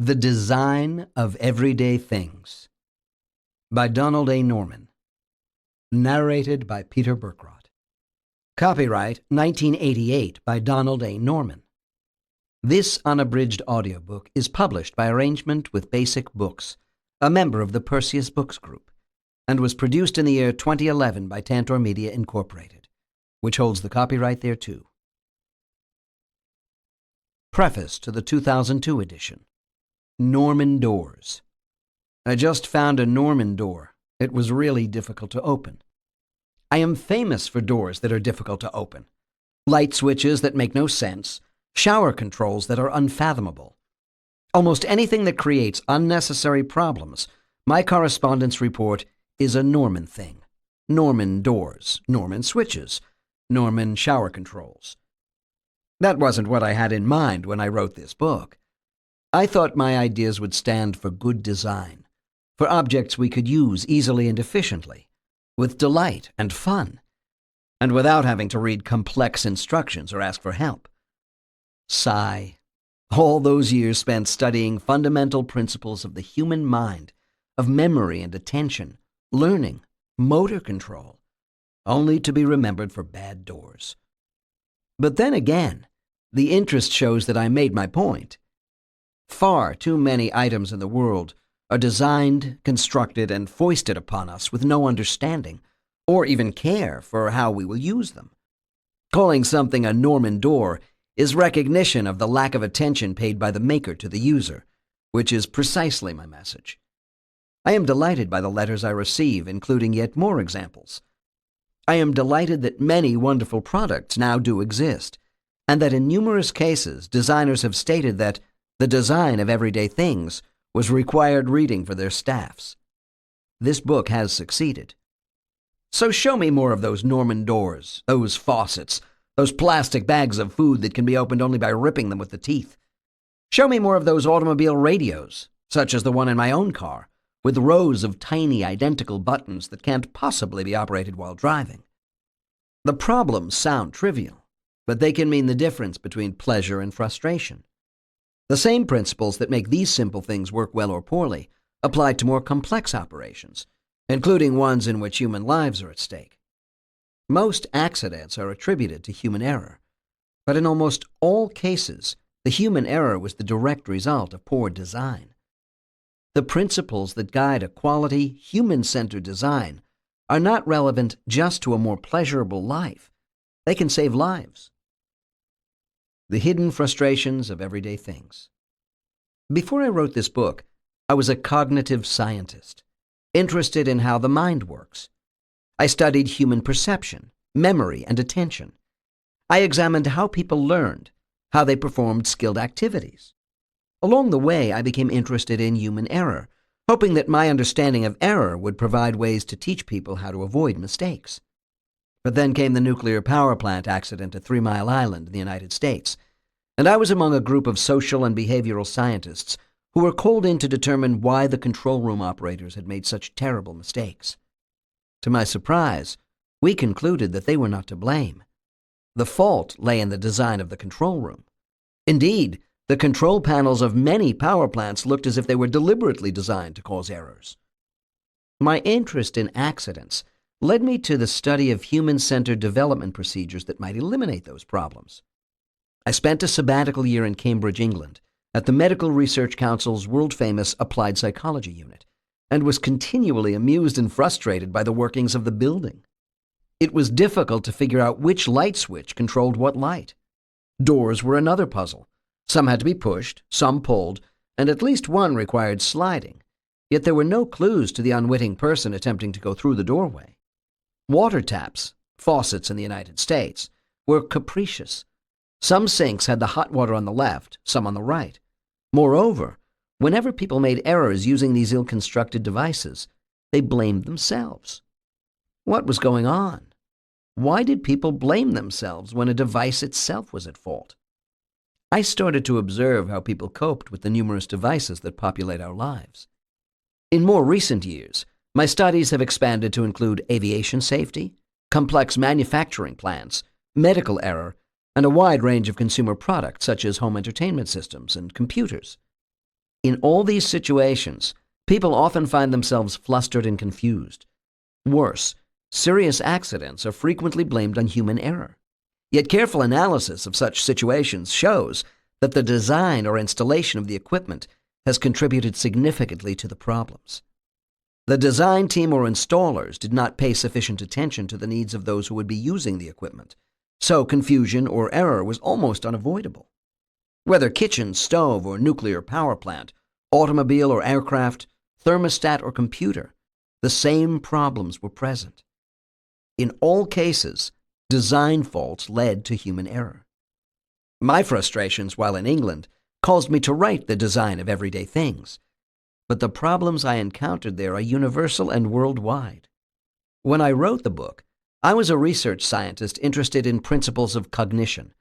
The Design of Everyday Things by Donald A. Norman. Narrated by Peter Berkrot. Copyright 1988 by Donald A. Norman. This unabridged audiobook is published by arrangement with Basic Books, a member of the Perseus Books Group, and was produced in the year 2011 by Tantor Media Incorporated, which holds the copyright thereto. Preface to the 2002 edition. Norman Doors. I just found a Norman door. It was really difficult to open. I am famous for doors that are difficult to open. Light switches that make no sense. Shower controls that are unfathomable. Almost anything that creates unnecessary problems, my correspondence report is a Norman thing. Norman doors, Norman switches, Norman shower controls. That wasn't what I had in mind when I wrote this book. I thought my ideas would stand for good design, for objects we could use easily and efficiently, with delight and fun, and without having to read complex instructions or ask for help. Sigh. All those years spent studying fundamental principles of the human mind, of memory and attention, learning, motor control, only to be remembered for bad doors. But then again, the interest shows that I made my point. Far too many items in the world are designed, constructed, and foisted upon us with no understanding, or even care for how we will use them. Calling something a Norman door is recognition of the lack of attention paid by the maker to the user, which is precisely my message. I am delighted by the letters I receive, including yet more examples. I am delighted that many wonderful products now do exist, and that in numerous cases designers have stated that the design of everyday things was required reading for their staffs. This book has succeeded. So show me more of those Norman doors, those faucets, those plastic bags of food that can be opened only by ripping them with the teeth. Show me more of those automobile radios, such as the one in my own car, with rows of tiny identical buttons that can't possibly be operated while driving. The problems sound trivial, but they can mean the difference between pleasure and frustration. The same principles that make these simple things work well or poorly apply to more complex operations, including ones in which human lives are at stake. Most accidents are attributed to human error, but in almost all cases, the human error was the direct result of poor design. The principles that guide a quality, human-centered design are not relevant just to a more pleasurable life. They can save lives. The hidden frustrations of everyday things. Before I wrote this book, I was a cognitive scientist, interested in how the mind works. I studied human perception, memory, and attention. I examined how people learned, how they performed skilled activities. Along the way, I became interested in human error, hoping that my understanding of error would provide ways to teach people how to avoid mistakes. But then came the nuclear power plant accident at 3 Mile Island in the United States, and I was among a group of social and behavioral scientists who were called in to determine why the control room operators had made such terrible mistakes. To my surprise, we concluded that they were not to blame. The fault lay in the design of the control room. Indeed, the control panels of many power plants looked as if they were deliberately designed to cause errors. My interest in accidents led me to the study of human-centered development procedures that might eliminate those problems. I spent a sabbatical year in Cambridge, England, at the Medical Research Council's world-famous Applied Psychology Unit, and was continually amused and frustrated by the workings of the building. It was difficult to figure out which light switch controlled what light. Doors were another puzzle. Some had to be pushed, some pulled, and at least one required sliding, yet there were no clues to the unwitting person attempting to go through the doorway. Water taps, faucets in the United States, were capricious. Some sinks had the hot water on the left, some on the right. Moreover, whenever people made errors using these ill-constructed devices, they blamed themselves. What was going on? Why did people blame themselves when a device itself was at fault? I started to observe how people coped with the numerous devices that populate our lives. In more recent years, my studies have expanded to include aviation safety, complex manufacturing plants, medical error, and a wide range of consumer products such as home entertainment systems and computers. In all these situations, people often find themselves flustered and confused. Worse, serious accidents are frequently blamed on human error. Yet careful analysis of such situations shows that the design or installation of the equipment has contributed significantly to the problems. The design team or installers did not pay sufficient attention to the needs of those who would be using the equipment, so confusion or error was almost unavoidable. Whether kitchen, stove, or nuclear power plant, automobile or aircraft, thermostat or computer, the same problems were present. In all cases, design faults led to human error. My frustrations while in England caused me to write The Design of Everyday Things, but the problems I encountered there are universal and worldwide. When I wrote the book, I was a research scientist interested in principles of cognition,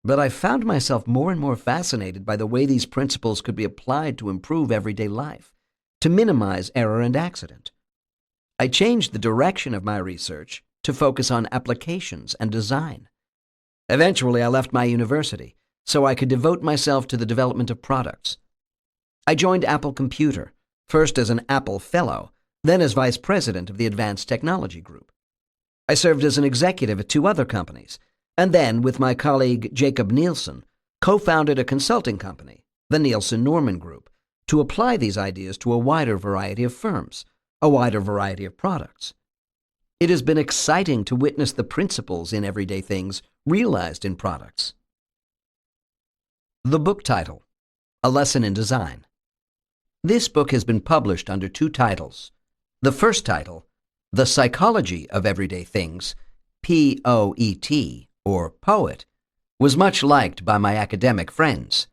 but I found myself more and more fascinated by the way these principles could be applied to improve everyday life, to minimize error and accident. I changed the direction of my research to focus on applications and design. Eventually, I left my university so I could devote myself to the development of products. I joined Apple Computer, first as an Apple Fellow, then as Vice President of the Advanced Technology Group. I served as an executive at 2 other companies, and then, with my colleague Jacob Nielsen, co-founded a consulting company, the Nielsen Norman Group, to apply these ideas to a wider variety of firms, a wider variety of products. It has been exciting to witness the principles in everyday things realized in products. The book title, A Lesson in Design. This book has been published under 2 titles. The first title, The Psychology of Everyday Things, P-O-E-T, or Poet, was much liked by my academic friends.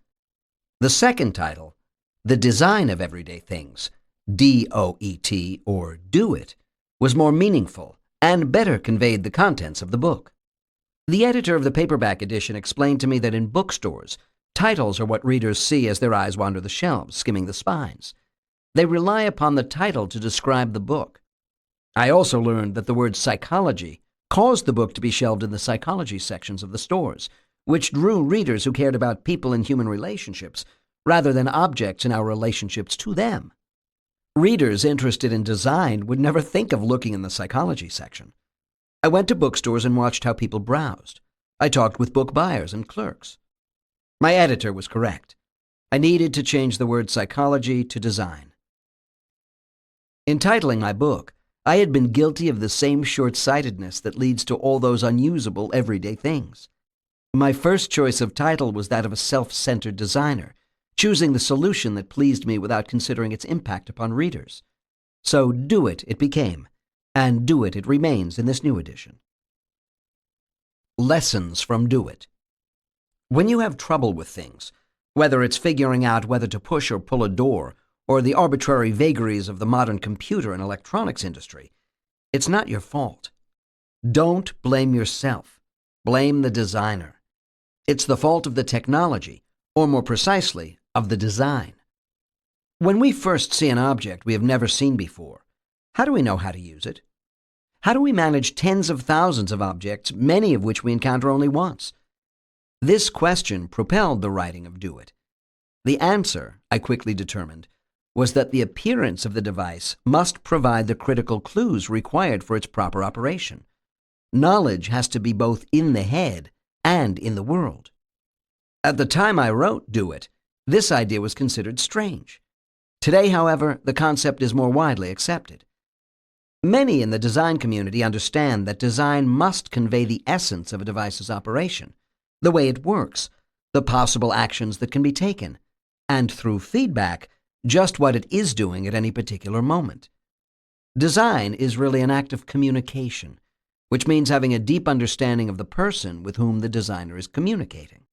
The second title, The Design of Everyday Things, D-O-E-T, or Do It, was more meaningful and better conveyed the contents of the book. The editor of the paperback edition explained to me that in bookstores, titles are what readers see as their eyes wander the shelves, skimming the spines. They rely upon the title to describe the book. I also learned that the word psychology caused the book to be shelved in the psychology sections of the stores, which drew readers who cared about people and human relationships rather than objects in our relationships to them. Readers interested in design would never think of looking in the psychology section. I went to bookstores and watched how people browsed. I talked with book buyers and clerks. My editor was correct. I needed to change the word psychology to design. In titling my book, I had been guilty of the same short-sightedness that leads to all those unusable everyday things. My first choice of title was that of a self-centered designer, choosing the solution that pleased me without considering its impact upon readers. So Do It became, and Do It remains in this new edition. Lessons from Do It. When you have trouble with things, whether it's figuring out whether to push or pull a door, or the arbitrary vagaries of the modern computer and electronics industry, it's not your fault. Don't blame yourself. Blame the designer. It's the fault of the technology, or more precisely, of the design. When we first see an object we have never seen before, how do we know how to use it? How do we manage tens of thousands of objects, many of which we encounter only once? This question propelled the writing of Do It. The answer, I quickly determined, was that the appearance of the device must provide the critical clues required for its proper operation. Knowledge has to be both in the head and in the world. At the time I wrote Do It, this idea was considered strange. Today, however, the concept is more widely accepted. Many in the design community understand that design must convey the essence of a device's operation, the way it works, the possible actions that can be taken, and through feedback, just what it is doing at any particular moment. Design is really an act of communication, which means having a deep understanding of the person with whom the designer is communicating.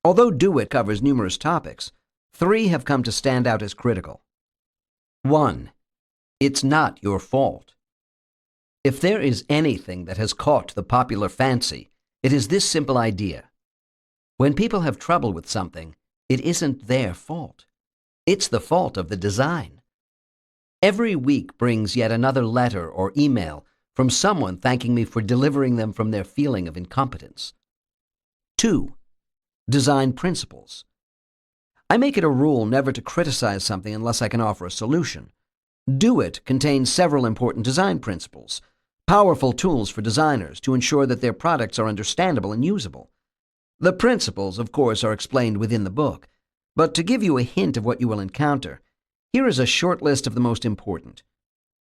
Although Do It covers numerous topics, 3 have come to stand out as critical. 1. It's not your fault. If there is anything that has caught the popular fancy, it is this simple idea. When people have trouble with something, it isn't their fault. It's the fault of the design. Every week brings yet another letter or email from someone thanking me for delivering them from their feeling of incompetence. 2. Design principles. I make it a rule never to criticize something unless I can offer a solution. Do It contains several important design principles, powerful tools for designers to ensure that their products are understandable and usable. The principles, of course, are explained within the book, but to give you a hint of what you will encounter, here is a short list of the most important.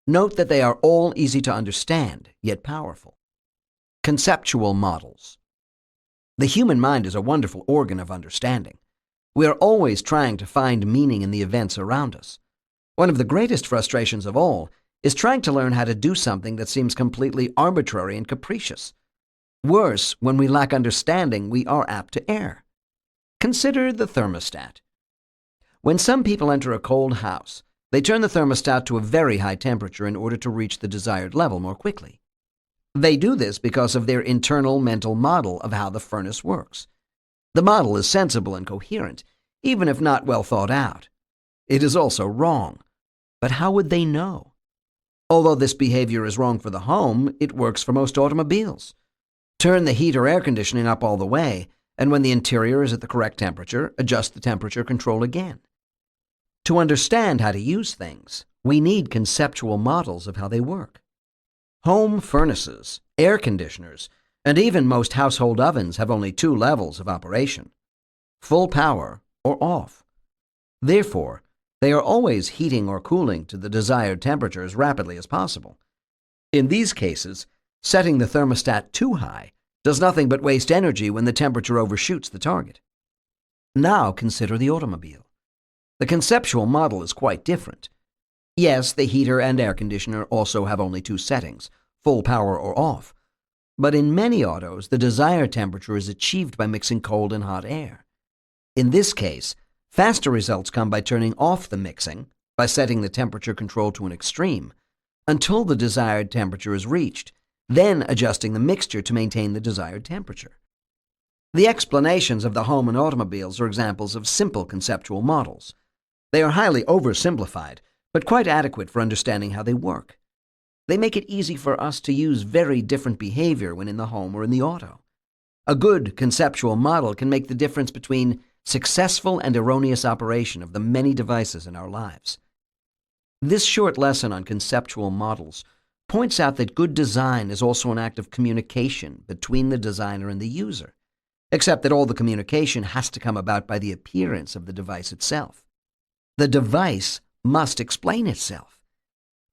Note that they are all easy to understand, yet powerful. Conceptual models. The human mind is a wonderful organ of understanding. We are always trying to find meaning in the events around us. One of the greatest frustrations of all is trying to learn how to do something that seems completely arbitrary and capricious. Worse, when we lack understanding, we are apt to err. Consider the thermostat. When some people enter a cold house, they turn the thermostat to a very high temperature in order to reach the desired level more quickly. They do this because of their internal mental model of how the furnace works. The model is sensible and coherent, even if not well thought out. It is also wrong. But how would they know? Although this behavior is wrong for the home, it works for most automobiles. Turn the heat or air conditioning up all the way, and when the interior is at the correct temperature, adjust the temperature control again. To understand how to use things, we need conceptual models of how they work. Home furnaces, air conditioners, and even most household ovens have only two levels of operation: full power or off. Therefore, they are always heating or cooling to the desired temperature as rapidly as possible. In these cases, setting the thermostat too high does nothing but waste energy when the temperature overshoots the target. Now consider the automobile. The conceptual model is quite different. Yes, the heater and air conditioner also have only two settings, full power or off. But in many autos, the desired temperature is achieved by mixing cold and hot air. In this case, faster results come by turning off the mixing, by setting the temperature control to an extreme, until the desired temperature is reached, then adjusting the mixture to maintain the desired temperature. The explanations of the home and automobiles are examples of simple conceptual models. They are highly oversimplified, but quite adequate for understanding how they work. They make it easy for us to use very different behavior when in the home or in the auto. A good conceptual model can make the difference between successful and erroneous operation of the many devices in our lives. This short lesson on conceptual models points out that good design is also an act of communication between the designer and the user, except that all the communication has to come about by the appearance of the device itself. The device must explain itself.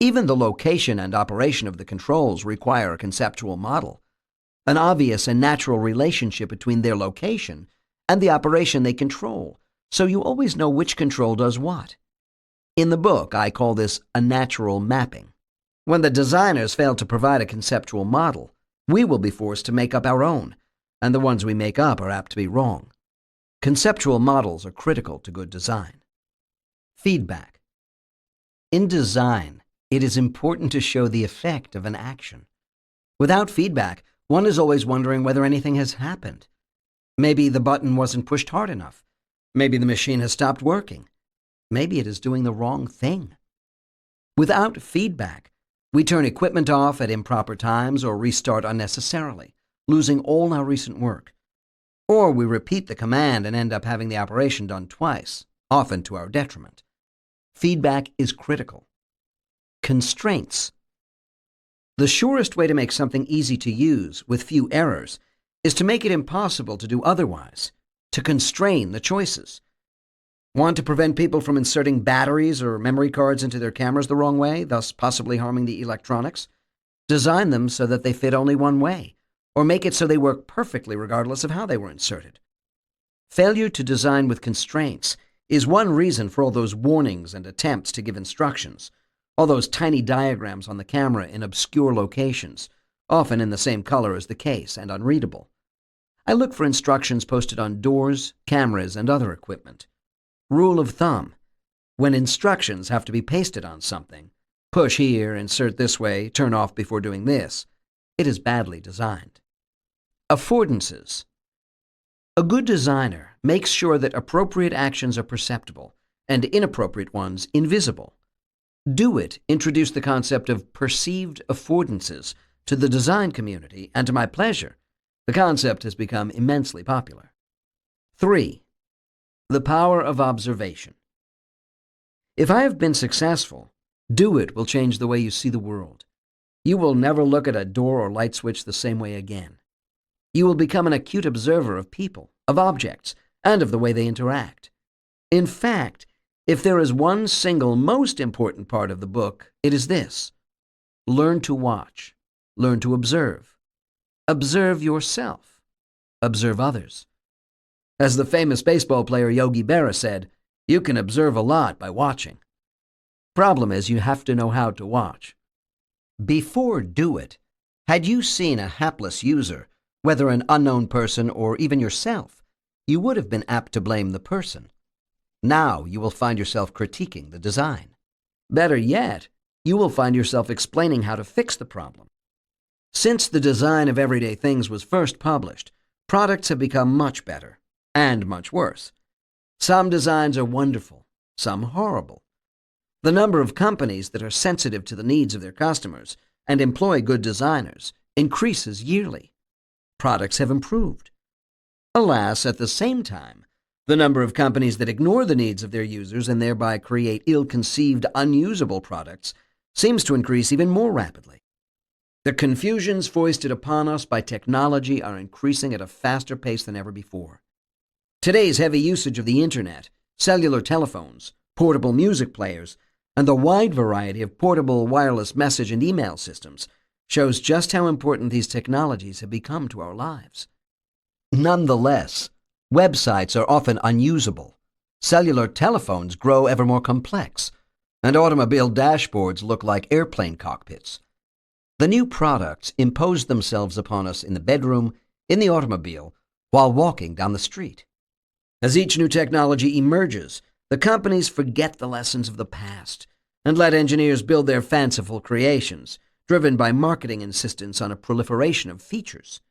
Even the location and operation of the controls require a conceptual model, an obvious and natural relationship between their location and the operation they control, so you always know which control does what. In the book, I call this a natural mapping. When the designers fail to provide a conceptual model, we will be forced to make up our own, and the ones we make up are apt to be wrong. Conceptual models are critical to good design. Feedback. In design, it is important to show the effect of an action. Without feedback, one is always wondering whether anything has happened. Maybe the button wasn't pushed hard enough. Maybe the machine has stopped working. Maybe it is doing the wrong thing. Without feedback, we turn equipment off at improper times or restart unnecessarily, losing all our recent work. Or we repeat the command and end up having the operation done twice, often to our detriment. Feedback is critical. Constraints. The surest way to make something easy to use with few errors is to make it impossible to do otherwise, to constrain the choices. Want to prevent people from inserting batteries or memory cards into their cameras the wrong way, thus possibly harming the electronics? Design them so that they fit only one way, or make it so they work perfectly regardless of how they were inserted. Failure to design with constraints is one reason for all those warnings and attempts to give instructions, all those tiny diagrams on the camera in obscure locations, often in the same color as the case and unreadable. I look for instructions posted on doors, cameras, and other equipment. Rule of thumb: when instructions have to be pasted on something, push here, insert this way, turn off before doing this, it is badly designed. Affordances. A good designer makes sure that appropriate actions are perceptible and inappropriate ones invisible. Do It introduced the concept of perceived affordances to the design community, and to my pleasure, the concept has become immensely popular. 3. The power of observation. If I have been successful, do it will change the way you see the world. You will never look at a door or light switch the same way again. You will become an acute observer of people, of objects, and of the way they interact. In fact, if there is one single most important part of the book, it is this: learn to watch, learn to observe. Observe yourself. Observe others. As the famous baseball player Yogi Berra said, you can observe a lot by watching. Problem is, you have to know how to watch. Before Do It, had you seen a hapless user, whether an unknown person or even yourself, you would have been apt to blame the person. Now you will find yourself critiquing the design. Better yet, you will find yourself explaining how to fix the problem. Since the design of everyday things was first published, products have become much better and much worse. Some designs are wonderful, some horrible. The number of companies that are sensitive to the needs of their customers and employ good designers increases yearly. Products have improved. Alas, at the same time, the number of companies that ignore the needs of their users and thereby create ill-conceived, unusable products seems to increase even more rapidly. The confusions foisted upon us by technology are increasing at a faster pace than ever before. Today's heavy usage of the internet, cellular telephones, portable music players, and the wide variety of portable wireless message and email systems shows just how important these technologies have become to our lives. Nonetheless, websites are often unusable, cellular telephones grow ever more complex, and automobile dashboards look like airplane cockpits. The new products impose themselves upon us in the bedroom, in the automobile, while walking down the street. As each new technology emerges, the companies forget the lessons of the past and let engineers build their fanciful creations, driven by marketing insistence on a proliferation of features.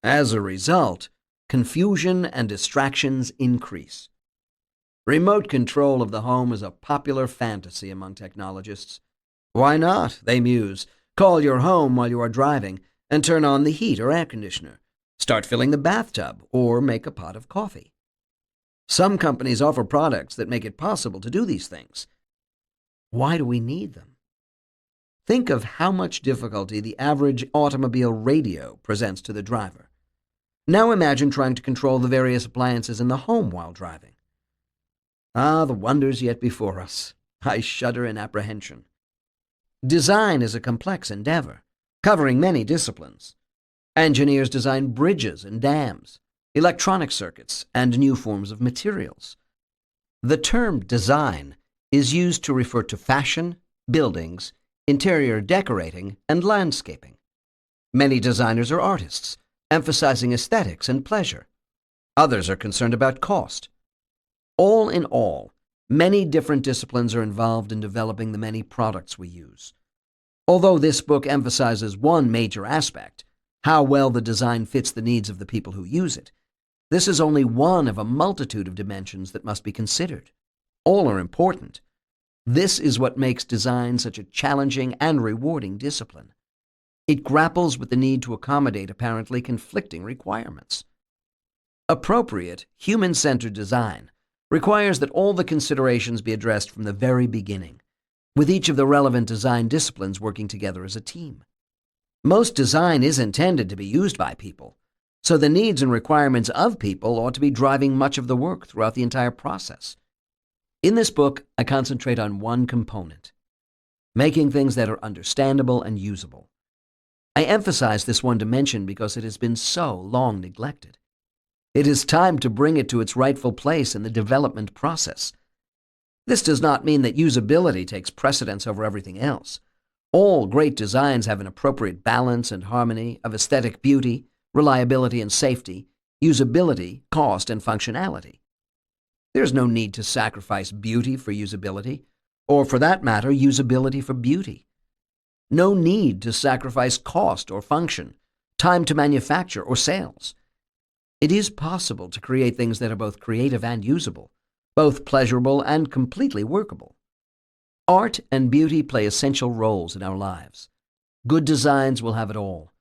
As a result, confusion and distractions increase. Remote control of the home is a popular fantasy among technologists. Why not, they muse, call your home while you are driving and turn on the heat or air conditioner, start filling the bathtub, or make a pot of coffee? Some companies offer products that make it possible to do these things. Why do we need them? Think of how much difficulty the average automobile radio presents to the driver. Now imagine trying to control the various appliances in the home while driving. Ah, the wonders yet before us. I shudder in apprehension. Design is a complex endeavor, covering many disciplines. Engineers design bridges and dams, electronic circuits, and new forms of materials. The term design is used to refer to fashion, buildings, interior decorating, and landscaping. Many designers are artists, emphasizing aesthetics and pleasure. Others are concerned about cost. All in all, many different disciplines are involved in developing the many products we use. Although this book emphasizes one major aspect, how well the design fits the needs of the people who use it, this is only one of a multitude of dimensions that must be considered. All are important. This is what makes design such a challenging and rewarding discipline. It grapples with the need to accommodate apparently conflicting requirements. Appropriate, human-centered design requires that all the considerations be addressed from the very beginning, with each of the relevant design disciplines working together as a team. Most design is intended to be used by people, so the needs and requirements of people ought to be driving much of the work throughout the entire process. In this book, I concentrate on one component: making things that are understandable and usable. I emphasize this one dimension because it has been so long neglected. It is time to bring it to its rightful place in the development process. This does not mean that usability takes precedence over everything else. All great designs have an appropriate balance and harmony of aesthetic beauty, reliability and safety, usability, cost, and functionality. There's no need to sacrifice beauty for usability, or for that matter, usability for beauty. No need to sacrifice cost or function, time to manufacture or sales. It is possible to create things that are both creative and usable, both pleasurable and completely workable. Art and beauty play essential roles in our lives. Good designs will have it all: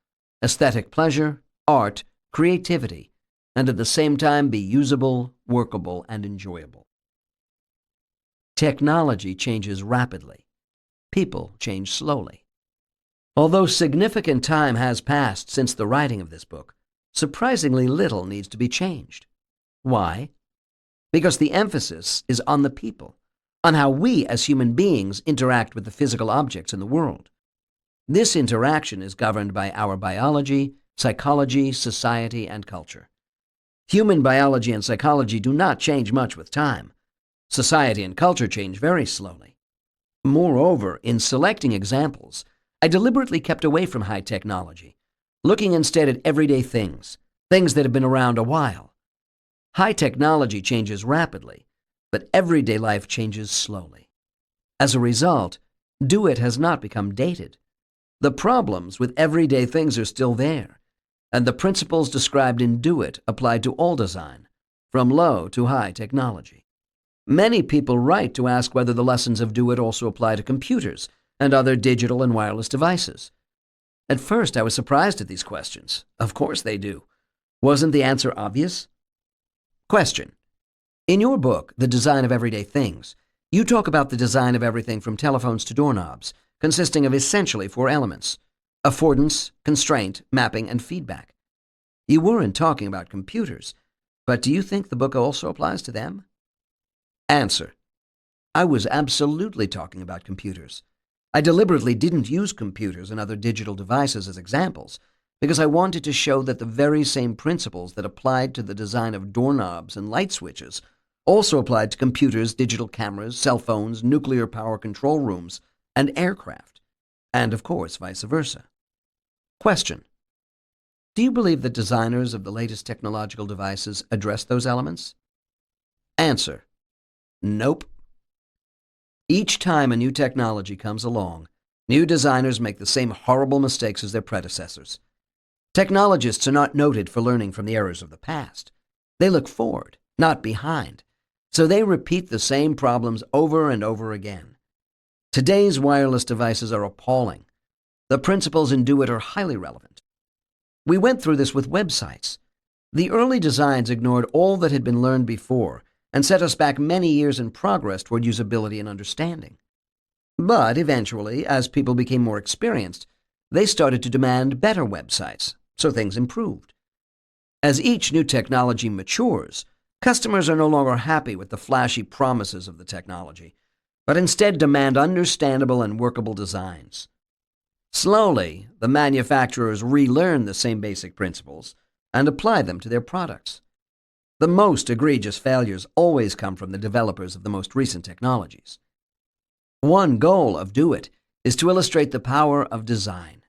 aesthetic pleasure, art, creativity, and at the same time be usable, workable, and enjoyable. Technology changes rapidly. People change slowly. Although significant time has passed since the writing of this book, surprisingly little needs to be changed. Why? Because the emphasis is on the people, on how we as human beings interact with the physical objects in the world. This interaction is governed by our biology, psychology, society, and culture. Human biology and psychology do not change much with time. Society and culture change very slowly. Moreover, in selecting examples, I deliberately kept away from high technology, looking instead at everyday things, things that have been around a while. High technology changes rapidly, but everyday life changes slowly. As a result, Do-It has not become dated. The problems with everyday things are still there, and the principles described in Do-It apply to all design, from low to high technology. Many people write to ask whether the lessons of Do-It also apply to computers and other digital and wireless devices. At first, I was surprised at these questions. Of course they do. Wasn't the answer obvious? Question. In your book, The Design of Everyday Things, you talk about the design of everything from telephones to doorknobs, consisting of essentially 4 elements: affordance, constraint, mapping, and feedback. You weren't talking about computers, but do you think the book also applies to them? Answer. I was absolutely talking about computers. I deliberately didn't use computers and other digital devices as examples because I wanted to show that the very same principles that applied to the design of doorknobs and light switches also applied to computers, digital cameras, cell phones, nuclear power control rooms, and aircraft, and of course vice versa. Question. Do you believe that designers of the latest technological devices address those elements? Answer. Nope. Each time a new technology comes along, new designers make the same horrible mistakes as their predecessors. Technologists are not noted for learning from the errors of the past. They look forward, not behind, so they repeat the same problems over and over again. Today's wireless devices are appalling. The principles in Do-It are highly relevant. We went through this with websites. The early designs ignored all that had been learned before and set us back many years in progress toward usability and understanding. But eventually, as people became more experienced, they started to demand better websites, so things improved. As each new technology matures, customers are no longer happy with the flashy promises of the technology, but instead demand understandable and workable designs. Slowly, the manufacturers relearn the same basic principles and apply them to their products. The most egregious failures always come from the developers of the most recent technologies. One goal of Do-It is to illustrate the power of design.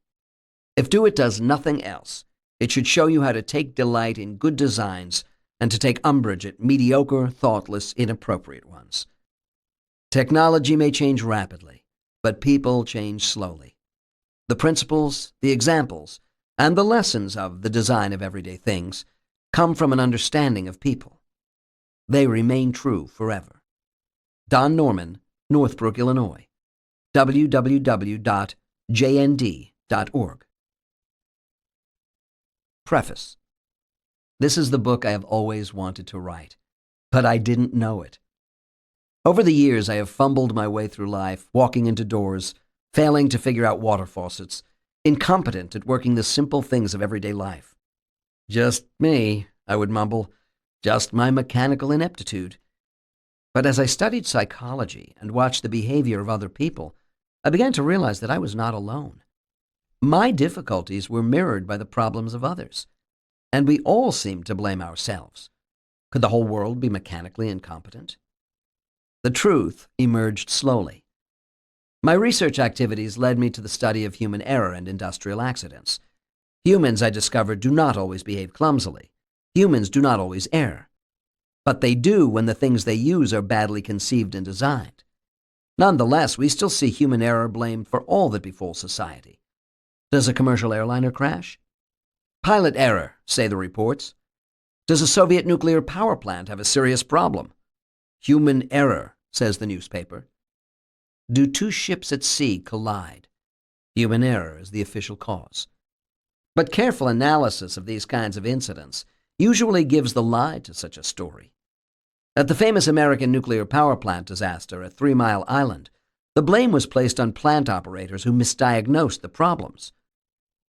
If Do-It does nothing else, it should show you how to take delight in good designs and to take umbrage at mediocre, thoughtless, inappropriate ones. Technology may change rapidly, but people change slowly. The principles, the examples, and the lessons of The Design of Everyday Things come from an understanding of people. They remain true forever. Don Norman, Northbrook, Illinois. www.jnd.org. Preface. This is the book I have always wanted to write, but I didn't know it. Over the years, I have fumbled my way through life, walking into doors, failing to figure out water faucets, incompetent at working the simple things of everyday life. Just me, I would mumble, just my mechanical ineptitude. But as I studied psychology and watched the behavior of other people, I began to realize that I was not alone. My difficulties were mirrored by the problems of others, and we all seemed to blame ourselves. Could the whole world be mechanically incompetent? The truth emerged slowly. My research activities led me to the study of human error and industrial accidents. Humans, I discovered, do not always behave clumsily. Humans do not always err. But they do when the things they use are badly conceived and designed. Nonetheless, we still see human error blamed for all that befalls society. Does a commercial airliner crash? Pilot error, say the reports. Does a Soviet nuclear power plant have a serious problem? Human error, says the newspaper. Do 2 ships at sea collide? Human error is the official cause. But careful analysis of these kinds of incidents usually gives the lie to such a story. At the famous American nuclear power plant disaster at 3 Mile Island, the blame was placed on plant operators who misdiagnosed the problems.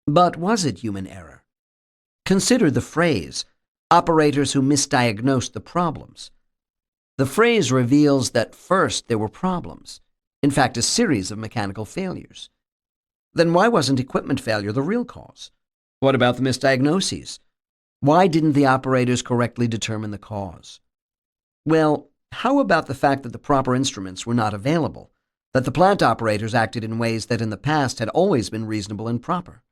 But was it human error? Consider the phrase, operators who misdiagnosed the problems. The phrase reveals that first there were problems, in fact a series of mechanical failures. Then why wasn't equipment failure the real cause? What about the misdiagnoses? Why didn't the operators correctly determine the cause? Well, how about the fact that the proper instruments were not available, that the plant operators acted in ways that in the past had always been reasonable and proper?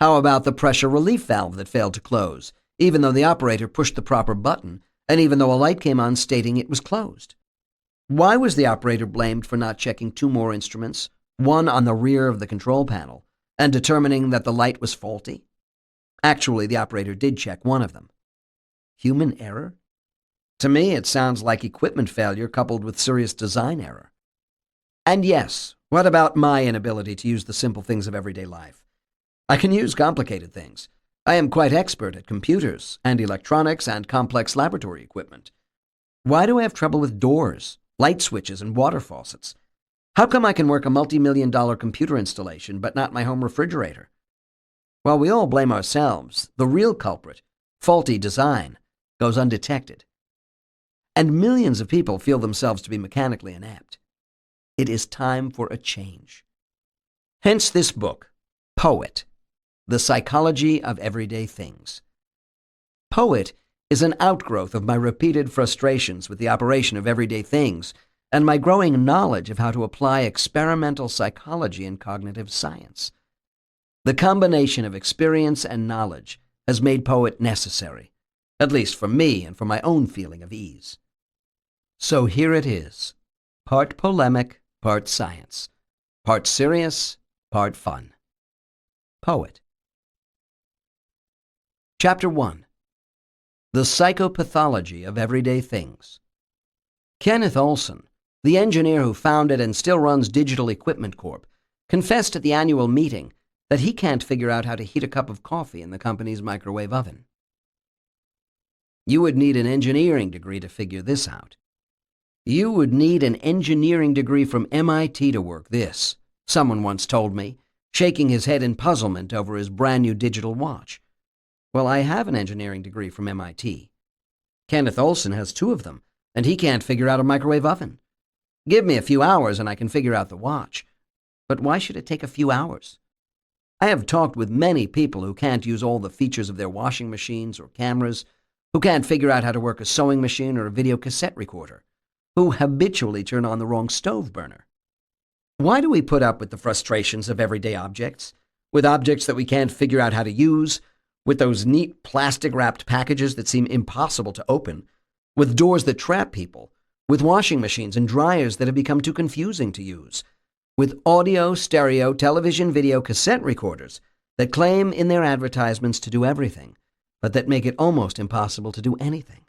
How about the pressure relief valve that failed to close, even though the operator pushed the proper button, and even though a light came on stating it was closed? Why was the operator blamed for not checking 2 more instruments, one on the rear of the control panel, and determining that the light was faulty? Actually, the operator did check one of them. Human error? To me, it sounds like equipment failure coupled with serious design error. And yes, what about my inability to use the simple things of everyday life? I can use complicated things. I am quite expert at computers and electronics and complex laboratory equipment. Why do I have trouble with doors, light switches, and water faucets? How come I can work a multi-million-dollar computer installation but not my home refrigerator? While we all blame ourselves, the real culprit, faulty design, goes undetected. And millions of people feel themselves to be mechanically inept. It is time for a change. Hence this book, Poet, The Psychology of Everyday Things. Poet is an outgrowth of my repeated frustrations with the operation of everyday things and my growing knowledge of how to apply experimental psychology and cognitive science. The combination of experience and knowledge has made Poet necessary, at least for me and for my own feeling of ease. So here it is, part polemic, part science, part serious, part fun. Poet. Chapter 1. The Psychopathology of Everyday Things. Kenneth Olson, the engineer who founded and still runs Digital Equipment Corp., confessed at the annual meeting that he can't figure out how to heat a cup of coffee in the company's microwave oven. You would need an engineering degree to figure this out. You would need an engineering degree from MIT to work this, someone once told me, shaking his head in puzzlement over his brand new digital watch. Well, I have an engineering degree from MIT. Kenneth Olson has 2 of them, and he can't figure out a microwave oven. Give me a few hours and I can figure out the watch. But why should it take a few hours? I have talked with many people who can't use all the features of their washing machines or cameras, who can't figure out how to work a sewing machine or a video cassette recorder, who habitually turn on the wrong stove burner. Why do we put up with the frustrations of everyday objects, with objects that we can't figure out how to use, with those neat plastic-wrapped packages that seem impossible to open, with doors that trap people, with washing machines and dryers that have become too confusing to use, with audio, stereo, television, video, cassette recorders that claim in their advertisements to do everything, but that make it almost impossible to do anything?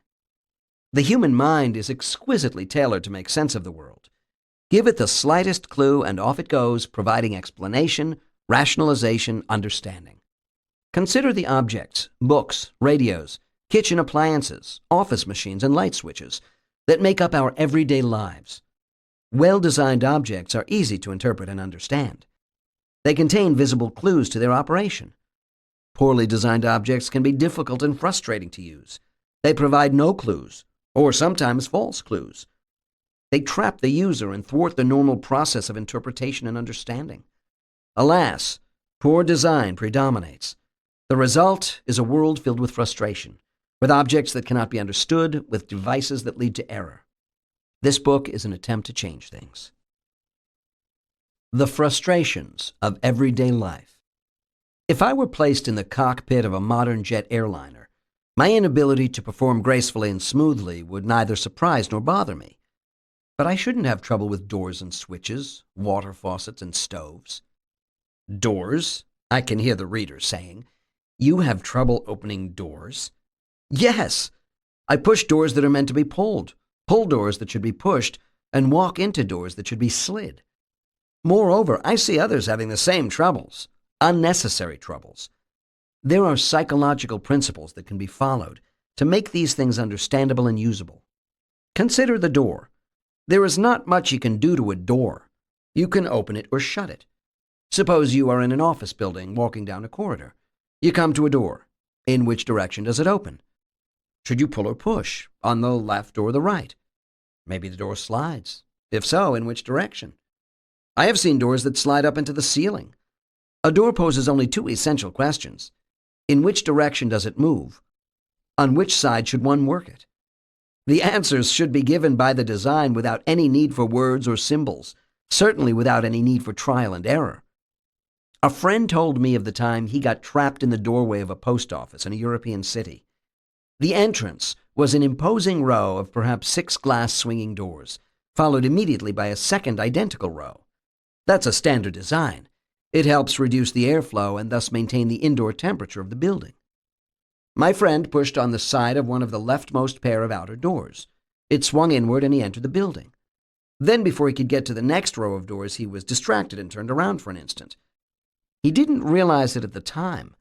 The human mind is exquisitely tailored to make sense of the world. Give it the slightest clue and off it goes, providing explanation, rationalization, understanding. Consider the objects, books, radios, kitchen appliances, office machines, and light switches that make up our everyday lives. Well-designed objects are easy to interpret and understand. They contain visible clues to their operation. Poorly designed objects can be difficult and frustrating to use. They provide no clues, or sometimes false clues. They trap the user and thwart the normal process of interpretation and understanding. Alas, poor design predominates. The result is a world filled with frustration, with objects that cannot be understood, with devices that lead to error. This book is an attempt to change things. The frustrations of everyday life. If I were placed in the cockpit of a modern jet airliner, my inability to perform gracefully and smoothly would neither surprise nor bother me. But I shouldn't have trouble with doors and switches, water faucets and stoves. Doors? I can hear the reader saying, "You have trouble opening doors?" Yes! I push doors that are meant to be pulled, pull doors that should be pushed, and walk into doors that should be slid. Moreover, I see others having the same troubles, unnecessary troubles. There are psychological principles that can be followed to make these things understandable and usable. Consider the door. There is not much you can do to a door. You can open it or shut it. Suppose you are in an office building walking down a corridor. You come to a door. In which direction does it open? Should you pull or push, on the left or the right? Maybe the door slides. If so, in which direction? I have seen doors that slide up into the ceiling. A door poses only two essential questions. In which direction does it move? On which side should one work it? The answers should be given by the design without any need for words or symbols, certainly without any need for trial and error. A friend told me of the time he got trapped in the doorway of a post office in a European city. The entrance was an imposing row of perhaps 6 glass swinging doors, followed immediately by a second identical row. That's a standard design. It helps reduce the airflow and thus maintain the indoor temperature of the building. My friend pushed on the side of one of the leftmost pair of outer doors. It swung inward and he entered the building. Then, before he could get to the next row of doors, he was distracted and turned around for an instant. He didn't realize it at the time,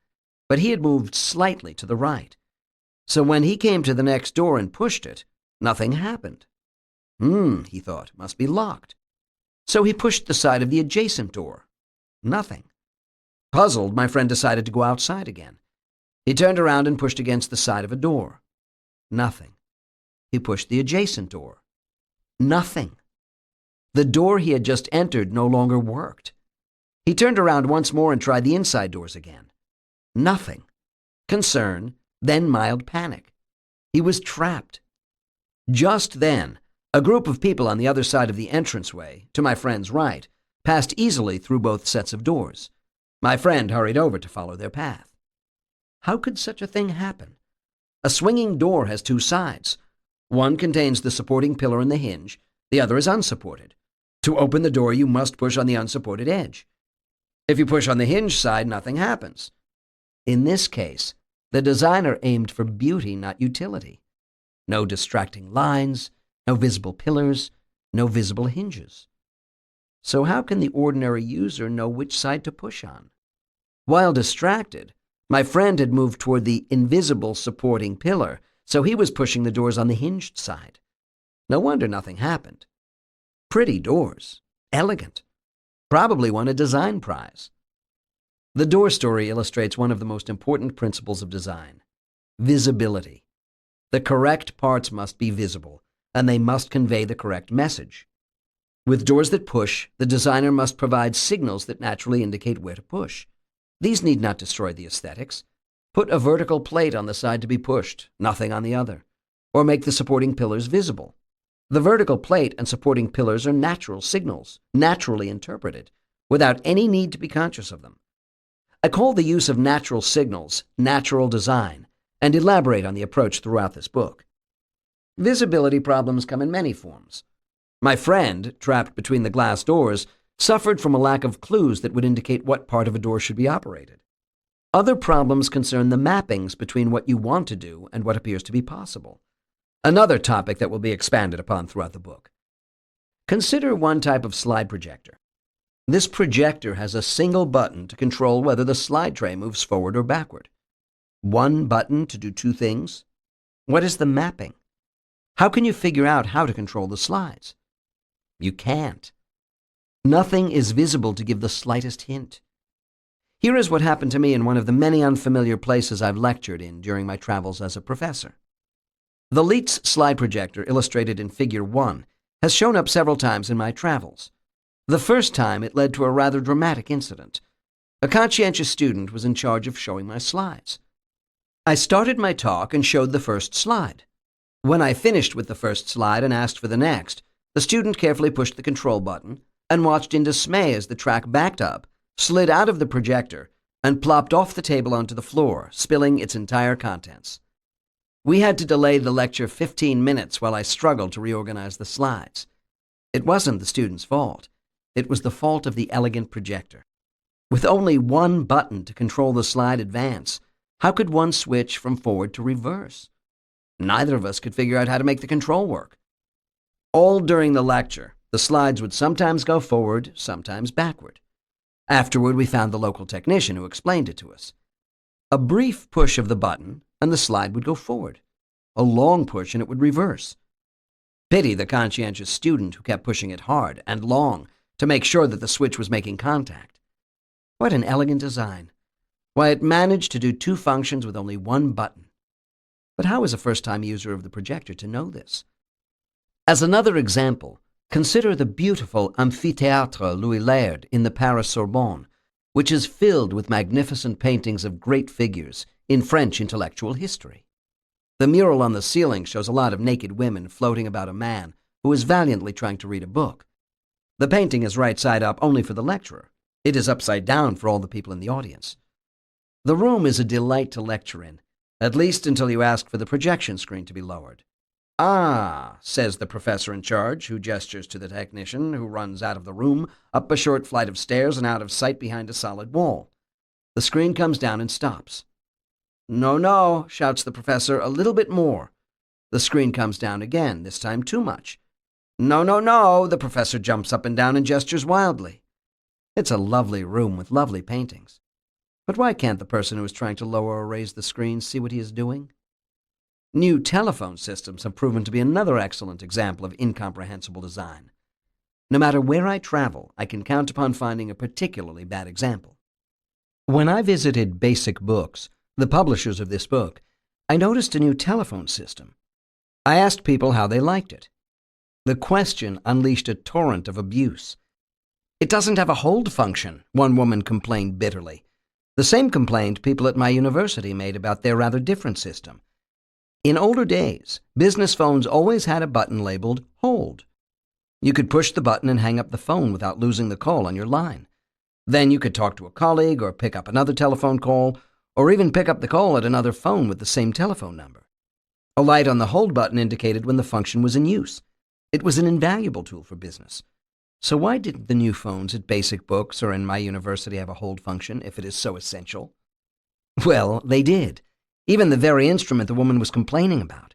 but he had moved slightly to the right. So when he came to the next door and pushed it, nothing happened. He thought, must be locked. So he pushed the side of the adjacent door. Nothing. Puzzled, my friend decided to go outside again. He turned around and pushed against the side of a door. Nothing. He pushed the adjacent door. Nothing. The door he had just entered no longer worked. He turned around once more and tried the inside doors again. Nothing. Concern, then mild panic. He was trapped. Just then, a group of people on the other side of the entranceway, to my friend's right, passed easily through both sets of doors. My friend hurried over to follow their path. How could such a thing happen? A swinging door has 2 sides. One contains the supporting pillar and the hinge. The other is unsupported. To open the door, you must push on the unsupported edge. If you push on the hinge side, nothing happens. In this case, the designer aimed for beauty, not utility. No distracting lines, no visible pillars, no visible hinges. So how can the ordinary user know which side to push on? While distracted, my friend had moved toward the invisible supporting pillar, so he was pushing the doors on the hinged side. No wonder nothing happened. Pretty doors. Elegant. Probably won a design prize. The door story illustrates one of the most important principles of design: visibility. The correct parts must be visible, and they must convey the correct message. With doors that push, the designer must provide signals that naturally indicate where to push. These need not destroy the aesthetics. Put a vertical plate on the side to be pushed, nothing on the other, or make the supporting pillars visible. The vertical plate and supporting pillars are natural signals, naturally interpreted, without any need to be conscious of them. I call the use of natural signals natural design, and elaborate on the approach throughout this book. Visibility problems come in many forms. My friend, trapped between the glass doors, suffered from a lack of clues that would indicate what part of a door should be operated. Other problems concern the mappings between what you want to do and what appears to be possible. Another topic that will be expanded upon throughout the book. Consider one type of slide projector. This projector has a single button to control whether the slide tray moves forward or backward. One button to do 2 things? What is the mapping? How can you figure out how to control the slides? You can't. Nothing is visible to give the slightest hint. Here is what happened to me in one of the many unfamiliar places I've lectured in during my travels as a professor. The Leitz slide projector, illustrated in Figure 1, has shown up several times in my travels. The first time, it led to a rather dramatic incident. A conscientious student was in charge of showing my slides. I started my talk and showed the first slide. When I finished with the first slide and asked for the next, the student carefully pushed the control button and watched in dismay as the track backed up, slid out of the projector, and plopped off the table onto the floor, spilling its entire contents. We had to delay the lecture 15 minutes while I struggled to reorganize the slides. It wasn't the student's fault. It was the fault of the elegant projector. With only one button to control the slide advance, how could one switch from forward to reverse? Neither of us could figure out how to make the control work. All during the lecture, the slides would sometimes go forward, sometimes backward. Afterward, we found the local technician who explained it to us. A brief push of the button, and the slide would go forward. A long push, and it would reverse. Pity the conscientious student who kept pushing it hard and long to make sure that the switch was making contact. What an elegant design. Why, it managed to do two functions with only one button. But how is a first-time user of the projector to know this? As another example, consider the beautiful Amphithéâtre Louis Laird in the Paris Sorbonne, which is filled with magnificent paintings of great figures in French intellectual history. The mural on the ceiling shows a lot of naked women floating about a man who is valiantly trying to read a book. The painting is right side up only for the lecturer. It is upside down for all the people in the audience. The room is a delight to lecture in, at least until you ask for the projection screen to be lowered. "Ah," says the professor in charge, who gestures to the technician, who runs out of the room, up a short flight of stairs and out of sight behind a solid wall. The screen comes down and stops. "No, no," shouts the professor, "a little bit more." The screen comes down again, this time too much. "No, no, no," the professor jumps up and down and gestures wildly. It's a lovely room with lovely paintings. But why can't the person who is trying to lower or raise the screen see what he is doing? New telephone systems have proven to be another excellent example of incomprehensible design. No matter where I travel, I can count upon finding a particularly bad example. When I visited Basic Books, the publishers of this book, I noticed a new telephone system. I asked people how they liked it. The question unleashed a torrent of abuse. "It doesn't have a hold function," one woman complained bitterly. The same complaint people at my university made about their rather different system. In older days, business phones always had a button labeled Hold. You could push the button and hang up the phone without losing the call on your line. Then you could talk to a colleague or pick up another telephone call, or even pick up the call at another phone with the same telephone number. A light on the Hold button indicated when the function was in use. It was an invaluable tool for business. So why didn't the new phones at Basic Books or in my university have a hold function if it is so essential? Well, they did. Even the very instrument the woman was complaining about.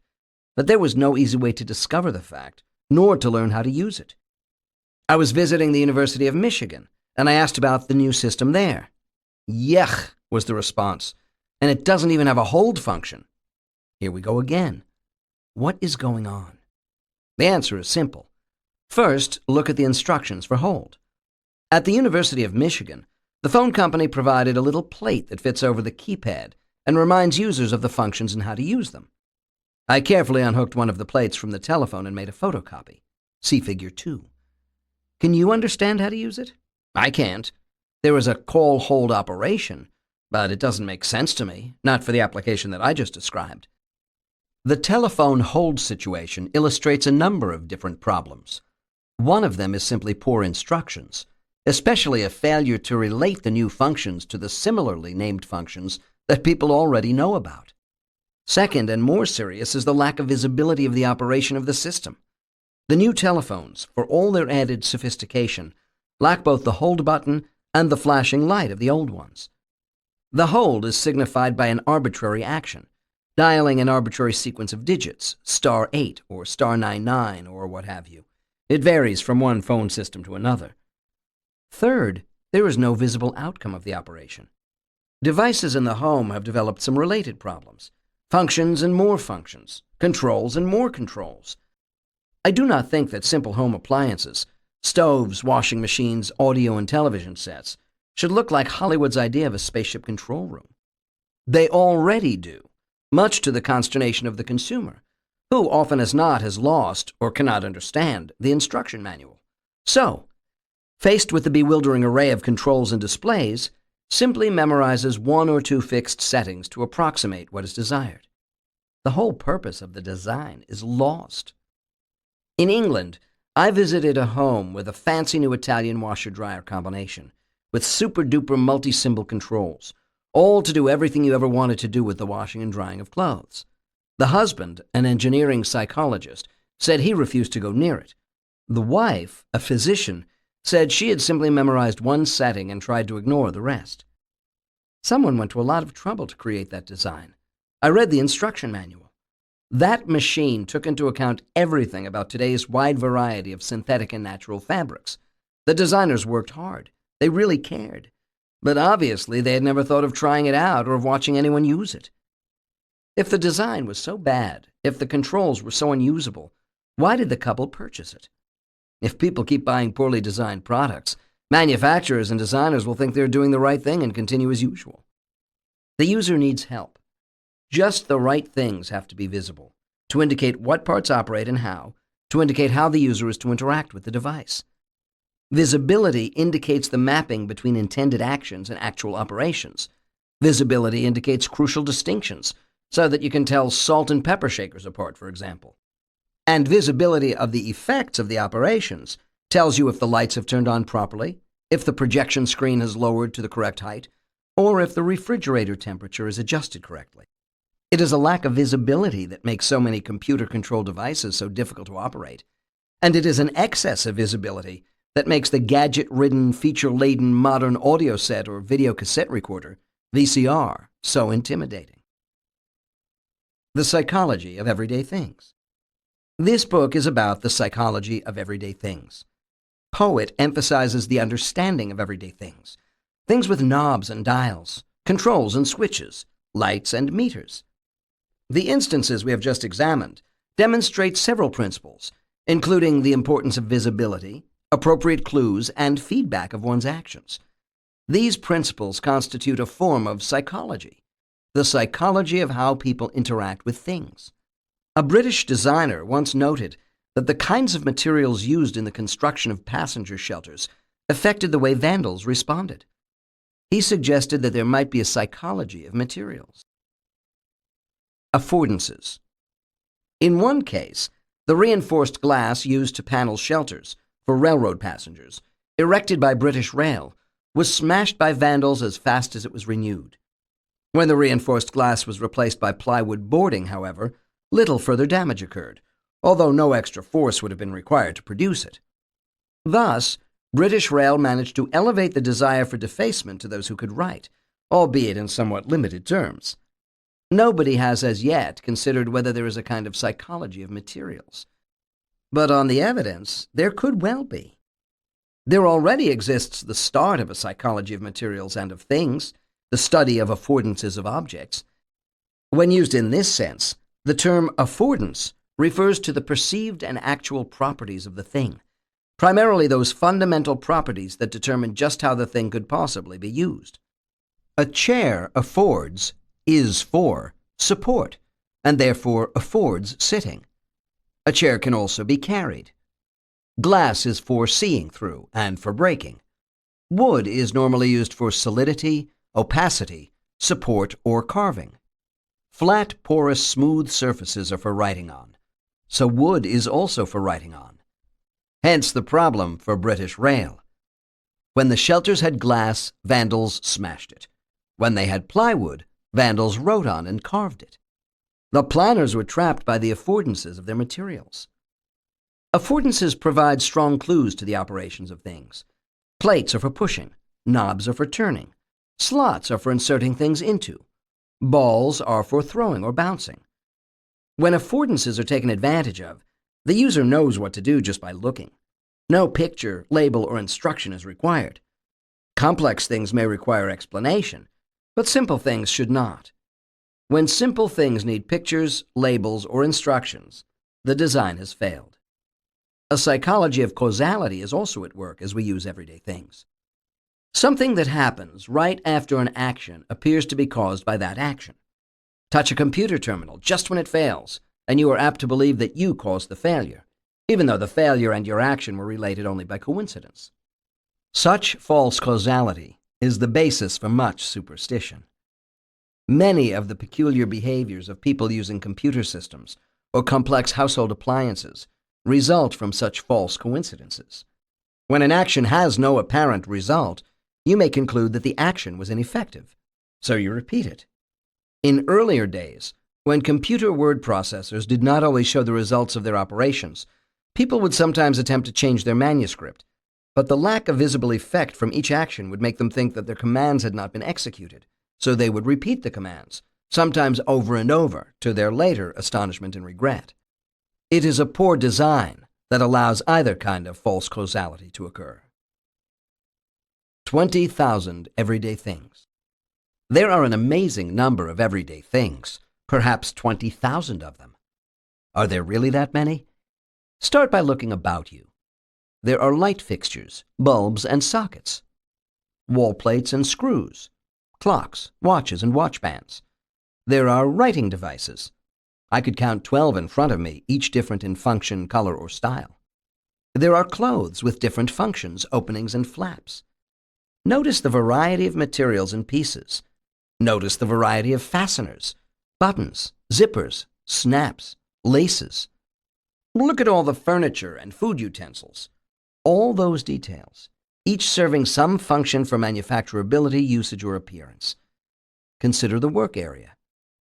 But there was no easy way to discover the fact, nor to learn how to use it. I was visiting the University of Michigan, and I asked about the new system there. "Yuck," was the response, "and it doesn't even have a hold function." Here we go again. What is going on? The answer is simple. First, look at the instructions for Hold. At the University of Michigan, the phone company provided a little plate that fits over the keypad and reminds users of the functions and how to use them. I carefully unhooked one of the plates from the telephone and made a photocopy. See Figure 2. Can you understand how to use it? I can't. There is a call-hold operation, but it doesn't make sense to me, not for the application that I just described. The telephone hold situation illustrates a number of different problems. One of them is simply poor instructions, especially a failure to relate the new functions to the similarly named functions that people already know about. Second, and more serious, is the lack of visibility of the operation of the system. The new telephones, for all their added sophistication, lack both the hold button and the flashing light of the old ones. The hold is signified by an arbitrary action, dialing an arbitrary sequence of digits, *8 or *99 or what have you. It varies from one phone system to another. Third, there is no visible outcome of the operation. Devices in the home have developed some related problems. Functions and more functions, controls and more controls. I do not think that simple home appliances, stoves, washing machines, audio and television sets, should look like Hollywood's idea of a spaceship control room. They already do, much to the consternation of the consumer, who often as not has lost or cannot understand the instruction manual. So, faced with the bewildering array of controls and displays, simply memorizes one or two fixed settings to approximate what is desired. The whole purpose of the design is lost. In England, I visited a home with a fancy new Italian washer-dryer combination, with super-duper multi-symbol controls, all to do everything you ever wanted to do with the washing and drying of clothes. The husband, an engineering psychologist, said he refused to go near it. The wife, a physician, said she had simply memorized one setting and tried to ignore the rest. Someone went to a lot of trouble to create that design. I read the instruction manual. That machine took into account everything about today's wide variety of synthetic and natural fabrics. The designers worked hard. They really cared. But obviously they had never thought of trying it out or of watching anyone use it. If the design was so bad, if the controls were so unusable, why did the couple purchase it? If people keep buying poorly designed products, manufacturers and designers will think they're doing the right thing and continue as usual. The user needs help. Just the right things have to be visible, to indicate what parts operate and how, to indicate how the user is to interact with the device. Visibility indicates the mapping between intended actions and actual operations. Visibility indicates crucial distinctions, so that you can tell salt and pepper shakers apart, for example. And visibility of the effects of the operations tells you if the lights have turned on properly, if the projection screen has lowered to the correct height, or if the refrigerator temperature is adjusted correctly. It is a lack of visibility that makes so many computer-controlled devices so difficult to operate, and it is an excess of visibility that makes the gadget-ridden, feature-laden modern audio set or video cassette recorder, VCR, so intimidating. The Psychology of Everyday Things. This book is about the psychology of everyday things. Poet emphasizes the understanding of everyday things, things with knobs and dials, controls and switches, lights and meters. The instances we have just examined demonstrate several principles, including the importance of visibility, appropriate clues, and feedback of one's actions. These principles constitute a form of psychology, the psychology of how people interact with things. A British designer once noted that the kinds of materials used in the construction of passenger shelters affected the way vandals responded. He suggested that there might be a psychology of materials. Affordances. In one case, the reinforced glass used to panel shelters for railroad passengers, erected by British Rail, was smashed by vandals as fast as it was renewed. When the reinforced glass was replaced by plywood boarding, however, little further damage occurred, although no extra force would have been required to produce it. Thus, British Rail managed to elevate the desire for defacement to those who could write, albeit in somewhat limited terms. Nobody has as yet considered whether there is a kind of psychology of materials. But on the evidence, there could well be. There already exists the start of a psychology of materials and of things, the study of affordances of objects. When used in this sense, the term affordance refers to the perceived and actual properties of the thing, primarily those fundamental properties that determine just how the thing could possibly be used. A chair affords, is for, support, and therefore affords sitting. A chair can also be carried. Glass is for seeing through and for breaking. Wood is normally used for solidity, opacity, support, or carving. Flat, porous, smooth surfaces are for writing on, so wood is also for writing on. Hence the problem for British Rail. When the shelters had glass, vandals smashed it. When they had plywood, vandals wrote on and carved it. The planners were trapped by the affordances of their materials. Affordances provide strong clues to the operations of things. Plates are for pushing, knobs are for turning, slots are for inserting things into, balls are for throwing or bouncing. When affordances are taken advantage of, the user knows what to do just by looking. No picture, label, or instruction is required. Complex things may require explanation, but simple things should not. When simple things need pictures, labels, or instructions, the design has failed. A psychology of causality is also at work as we use everyday things. Something that happens right after an action appears to be caused by that action. Touch a computer terminal just when it fails, and you are apt to believe that you caused the failure, even though the failure and your action were related only by coincidence. Such false causality is the basis for much superstition. Many of the peculiar behaviors of people using computer systems or complex household appliances result from such false coincidences. When an action has no apparent result, you may conclude that the action was ineffective, so you repeat it. In earlier days, when computer word processors did not always show the results of their operations, people would sometimes attempt to change their manuscript, but the lack of visible effect from each action would make them think that their commands had not been executed, so they would repeat the commands, sometimes over and over, to their later astonishment and regret. It is a poor design that allows either kind of false causality to occur. 20,000 everyday things. There are an amazing number of everyday things, perhaps 20,000 of them. Are there really that many? Start by looking about you. There are light fixtures, bulbs and sockets, wall plates and screws, clocks, watches and watch bands. There are writing devices. I could count 12 in front of me, each different in function, color, or style. There are clothes with different functions, openings, and flaps. Notice the variety of materials and pieces. Notice the variety of fasteners, buttons, zippers, snaps, laces. Look at all the furniture and food utensils. All those details, each serving some function for manufacturability, usage, or appearance. Consider the work area.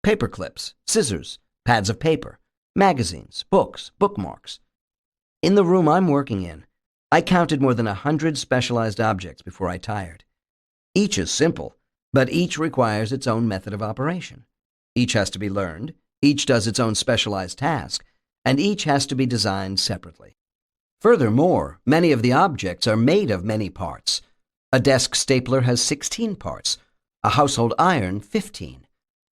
Paper clips, scissors, pads of paper, magazines, books, bookmarks. In the room I'm working in, I counted more than 100 specialized objects before I tired. Each is simple, but each requires its own method of operation. Each has to be learned, each does its own specialized task, and each has to be designed separately. Furthermore, many of the objects are made of many parts. A desk stapler has 16 parts, a household iron 15.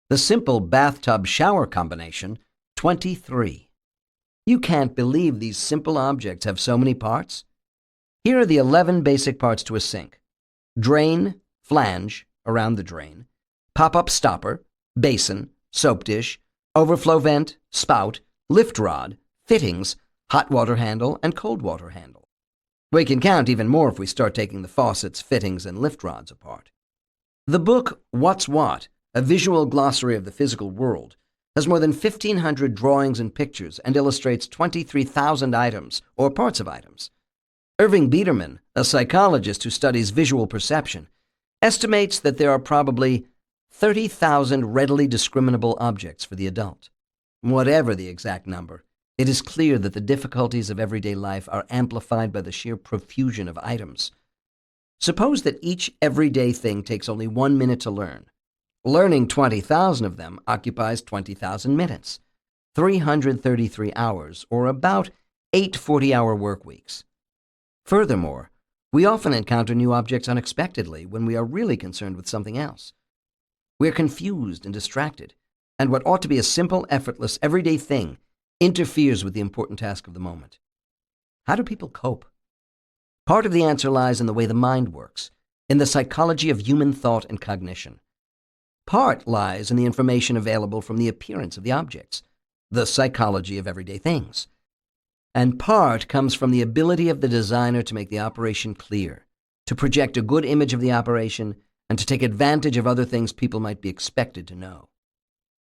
The simple bathtub-shower combination, 23. You can't believe these simple objects have so many parts. Here are the 11 basic parts to a sink. Drain, flange, around the drain, pop-up stopper, basin, soap dish, overflow vent, spout, lift rod, fittings, hot water handle, and cold water handle. We can count even more if we start taking the faucets, fittings, and lift rods apart. The book What's What? A Visual Glossary of the Physical World has more than 1,500 drawings and pictures and illustrates 23,000 items or parts of items. Irving Biederman, a psychologist who studies visual perception, estimates that there are probably 30,000 readily discriminable objects for the adult. Whatever the exact number, it is clear that the difficulties of everyday life are amplified by the sheer profusion of items. Suppose that each everyday thing takes only 1 minute to learn. Learning 20,000 of them occupies 20,000 minutes, 333 hours, or about 8 40-hour work weeks. Furthermore, we often encounter new objects unexpectedly when we are really concerned with something else. We are confused and distracted, and what ought to be a simple, effortless, everyday thing interferes with the important task of the moment. How do people cope? Part of the answer lies in the way the mind works, in the psychology of human thought and cognition. Part lies in the information available from the appearance of the objects, the psychology of everyday things. And part comes from the ability of the designer to make the operation clear, to project a good image of the operation, and to take advantage of other things people might be expected to know.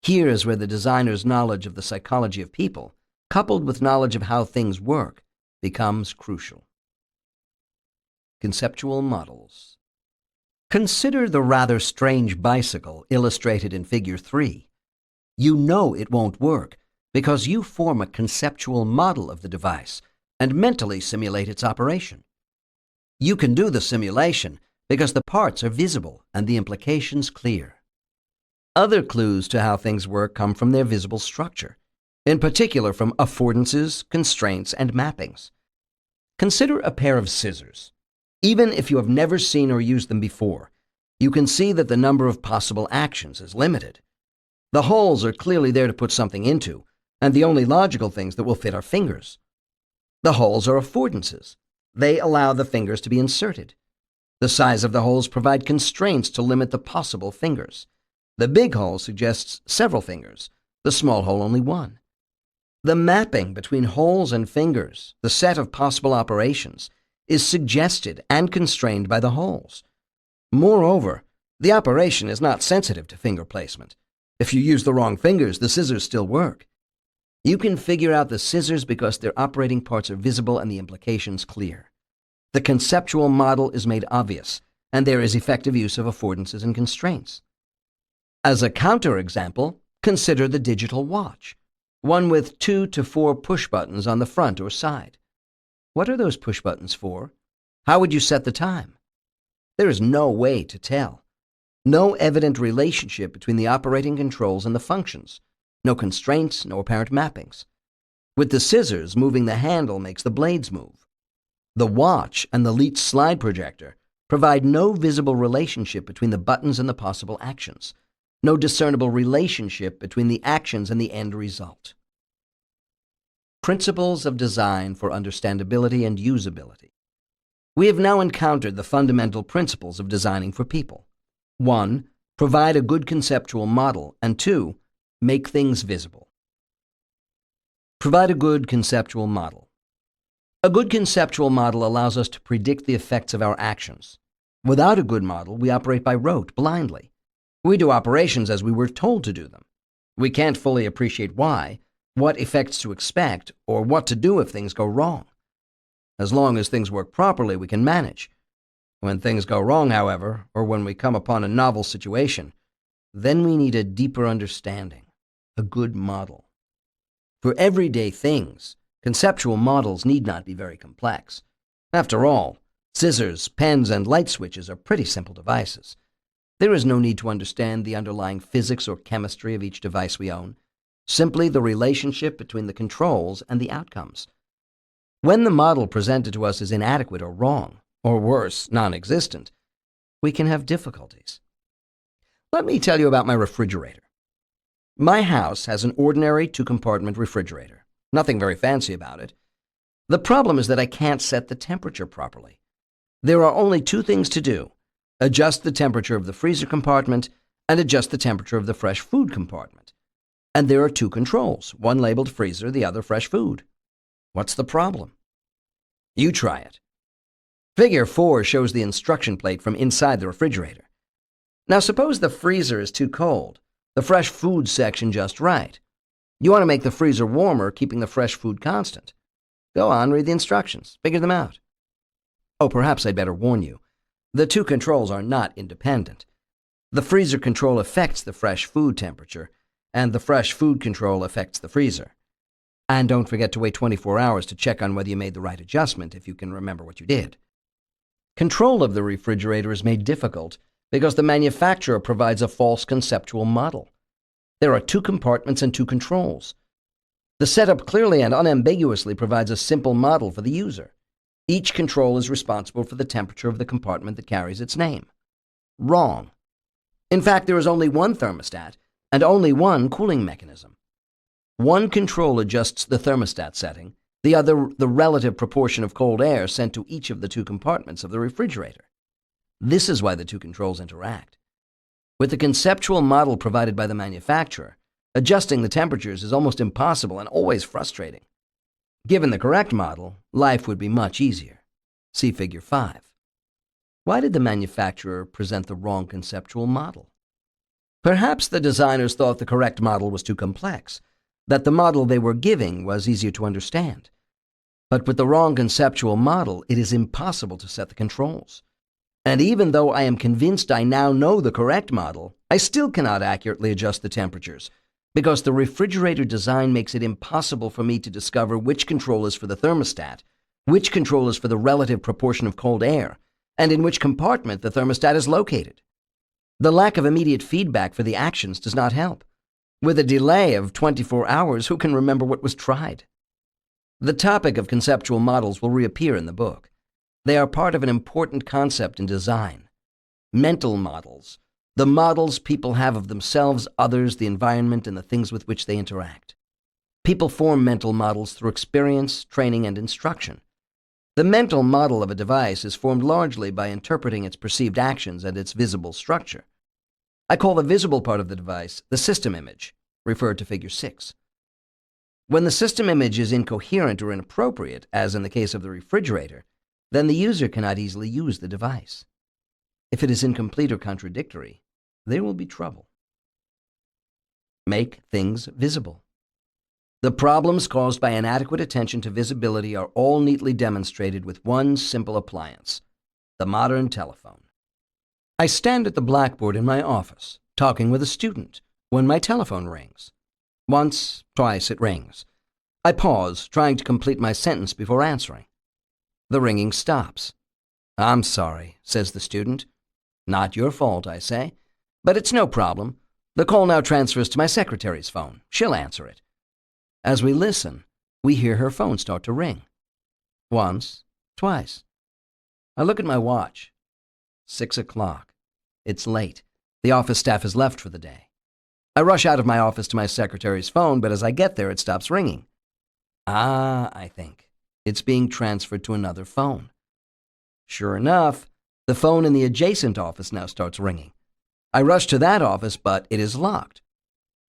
Here is where the designer's knowledge of the psychology of people, coupled with knowledge of how things work, becomes crucial. Conceptual models. Consider the rather strange bicycle illustrated in Figure 3. You know it won't work because you form a conceptual model of the device and mentally simulate its operation. You can do the simulation because the parts are visible and the implications clear. Other clues to how things work come from their visible structure, in particular from affordances, constraints, and mappings. Consider a pair of scissors. Even if you have never seen or used them before, you can see that the number of possible actions is limited. The holes are clearly there to put something into, and the only logical things that will fit are fingers. The holes are affordances. They allow the fingers to be inserted. The size of the holes provide constraints to limit the possible fingers. The big hole suggests several fingers, the small hole only one. The mapping between holes and fingers, the set of possible operations, is suggested and constrained by the holes. Moreover, the operation is not sensitive to finger placement. If you use the wrong fingers, the scissors still work. You can figure out the scissors because their operating parts are visible and the implications clear. The conceptual model is made obvious, and there is effective use of affordances and constraints. As a counterexample, consider the digital watch, one with 2 to 4 push buttons on the front or side. What are those push buttons for? How would you set the time? There is no way to tell. No evident relationship between the operating controls and the functions. No constraints, no apparent mappings. With the scissors, moving the handle makes the blades move. The watch and the Leitz slide projector provide no visible relationship between the buttons and the possible actions, no discernible relationship between the actions and the end result. Principles of design for understandability and usability. We have now encountered the fundamental principles of designing for people. 1. Provide a good conceptual model, and 2. Make things visible. Provide a good conceptual model. A good conceptual model allows us to predict the effects of our actions. Without a good model, we operate by rote, blindly. We do operations as we were told to do them. We can't fully appreciate why, what effects to expect, or what to do if things go wrong. As long as things work properly, we can manage. When things go wrong, however, or when we come upon a novel situation, then we need a deeper understanding, a good model. For everyday things, conceptual models need not be very complex. After all, scissors, pens, and light switches are pretty simple devices. There is no need to understand the underlying physics or chemistry of each device we own, simply the relationship between the controls and the outcomes. When the model presented to us is inadequate or wrong, or worse, non-existent, we can have difficulties. Let me tell you about my refrigerator. My house has an ordinary 2-compartment refrigerator. Nothing very fancy about it. The problem is that I can't set the temperature properly. There are only 2 things to do: adjust the temperature of the freezer compartment and adjust the temperature of the fresh food compartment. And there are 2 controls, one labeled freezer, the other fresh food. What's the problem? You try it. Figure 4 shows the instruction plate from inside the refrigerator. Now suppose the freezer is too cold, the fresh food section just right. You want to make the freezer warmer, keeping the fresh food constant. Go on, read the instructions, figure them out. Oh, perhaps I'd better warn you. The 2 controls are not independent. The freezer control affects the fresh food temperature, and the fresh food control affects the freezer. And don't forget to wait 24 hours to check on whether you made the right adjustment, if you can remember what you did. Control of the refrigerator is made difficult because the manufacturer provides a false conceptual model. There are 2 compartments and 2 controls. The setup clearly and unambiguously provides a simple model for the user. Each control is responsible for the temperature of the compartment that carries its name. Wrong. In fact, there is only one thermostat and only one cooling mechanism. One control adjusts the thermostat setting, the other the relative proportion of cold air sent to each of the 2 compartments of the refrigerator. This is why the 2 controls interact. With the conceptual model provided by the manufacturer, adjusting the temperatures is almost impossible and always frustrating. Given the correct model, life would be much easier. See Figure 5. Why did the manufacturer present the wrong conceptual model? Perhaps the designers thought the correct model was too complex, that the model they were giving was easier to understand. But with the wrong conceptual model, it is impossible to set the controls. And even though I am convinced I now know the correct model, I still cannot accurately adjust the temperatures, because the refrigerator design makes it impossible for me to discover which control is for the thermostat, which control is for the relative proportion of cold air, and in which compartment the thermostat is located. The lack of immediate feedback for the actions does not help. With a delay of 24 hours, who can remember what was tried? The topic of conceptual models will reappear in the book. They are part of an important concept in design. Mental models, the models people have of themselves, others, the environment, and the things with which they interact. People form mental models through experience, training, and instruction. The mental model of a device is formed largely by interpreting its perceived actions and its visible structure. I call the visible part of the device the system image, referred to Figure 6. When the system image is incoherent or inappropriate, as in the case of the refrigerator, then the user cannot easily use the device. If it is incomplete or contradictory, there will be trouble. Make things visible. The problems caused by inadequate attention to visibility are all neatly demonstrated with one simple appliance, the modern telephone. I stand at the blackboard in my office, talking with a student, when my telephone rings. Once, twice it rings. I pause, trying to complete my sentence before answering. The ringing stops. "I'm sorry," says the student. "Not your fault," I say. "But it's no problem. The call now transfers to my secretary's phone. She'll answer it." As we listen, we hear her phone start to ring. Once, twice. I look at my watch. 6 o'clock. It's late. The office staff has left for the day. I rush out of my office to my secretary's phone, but as I get there, it stops ringing. Ah, I think. It's being transferred to another phone. Sure enough, the phone in the adjacent office now starts ringing. I rush to that office, but it is locked.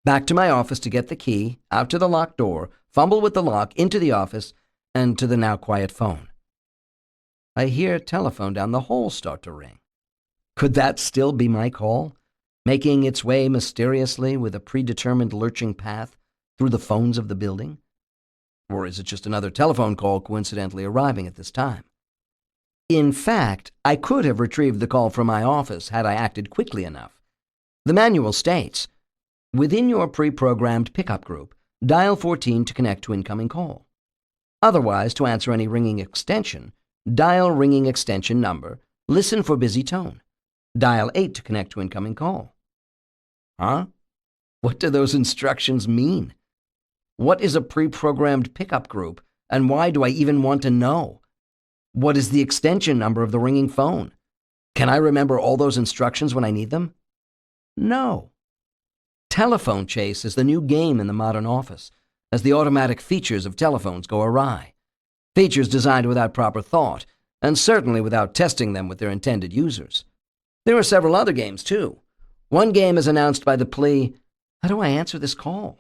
Back to my office to get the key, out to the locked door, fumble with the lock, into the office, and to the now quiet phone. I hear a telephone down the hall start to ring. Could that still be my call, making its way mysteriously with a predetermined lurching path through the phones of the building? Or is it just another telephone call coincidentally arriving at this time? In fact, I could have retrieved the call from my office had I acted quickly enough. The manual states, "Within your pre-programmed pickup group, dial 14 to connect to incoming call. Otherwise, to answer any ringing extension, dial ringing extension number, listen for busy tone. Dial 8 to connect to incoming call." Huh? What do those instructions mean? What is a pre-programmed pickup group, and why do I even want to know? What is the extension number of the ringing phone? Can I remember all those instructions when I need them? No. Telephone chase is the new game in the modern office, as the automatic features of telephones go awry. Features designed without proper thought, and certainly without testing them with their intended users. There are several other games, too. One game is announced by the plea, "How do I answer this call?"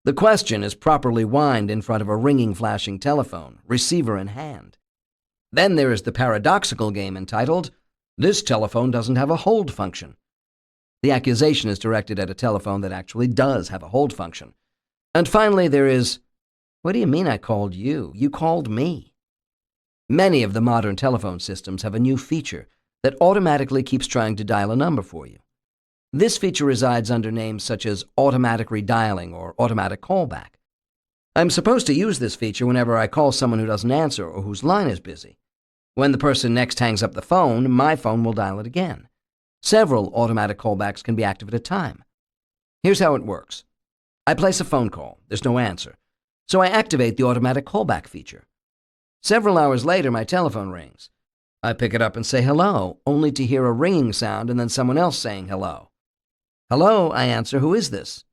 The question is properly whined in front of a ringing, flashing telephone, receiver in hand. Then there is the paradoxical game entitled, "This telephone doesn't have a hold function." The accusation is directed at a telephone that actually does have a hold function. And finally there is, "What do you mean I called you? You called me." Many of the modern telephone systems have a new feature that automatically keeps trying to dial a number for you. This feature resides under names such as automatic redialing or automatic callback. I'm supposed to use this feature whenever I call someone who doesn't answer or whose line is busy. When the person next hangs up the phone, my phone will dial it again. Several automatic callbacks can be active at a time. Here's how it works. I place a phone call. There's no answer. So I activate the automatic callback feature. Several hours later, my telephone rings. I pick it up and say hello, only to hear a ringing sound and then someone else saying hello. "Hello," I answer. "Who is this?"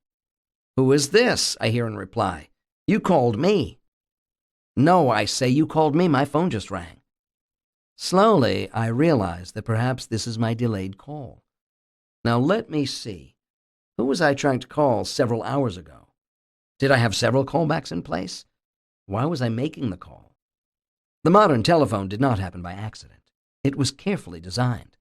"Who is this?" I hear in reply. "You called me." "No," I say, "you called me. My phone just rang." Slowly, I realize that perhaps this is my delayed call. Now let me see. Who was I trying to call several hours ago? Did I have several callbacks in place? Why was I making the call? The modern telephone did not happen by accident. It was carefully designed.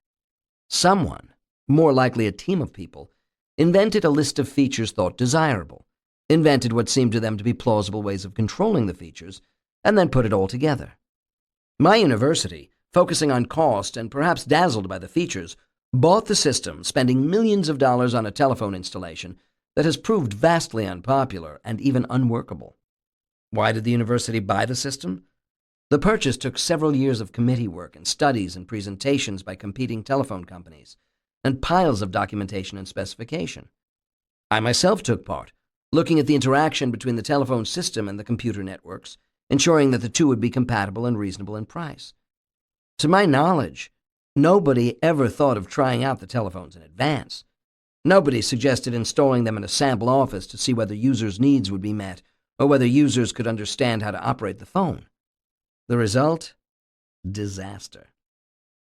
Someone, more likely a team of people, invented a list of features thought desirable, invented what seemed to them to be plausible ways of controlling the features, and then put it all together. My university, focusing on cost and perhaps dazzled by the features, bought the system, spending millions of dollars on a telephone installation that has proved vastly unpopular and even unworkable. Why did the university buy the system? The purchase took several years of committee work and studies and presentations by competing telephone companies, and piles of documentation and specification. I myself took part, looking at the interaction between the telephone system and the computer networks, ensuring that the two would be compatible and reasonable in price. To my knowledge, nobody ever thought of trying out the telephones in advance. Nobody suggested installing them in a sample office to see whether users' needs would be met or whether users could understand how to operate the phone. The result? Disaster.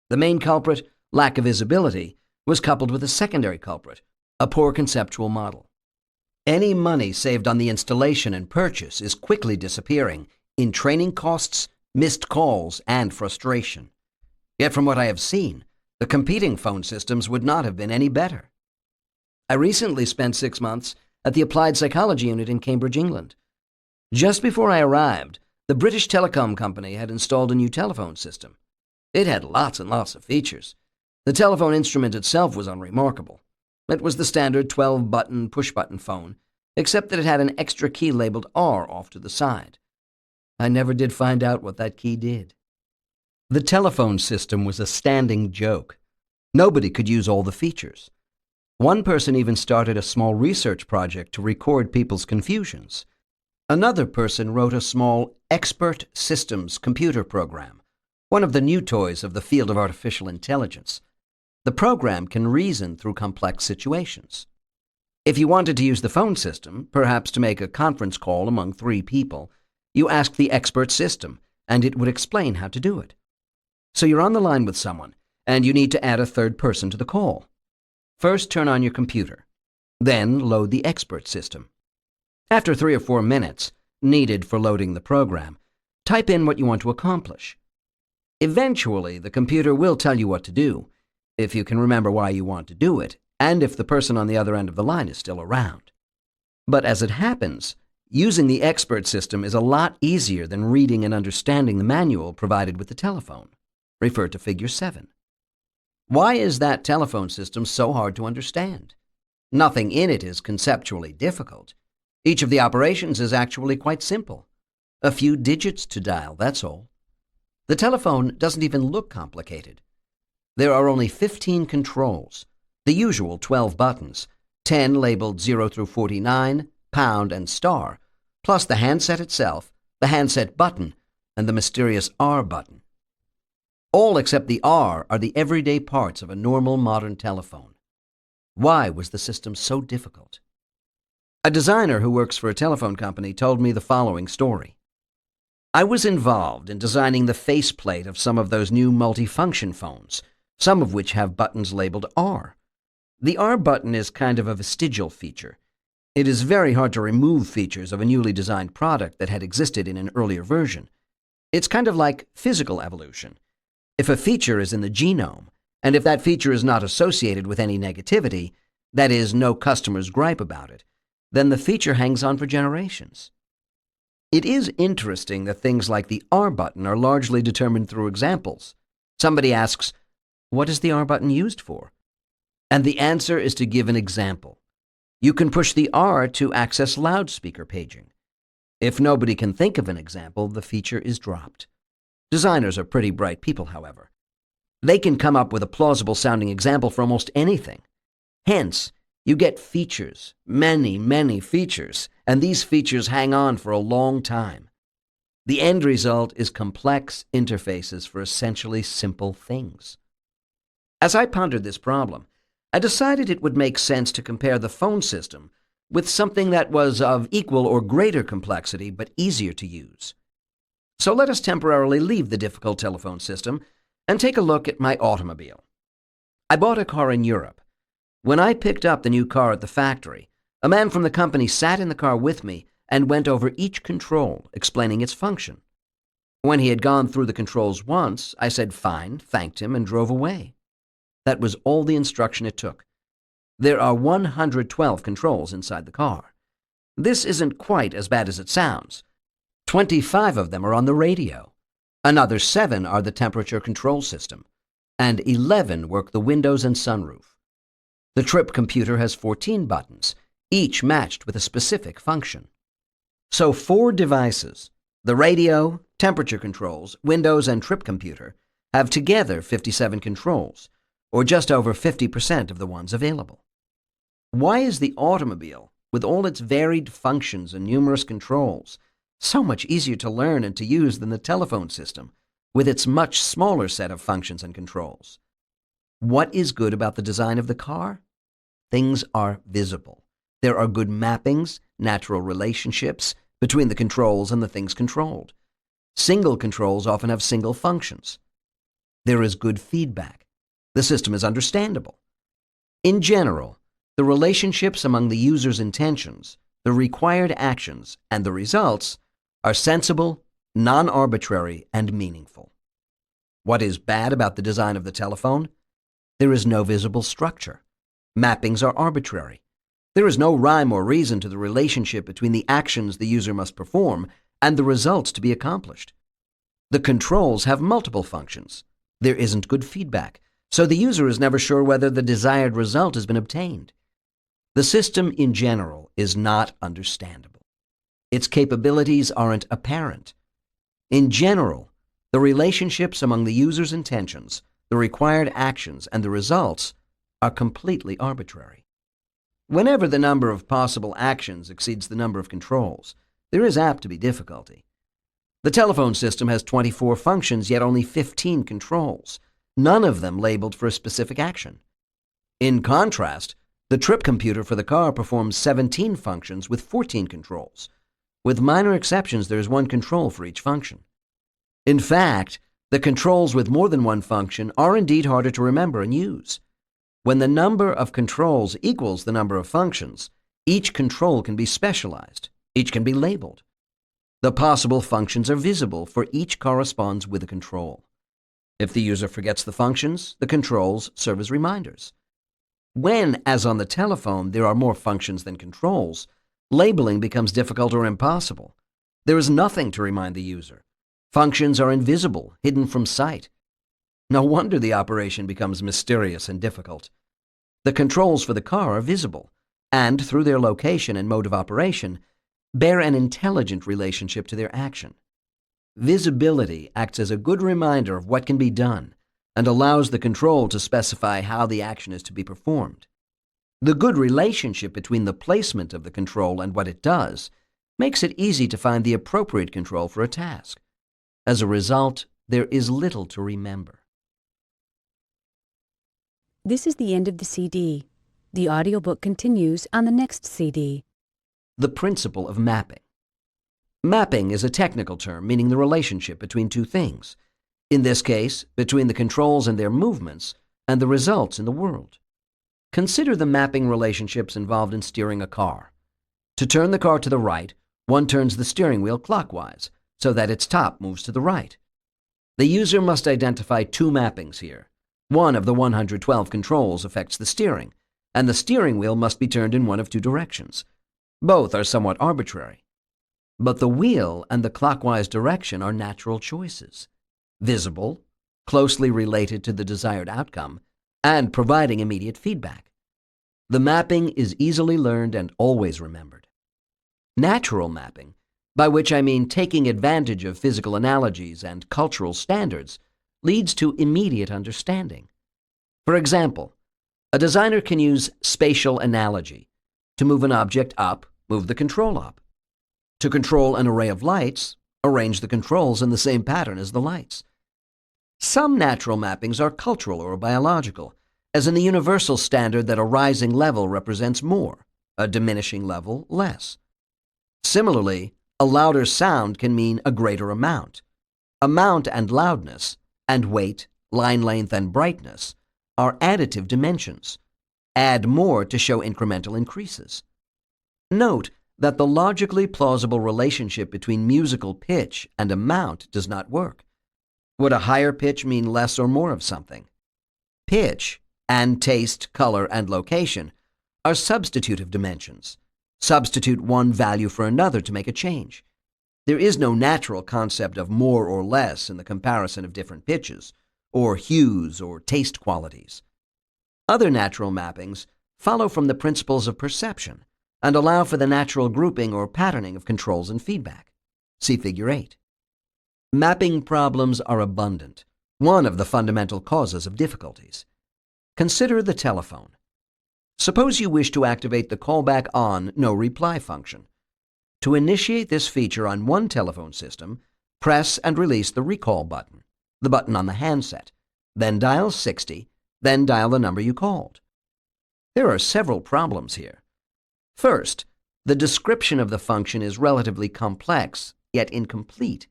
The main culprit, lack of visibility, was coupled with a secondary culprit, a poor conceptual model. Any money saved on the installation and purchase is quickly disappearing in training costs, missed calls, and frustration. Yet from what I have seen, the competing phone systems would not have been any better. I recently spent 6 months at the Applied Psychology Unit in Cambridge, England. Just before I arrived, the British Telecom Company had installed a new telephone system. It had lots and lots of features. The telephone instrument itself was unremarkable. It was the standard 12-button push-button phone, except that it had an extra key labeled R off to the side. I never did find out what that key did. The telephone system was a standing joke. Nobody could use all the features. One person even started a small research project to record people's confusions. Another person wrote a small expert systems computer program, one of the new toys of the field of artificial intelligence. The program can reason through complex situations. If you wanted to use the phone system, perhaps to make a conference call among 3 people, you ask the expert system, and it would explain how to do it. So you're on the line with someone, and you need to add a 3rd person to the call. First, turn on your computer. Then, load the expert system. After 3 or 4 minutes, needed for loading the program, type in what you want to accomplish. Eventually, the computer will tell you what to do, if you can remember why you want to do it, and if the person on the other end of the line is still around. But as it happens, using the expert system is a lot easier than reading and understanding the manual provided with the telephone. Refer to Figure 7. Why is that telephone system so hard to understand? Nothing in it is conceptually difficult. Each of the operations is actually quite simple. A few digits to dial, that's all. The telephone doesn't even look complicated. There are only 15 controls, the usual 12 buttons, 10 labeled 0 through 49, pound, and star, plus the handset itself, the handset button, and the mysterious R button. All except the R are the everyday parts of a normal modern telephone. Why was the system so difficult? A designer who works for a telephone company told me the following story. I was involved in designing the faceplate of some of those new multifunction phones, some of which have buttons labeled R. The R button is kind of a vestigial feature. It is very hard to remove features of a newly designed product that had existed in an earlier version. It's kind of like physical evolution. If a feature is in the genome, and if that feature is not associated with any negativity, that is, no customers gripe about it, then the feature hangs on for generations. It is interesting that things like the R button are largely determined through examples. Somebody asks, "What is the R button used for?" And the answer is to give an example. You can push the R to access loudspeaker paging. If nobody can think of an example, the feature is dropped. Designers are pretty bright people, however. They can come up with a plausible-sounding example for almost anything. Hence, you get features, many, many features, and these features hang on for a long time. The end result is complex interfaces for essentially simple things. As I pondered this problem, I decided it would make sense to compare the phone system with something that was of equal or greater complexity but easier to use. So let us temporarily leave the difficult telephone system and take a look at my automobile. I bought a car in Europe. When I picked up the new car at the factory, a man from the company sat in the car with me and went over each control, explaining its function. When he had gone through the controls once, I said fine, thanked him, and drove away. That was all the instruction it took. There are 112 controls inside the car. This isn't quite as bad as it sounds. 25 of them are on the radio. Another 7 are the temperature control system, and 11 work the windows and sunroof. The trip computer has 14 buttons, each matched with a specific function. So 4 devices, the radio, temperature controls, windows, and trip computer, have together 57 controls, or just over 50% of the ones available. Why is the automobile, with all its varied functions and numerous controls, so much easier to learn and to use than the telephone system, with its much smaller set of functions and controls? What is good about the design of the car? Things are visible. There are good mappings, natural relationships between the controls and the things controlled. Single controls often have single functions. There is good feedback. The system is understandable. In general, the relationships among the user's intentions, the required actions, and the results are sensible, non-arbitrary, and meaningful. What is bad about the design of the telephone? There is no visible structure. Mappings are arbitrary. There is no rhyme or reason to the relationship between the actions the user must perform and the results to be accomplished. The controls have multiple functions. There isn't good feedback, so the user is never sure whether the desired result has been obtained. The system in general is not understandable. Its capabilities aren't apparent. In general, the relationships among the user's intentions, the required actions, and the results are completely arbitrary. Whenever the number of possible actions exceeds the number of controls, there is apt to be difficulty. The telephone system has 24 functions, yet only 15 controls. none of them labeled for a specific action. In contrast, the trip computer for the car performs 17 functions with 14 controls. With minor exceptions, there is one control for each function. In fact, the controls with more than one function are indeed harder to remember and use. When the number of controls equals the number of functions, each control can be specialized, each can be labeled. The possible functions are visible, for each corresponds with a control. If the user forgets the functions, the controls serve as reminders. When, as on the telephone, there are more functions than controls, labeling becomes difficult or impossible. There is nothing to remind the user. Functions are invisible, hidden from sight. No wonder the operation becomes mysterious and difficult. The controls for the car are visible, and through their location and mode of operation, bear an intelligent relationship to their action. Visibility acts as a good reminder of what can be done and allows the control to specify how the action is to be performed. The good relationship between the placement of the control and what it does makes it easy to find the appropriate control for a task. As a result, there is little to remember. This is the end of the CD. The audiobook continues on the next CD. The principle of mapping. Mapping is a technical term meaning the relationship between two things. In this case, between the controls and their movements and the results in the world. Consider the mapping relationships involved in steering a car. To turn the car to the right, one turns the steering wheel clockwise so that its top moves to the right. The user must identify two mappings here. One of the 112 controls affects the steering, and the steering wheel must be turned in one of two directions. Both are somewhat arbitrary. But the wheel and the clockwise direction are natural choices, visible, closely related to the desired outcome, and providing immediate feedback. The mapping is easily learned and always remembered. Natural mapping, by which I mean taking advantage of physical analogies and cultural standards, leads to immediate understanding. For example, a designer can use spatial analogy. To move an object up, move the control up. To control an array of lights, arrange the controls in the same pattern as the lights. Some natural mappings are cultural or biological, as in the universal standard that a rising level represents more, a diminishing level less. Similarly, a louder sound can mean a greater amount. Amount and loudness, and weight, line length, and brightness are additive dimensions. Add more to show incremental increases. Note that the logically plausible relationship between musical pitch and amount does not work. Would a higher pitch mean less or more of something? Pitch and taste, color, and location are substitutive dimensions. Substitute one value for another to make a change. There is no natural concept of more or less in the comparison of different pitches, or hues, or taste qualities. Other natural mappings follow from the principles of perception and allow for the natural grouping or patterning of controls and feedback. See Figure 8. Mapping problems are abundant, one of the fundamental causes of difficulties. Consider the telephone. Suppose you wish to activate the callback on, no reply function. To initiate this feature on one telephone system, press and release the recall button, the button on the handset, then dial 60, then dial the number you called. There are several problems here. First, the description of the function is relatively complex, yet incomplete.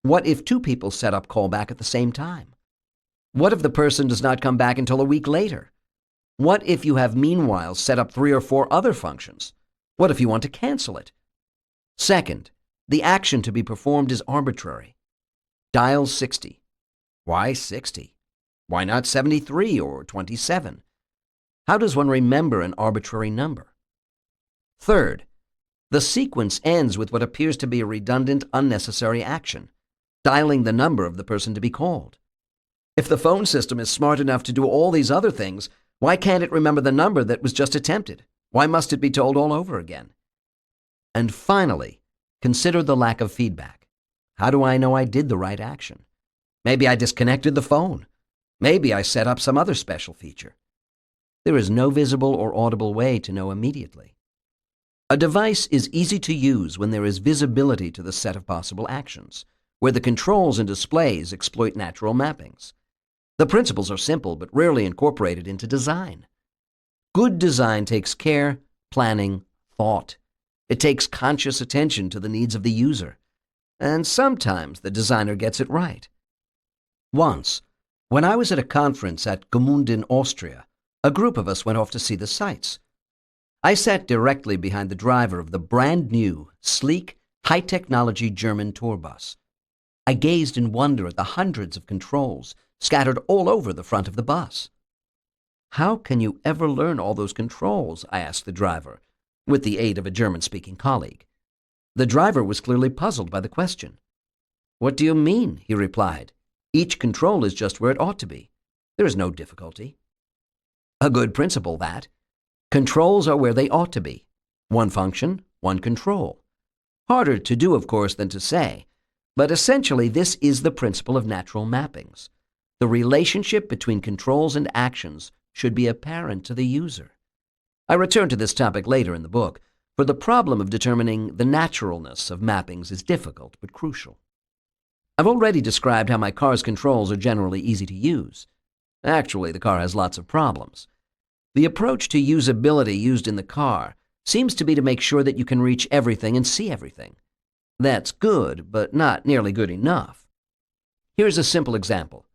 What if two people set up callback at the same time? What if the person does not come back until a week later? What if you have meanwhile set up 3 or 4 other functions? What if you want to cancel it? Second, the action to be performed is arbitrary. Dial 60. Why 60? Why not 73 or 27? How does one remember an arbitrary number? Third, the sequence ends with what appears to be a redundant, unnecessary action, dialing the number of the person to be called. If the phone system is smart enough to do all these other things, why can't it remember the number that was just attempted? Why must it be told all over again? And finally, consider the lack of feedback. How do I know I did the right action? Maybe I disconnected the phone. Maybe I set up some other special feature. There is no visible or audible way to know immediately. A device is easy to use when there is visibility to the set of possible actions, where the controls and displays exploit natural mappings. The principles are simple but rarely incorporated into design. Good design takes care, planning, thought. It takes conscious attention to the needs of the user. And sometimes the designer gets it right. Once, when I was at a conference at Gmunden, Austria, a group of us went off to see the sights. I sat directly behind the driver of the brand new, sleek, high-technology German tour bus. I gazed in wonder at the hundreds of controls scattered all over the front of the bus. "How can you ever learn all those controls?" I asked the driver, with the aid of a German-speaking colleague. The driver was clearly puzzled by the question. "What do you mean?" he replied. "Each control is just where it ought to be. There is no difficulty." A good principle, that. Controls are where they ought to be. One function, one control. Harder to do, of course, than to say, but essentially this is the principle of natural mappings. The relationship between controls and actions should be apparent to the user. I return to this topic later in the book, for the problem of determining the naturalness of mappings is difficult but crucial. I've already described how my car's controls are generally easy to use. Actually, the car has lots of problems. The approach to usability used in the car seems to be to make sure that you can reach everything and see everything. That's good, but not nearly good enough. Here's a simple example.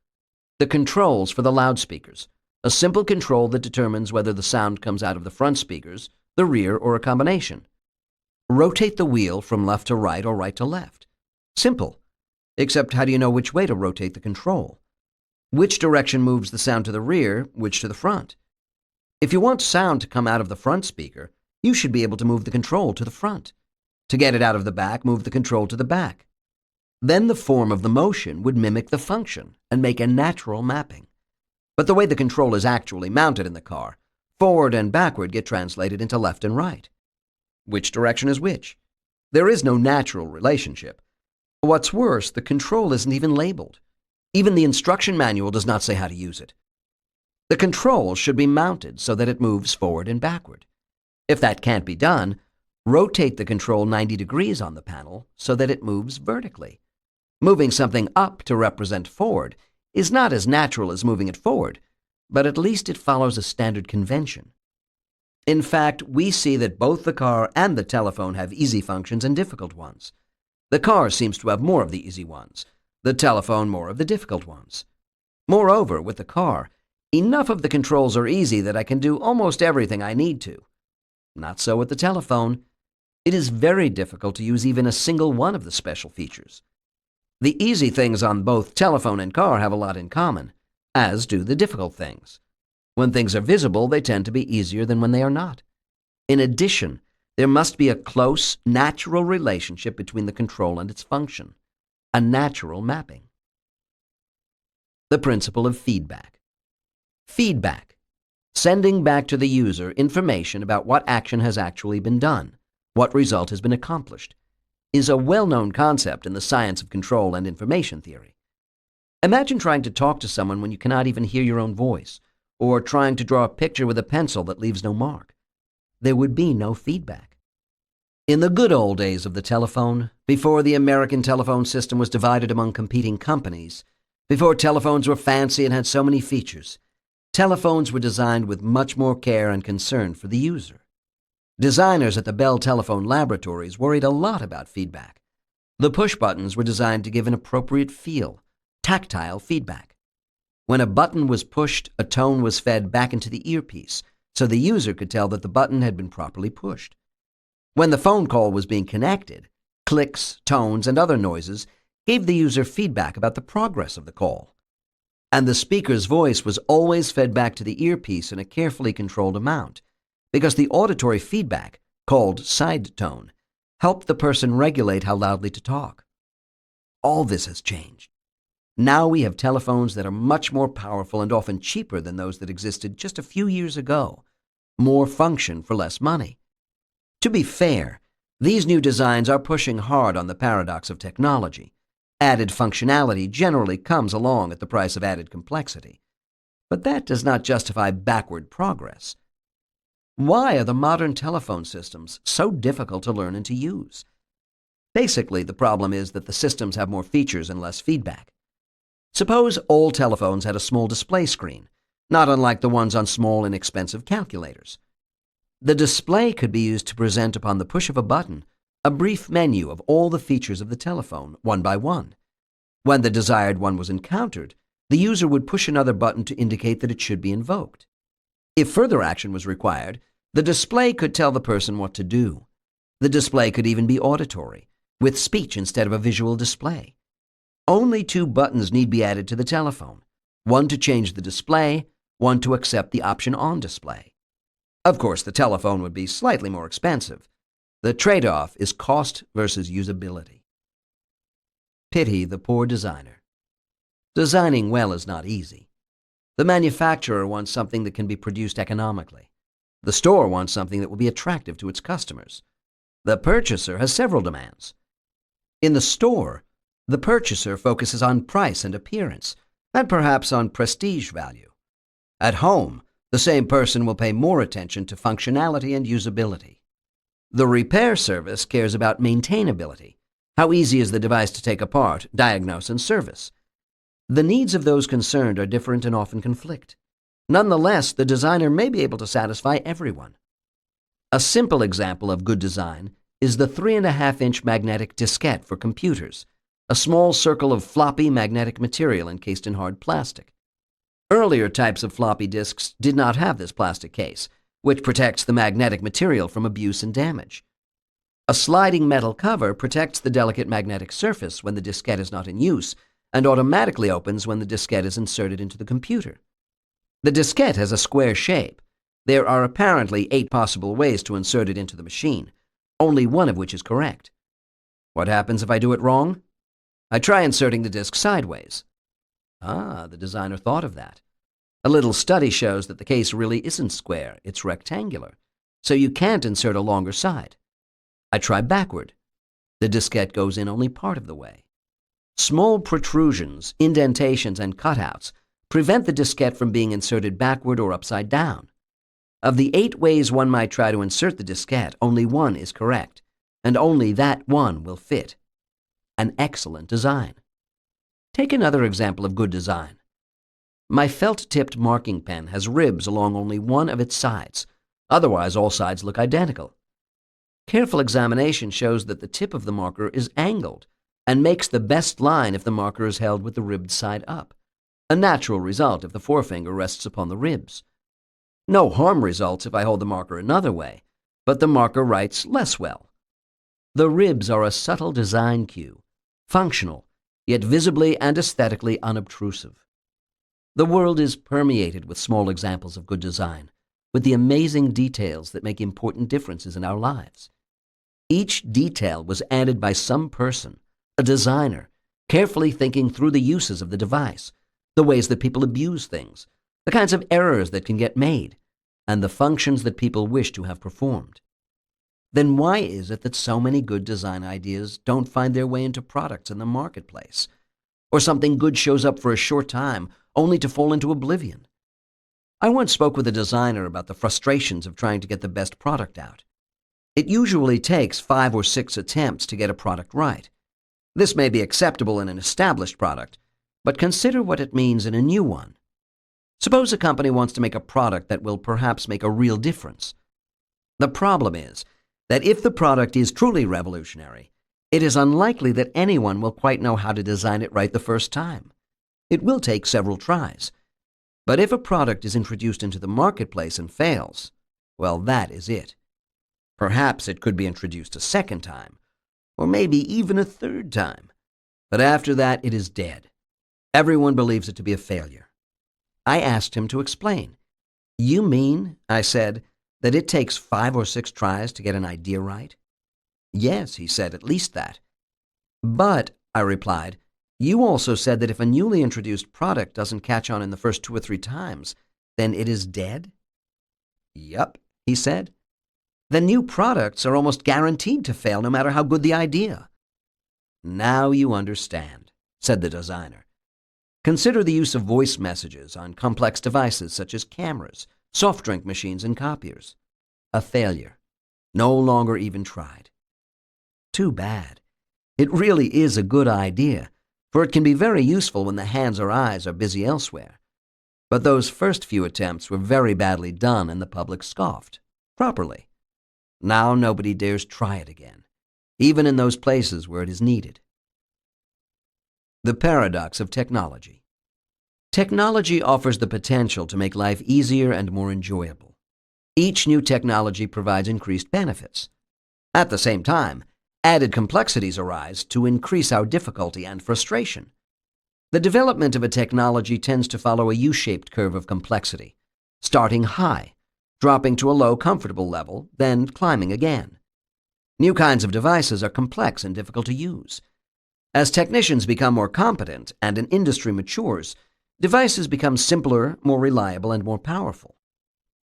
The controls for the loudspeakers. A simple control that determines whether the sound comes out of the front speakers, the rear, or a combination. Rotate the wheel from left to right or right to left. Simple. Except how do you know which way to rotate the control? Which direction moves the sound to the rear, which to the front? If you want sound to come out of the front speaker, you should be able to move the control to the front. To get it out of the back, move the control to the back. Then the form of the motion would mimic the function and make a natural mapping. But the way the control is actually mounted in the car, forward and backward get translated into left and right. Which direction is which? There is no natural relationship. What's worse, the control isn't even labeled. Even the instruction manual does not say how to use it. The control should be mounted so that it moves forward and backward. If that can't be done, rotate the control 90 degrees on the panel so that it moves vertically. Moving something up to represent forward is not as natural as moving it forward, but at least it follows a standard convention. In fact, we see that both the car and the telephone have easy functions and difficult ones. The car seems to have more of the easy ones, the telephone more of the difficult ones. Moreover, with the car, enough of the controls are easy that I can do almost everything I need to. Not so with the telephone. It is very difficult to use even a single one of the special features. The easy things on both telephone and car have a lot in common, as do the difficult things. When things are visible, they tend to be easier than when they are not. In addition, there must be a close, natural relationship between the control and its function, a natural mapping. The principle of feedback. Feedback, sending back to the user information about what action has actually been done, what result has been accomplished, is a well-known concept in the science of control and information theory. Imagine trying to talk to someone when you cannot even hear your own voice, or trying to draw a picture with a pencil that leaves no mark. There would be no feedback. In the good old days of the telephone, before the American telephone system was divided among competing companies, before telephones were fancy and had so many features, telephones were designed with much more care and concern for the user. Designers at the Bell Telephone Laboratories worried a lot about feedback. The push buttons were designed to give an appropriate feel, tactile feedback. When a button was pushed, a tone was fed back into the earpiece, so the user could tell that the button had been properly pushed. When the phone call was being connected, clicks, tones, and other noises gave the user feedback about the progress of the call. And the speaker's voice was always fed back to the earpiece in a carefully controlled amount, because the auditory feedback, called side tone, helped the person regulate how loudly to talk. All this has changed. Now we have telephones that are much more powerful and often cheaper than those that existed just a few years ago. More function for less money. To be fair, these new designs are pushing hard on the paradox of technology. Added functionality generally comes along at the price of added complexity. But that does not justify backward progress. Why are the modern telephone systems so difficult to learn and to use? Basically, the problem is that the systems have more features and less feedback. Suppose all telephones had a small display screen, not unlike the ones on small, inexpensive calculators. The display could be used to present upon the push of a button a brief menu of all the features of the telephone, one by one. When the desired one was encountered, the user would push another button to indicate that it should be invoked. If further action was required, the display could tell the person what to do. The display could even be auditory, with speech instead of a visual display. Only 2 buttons need be added to the telephone, one to change the display, one to accept the option on display. Of course, the telephone would be slightly more expensive. The trade-off is cost versus usability. Pity the poor designer. Designing well is not easy. The manufacturer wants something that can be produced economically. The store wants something that will be attractive to its customers. The purchaser has several demands. In the store, the purchaser focuses on price and appearance, and perhaps on prestige value. At home, the same person will pay more attention to functionality and usability. The repair service cares about maintainability. How easy is the device to take apart, diagnose, and service? The needs of those concerned are different and often conflict. Nonetheless, the designer may be able to satisfy everyone. A simple example of good design is the 3.5-inch magnetic diskette for computers, a small circle of floppy magnetic material encased in hard plastic. Earlier types of floppy disks did not have this plastic case, which protects the magnetic material from abuse and damage. A sliding metal cover protects the delicate magnetic surface when the diskette is not in use and automatically opens when the diskette is inserted into the computer. The diskette has a square shape. There are apparently 8 possible ways to insert it into the machine, only one of which is correct. What happens if I do it wrong? I try inserting the disk sideways. The designer thought of that. A little study shows that the case really isn't square, it's rectangular, so you can't insert a longer side. I try backward. The diskette goes in only part of the way. Small protrusions, indentations, and cutouts prevent the diskette from being inserted backward or upside down. Of the 8 ways one might try to insert the diskette, only one is correct, and only that one will fit. An excellent design. Take another example of good design. My felt-tipped marking pen has ribs along only one of its sides. Otherwise, all sides look identical. Careful examination shows that the tip of the marker is angled and makes the best line if the marker is held with the ribbed side up, a natural result if the forefinger rests upon the ribs. No harm results if I hold the marker another way, but the marker writes less well. The ribs are a subtle design cue, functional, yet visibly and aesthetically unobtrusive. The world is permeated with small examples of good design, with the amazing details that make important differences in our lives. Each detail was added by some person, a designer, carefully thinking through the uses of the device, the ways that people abuse things, the kinds of errors that can get made, and the functions that people wish to have performed. Then why is it that so many good design ideas don't find their way into products in the marketplace? Or something good shows up for a short time, only to fall into oblivion? I once spoke with a designer about the frustrations of trying to get the best product out. It usually takes 5 or 6 attempts to get a product right. This may be acceptable in an established product, but consider what it means in a new one. Suppose a company wants to make a product that will perhaps make a real difference. The problem is that if the product is truly revolutionary, it is unlikely that anyone will quite know how to design it right the first time. It will take several tries. But if a product is introduced into the marketplace and fails, well, that is it. Perhaps it could be introduced a second time, or maybe even a third time. But after that, it is dead. Everyone believes it to be a failure. I asked him to explain. "You mean," I said, "that it takes 5 or 6 tries to get an idea right?" "Yes," he said, "at least that." "But," I replied, "you also said that if a newly introduced product doesn't catch on in the first 2 or 3 times, then it is dead?" "Yup," he said. "Then new products are almost guaranteed to fail no matter how good the idea." "Now you understand," said the designer. Consider the use of voice messages on complex devices such as cameras, soft drink machines, and copiers. A failure. No longer even tried. Too bad. It really is a good idea, for it can be very useful when the hands or eyes are busy elsewhere. But those first few attempts were very badly done and the public scoffed, properly. Now nobody dares try it again, even in those places where it is needed. The paradox of technology. Technology offers the potential to make life easier and more enjoyable. Each new technology provides increased benefits. At the same time, added complexities arise to increase our difficulty and frustration. The development of a technology tends to follow a U-shaped curve of complexity, starting high, dropping to a low comfortable level, then climbing again. New kinds of devices are complex and difficult to use. As technicians become more competent and an industry matures, devices become simpler, more reliable, and more powerful.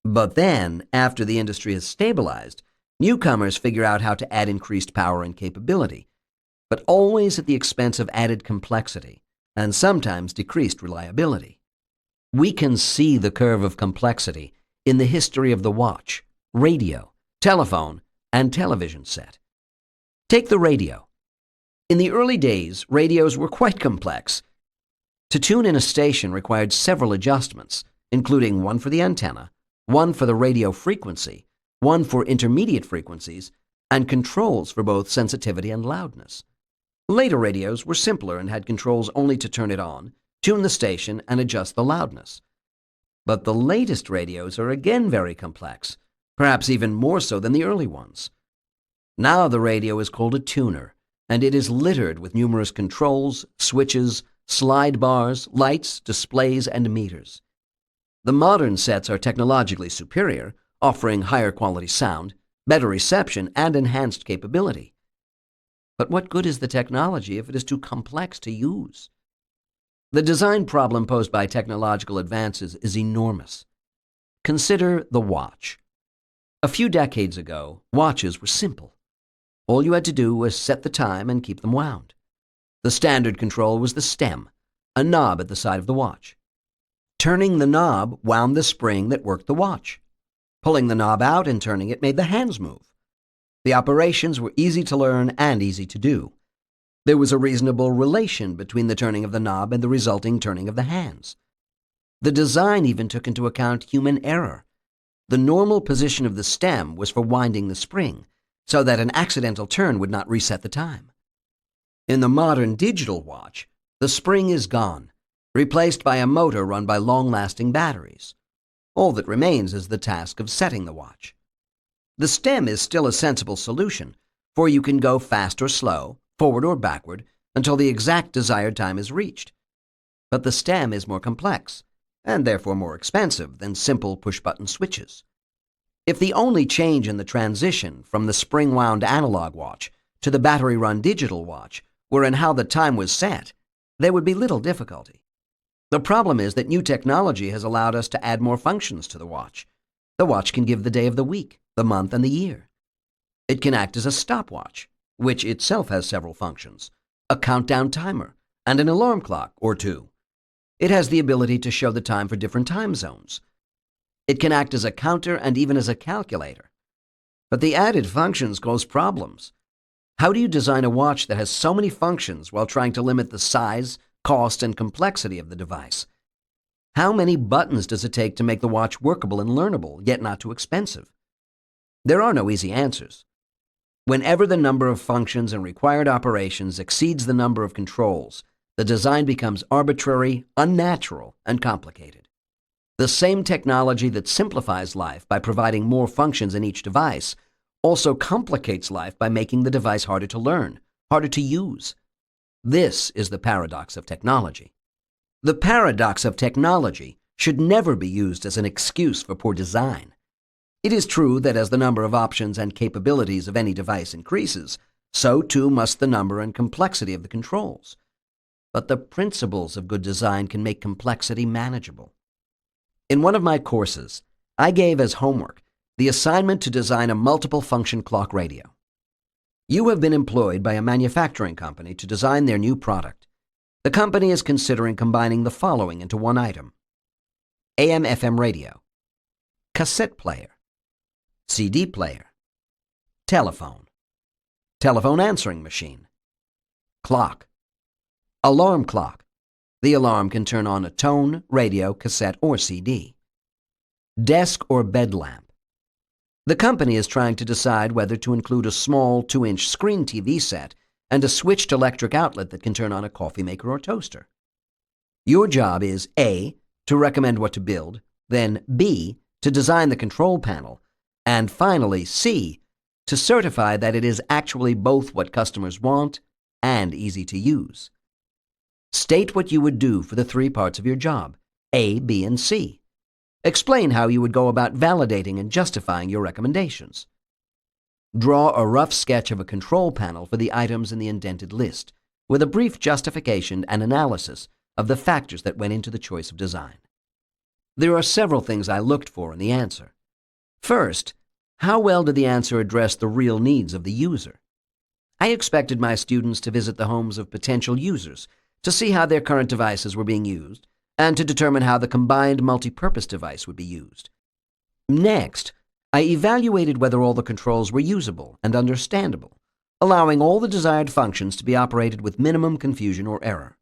But then, after the industry has stabilized, newcomers figure out how to add increased power and capability, but always at the expense of added complexity and sometimes decreased reliability. We can see the curve of complexity in the history of the watch, radio, telephone, and television set. Take the radio. In the early days, radios were quite complex. To tune in a station required several adjustments, including one for the antenna, one for the radio frequency, one for intermediate frequencies, and controls for both sensitivity and loudness. Later radios were simpler and had controls only to turn it on, tune the station, and adjust the loudness. But the latest radios are again very complex, perhaps even more so than the early ones. Now the radio is called a tuner, and it is littered with numerous controls, switches, slide bars, lights, displays, and meters. The modern sets are technologically superior, offering higher quality sound, better reception, and enhanced capability. But what good is the technology if it is too complex to use? The design problem posed by technological advances is enormous. Consider the watch. A few decades ago, watches were simple. All you had to do was set the time and keep them wound. The standard control was the stem, a knob at the side of the watch. Turning the knob wound the spring that worked the watch. Pulling the knob out and turning it made the hands move. The operations were easy to learn and easy to do. There was a reasonable relation between the turning of the knob and the resulting turning of the hands. The design even took into account human error. The normal position of the stem was for winding the spring, so that an accidental turn would not reset the time. In the modern digital watch, the spring is gone, replaced by a motor run by long-lasting batteries. All that remains is the task of setting the watch. The stem is still a sensible solution, for you can go fast or slow, forward or backward, until the exact desired time is reached. But the stem is more complex, and therefore more expensive than simple push-button switches. If the only change in the transition from the spring-wound analog watch to the battery-run digital watch were in how the time was set, there would be little difficulty. The problem is that new technology has allowed us to add more functions to the watch. The watch can give the day of the week, the month, and the year. It can act as a stopwatch, which itself has several functions, a countdown timer, and an alarm clock or two. It has the ability to show the time for different time zones. It can act as a counter and even as a calculator. But the added functions cause problems. How do you design a watch that has so many functions while trying to limit the size, cost, and complexity of the device? How many buttons does it take to make the watch workable and learnable, yet not too expensive? There are no easy answers. Whenever the number of functions and required operations exceeds the number of controls, the design becomes arbitrary, unnatural, and complicated. The same technology that simplifies life by providing more functions in each device also complicates life by making the device harder to learn, harder to use. This is the paradox of technology. The paradox of technology should never be used as an excuse for poor design. It is true that as the number of options and capabilities of any device increases, so too must the number and complexity of the controls. But the principles of good design can make complexity manageable. In one of my courses, I gave as homework the assignment to design a multiple-function clock radio. You have been employed by a manufacturing company to design their new product. The company is considering combining the following into one item: AM/FM radio, cassette player, CD player, telephone, telephone answering machine, clock, Alarm clock. The alarm can turn on a tone, radio, cassette, or CD. Desk or bed lamp. The company is trying to decide whether to include a small 2-inch screen TV set and a switched electric outlet that can turn on a coffee maker or toaster. Your job is A, to recommend what to build, then B, to design the control panel, and finally C, to certify that it is actually both what customers want and easy to use. State what you would do for the 3 parts of your job, A, B, and C. Explain how you would go about validating and justifying your recommendations. Draw a rough sketch of a control panel for the items in the indented list, with a brief justification and analysis of the factors that went into the choice of design. There are several things I looked for in the answer. First, how well did the answer address the real needs of the user? I expected my students to visit the homes of potential users to see how their current devices were being used and to determine how the combined multi-purpose device would be used. Next, I evaluated whether all the controls were usable and understandable, allowing all the desired functions to be operated with minimum confusion or error.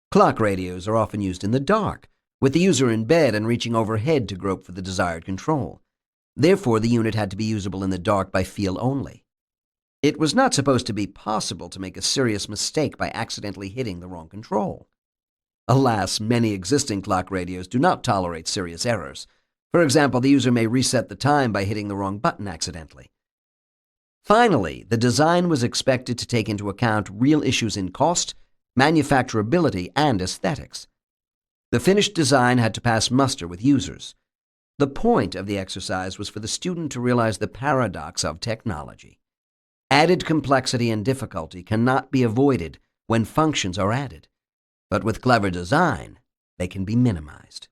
Clock radios are often used in the dark, with the user in bed and reaching overhead to grope for the desired control. Therefore, the unit had to be usable in the dark by feel only. It was not supposed to be possible to make a serious mistake by accidentally hitting the wrong control. Alas, many existing clock radios do not tolerate serious errors. For example, the user may reset the time by hitting the wrong button accidentally. Finally, the design was expected to take into account real issues in cost, manufacturability, and aesthetics. The finished design had to pass muster with users. The point of the exercise was for the student to realize the paradox of technology. Added complexity and difficulty cannot be avoided when functions are added, but with clever design, they can be minimized.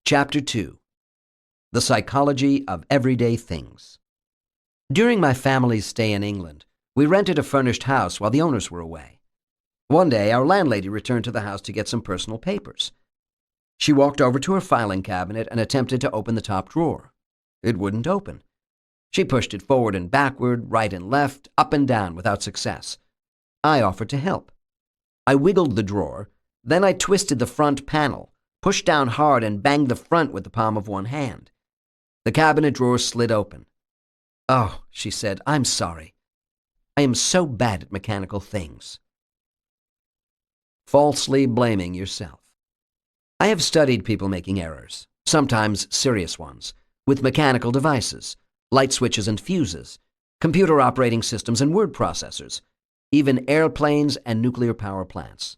Chapter 2. The Psychology of Everyday Things. During my family's stay in England, we rented a furnished house while the owners were away. One day, our landlady returned to the house to get some personal papers. She walked over to her filing cabinet and attempted to open the top drawer. It wouldn't open. She pushed it forward and backward, right and left, up and down without success. I offered to help. I wiggled the drawer, then I twisted the front panel, pushed down hard, and banged the front with the palm of one hand. The cabinet drawer slid open. "Oh," she said, "I'm sorry. I am so bad at mechanical things." Falsely blaming yourself. I have studied people making errors, sometimes serious ones, with mechanical devices, light switches and fuses, computer operating systems and word processors, even airplanes and nuclear power plants.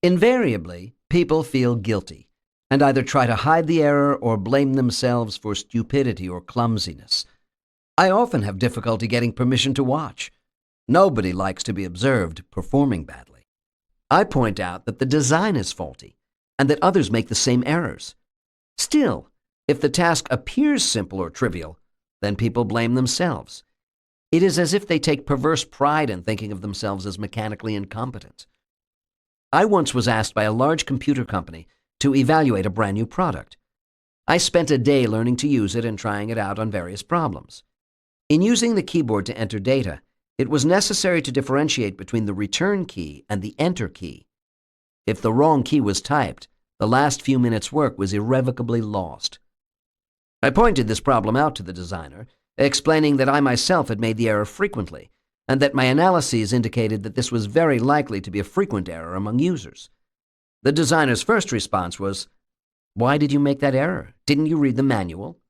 Invariably, people feel guilty and either try to hide the error or blame themselves for stupidity or clumsiness. I often have difficulty getting permission to watch. Nobody likes to be observed performing badly. I point out that the design is faulty and that others make the same errors. Still, if the task appears simple or trivial, then people blame themselves. It is as if they take perverse pride in thinking of themselves as mechanically incompetent. I once was asked by a large computer company to evaluate a brand new product. I spent a day learning to use it and trying it out on various problems. In using the keyboard to enter data, it was necessary to differentiate between the return key and the enter key. If the wrong key was typed, the last few minutes' work was irrevocably lost. I pointed this problem out to the designer, explaining that I myself had made the error frequently, and that my analyses indicated that this was very likely to be a frequent error among users. The designer's first response was, "Why did you make that error? Didn't you read the manual?"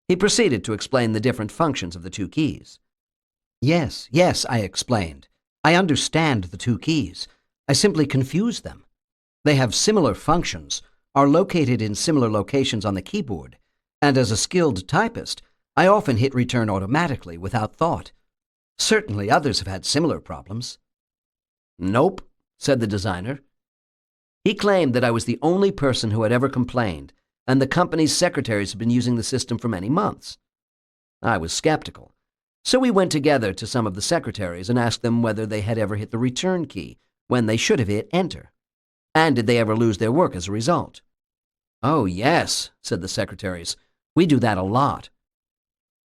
He proceeded to explain the different functions of the two keys. Yes, I explained. I understand the two keys. I simply confuse them. They have similar functions, are located in similar locations on the keyboard, and as a skilled typist, I often hit return automatically without thought. Certainly others have had similar problems. "Nope," said the designer. He claimed that I was the only person who had ever complained, and the company's secretaries had been using the system for many months. I was skeptical, so we went together to some of the secretaries and asked them whether they had ever hit the return key when they should have hit enter, and did they ever lose their work as a result. "Oh, yes," said the secretaries. "We do that a lot."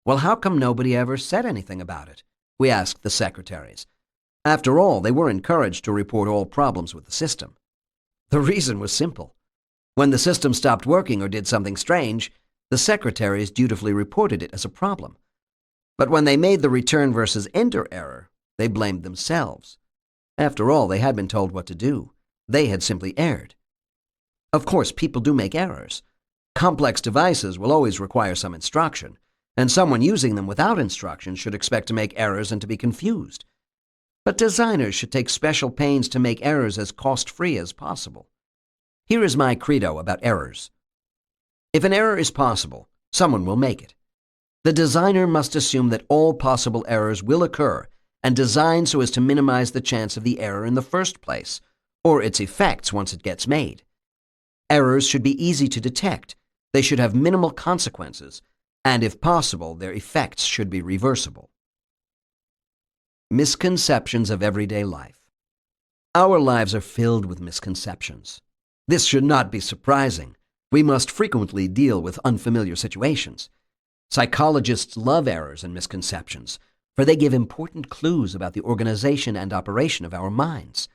"Well, how come nobody ever said anything about it?" we asked the secretaries. After all, they were encouraged to report all problems with the system. The reason was simple. When the system stopped working or did something strange, the secretaries dutifully reported it as a problem. But when they made the return versus enter error, they blamed themselves. After all, they had been told what to do. They had simply erred. Of course, people do make errors. Complex devices will always require some instruction, and someone using them without instruction should expect to make errors and to be confused. But designers should take special pains to make errors as cost-free as possible. Here is my credo about errors. If an error is possible, someone will make it. The designer must assume that all possible errors will occur and design so as to minimize the chance of the error in the first place, or its effects once it gets made. Errors should be easy to detect, they should have minimal consequences, and if possible, their effects should be reversible. Misconceptions of everyday life. Our lives are filled with misconceptions. This should not be surprising. We must frequently deal with unfamiliar situations. Psychologists love errors and misconceptions, for they give important clues about the organization and operation of our minds.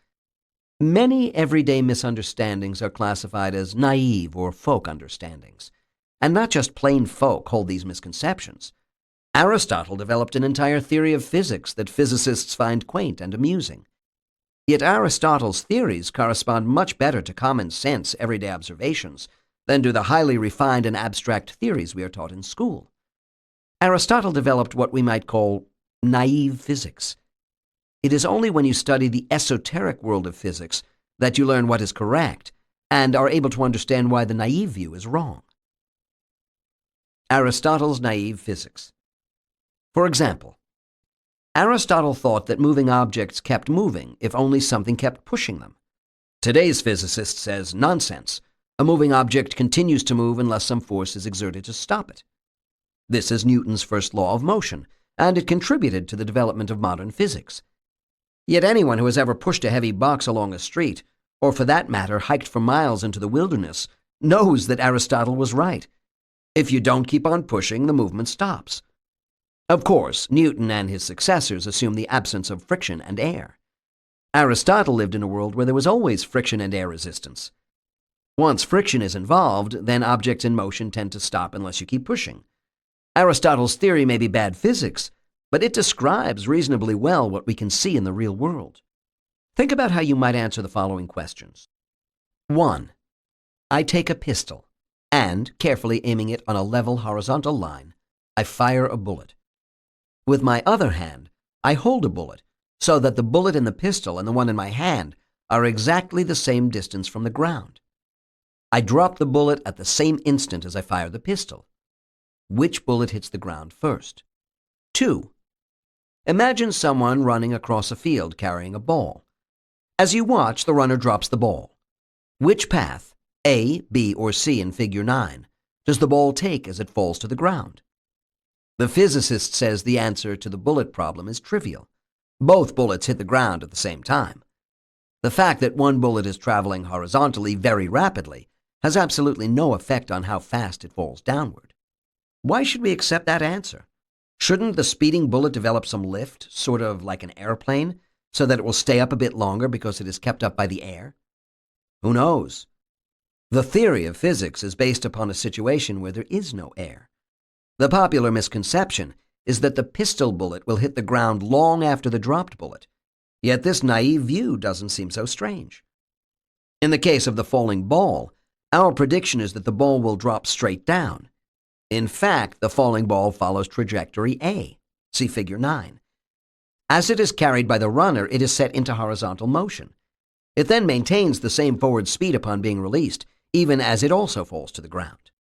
Many everyday misunderstandings are classified as naive or folk understandings, and not just plain folk hold these misconceptions. Aristotle developed an entire theory of physics that physicists find quaint and amusing. Yet Aristotle's theories correspond much better to common sense everyday observations than do the highly refined and abstract theories we are taught in school. Aristotle developed what we might call naive physics. It is only when you study the esoteric world of physics that you learn what is correct and are able to understand why the naive view is wrong. Aristotle's naive physics. For example, Aristotle thought that moving objects kept moving if only something kept pushing them. Today's physicist says, nonsense. A moving object continues to move unless some force is exerted to stop it. This is Newton's first law of motion, and it contributed to the development of modern physics. Yet anyone who has ever pushed a heavy box along a street, or for that matter hiked for miles into the wilderness, knows that Aristotle was right. If you don't keep on pushing, the movement stops. Of course, Newton and his successors assumed the absence of friction and air. Aristotle lived in a world where there was always friction and air resistance. Once friction is involved, then objects in motion tend to stop unless you keep pushing. Aristotle's theory may be bad physics, but it describes reasonably well what we can see in the real world. Think about how you might answer the following questions. 1. I take a pistol, and, carefully aiming it on a level horizontal line, I fire a bullet. With my other hand, I hold a bullet so that the bullet in the pistol and the one in my hand are exactly the same distance from the ground. I drop the bullet at the same instant as I fire the pistol. Which bullet hits the ground first? 2. Imagine someone running across a field carrying a ball. As you watch, the runner drops the ball. Which path, A, B, or C in Figure 9, does the ball take as it falls to the ground? The physicist says the answer to the bullet problem is trivial. Both bullets hit the ground at the same time. The fact that one bullet is traveling horizontally very rapidly has absolutely no effect on how fast it falls downward. Why should we accept that answer? Shouldn't the speeding bullet develop some lift, sort of like an airplane, so that it will stay up a bit longer because it is kept up by the air? Who knows? The theory of physics is based upon a situation where there is no air. The popular misconception is that the pistol bullet will hit the ground long after the dropped bullet, yet this naive view doesn't seem so strange. In the case of the falling ball, our prediction is that the ball will drop straight down. In fact, the falling ball follows trajectory A. See Figure 9. As it is carried by the runner, it is set into horizontal motion. It then maintains the same forward speed upon being released, even as it also falls to the ground.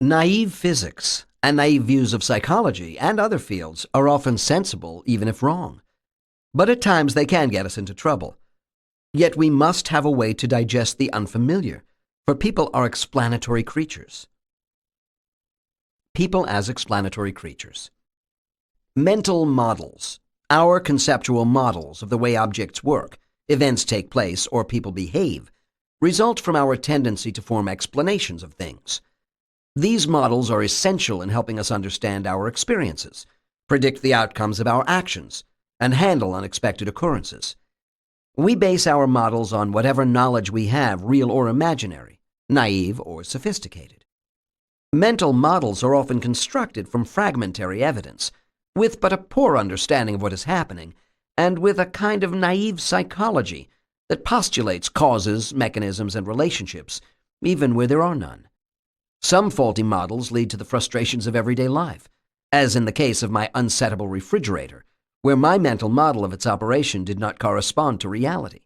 Naive physics and naive views of psychology and other fields are often sensible, even if wrong. But at times they can get us into trouble. Yet we must have a way to digest the unfamiliar, for people are explanatory creatures. People as explanatory creatures. Mental models, our conceptual models of the way objects work, events take place, or people behave, result from our tendency to form explanations of things. These models are essential in helping us understand our experiences, predict the outcomes of our actions, and handle unexpected occurrences. We base our models on whatever knowledge we have, real or imaginary, naive or sophisticated. Mental models are often constructed from fragmentary evidence, with but a poor understanding of what is happening, and with a kind of naive psychology that postulates causes, mechanisms, and relationships, even where there are none. Some faulty models lead to the frustrations of everyday life, as in the case of my unsettable refrigerator, where my mental model of its operation did not correspond to reality.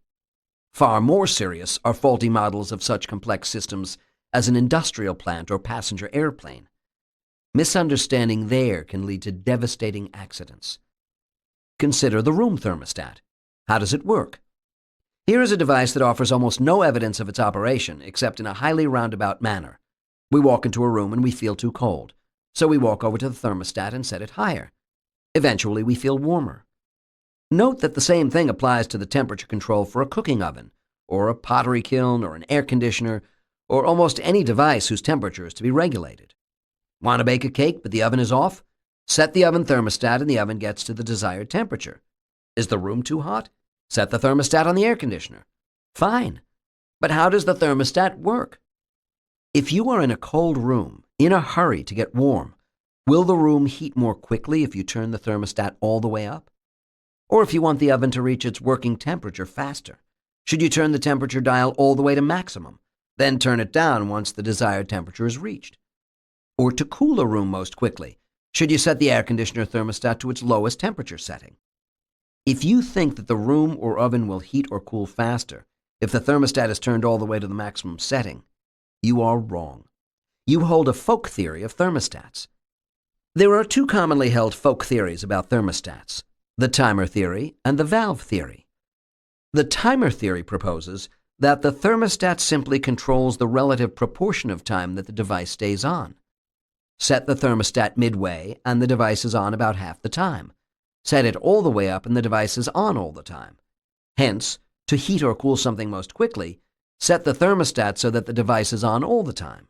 Far more serious are faulty models of such complex systems as an industrial plant or passenger airplane. Misunderstanding there can lead to devastating accidents. Consider the room thermostat. How does it work? Here is a device that offers almost no evidence of its operation except in a highly roundabout manner. We walk into a room and we feel too cold, so we walk over to the thermostat and set it higher. Eventually, we feel warmer. Note that the same thing applies to the temperature control for a cooking oven, or a pottery kiln, or an air conditioner, or almost any device whose temperature is to be regulated. Want to bake a cake, but the oven is off? Set the oven thermostat and the oven gets to the desired temperature. Is the room too hot? Set the thermostat on the air conditioner. Fine. But how does the thermostat work? If you are in a cold room, in a hurry to get warm, will the room heat more quickly if you turn the thermostat all the way up? Or if you want the oven to reach its working temperature faster, should you turn the temperature dial all the way to maximum, then turn it down once the desired temperature is reached? Or to cool a room most quickly, should you set the air conditioner thermostat to its lowest temperature setting? If you think that the room or oven will heat or cool faster if the thermostat is turned all the way to the maximum setting, you are wrong. You hold a folk theory of thermostats. There are two commonly held folk theories about thermostats, the timer theory and the valve theory. The timer theory proposes that the thermostat simply controls the relative proportion of time that the device stays on. Set the thermostat midway and the device is on about half the time. Set it all the way up and the device is on all the time. Hence, to heat or cool something most quickly, set the thermostat so that the device is on all the time.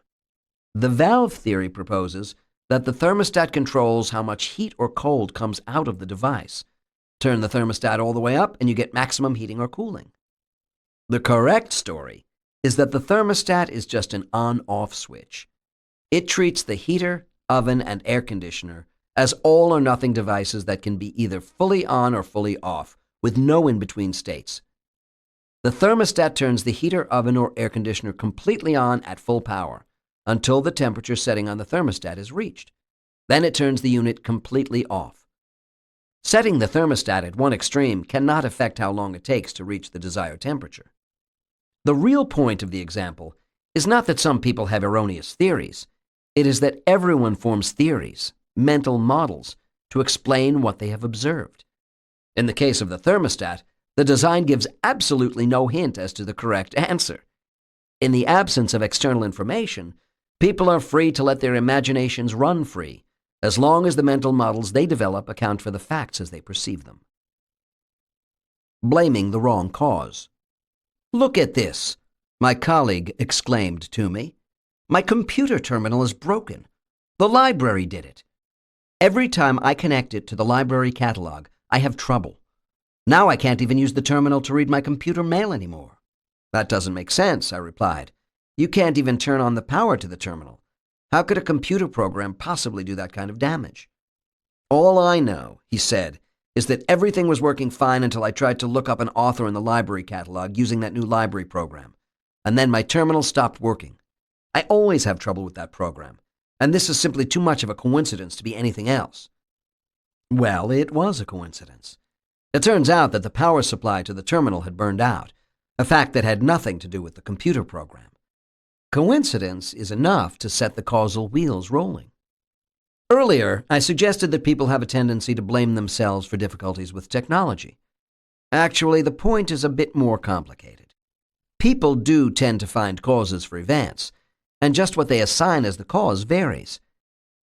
The valve theory proposes that the thermostat controls how much heat or cold comes out of the device. Turn the thermostat all the way up and you get maximum heating or cooling. The correct story is that the thermostat is just an on-off switch. It treats the heater, oven, and air conditioner as all or nothing devices that can be either fully on or fully off, with no in-between states. The thermostat turns the heater, oven, or air conditioner completely on at full power until the temperature setting on the thermostat is reached. Then it turns the unit completely off. Setting the thermostat at one extreme cannot affect how long it takes to reach the desired temperature. The real point of the example is not that some people have erroneous theories. It is that everyone forms theories, mental models, to explain what they have observed. In the case of the thermostat, the design gives absolutely no hint as to the correct answer. In the absence of external information, people are free to let their imaginations run free, as long as the mental models they develop account for the facts as they perceive them. Blaming the wrong cause. "Look at this," my colleague exclaimed to me. "My computer terminal is broken. The library did it. Every time I connect it to the library catalog, I have trouble. Now I can't even use the terminal to read my computer mail anymore." "That doesn't make sense," I replied. "You can't even turn on the power to the terminal. How could a computer program possibly do that kind of damage?" "All I know," he said, "is that everything was working fine until I tried to look up an author in the library catalog using that new library program. And then my terminal stopped working. I always have trouble with that program, and this is simply too much of a coincidence to be anything else." Well, it was a coincidence. It turns out that the power supply to the terminal had burned out, a fact that had nothing to do with the computer program. Coincidence is enough to set the causal wheels rolling. Earlier, I suggested that people have a tendency to blame themselves for difficulties with technology. Actually, the point is a bit more complicated. People do tend to find causes for events, and just what they assign as the cause varies.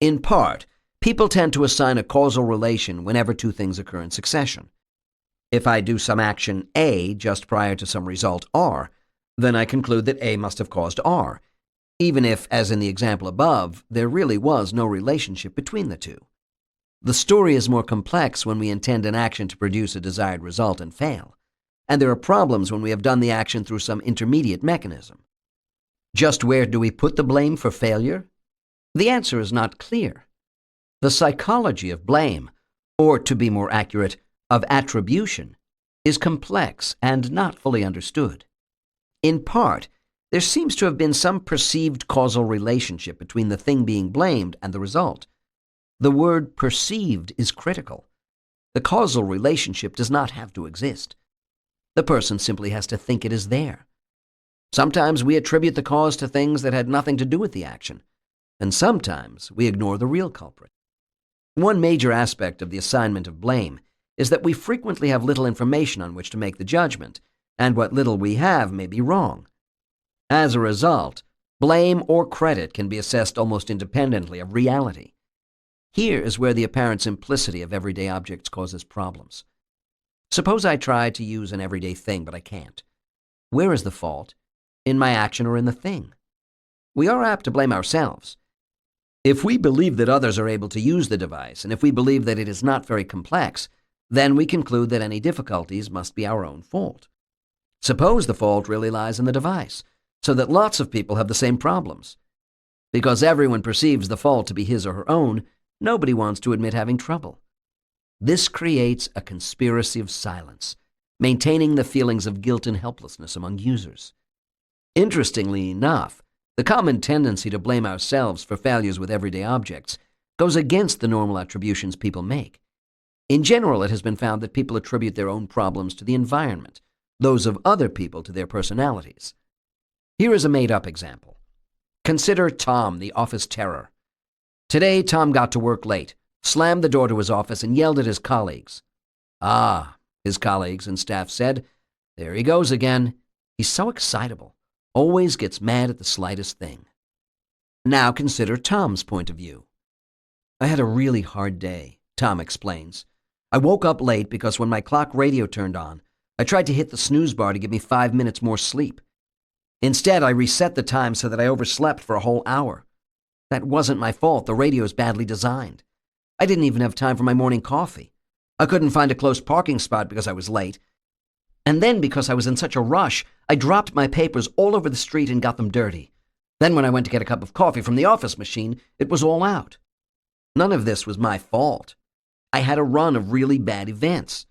In part, people tend to assign a causal relation whenever two things occur in succession. If I do some action A just prior to some result R, then I conclude that A must have caused R, even if, as in the example above, there really was no relationship between the two. The story is more complex when we intend an action to produce a desired result and fail, and there are problems when we have done the action through some intermediate mechanism. Just where do we put the blame for failure? The answer is not clear. The psychology of blame, or to be more accurate, of attribution, is complex and not fully understood. In part, there seems to have been some perceived causal relationship between the thing being blamed and the result. The word perceived is critical. The causal relationship does not have to exist. The person simply has to think it is there. Sometimes we attribute the cause to things that had nothing to do with the action, and sometimes we ignore the real culprit. One major aspect of the assignment of blame is that we frequently have little information on which to make the judgment, and what little we have may be wrong. As a result, blame or credit can be assessed almost independently of reality. Here is where the apparent simplicity of everyday objects causes problems. Suppose I try to use an everyday thing, but I can't. Where is the fault? In my action or in the thing? We are apt to blame ourselves. If we believe that others are able to use the device, and if we believe that it is not very complex, then we conclude that any difficulties must be our own fault. Suppose the fault really lies in the device, so that lots of people have the same problems. Because everyone perceives the fault to be his or her own, nobody wants to admit having trouble. This creates a conspiracy of silence, maintaining the feelings of guilt and helplessness among users. Interestingly enough, the common tendency to blame ourselves for failures with everyday objects goes against the normal attributions people make. In general, it has been found that people attribute their own problems to the environment, those of other people to their personalities. Here is a made-up example. Consider Tom, the office terror. Today, Tom got to work late, slammed the door to his office, and yelled at his colleagues. "Ah," his colleagues and staff said, "there he goes again. He's so excitable, always gets mad at the slightest thing." Now consider Tom's point of view. "I had a really hard day," Tom explains. "I woke up late because when my clock radio turned on, I tried to hit the snooze bar to give me 5 minutes more sleep. Instead, I reset the time so that I overslept for a whole hour. That wasn't my fault. The radio is badly designed. I didn't even have time for my morning coffee. I couldn't find a close parking spot because I was late. And then, because I was in such a rush, I dropped my papers all over the street and got them dirty. Then when I went to get a cup of coffee from the office machine, it was all out. None of this was my fault. I had a run of really bad events.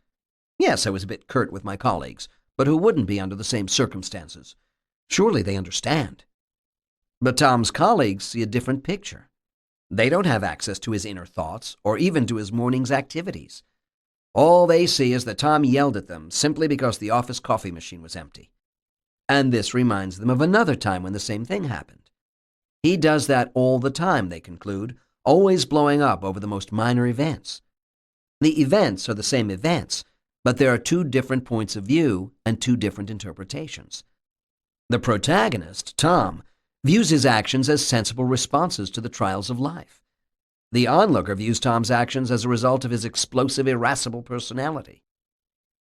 Yes, I was a bit curt with my colleagues, but who wouldn't be under the same circumstances? Surely they understand." But Tom's colleagues see a different picture. They don't have access to his inner thoughts or even to his morning's activities. All they see is that Tom yelled at them simply because the office coffee machine was empty. And this reminds them of another time when the same thing happened. He does that all the time, they conclude, always blowing up over the most minor events. The events are the same events, but there are two different points of view and two different interpretations. The protagonist, Tom, views his actions as sensible responses to the trials of life. The onlooker views Tom's actions as a result of his explosive, irascible personality.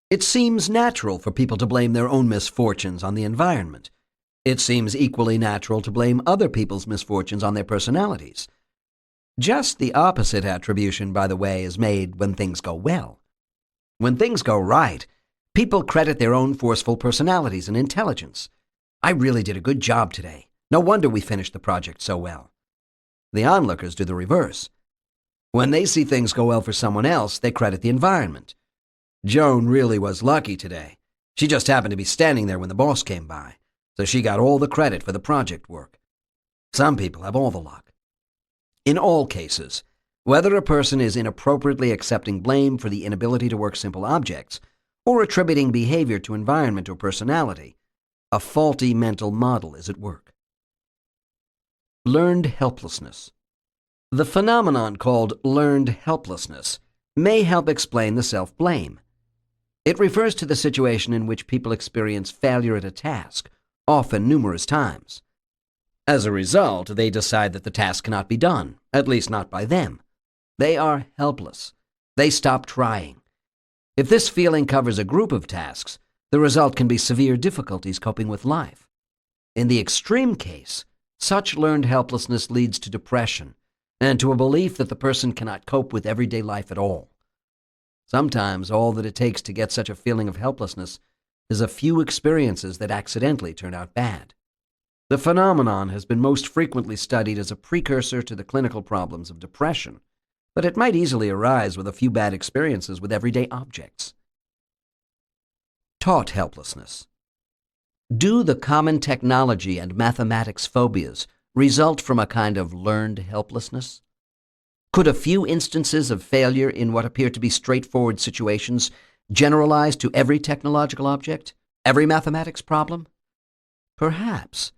It seems natural for people to blame their own misfortunes on the environment. It seems equally natural to blame other people's misfortunes on their personalities. Just the opposite attribution, by the way, is made when things go well. When things go right, people credit their own forceful personalities and intelligence. "I really did a good job today. No wonder we finished the project so well." The onlookers do the reverse. When they see things go well for someone else, they credit the environment. "Joan really was lucky today. She just happened to be standing there when the boss came by, so she got all the credit for the project work." Some people have all the luck. In all cases, whether a person is inappropriately accepting blame for the inability to work simple objects or attributing behavior to environment or personality, a faulty mental model is at work. Learned helplessness. The phenomenon called learned helplessness may help explain the self-blame. It refers to the situation in which people experience failure at a task, often numerous times. As a result, they decide that the task cannot be done, at least not by them. They are helpless. They stop trying. If this feeling covers a group of tasks, the result can be severe difficulties coping with life. In the extreme case, such learned helplessness leads to depression, and to a belief that the person cannot cope with everyday life at all. Sometimes all that it takes to get such a feeling of helplessness is a few experiences that accidentally turn out bad. The phenomenon has been most frequently studied as a precursor to the clinical problems of depression, but it might easily arise with a few bad experiences with everyday objects. Taught helplessness. Do the common technology and mathematics phobias result from a kind of learned helplessness? Could a few instances of failure in what appear to be straightforward situations generalize to every technological object, every mathematics problem? Perhaps.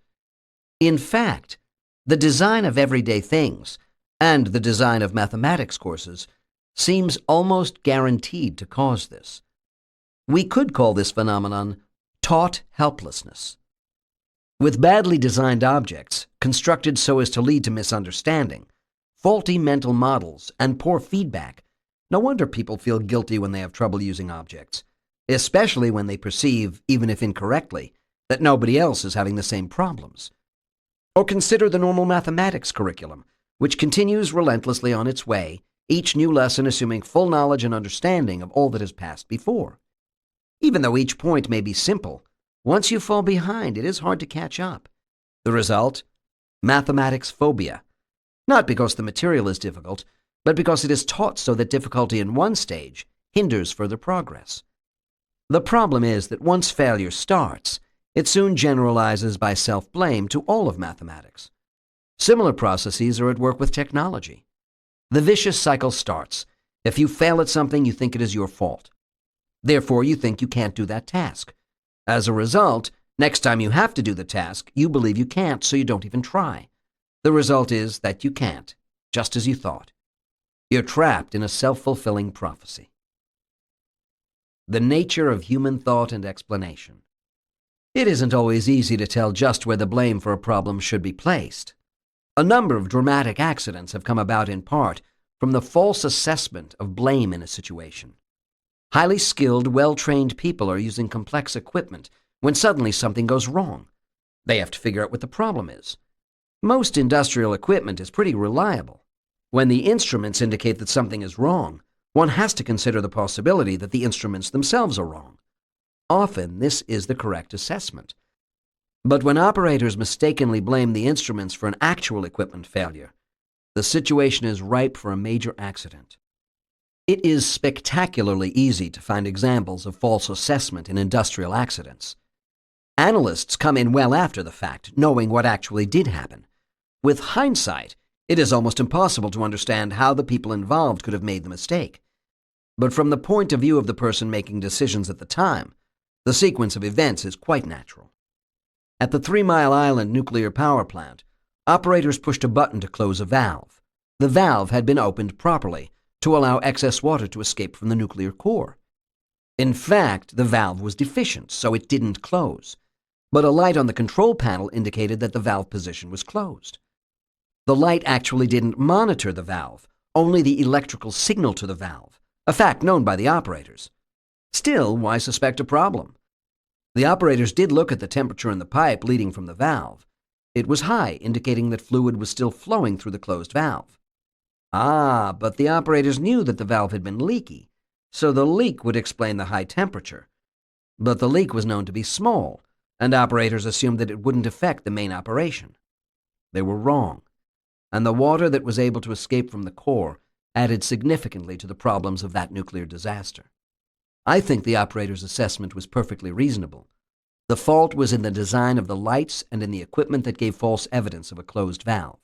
In fact, the design of everyday things and the design of mathematics courses seems almost guaranteed to cause this. We could call this phenomenon taught helplessness. With badly designed objects, constructed so as to lead to misunderstanding, faulty mental models, and poor feedback, no wonder people feel guilty when they have trouble using objects, especially when they perceive, even if incorrectly, that nobody else is having the same problems. Or consider the normal mathematics curriculum, which continues relentlessly on its way, each new lesson assuming full knowledge and understanding of all that has passed before. Even though each point may be simple, once you fall behind, it is hard to catch up. The result? Mathematics phobia. Not because the material is difficult, but because it is taught so that difficulty in one stage hinders further progress. The problem is that once failure starts, it soon generalizes by self-blame to all of mathematics. Similar processes are at work with technology. The vicious cycle starts. If you fail at something, you think it is your fault. Therefore, you think you can't do that task. As a result, next time you have to do the task, you believe you can't, so you don't even try. The result is that you can't, just as you thought. You're trapped in a self-fulfilling prophecy. The nature of human thought and explanation. It isn't always easy to tell just where the blame for a problem should be placed. A number of dramatic accidents have come about in part from the false assessment of blame in a situation. Highly skilled, well-trained people are using complex equipment when suddenly something goes wrong. They have to figure out what the problem is. Most industrial equipment is pretty reliable. When the instruments indicate that something is wrong, one has to consider the possibility that the instruments themselves are wrong. Often, this is the correct assessment. But when operators mistakenly blame the instruments for an actual equipment failure, the situation is ripe for a major accident. It is spectacularly easy to find examples of false assessment in industrial accidents. Analysts come in well after the fact, knowing what actually did happen. With hindsight, it is almost impossible to understand how the people involved could have made the mistake. But from the point of view of the person making decisions at the time, the sequence of events is quite natural. At the 3 Mile Island nuclear power plant, operators pushed a button to close a valve. The valve had been opened properly to allow excess water to escape from the nuclear core. In fact, the valve was deficient, so it didn't close. But a light on the control panel indicated that the valve position was closed. The light actually didn't monitor the valve, only the electrical signal to the valve, a fact known by the operators. Still, why suspect a problem? The operators did look at the temperature in the pipe leading from the valve. It was high, indicating that fluid was still flowing through the closed valve. But the operators knew that the valve had been leaky, so the leak would explain the high temperature. But the leak was known to be small, and operators assumed that it wouldn't affect the main operation. They were wrong, and the water that was able to escape from the core added significantly to the problems of that nuclear disaster. I think the operator's assessment was perfectly reasonable. The fault was in the design of the lights and in the equipment that gave false evidence of a closed valve.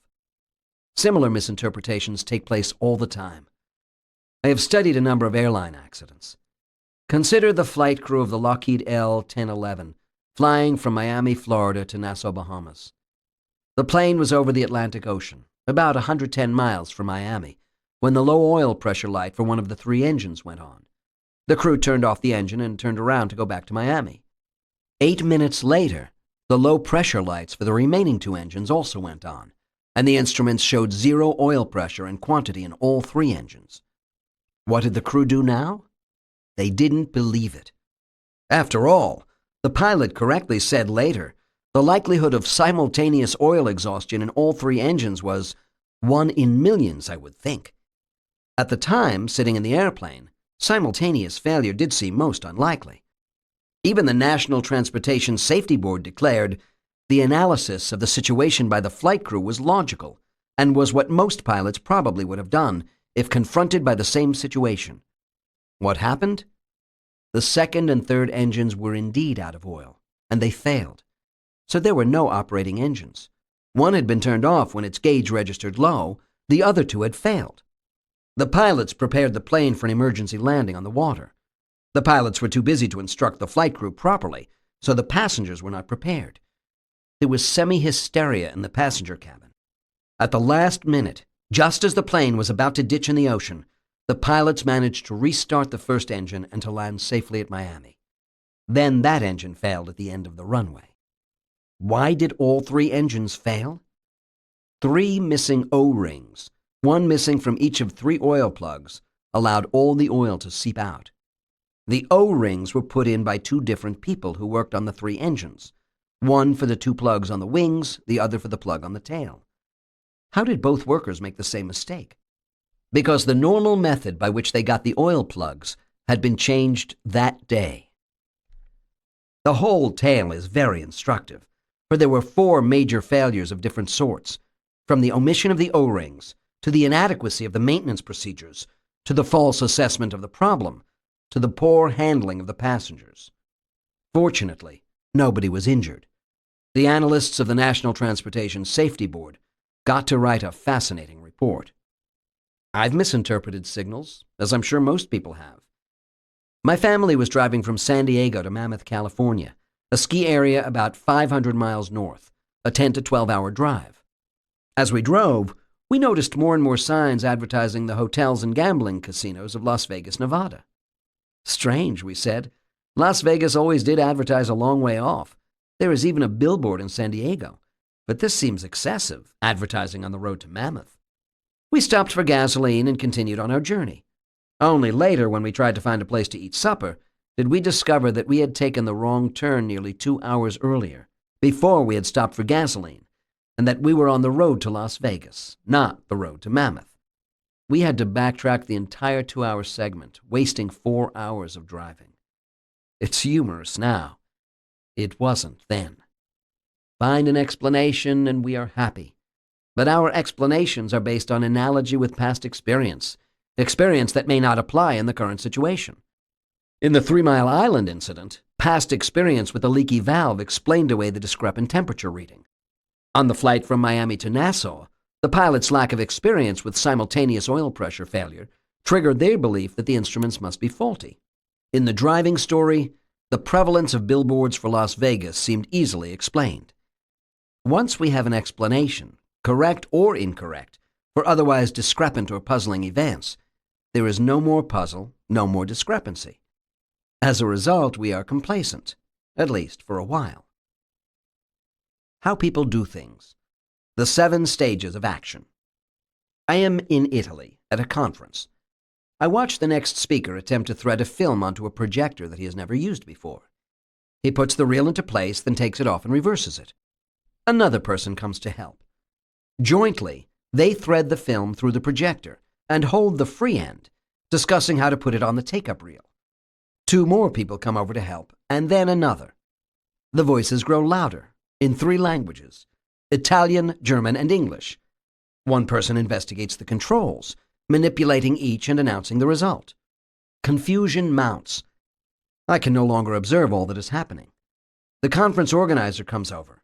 Similar misinterpretations take place all the time. I have studied a number of airline accidents. Consider the flight crew of the Lockheed L-1011 flying from Miami, Florida to Nassau, Bahamas. The plane was over the Atlantic Ocean, about 110 miles from Miami, when the low oil pressure light for one of the 3 engines went on. The crew turned off the engine and turned around to go back to Miami. 8 minutes later, the low pressure lights for the remaining 2 engines also went on, and the instruments showed 0 oil pressure and quantity in all 3 engines. What did the crew do now? They didn't believe it. After all, the pilot correctly said later, the likelihood of simultaneous oil exhaustion in all 3 engines was 1 in millions, I would think. At the time, sitting in the airplane, simultaneous failure did seem most unlikely. Even the National Transportation Safety Board declared the analysis of the situation by the flight crew was logical and was what most pilots probably would have done if confronted by the same situation. What happened? The second and third engines were indeed out of oil, and they failed. So there were no operating engines. One had been turned off when its gauge registered low, the other two had failed. The pilots prepared the plane for an emergency landing on the water. The pilots were too busy to instruct the flight crew properly, so the passengers were not prepared. There was semi-hysteria in the passenger cabin. At the last minute, just as the plane was about to ditch in the ocean, the pilots managed to restart the first engine and to land safely at Miami. Then that engine failed at the end of the runway. Why did all 3 engines fail? 3 missing O-rings, one missing from each of 3 oil plugs, allowed all the oil to seep out. The O-rings were put in by 2 different people who worked on the 3 engines, one for the 2 plugs on the wings, the other for the plug on the tail. How did both workers make the same mistake? Because the normal method by which they got the oil plugs had been changed that day. The whole tale is very instructive, for there were 4 major failures of different sorts, from the omission of the O-rings, to the inadequacy of the maintenance procedures, to the false assessment of the problem, to the poor handling of the passengers. Fortunately, nobody was injured. The analysts of the National Transportation Safety Board got to write a fascinating report. I've misinterpreted signals, as I'm sure most people have. My family was driving from San Diego to Mammoth, California, a ski area about 500 miles north, a 10 to 12-hour drive. As we drove, we noticed more and more signs advertising the hotels and gambling casinos of Las Vegas, Nevada. Strange, we said. Las Vegas always did advertise a long way off. There is even a billboard in San Diego. But this seems excessive, advertising on the road to Mammoth. We stopped for gasoline and continued on our journey. Only later, when we tried to find a place to eat supper, did we discover that we had taken the wrong turn nearly 2 hours earlier, before we had stopped for gasoline, and that we were on the road to Las Vegas, not the road to Mammoth. We had to backtrack the entire 2-hour segment, wasting 4 hours of driving. It's humorous now. It wasn't then. Find an explanation and we are happy. But our explanations are based on analogy with past experience that may not apply in the current situation. In the 3 Mile Island incident, past experience with a leaky valve explained away the discrepant temperature reading. On the flight from Miami to Nassau, the pilot's lack of experience with simultaneous oil pressure failure triggered their belief that the instruments must be faulty. In the driving story, the prevalence of billboards for Las Vegas seemed easily explained. Once we have an explanation, correct or incorrect, for otherwise discrepant or puzzling events, there is no more puzzle, no more discrepancy. As a result, we are complacent, at least for a while. How people do things. The 7 stages of action. I am in Italy at a conference. I watch the next speaker attempt to thread a film onto a projector that he has never used before. He puts the reel into place, then takes it off and reverses it. Another person comes to help. Jointly, they thread the film through the projector and hold the free end, discussing how to put it on the take-up reel. 2 more people come over to help, and then another. The voices grow louder, in 3 languages, Italian, German, and English. One person investigates the controls, manipulating each and announcing the result. Confusion mounts. I can no longer observe all that is happening. The conference organizer comes over.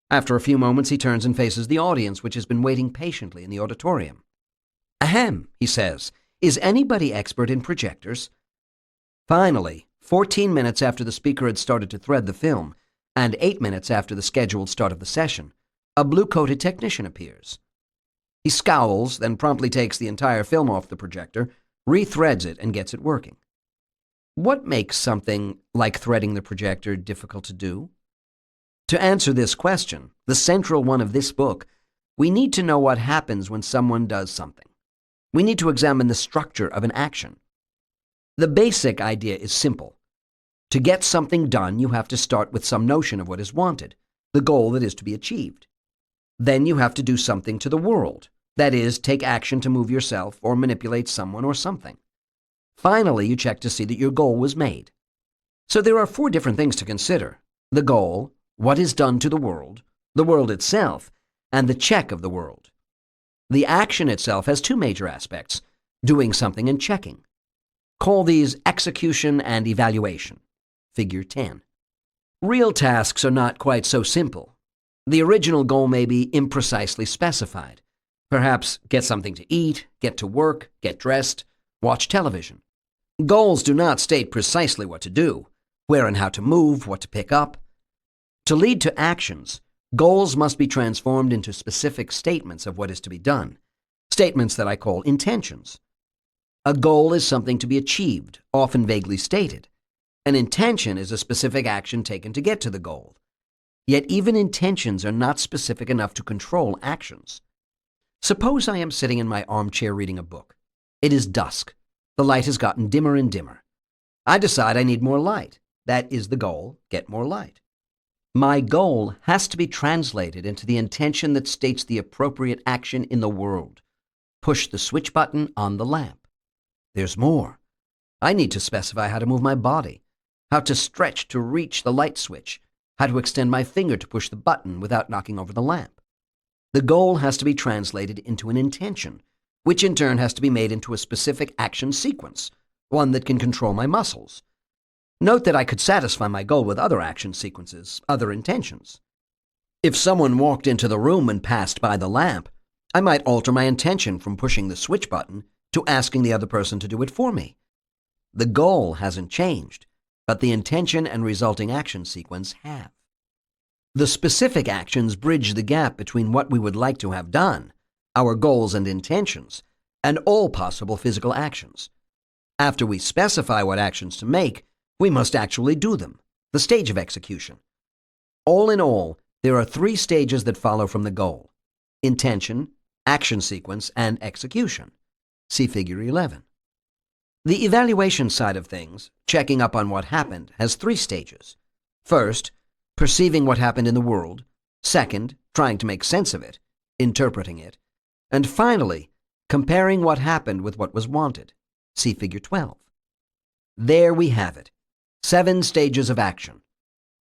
After a few moments, he turns and faces the audience, which has been waiting patiently in the auditorium. "Ahem," he says, "is anybody expert in projectors?" Finally, 14 minutes after the speaker had started to thread the film, and 8 minutes after the scheduled start of the session, a blue-coated technician appears. He scowls, then promptly takes the entire film off the projector, rethreads it, and gets it working. What makes something like threading the projector difficult to do? To answer this question, the central one of this book, we need to know what happens when someone does something. We need to examine the structure of an action. The basic idea is simple. To get something done, you have to start with some notion of what is wanted, the goal that is to be achieved. Then you have to do something to the world, That is, take action to move yourself or manipulate someone or something. Finally, you check to see that your goal was made. So there are 4 different things to consider: the goal, what is done to the world itself, and the check of the world. The action itself has 2 major aspects: doing something and checking. Call these execution and evaluation. Figure 10. Real tasks are not quite so simple. The original goal may be imprecisely specified. Perhaps get something to eat, get to work, get dressed, watch television. Goals do not state precisely what to do, where and how to move, what to pick up. To lead to actions, goals must be transformed into specific statements of what is to be done, statements that I call intentions. A goal is something to be achieved, often vaguely stated. An intention is a specific action taken to get to the goal. Yet even intentions are not specific enough to control actions. Suppose I am sitting in my armchair reading a book. It is dusk. The light has gotten dimmer and dimmer. I decide I need more light. That is the goal: get more light. My goal has to be translated into the intention that states the appropriate action in the world. Push the switch button on the lamp. There's more. I need to specify how to move my body, how to stretch to reach the light switch, how to extend my finger to push the button without knocking over the lamp. The goal has to be translated into an intention, which in turn has to be made into a specific action sequence, one that can control my muscles. Note that I could satisfy my goal with other action sequences, other intentions. If someone walked into the room and passed by the lamp, I might alter my intention from pushing the switch button to asking the other person to do it for me. The goal hasn't changed, but the intention and resulting action sequence have. The specific actions bridge the gap between what we would like to have done, our goals and intentions, and all possible physical actions. After we specify what actions to make, we must actually do them, the stage of execution. All in all, there are 3 stages that follow from the goal: intention, action sequence, and execution. See Figure 11. The evaluation side of things, checking up on what happened, has 3 stages. First, perceiving what happened in the world. Second, trying to make sense of it, interpreting it. And finally, comparing what happened with what was wanted. See Figure 12. There we have it. 7 stages of action.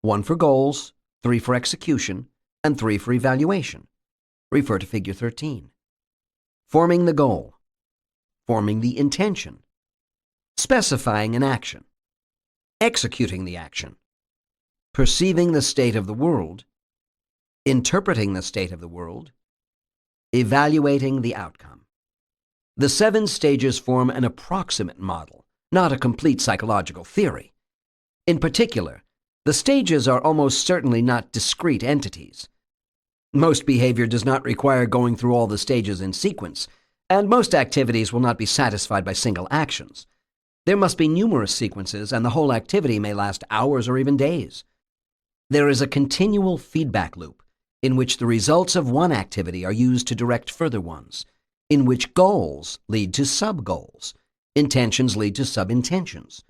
1 for goals, 3 for execution, and 3 for evaluation. Refer to Figure 13. Forming the goal. Forming the intention. Specifying an action. Executing the action. Perceiving the state of the world. Interpreting the state of the world. Evaluating the outcome. The 7 stages form an approximate model, not a complete psychological theory. In particular, the stages are almost certainly not discrete entities. Most behavior does not require going through all the stages in sequence, and most activities will not be satisfied by single actions. There must be numerous sequences, and the whole activity may last hours or even days. There is a continual feedback loop in which the results of one activity are used to direct further ones, in which goals lead to sub-goals, intentions lead to sub-intentions.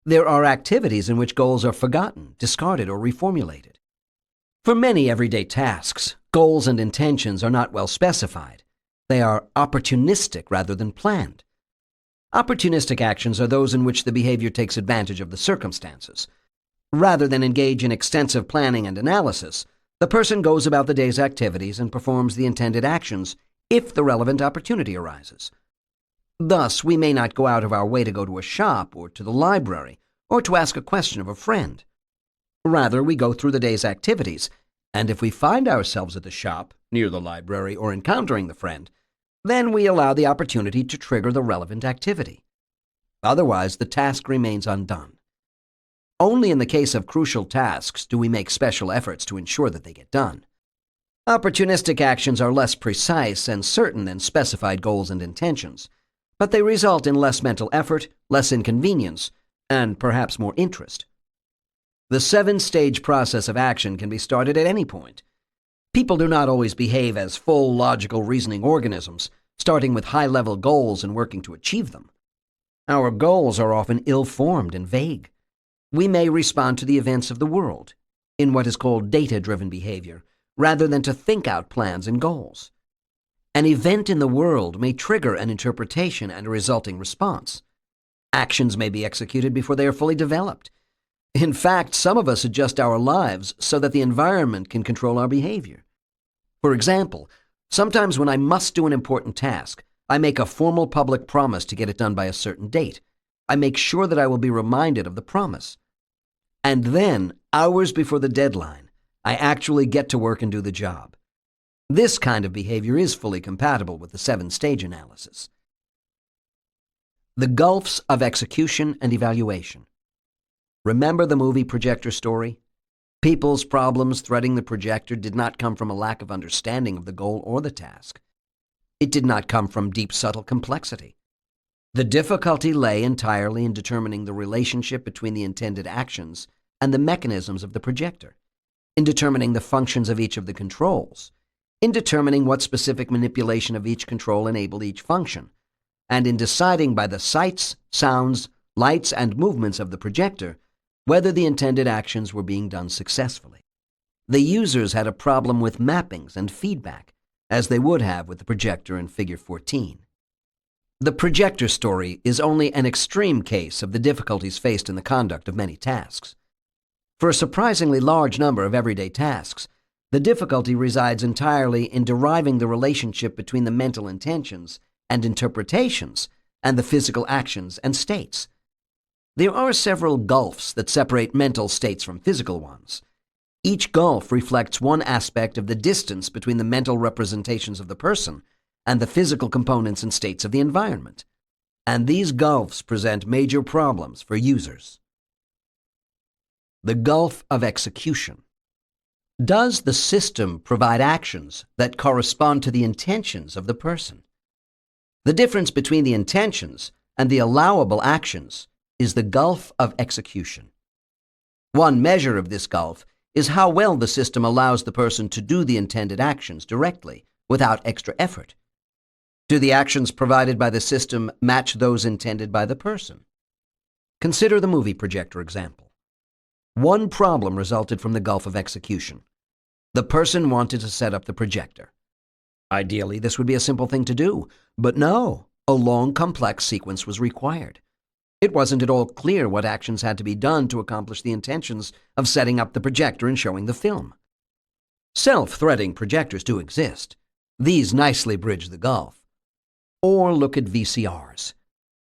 There are activities in which goals are forgotten, discarded, or reformulated. For many everyday tasks, goals and intentions are not well specified. They are opportunistic rather than planned. Opportunistic actions are those in which the behavior takes advantage of the circumstances. Rather than engage in extensive planning and analysis, the person goes about the day's activities and performs the intended actions if the relevant opportunity arises. Thus, we may not go out of our way to go to a shop or to the library or to ask a question of a friend. Rather, we go through the day's activities, and if we find ourselves at the shop, near the library, or encountering the friend, then we allow the opportunity to trigger the relevant activity. Otherwise, the task remains undone. Only in the case of crucial tasks do we make special efforts to ensure that they get done. Opportunistic actions are less precise and certain than specified goals and intentions, but they result in less mental effort, less inconvenience, and perhaps more interest. The 7-stage process of action can be started at any point. People do not always behave as full, logical, reasoning organisms, starting with high-level goals and working to achieve them. Our goals are often ill-formed and vague. We may respond to the events of the world, in what is called data-driven behavior, rather than to think out plans and goals. An event in the world may trigger an interpretation and a resulting response. Actions may be executed before they are fully developed. In fact, some of us adjust our lives so that the environment can control our behavior. For example, sometimes when I must do an important task, I make a formal public promise to get it done by a certain date. I make sure that I will be reminded of the promise. And then, hours before the deadline, I actually get to work and do the job. This kind of behavior is fully compatible with the 7-stage analysis. The gulfs of execution and evaluation. Remember the movie Projector Story? People's problems threading the projector did not come from a lack of understanding of the goal or the task. It did not come from deep, subtle complexity. The difficulty lay entirely in determining the relationship between the intended actions and the mechanisms of the projector, in determining the functions of each of the controls, in determining what specific manipulation of each control enabled each function, and in deciding by the sights, sounds, lights, and movements of the projector whether the intended actions were being done successfully. The users had a problem with mappings and feedback, as they would have with the projector in Figure 14. The Projector Story is only an extreme case of the difficulties faced in the conduct of many tasks. For a surprisingly large number of everyday tasks, the difficulty resides entirely in deriving the relationship between the mental intentions and interpretations and the physical actions and states. There are several gulfs that separate mental states from physical ones. Each gulf reflects one aspect of the distance between the mental representations of the person and the physical components and states of the environment. And these gulfs present major problems for users. The gulf of execution. Does the system provide actions that correspond to the intentions of the person? The difference between the intentions and the allowable actions is the gulf of execution. One measure of this gulf is how well the system allows the person to do the intended actions directly, without extra effort. Do the actions provided by the system match those intended by the person? Consider the movie projector example. One problem resulted from the gulf of execution. The person wanted to set up the projector. Ideally, this would be a simple thing to do, but no, a long, complex sequence was required. It wasn't at all clear what actions had to be done to accomplish the intentions of setting up the projector and showing the film. Self-threading projectors do exist. These nicely bridge the gulf. Or look at VCRs.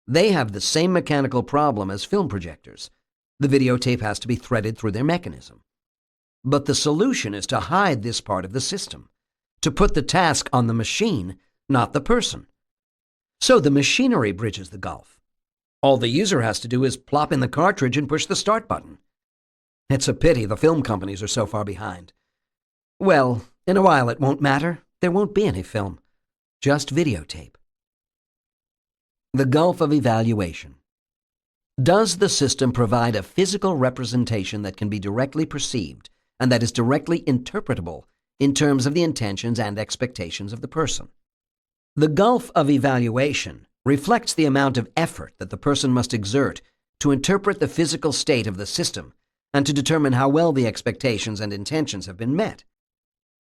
They have the same mechanical problem as film projectors. The videotape has to be threaded through their mechanism. But the solution is to hide this part of the system, to put the task on the machine, not the person. So the machinery bridges the gulf. All the user has to do is plop in the cartridge and push the start button. It's a pity the film companies are so far behind. Well, in a while it won't matter. There won't be any film, just videotape. The gulf of evaluation. Does the system provide a physical representation that can be directly perceived and that is directly interpretable in terms of the intentions and expectations of the person? The gulf of evaluation reflects the amount of effort that the person must exert to interpret the physical state of the system and to determine how well the expectations and intentions have been met.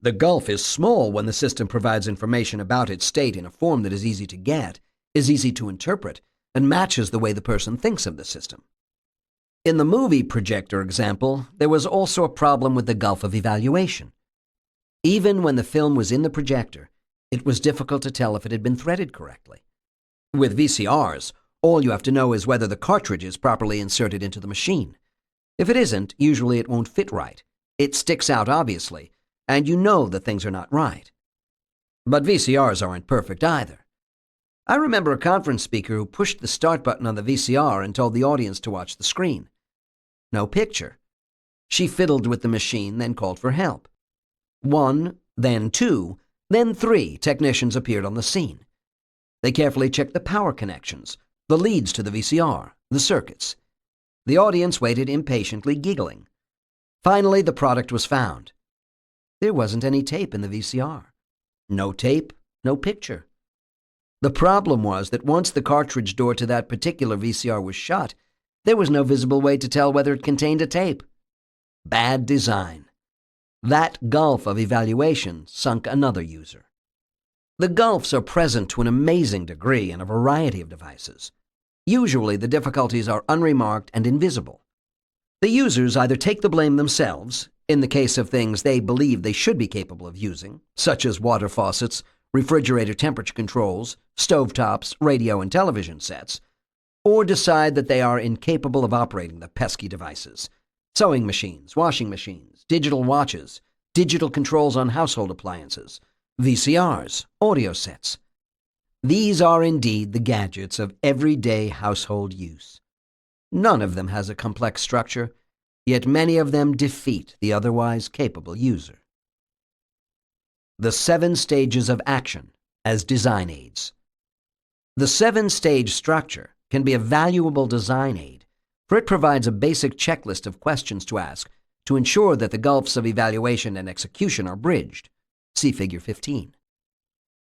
The gulf is small when the system provides information about its state in a form that is easy to get, is easy to interpret, and matches the way the person thinks of the system. In the movie projector example, there was also a problem with the gulf of evaluation. Even when the film was in the projector, it was difficult to tell if it had been threaded correctly. With VCRs, all you have to know is whether the cartridge is properly inserted into the machine. If it isn't, usually it won't fit right. It sticks out obviously, and you know that things are not right. But VCRs aren't perfect either. I remember a conference speaker who pushed the start button on the VCR and told the audience to watch the screen. No picture. She fiddled with the machine, then called for help. 1, then 2, then 3 technicians appeared on the scene. They carefully checked the power connections, the leads to the VCR, the circuits. The audience waited impatiently, giggling. Finally, the product was found. There wasn't any tape in the VCR. No tape, no picture. The problem was that once the cartridge door to that particular VCR was shut, there was no visible way to tell whether it contained a tape. Bad design. That gulf of evaluation sunk another user. The gulfs are present to an amazing degree in a variety of devices. Usually, the difficulties are unremarked and invisible. The users either take the blame themselves, in the case of things they believe they should be capable of using, such as water faucets, refrigerator temperature controls, stovetops, radio and television sets, or decide that they are incapable of operating the pesky devices. Sewing machines, washing machines, digital watches, digital controls on household appliances, VCRs, audio sets. These are indeed the gadgets of everyday household use. None of them has a complex structure, yet many of them defeat the otherwise capable user. The 7 stages of action as design aids. The 7-stage structure can be a valuable design aid, for it provides a basic checklist of questions to ask to ensure that the gulfs of evaluation and execution are bridged. See Figure 15.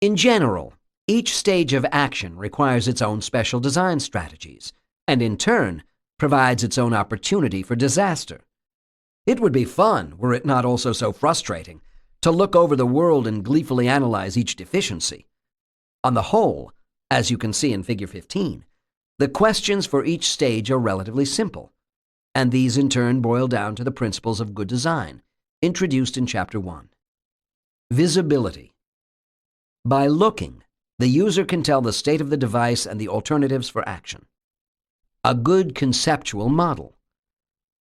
In general, each stage of action requires its own special design strategies, and in turn, provides its own opportunity for disaster. It would be fun, were it not also so frustrating, to look over the world and gleefully analyze each deficiency. On the whole, as you can see in Figure 15, the questions for each stage are relatively simple, and these in turn boil down to the principles of good design, introduced in Chapter 1. Visibility. By looking, the user can tell the state of the device and the alternatives for action. A good conceptual model.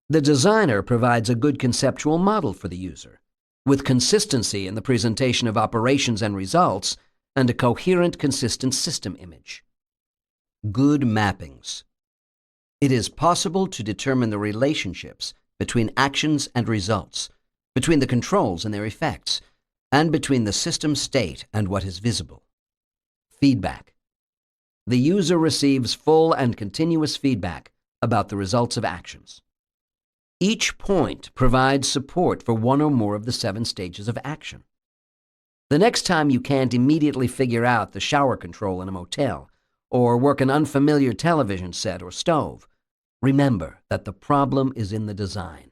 The designer provides a good conceptual model for the user, with consistency in the presentation of operations and results, and a coherent, consistent system image. Good mappings. It is possible to determine the relationships between actions and results, between the controls and their effects, and between the system state and what is visible. Feedback. The user receives full and continuous feedback about the results of actions. Each point provides support for one or more of the 7 stages of action. The next time you can't immediately figure out the shower control in a motel, or work an unfamiliar television set or stove, remember that the problem is in the design.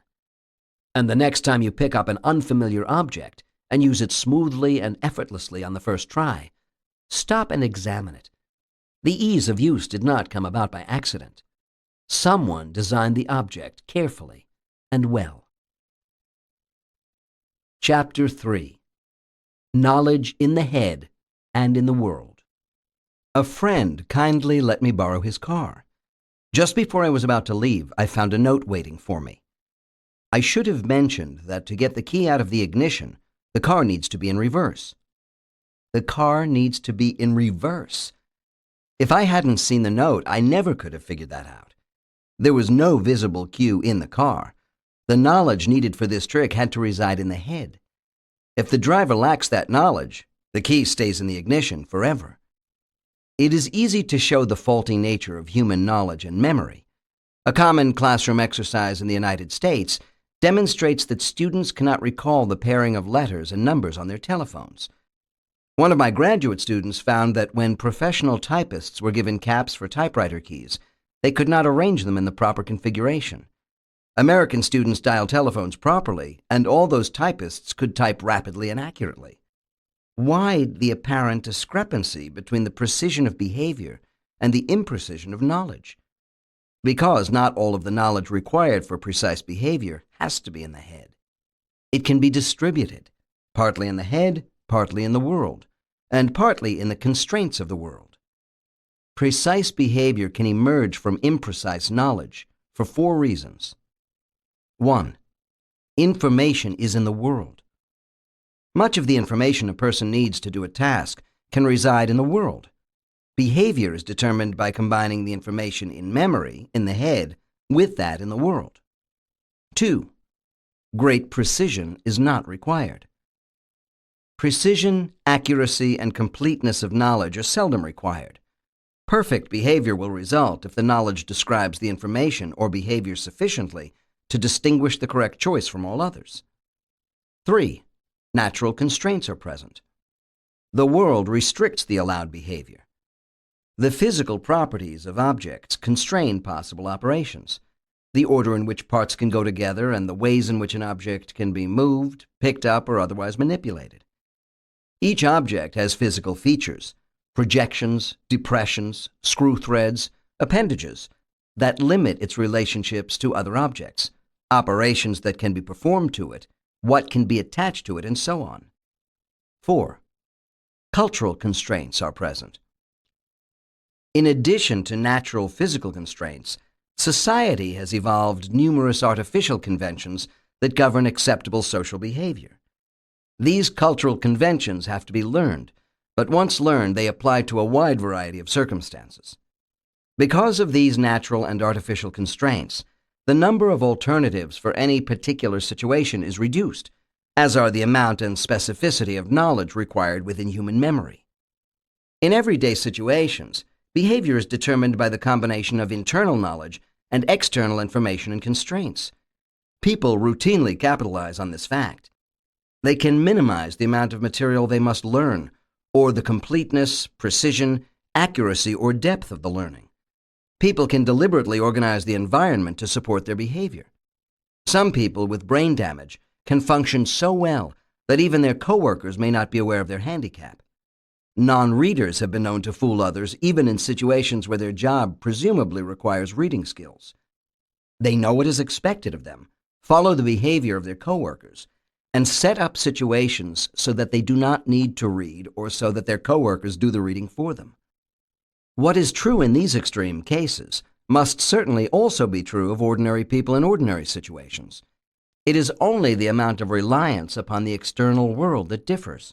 And the next time you pick up an unfamiliar object and use it smoothly and effortlessly on the first try, stop and examine it. The ease of use did not come about by accident. Someone designed the object carefully and well. Chapter 3. Knowledge in the Head and in the World. A friend kindly let me borrow his car. Just before I was about to leave, I found a note waiting for me. I should have mentioned that to get the key out of the ignition, the car needs to be in reverse. The car needs to be in reverse. If I hadn't seen the note, I never could have figured that out. There was no visible cue in the car. The knowledge needed for this trick had to reside in the head. If the driver lacks that knowledge, the key stays in the ignition forever. It is easy to show the faulty nature of human knowledge and memory. A common classroom exercise in the United States demonstrates that students cannot recall the pairing of letters and numbers on their telephones. One of my graduate students found that when professional typists were given caps for typewriter keys, they could not arrange them in the proper configuration. American students dial telephones properly, and all those typists could type rapidly and accurately. Why the apparent discrepancy between the precision of behavior and the imprecision of knowledge? Because not all of the knowledge required for precise behavior has to be in the head. It can be distributed, partly in the head, partly in the world, and partly in the constraints of the world. Precise behavior can emerge from imprecise knowledge for 4 reasons. 1. Information is in the world. Much of the information a person needs to do a task can reside in the world. Behavior is determined by combining the information in memory, in the head, with that in the world. 2. Great precision is not required. Precision, accuracy, and completeness of knowledge are seldom required. Perfect behavior will result if the knowledge describes the information or behavior sufficiently to distinguish the correct choice from all others. 3. Natural constraints are present. The world restricts the allowed behavior. The physical properties of objects constrain possible operations, the order in which parts can go together and the ways in which an object can be moved, picked up, or otherwise manipulated. Each object has physical features, projections, depressions, screw threads, appendages that limit its relationships to other objects, operations that can be performed to it, what can be attached to it, and so on. 4. Cultural constraints are present. In addition to natural physical constraints, society has evolved numerous artificial conventions that govern acceptable social behavior. These cultural conventions have to be learned, but once learned, they apply to a wide variety of circumstances. Because of these natural and artificial constraints, the number of alternatives for any particular situation is reduced, as are the amount and specificity of knowledge required within human memory. In everyday situations, behavior is determined by the combination of internal knowledge and external information and constraints. People routinely capitalize on this fact. They can minimize the amount of material they must learn, or the completeness, precision, accuracy, or depth of the learning. People can deliberately organize the environment to support their behavior. Some people with brain damage can function so well that even their coworkers may not be aware of their handicap. Non-readers have been known to fool others even in situations where their job presumably requires reading skills. They know what is expected of them, follow the behavior of their coworkers, and set up situations so that they do not need to read or so that their coworkers do the reading for them. What is true in these extreme cases must certainly also be true of ordinary people in ordinary situations. It is only the amount of reliance upon the external world that differs.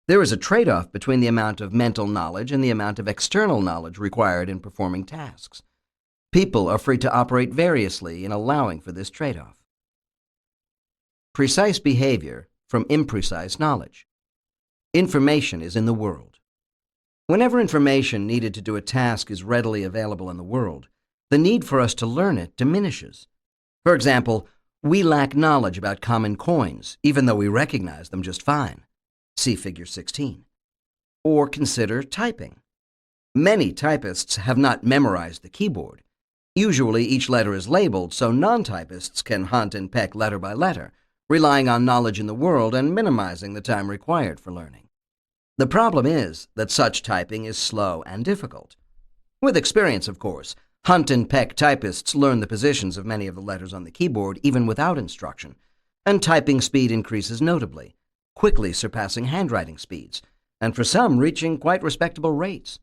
There is a trade-off between the amount of mental knowledge and the amount of external knowledge required in performing tasks. People are free to operate variously in allowing for this trade-off. Precise behavior from imprecise knowledge. Information is in the world. Whenever information needed to do a task is readily available in the world, the need for us to learn it diminishes. For example, we lack knowledge about common coins, even though we recognize them just fine. See Figure 16. Or consider typing. Many typists have not memorized the keyboard. Usually each letter is labeled, so non-typists can hunt and peck letter by letter, relying on knowledge in the world and minimizing the time required for learning. The problem is that such typing is slow and difficult. With experience, of course, hunt and peck typists learn the positions of many of the letters on the keyboard even without instruction, and typing speed increases notably, quickly surpassing handwriting speeds, and for some reaching quite respectable rates.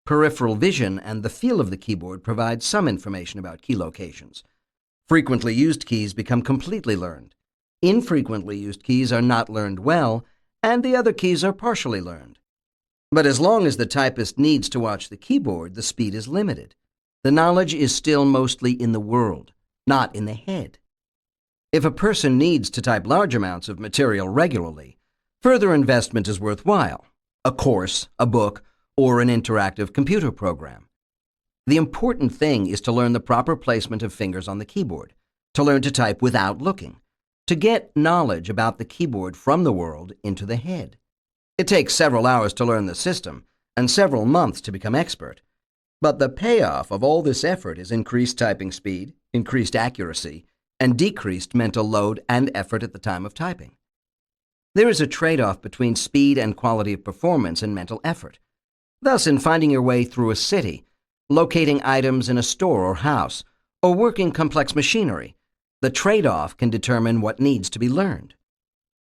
Peripheral vision and the feel of the keyboard provide some information about key locations. Frequently used keys become completely learned. Infrequently used keys are not learned well, and the other keys are partially learned. But as long as the typist needs to watch the keyboard, the speed is limited. The knowledge is still mostly in the world, not in the head. If a person needs to type large amounts of material regularly, further investment is worthwhile: a course, a book, or an interactive computer program. The important thing is to learn the proper placement of fingers on the keyboard, to learn to type without looking, to get knowledge about the keyboard from the world into the head. It takes several hours to learn the system and several months to become expert. But the payoff of all this effort is increased typing speed, increased accuracy, and decreased mental load and effort at the time of typing. There is a trade-off between speed and quality of performance and mental effort. Thus, in finding your way through a city, locating items in a store or house, or working complex machinery, the trade-off can determine what needs to be learned.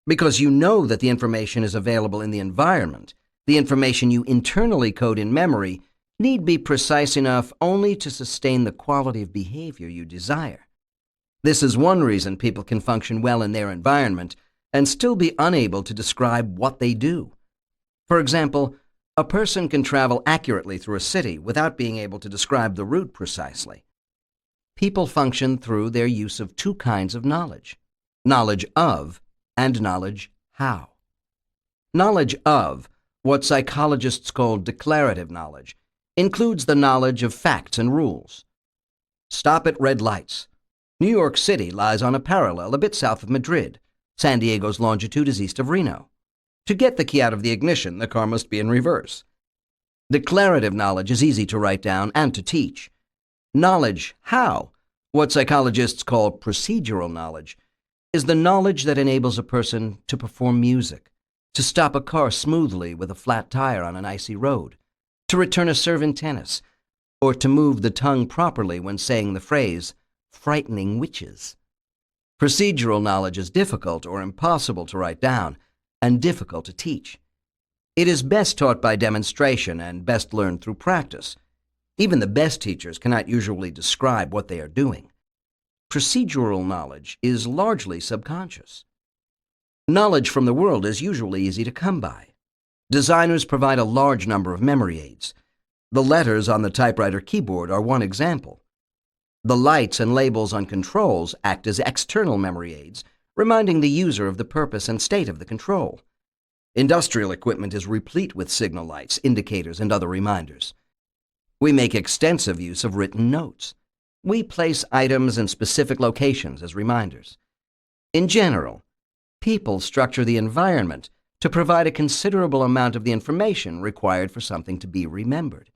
Because you know that the information is available in the environment, the information you internally code in memory need be precise enough only to sustain the quality of behavior you desire. This is one reason people can function well in their environment and still be unable to describe what they do. For example, a person can travel accurately through a city without being able to describe the route precisely. People function through their use of two kinds of knowledge: knowledge of and knowledge how. Knowledge of, what psychologists call declarative knowledge, includes the knowledge of facts and rules. Stop at red lights. New York City lies on a parallel a bit south of Madrid. San Diego's longitude is east of Reno. To get the key out of the ignition, the car must be in reverse. Declarative knowledge is easy to write down and to teach. Knowledge how, what psychologists call procedural knowledge, is the knowledge that enables a person to perform music, to stop a car smoothly with a flat tire on an icy road, to return a serve in tennis, or to move the tongue properly when saying the phrase, frightening witches. Procedural knowledge is difficult or impossible to write down, and difficult to teach. It is best taught by demonstration and best learned through practice. Even the best teachers cannot usually describe what they are doing. Procedural knowledge is largely subconscious. Knowledge from the world is usually easy to come by. Designers provide a large number of memory aids. The letters on the typewriter keyboard are one example. The lights and labels on controls act as external memory aids, reminding the user of the purpose and state of the control. Industrial equipment is replete with signal lights, indicators, and other reminders. We make extensive use of written notes. We place items in specific locations as reminders. In general, people structure the environment to provide a considerable amount of the information required for something to be remembered.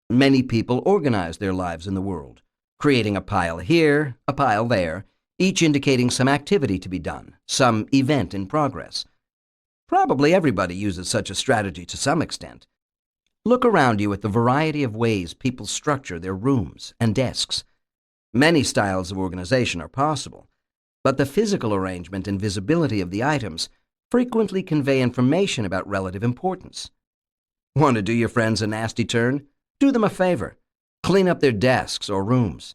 Many people organize their lives in the world, creating a pile here, a pile there, each indicating some activity to be done, some event in progress. Probably everybody uses such a strategy to some extent. Look around you at the variety of ways people structure their rooms and desks. Many styles of organization are possible, but the physical arrangement and visibility of the items frequently convey information about relative importance. Want to do your friends a nasty turn? Do them a favor. Clean up their desks or rooms.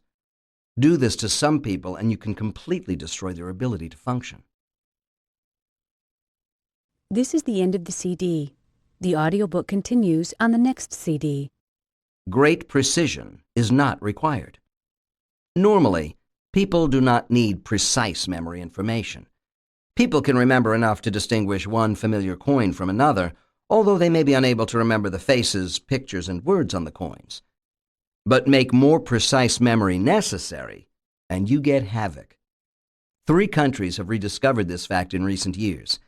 Do this to some people and you can completely destroy their ability to function. This is the end of the CD. The audiobook continues on the next CD. Great precision is not required. Normally, people do not need precise memory information. People can remember enough to distinguish one familiar coin from another, although they may be unable to remember the faces, pictures, and words on the coins. But make more precise memory necessary, and you get havoc. 3 countries have rediscovered this fact in recent years.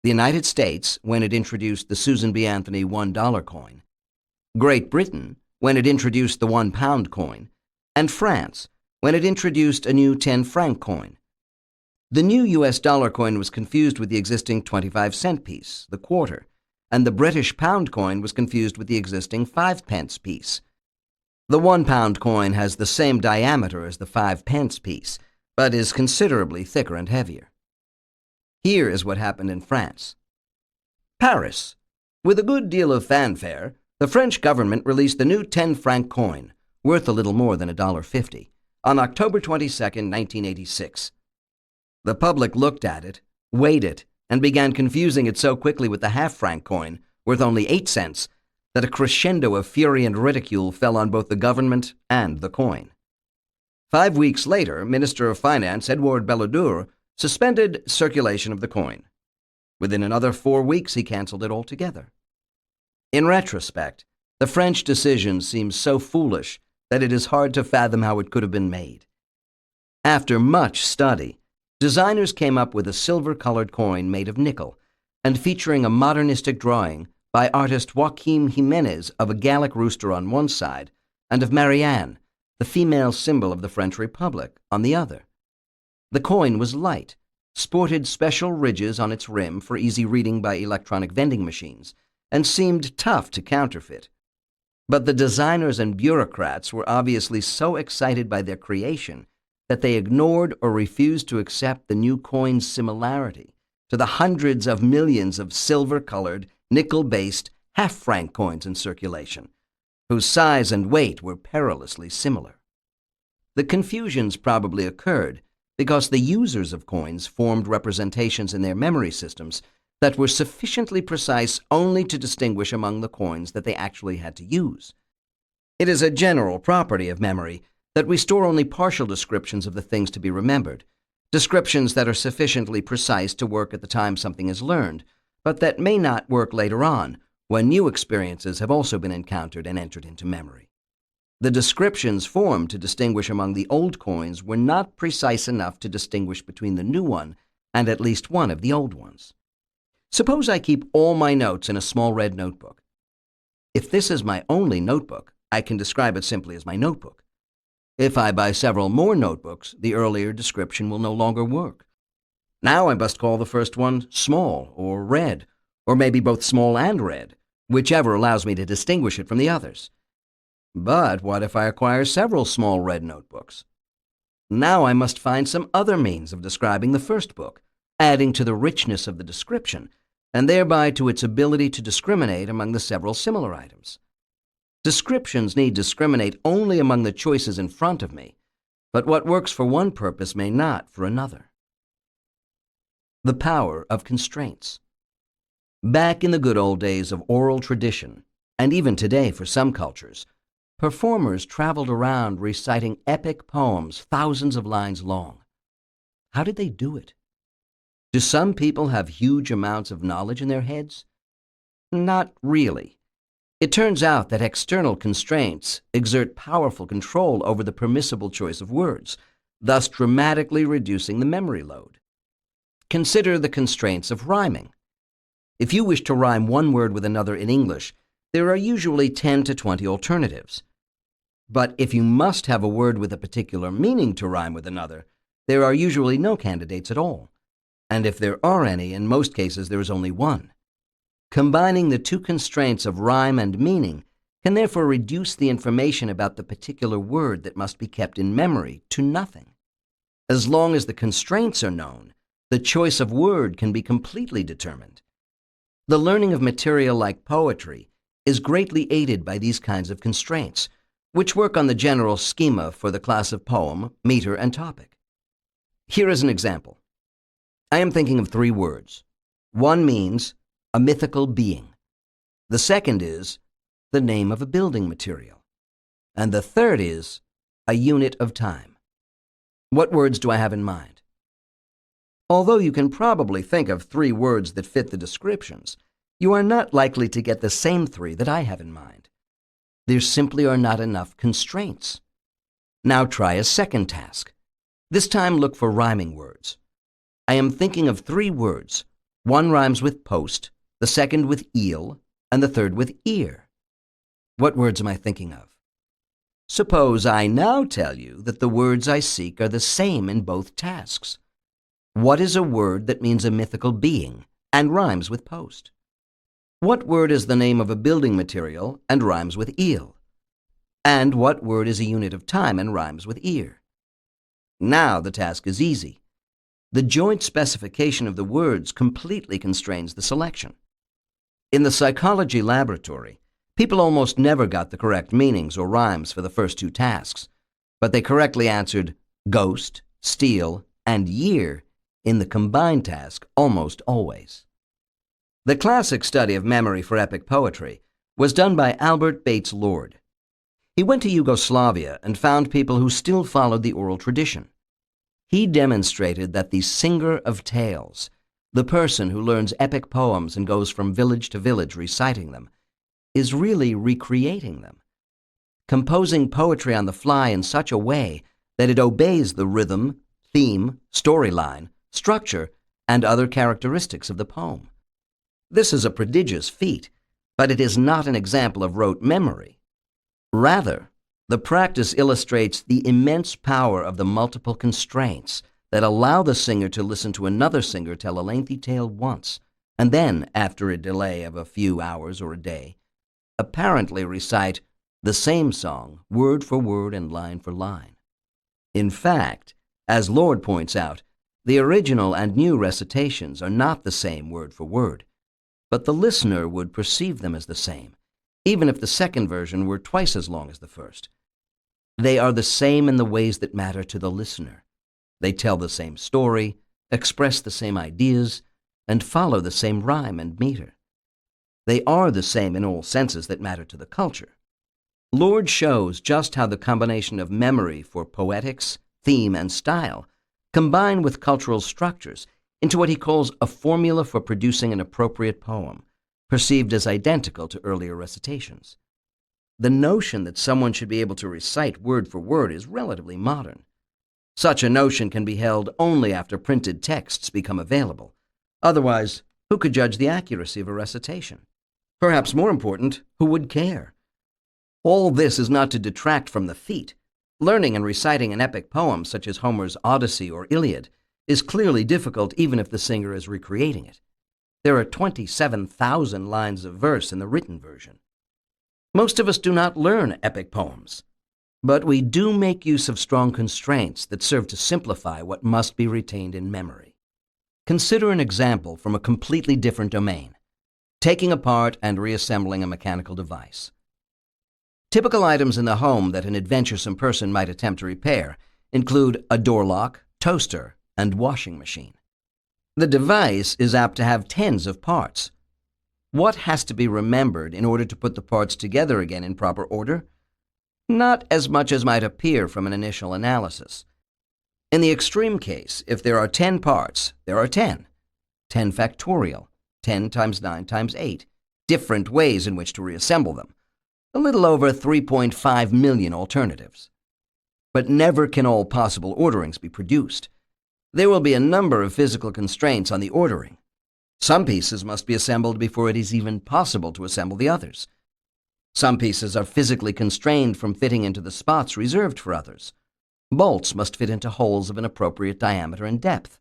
The United States, when it introduced the Susan B. Anthony $1 coin. Great Britain, when it introduced the £1 coin. And France, when it introduced a new 10-franc coin. The new US dollar coin was confused with the existing 25-cent piece, the quarter, and the British pound coin was confused with the existing 5-pence piece. The £1 coin has the same diameter as the 5-pence piece, but is considerably thicker and heavier. Here is what happened in France. Paris. With a good deal of fanfare, the French government released the new 10-franc coin, worth a little more than $1.50, on October 22, 1986. The public looked at it, weighed it, and began confusing it so quickly with the half-franc coin, worth only 8 cents, that a crescendo of fury and ridicule fell on both the government and the coin. 5 weeks later, Minister of Finance Edouard Balladur suspended circulation of the coin. Within another 4 weeks, he canceled it altogether. In retrospect, the French decision seems so foolish that it is hard to fathom how it could have been made. After much study, designers came up with a silver-colored coin made of nickel and featuring a modernistic drawing by artist Joaquim Jimenez of a Gallic rooster on one side and of Marianne, the female symbol of the French Republic, on the other. The coin was light, sported special ridges on its rim for easy reading by electronic vending machines, and seemed tough to counterfeit. But the designers and bureaucrats were obviously so excited by their creation that they ignored or refused to accept the new coin's similarity to the hundreds of millions of silver-colored, nickel-based half-franc coins in circulation, whose size and weight were perilously similar. The confusions probably occurred because the users of coins formed representations in their memory systems that were sufficiently precise only to distinguish among the coins that they actually had to use. It is a general property of memory that we store only partial descriptions of the things to be remembered, descriptions that are sufficiently precise to work at the time something is learned, but that may not work later on when new experiences have also been encountered and entered into memory. The descriptions formed to distinguish among the old coins were not precise enough to distinguish between the new one and at least one of the old ones. Suppose I keep all my notes in a small red notebook. If this is my only notebook, I can describe it simply as my notebook. If I buy several more notebooks, the earlier description will no longer work. Now I must call the first one small or red or maybe both small and red, whichever allows me to distinguish it from the others. But what if I acquire several small red notebooks? Now I must find some other means of describing the first book, adding to the richness of the description, and thereby to its ability to discriminate among the several similar items. Descriptions need discriminate only among the choices in front of me, but what works for one purpose may not for another. The power of constraints. Back in the good old days of oral tradition, and even today for some cultures, performers traveled around reciting epic poems thousands of lines long. How did they do it? Do some people have huge amounts of knowledge in their heads? Not really. It turns out that external constraints exert powerful control over the permissible choice of words, thus dramatically reducing the memory load. Consider the constraints of rhyming. If you wish to rhyme one word with another in English, there are usually 10 to 20 alternatives. But if you must have a word with a particular meaning to rhyme with another, there are usually no candidates at all. And if there are any, in most cases there is only one. Combining the two constraints of rhyme and meaning can therefore reduce the information about the particular word that must be kept in memory to nothing. As long as the constraints are known, the choice of word can be completely determined. The learning of material like poetry is greatly aided by these kinds of constraints, which work on the general schema for the class of poem, meter, and topic. Here is an example. I am thinking of 3 words. One means a mythical being. The second is the name of a building material. And the third is a unit of time. What words do I have in mind? Although you can probably think of 3 words that fit the descriptions, you are not likely to get the same 3 that I have in mind. There simply are not enough constraints. Now try a second task. This time look for rhyming words. I am thinking of 3 words. One rhymes with post, the second with eel, and the third with ear. What words am I thinking of? Suppose I now tell you that the words I seek are the same in both tasks. What is a word that means a mythical being and rhymes with post? What word is the name of a building material and rhymes with eel? And what word is a unit of time and rhymes with ear? Now the task is easy. The joint specification of the words completely constrains the selection. In the psychology laboratory, people almost never got the correct meanings or rhymes for the first 2 tasks, but they correctly answered ghost, steel, and year in the combined task almost always. The classic study of memory for epic poetry was done by Albert Bates Lord. He went to Yugoslavia and found people who still followed the oral tradition. He demonstrated that the singer of tales, the person who learns epic poems and goes from village to village reciting them, is really recreating them, composing poetry on the fly in such a way that it obeys the rhythm, theme, storyline, structure, and other characteristics of the poem. This is a prodigious feat, but it is not an example of rote memory. Rather, the practice illustrates the immense power of the multiple constraints that allow the singer to listen to another singer tell a lengthy tale once, and then, after a delay of a few hours or a day, apparently recite the same song word for word and line for line. In fact, as Lord points out, the original and new recitations are not the same word for word, but the listener would perceive them as the same, even if the second version were twice as long as the first. They are the same in the ways that matter to the listener. They tell the same story, express the same ideas, and follow the same rhyme and meter. They are the same in all senses that matter to the culture. Lord shows just how the combination of memory for poetics, theme, and style combine with cultural structures into what he calls a formula for producing an appropriate poem, perceived as identical to earlier recitations. The notion that someone should be able to recite word for word is relatively modern. Such a notion can be held only after printed texts become available. Otherwise, who could judge the accuracy of a recitation? Perhaps more important, who would care? All this is not to detract from the feat. Learning and reciting an epic poem such as Homer's Odyssey or Iliad is clearly difficult even if the singer is recreating it. There are 27,000 lines of verse in the written version. Most of us do not learn epic poems, but we do make use of strong constraints that serve to simplify what must be retained in memory. Consider an example from a completely different domain: taking apart and reassembling a mechanical device. Typical items in the home that an adventuresome person might attempt to repair include a door lock, toaster, and washing machine. The device is apt to have tens of parts. What has to be remembered in order to put the parts together again in proper order? Not as much as might appear from an initial analysis. In the extreme case, if there are 10 parts, there are 10. 10 factorial, 10 times 9 times 8, different ways in which to reassemble them. A little over 3.5 million alternatives. But never can all possible orderings be produced. There will be a number of physical constraints on the ordering. Some pieces must be assembled before it is even possible to assemble the others. Some pieces are physically constrained from fitting into the spots reserved for others. Bolts must fit into holes of an appropriate diameter and depth.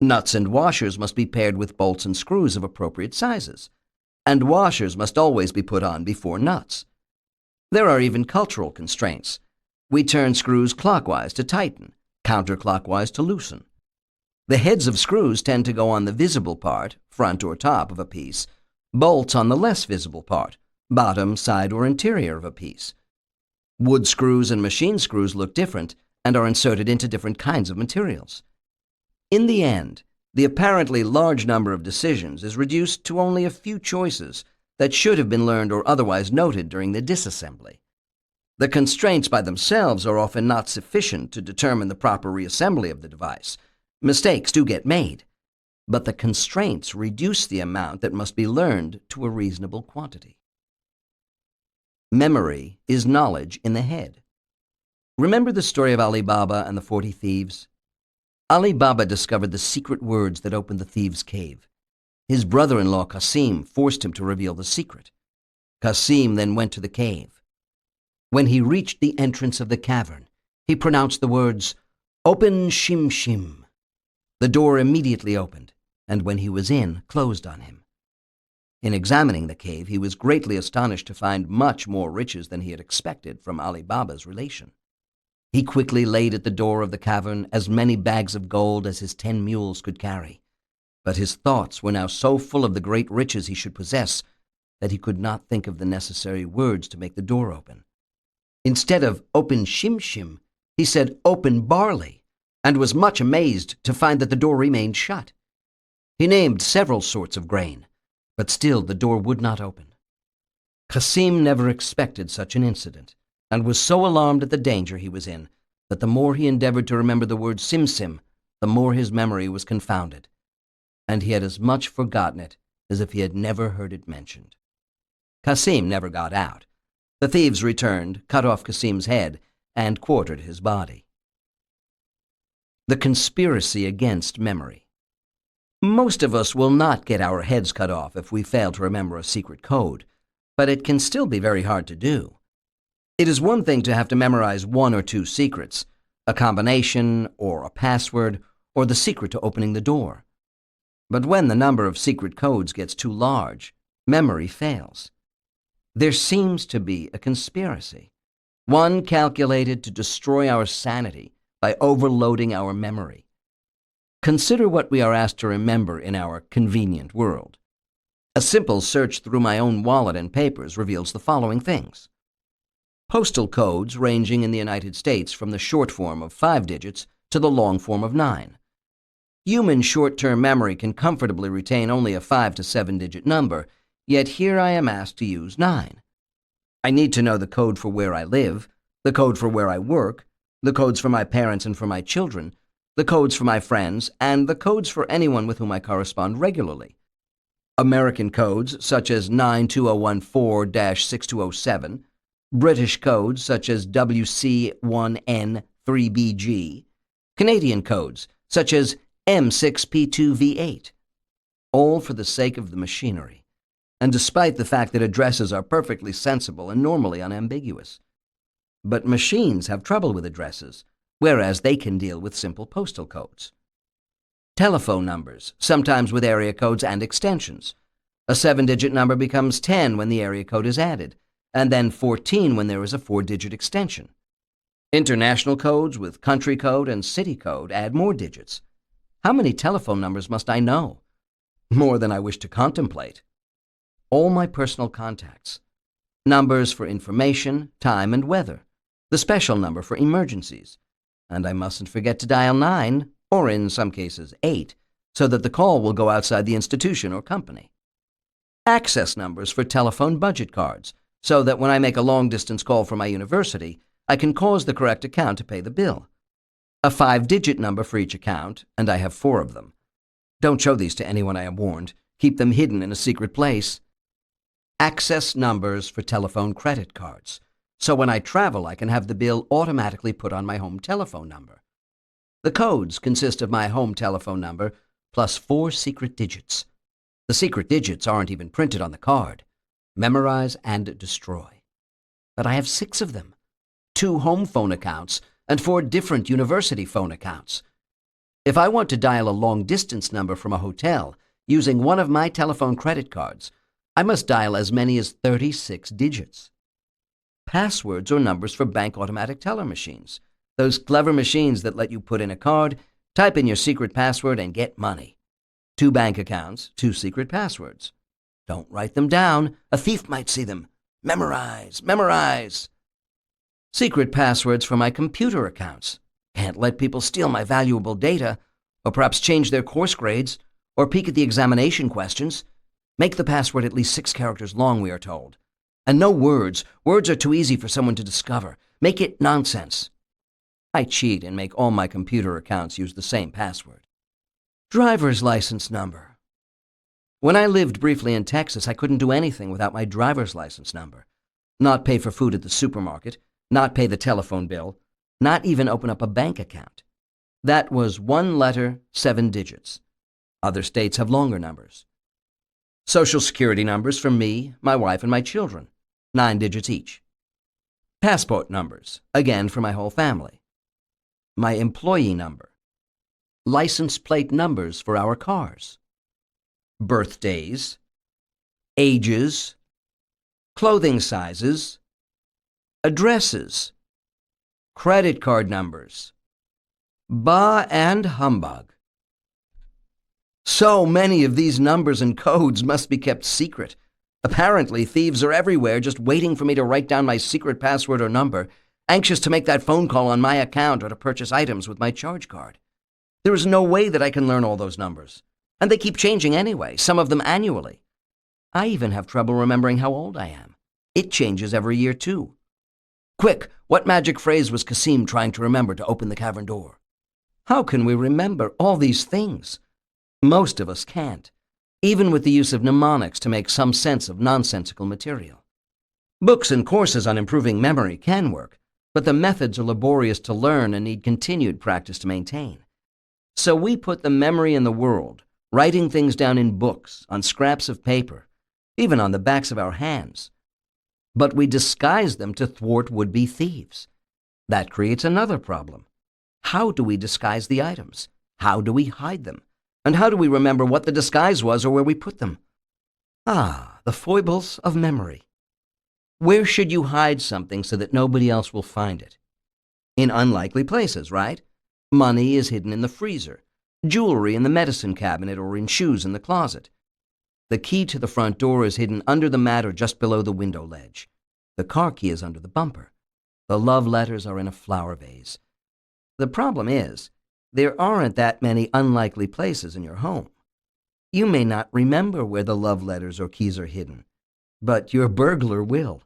Nuts and washers must be paired with bolts and screws of appropriate sizes. And washers must always be put on before nuts. There are even cultural constraints. We turn screws clockwise to tighten, counterclockwise to loosen. The heads of screws tend to go on the visible part, front or top of a piece, bolts on the less visible part, bottom, side, or interior of a piece. Wood screws and machine screws look different and are inserted into different kinds of materials. In the end, the apparently large number of decisions is reduced to only a few choices that should have been learned or otherwise noted during the disassembly. The constraints by themselves are often not sufficient to determine the proper reassembly of the device. Mistakes do get made, but the constraints reduce the amount that must be learned to a reasonable quantity. Memory is knowledge in the head. Remember the story of Ali Baba and the 40 thieves? Ali Baba discovered the secret words that opened the thieves' cave. His brother-in-law Qasim forced him to reveal the secret. Qasim then went to the cave. When he reached the entrance of the cavern, he pronounced the words, "Open, Shim Shim." The door immediately opened, and when he was in, closed on him. In examining the cave, he was greatly astonished to find much more riches than he had expected from Ali Baba's relation. He quickly laid at the door of the cavern as many bags of gold as his 10 mules could carry. But his thoughts were now so full of the great riches he should possess that he could not think of the necessary words to make the door open. Instead of "Open, Shim Shim," he said "Open, barley," and was much amazed to find that the door remained shut. He named several sorts of grain, but still the door would not open. Qasim never expected such an incident, and was so alarmed at the danger he was in that the more he endeavored to remember the word Simsim, the more his memory was confounded, and he had as much forgotten it as if he had never heard it mentioned. Qasim never got out. The thieves returned, cut off Qasim's head, and quartered his body. The conspiracy against memory. Most of us will not get our heads cut off if we fail to remember a secret code, but it can still be very hard to do. It is one thing to have to memorize 1 or 2 secrets, a combination or a password, or the secret to opening the door. But when the number of secret codes gets too large, memory fails. There seems to be a conspiracy, one calculated to destroy our sanity by overloading our memory. Consider what we are asked to remember in our convenient world. A simple search through my own wallet and papers reveals the following things. Postal codes ranging in the United States from the short form of 5 digits to the long form of 9. Human short-term memory can comfortably retain only a 5 to 7-digit number, yet here I am asked to use 9. I need to know the code for where I live, the code for where I work, the codes for my parents and for my children, the codes for my friends, and the codes for anyone with whom I correspond regularly. American codes such as 92014-6207, British codes such as WC1N3BG, Canadian codes such as M6P2V8, all for the sake of the machinery, and despite the fact that addresses are perfectly sensible and normally unambiguous. But machines have trouble with addresses, whereas they can deal with simple postal codes. Telephone numbers, sometimes with area codes and extensions. A 7-digit number becomes 10 when the area code is added, and then 14 when there is a 4-digit extension. International codes with country code and city code add more digits. How many telephone numbers must I know? More than I wish to contemplate. All my personal contacts. Numbers for information, time, and weather. The special number for emergencies. And I mustn't forget to dial 9, or in some cases 8, so that the call will go outside the institution or company. Access numbers for telephone budget cards, so that when I make a long-distance call from my university, I can cause the correct account to pay the bill. A 5-digit number for each account, and I have 4 of them. Don't show these to anyone, I am warned. Keep them hidden in a secret place. Access numbers for telephone credit cards, so when I travel I can have the bill automatically put on my home telephone number. The codes consist of my home telephone number plus 4 secret digits. The secret digits aren't even printed on the card. Memorize and destroy. But I have 6 of them. 2 home phone accounts and 4 different university phone accounts. If I want to dial a long-distance number from a hotel using one of my telephone credit cards, I must dial as many as 36 digits. Passwords or numbers for bank automatic teller machines. Those clever machines that let you put in a card, type in your secret password, and get money. 2 bank accounts, 2 secret passwords. Don't write them down. A thief might see them. Memorize, memorize. Secret passwords for my computer accounts. Can't let people steal my valuable data, or perhaps change their course grades, or peek at the examination questions. Make the password at least 6 characters long, we are told. And no words. Words are too easy for someone to discover. Make it nonsense. I cheat and make all my computer accounts use the same password. Driver's license number. When I lived briefly in Texas, I couldn't do anything without my driver's license number. Not pay for food at the supermarket, not pay the telephone bill, not even open up a bank account. That was 1 letter, 7 digits. Other states have longer numbers. Social Security numbers for me, my wife, and my children, 9 digits each. Passport numbers, again for my whole family. My employee number. License plate numbers for our cars. Birthdays. Ages. Clothing sizes. Addresses. Credit card numbers. Bah and humbug. So many of these numbers and codes must be kept secret. Apparently, thieves are everywhere just waiting for me to write down my secret password or number, anxious to make that phone call on my account or to purchase items with my charge card. There is no way that I can learn all those numbers. And they keep changing anyway, some of them annually. I even have trouble remembering how old I am. It changes every year, too. Quick, what magic phrase was Kasim trying to remember to open the cavern door? How can we remember all these things? Most of us can't, even with the use of mnemonics to make some sense of nonsensical material. Books and courses on improving memory can work, but the methods are laborious to learn and need continued practice to maintain. So we put the memory in the world, writing things down in books, on scraps of paper, even on the backs of our hands. But we disguise them to thwart would-be thieves. That creates another problem. How do we disguise the items? How do we hide them? And how do we remember what the disguise was or where we put them? Ah, the foibles of memory. Where should you hide something so that nobody else will find it? In unlikely places, right? Money is hidden in the freezer, jewelry in the medicine cabinet or in shoes in the closet. The key to the front door is hidden under the mat or just below the window ledge. The car key is under the bumper. The love letters are in a flower vase. The problem is, there aren't that many unlikely places in your home. You may not remember where the love letters or keys are hidden, but your burglar will.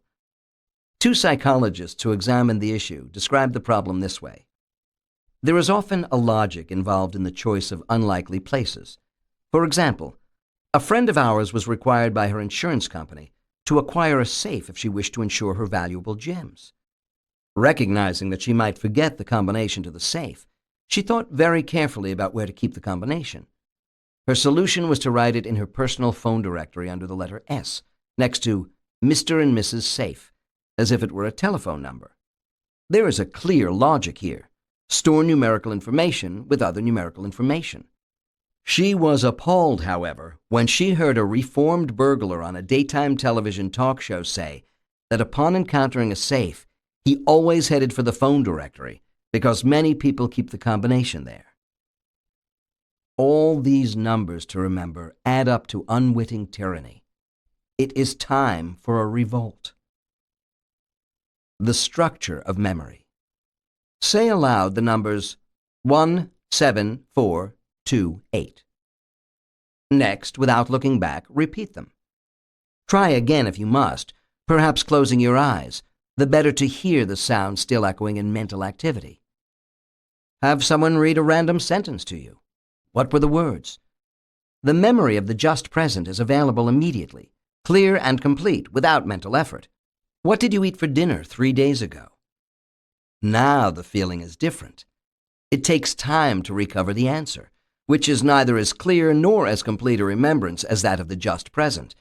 2 psychologists who examined the issue described the problem this way. There is often a logic involved in the choice of unlikely places. For example, a friend of ours was required by her insurance company to acquire a safe if she wished to insure her valuable gems. Recognizing that she might forget the combination to the safe, she thought very carefully about where to keep the combination. Her solution was to write it in her personal phone directory under the letter S, next to Mr. and Mrs. Safe, as if it were a telephone number. There is a clear logic here. Store numerical information with other numerical information. She was appalled, however, when she heard a reformed burglar on a daytime television talk show say that upon encountering a safe, he always headed for the phone directory because many people keep the combination there. All these numbers to remember add up to unwitting tyranny. It is time for a revolt. The structure of memory. Say aloud the numbers 1, 7, 4, 2, 8. Next, without looking back, repeat them. Try again if you must, perhaps closing your eyes, the better to hear the sound still echoing in mental activity. Have someone read a random sentence to you. What were the words? The memory of the just present is available immediately, clear and complete, without mental effort. What did you eat for dinner 3 days ago? Now the feeling is different. It takes time to recover the answer, which is neither as clear nor as complete a remembrance as that of the just present,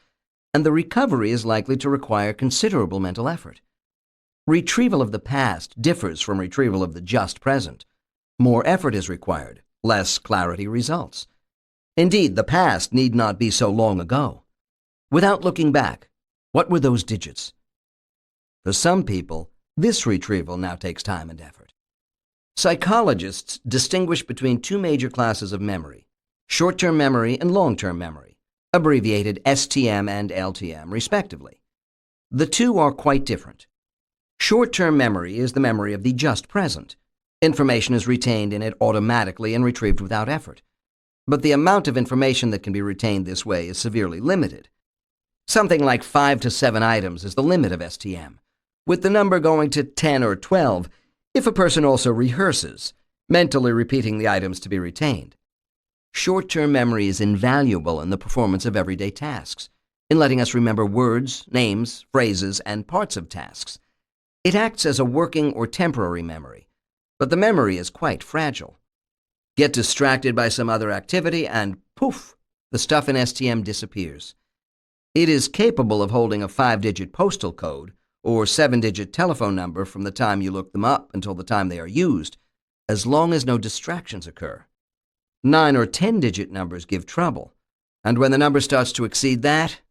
and the recovery is likely to require considerable mental effort. Retrieval of the past differs from retrieval of the just present. More effort is required, less clarity results. Indeed, the past need not be so long ago. Without looking back, what were those digits? For some people, this retrieval now takes time and effort. Psychologists distinguish between two major classes of memory, short-term memory and long-term memory, abbreviated STM and LTM, respectively. The two are quite different. Short-term memory is the memory of the just present. Information is retained in it automatically and retrieved without effort. But the amount of information that can be retained this way is severely limited. Something like 5 to 7 items is the limit of STM, with the number going to 10 or 12 if a person also rehearses, mentally repeating the items to be retained. Short-term memory is invaluable in the performance of everyday tasks, in letting us remember words, names, phrases, and parts of tasks. It acts as a working or temporary memory, but the memory is quite fragile. Get distracted by some other activity and poof, the stuff in STM disappears. It is capable of holding a 5-digit postal code or 7-digit telephone number from the time you look them up until the time they are used, as long as no distractions occur. 9 or 10-digit numbers give trouble, and when the number starts to exceed that,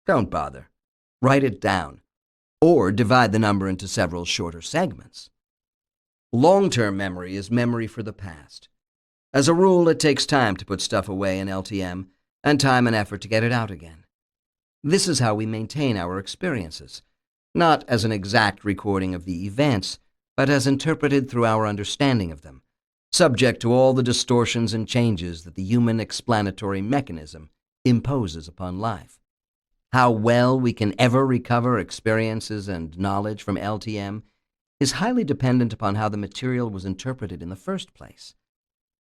don't bother. Write it down, or divide the number into several shorter segments. Long-term memory is memory for the past. As a rule, it takes time to put stuff away in LTM, and time and effort to get it out again. This is how we maintain our experiences, not as an exact recording of the events, but as interpreted through our understanding of them, subject to all the distortions and changes that the human explanatory mechanism imposes upon life. How well we can ever recover experiences and knowledge from LTM is highly dependent upon how the material was interpreted in the first place.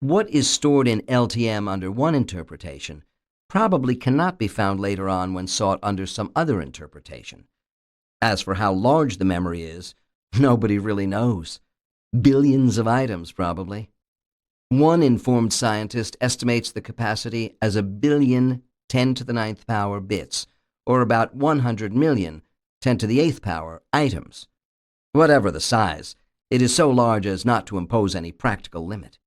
What is stored in LTM under one interpretation probably cannot be found later on when sought under some other interpretation. As for how large the memory is, nobody really knows. Billions of items, probably. One informed scientist estimates the capacity as 1,000,000,000 10 to the 9th power bits, or about 100 million 10 to the 8th power items. Whatever the size, it is so large as not to impose any practical limit.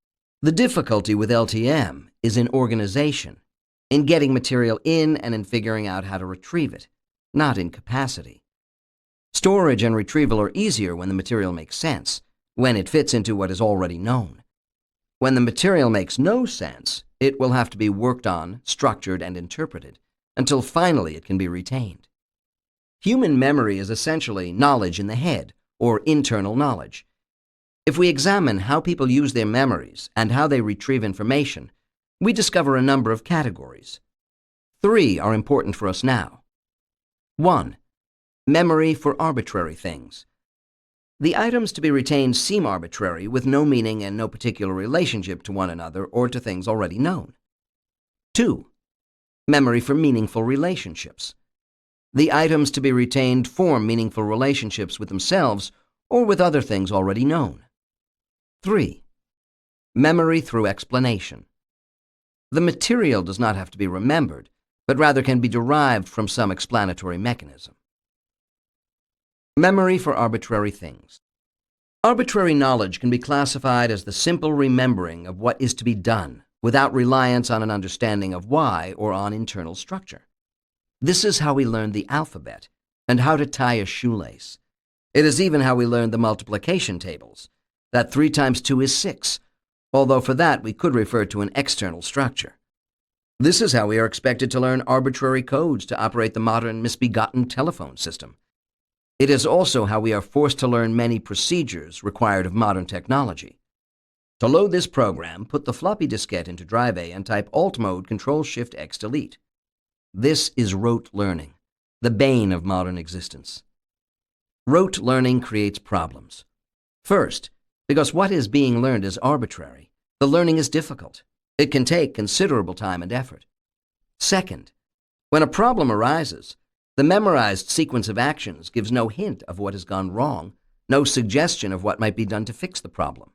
The difficulty with LTM is in organization, in getting material in and in figuring out how to retrieve it, not in capacity. Storage and retrieval are easier when the material makes sense, when it fits into what is already known. When the material makes no sense, it will have to be worked on, structured, and interpreted, until finally it can be retained. Human memory is essentially knowledge in the head, or internal knowledge. If we examine how people use their memories and how they retrieve information, we discover a number of categories. 3 are important for us now. 1. Memory for arbitrary things. The items to be retained seem arbitrary, with no meaning and no particular relationship to one another or to things already known. 2. Memory for meaningful relationships. The items to be retained form meaningful relationships with themselves or with other things already known. 3. Memory through explanation. The material does not have to be remembered, but rather can be derived from some explanatory mechanism. Memory for arbitrary things. Arbitrary knowledge can be classified as the simple remembering of what is to be done, without reliance on an understanding of why or on internal structure. This is how we learned the alphabet and how to tie a shoelace. It is even how we learned the multiplication tables, that 3 times 2 is 6, although for that we could refer to an external structure. This is how we are expected to learn arbitrary codes to operate the modern misbegotten telephone system. It is also how we are forced to learn many procedures required of modern technology. To load this program, put the floppy diskette into Drive A and type Alt-Mode Control-Shift-X Delete. This is rote learning, the bane of modern existence. Rote learning creates problems. First, because what is being learned is arbitrary, the learning is difficult. It can take considerable time and effort. Second, when a problem arises, the memorized sequence of actions gives no hint of what has gone wrong, no suggestion of what might be done to fix the problem.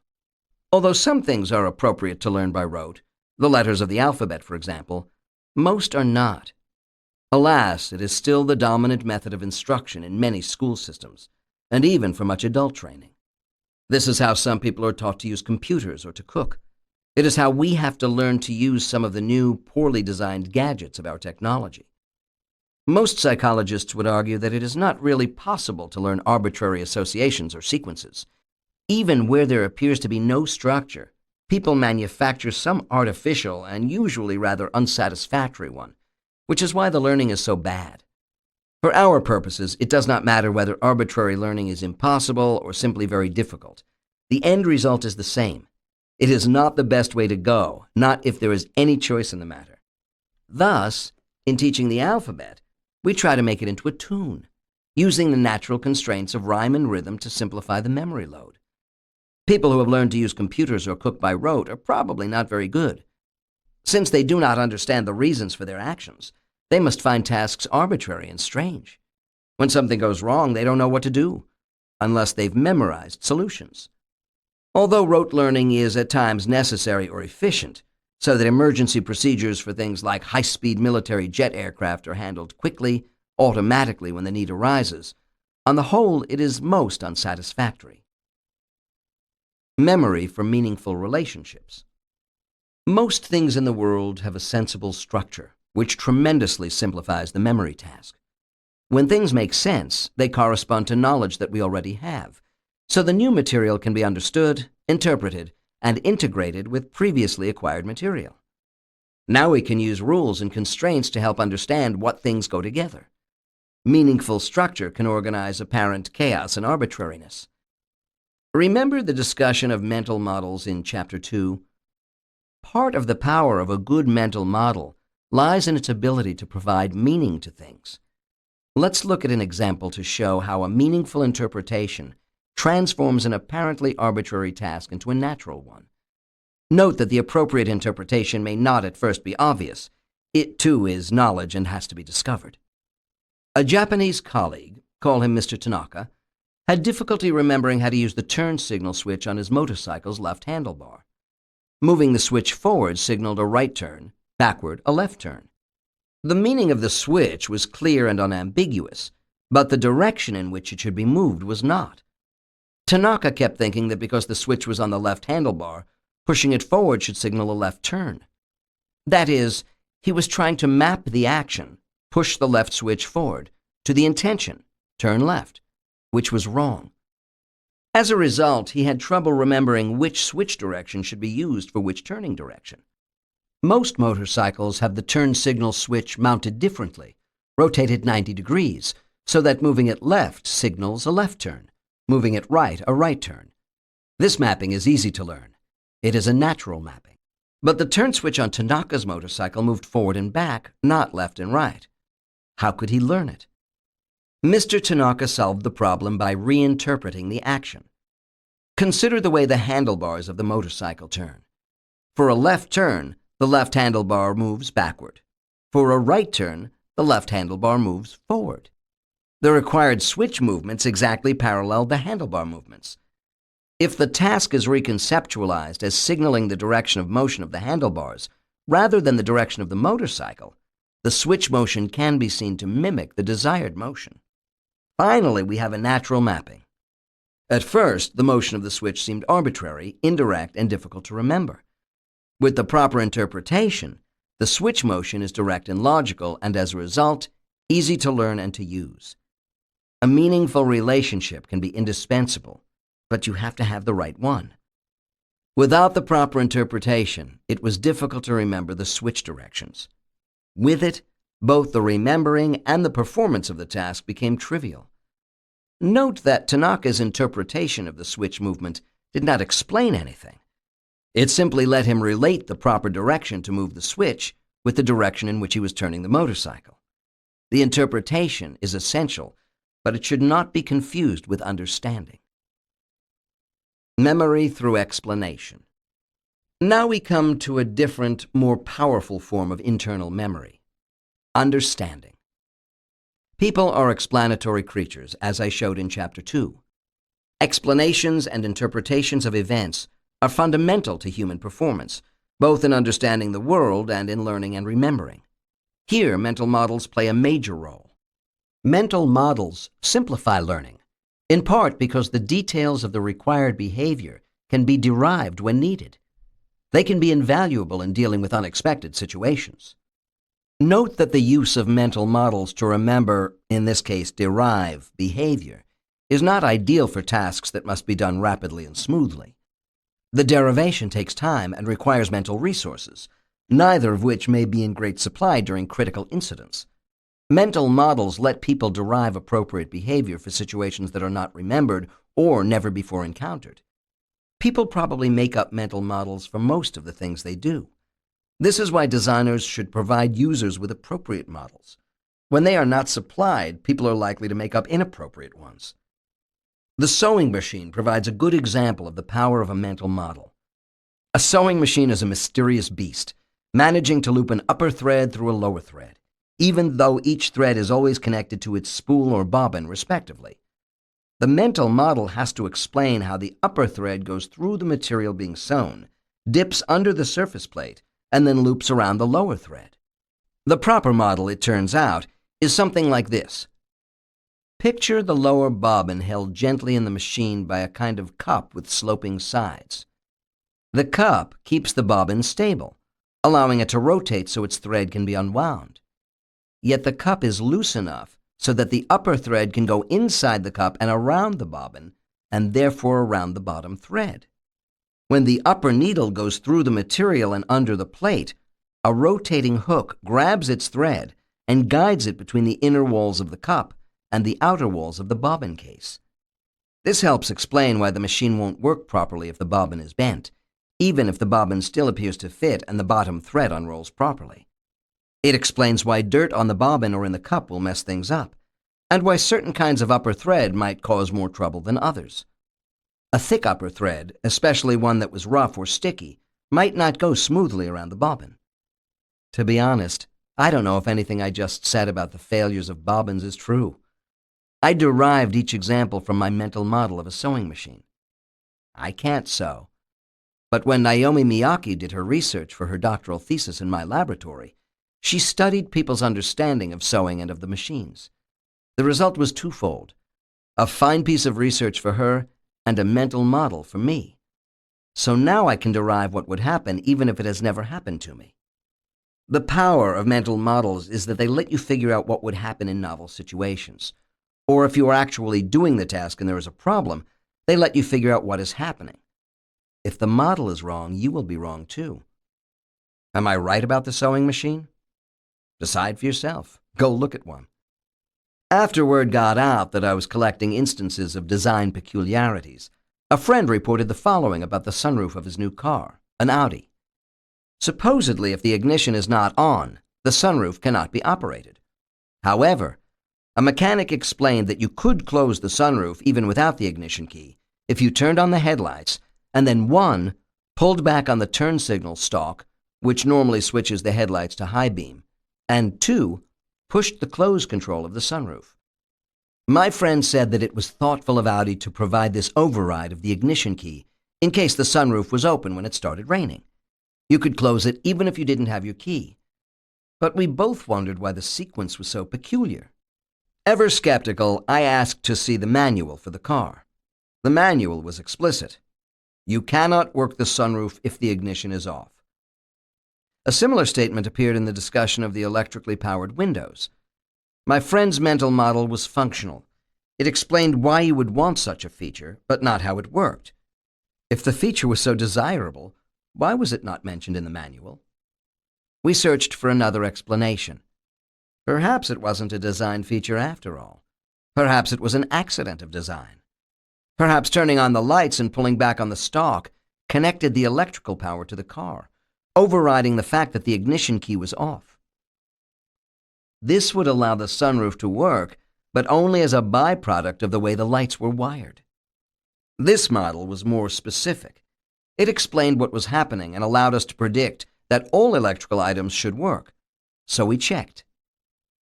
Although some things are appropriate to learn by rote, the letters of the alphabet, for example, most are not. Alas, it is still the dominant method of instruction in many school systems, and even for much adult training. This is how some people are taught to use computers or to cook. It is how we have to learn to use some of the new, poorly designed gadgets of our technology. Most psychologists would argue that it is not really possible to learn arbitrary associations or sequences. Even where there appears to be no structure, people manufacture some artificial and usually rather unsatisfactory one, which is why the learning is so bad. For our purposes, it does not matter whether arbitrary learning is impossible or simply very difficult. The end result is the same. It is not the best way to go, not if there is any choice in the matter. Thus, in teaching the alphabet, we try to make it into a tune, using the natural constraints of rhyme and rhythm to simplify the memory load. People who have learned to use computers or cook by rote are probably not very good. Since they do not understand the reasons for their actions, they must find tasks arbitrary and strange. When something goes wrong, they don't know what to do, unless they've memorized solutions. Although rote learning is at times necessary or efficient, so that emergency procedures for things like high-speed military jet aircraft are handled quickly, automatically when the need arises, on the whole it is most unsatisfactory. Memory for meaningful relationships. Most things in the world have a sensible structure, which tremendously simplifies the memory task. When things make sense, they correspond to knowledge that we already have, so the new material can be understood, interpreted, and integrated with previously acquired material. Now we can use rules and constraints to help understand what things go together. Meaningful structure can organize apparent chaos and arbitrariness. Remember the discussion of mental models in Chapter 2? Part of the power of a good mental model lies in its ability to provide meaning to things. Let's look at an example to show how a meaningful interpretation transforms an apparently arbitrary task into a natural one. Note that the appropriate interpretation may not at first be obvious. It too is knowledge and has to be discovered. A Japanese colleague, call him Mr. Tanaka, had difficulty remembering how to use the turn signal switch on his motorcycle's left handlebar. Moving the switch forward signaled a right turn, backward a left turn. The meaning of the switch was clear and unambiguous, but the direction in which it should be moved was not. Tanaka kept thinking that because the switch was on the left handlebar, pushing it forward should signal a left turn. That is, he was trying to map the action, push the left switch forward, to the intention, turn left, which was wrong. As a result, he had trouble remembering which switch direction should be used for which turning direction. Most motorcycles have the turn signal switch mounted differently, rotated 90 degrees, so that moving it left signals a left turn, moving it right a right turn. This mapping is easy to learn. It is a natural mapping. But the turn switch on Tanaka's motorcycle moved forward and back, not left and right. How could he learn it? Mr. Tanaka solved the problem by reinterpreting the action. Consider the way the handlebars of the motorcycle turn. For a left turn, the left handlebar moves backward. For a right turn, the left handlebar moves forward. The required switch movements exactly parallel the handlebar movements. If the task is reconceptualized as signaling the direction of motion of the handlebars, rather than the direction of the motorcycle, the switch motion can be seen to mimic the desired motion. Finally, we have a natural mapping. At first, the motion of the switch seemed arbitrary, indirect, and difficult to remember. With the proper interpretation, the switch motion is direct and logical, and as a result, easy to learn and to use. A meaningful relationship can be indispensable, but you have to have the right one. Without the proper interpretation, it was difficult to remember the switch directions. With it, both the remembering and the performance of the task became trivial. Note that Tanaka's interpretation of the switch movement did not explain anything. It simply let him relate the proper direction to move the switch with the direction in which he was turning the motorcycle. The interpretation is essential, but it should not be confused with understanding. Memory through explanation. Now we come to a different, more powerful form of internal memory: understanding. People are explanatory creatures, as I showed in Chapter 2. Explanations and interpretations of events are fundamental to human performance, both in understanding the world and in learning and remembering. Here, mental models play a major role. Mental models simplify learning, in part because the details of the required behavior can be derived when needed. They can be invaluable in dealing with unexpected situations. Note that the use of mental models to remember, in this case derive, behavior, is not ideal for tasks that must be done rapidly and smoothly. The derivation takes time and requires mental resources, neither of which may be in great supply during critical incidents. Mental models let people derive appropriate behavior for situations that are not remembered or never before encountered. People probably make up mental models for most of the things they do. This is why designers should provide users with appropriate models. When they are not supplied, people are likely to make up inappropriate ones. The sewing machine provides a good example of the power of a mental model. A sewing machine is a mysterious beast, managing to loop an upper thread through a lower thread, even though each thread is always connected to its spool or bobbin, respectively. The mental model has to explain how the upper thread goes through the material being sewn, dips under the surface plate, and then loops around the lower thread. The proper model, it turns out, is something like this. Picture the lower bobbin held gently in the machine by a kind of cup with sloping sides. The cup keeps the bobbin stable, allowing it to rotate so its thread can be unwound. Yet the cup is loose enough so that the upper thread can go inside the cup and around the bobbin, and therefore around the bottom thread. When the upper needle goes through the material and under the plate, a rotating hook grabs its thread and guides it between the inner walls of the cup and the outer walls of the bobbin case. This helps explain why the machine won't work properly if the bobbin is bent, even if the bobbin still appears to fit and the bottom thread unrolls properly. It explains why dirt on the bobbin or in the cup will mess things up, and why certain kinds of upper thread might cause more trouble than others. A thick upper thread, especially one that was rough or sticky, might not go smoothly around the bobbin. To be honest, I don't know if anything I just said about the failures of bobbins is true. I derived each example from my mental model of a sewing machine. I can't sew. But when Naomi Miyake did her research for her doctoral thesis in my laboratory, she studied people's understanding of sewing and of the machines. The result was twofold: a fine piece of research for her and a mental model for me. So now I can derive what would happen even if it has never happened to me. The power of mental models is that they let you figure out what would happen in novel situations. Or if you are actually doing the task and there is a problem, they let you figure out what is happening. If the model is wrong, you will be wrong too. Am I right about the sewing machine? Decide for yourself. Go look at one. After word got out that I was collecting instances of design peculiarities, a friend reported the following about the sunroof of his new car, an Audi. Supposedly, if the ignition is not on, the sunroof cannot be operated. However, a mechanic explained that you could close the sunroof even without the ignition key if you turned on the headlights and then 1. Pulled back on the turn signal stalk, which normally switches the headlights to high beam, and 2. Pushed the close control of the sunroof. My friend said that it was thoughtful of Audi to provide this override of the ignition key in case the sunroof was open when it started raining. You could close it even if you didn't have your key. But we both wondered why the sequence was so peculiar. Ever skeptical, I asked to see the manual for the car. The manual was explicit. You cannot work the sunroof if the ignition is off. A similar statement appeared in the discussion of the electrically powered windows. My friend's mental model was functional. It explained why you would want such a feature, but not how it worked. If the feature was so desirable, why was it not mentioned in the manual? We searched for another explanation. Perhaps it wasn't a design feature after all. Perhaps it was an accident of design. Perhaps turning on the lights and pulling back on the stalk connected the electrical power to the car, overriding the fact that the ignition key was off. This would allow the sunroof to work, but only as a byproduct of the way the lights were wired. This model was more specific. It explained what was happening and allowed us to predict that all electrical items should work. So we checked.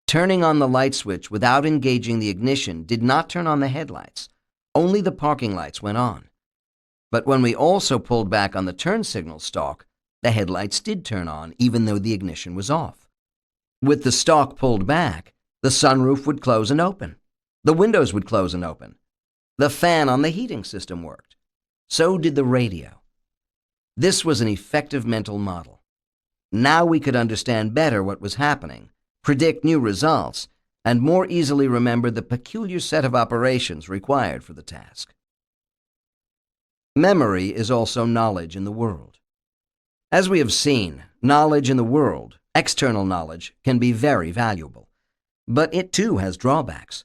Turning on the light switch without engaging the ignition did not turn on the headlights. Only the parking lights went on. But when we also pulled back on the turn signal stalk, the headlights did turn on even though the ignition was off. With the stalk pulled back, the sunroof would close and open. The windows would close and open. The fan on the heating system worked. So did the radio. This was an effective mental model. Now we could understand better what was happening, predict new results, and more easily remember the peculiar set of operations required for the task. Memory is also knowledge in the world. As we have seen, knowledge in the world, external knowledge, can be very valuable. But it too has drawbacks.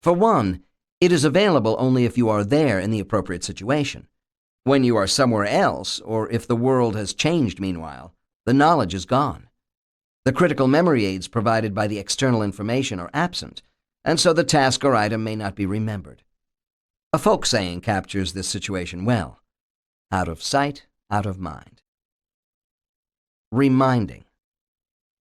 For one, it is available only if you are there in the appropriate situation. When you are somewhere else, or if the world has changed meanwhile, the knowledge is gone. The critical memory aids provided by the external information are absent, and so the task or item may not be remembered. A folk saying captures this situation well. Out of sight, out of mind. Reminding.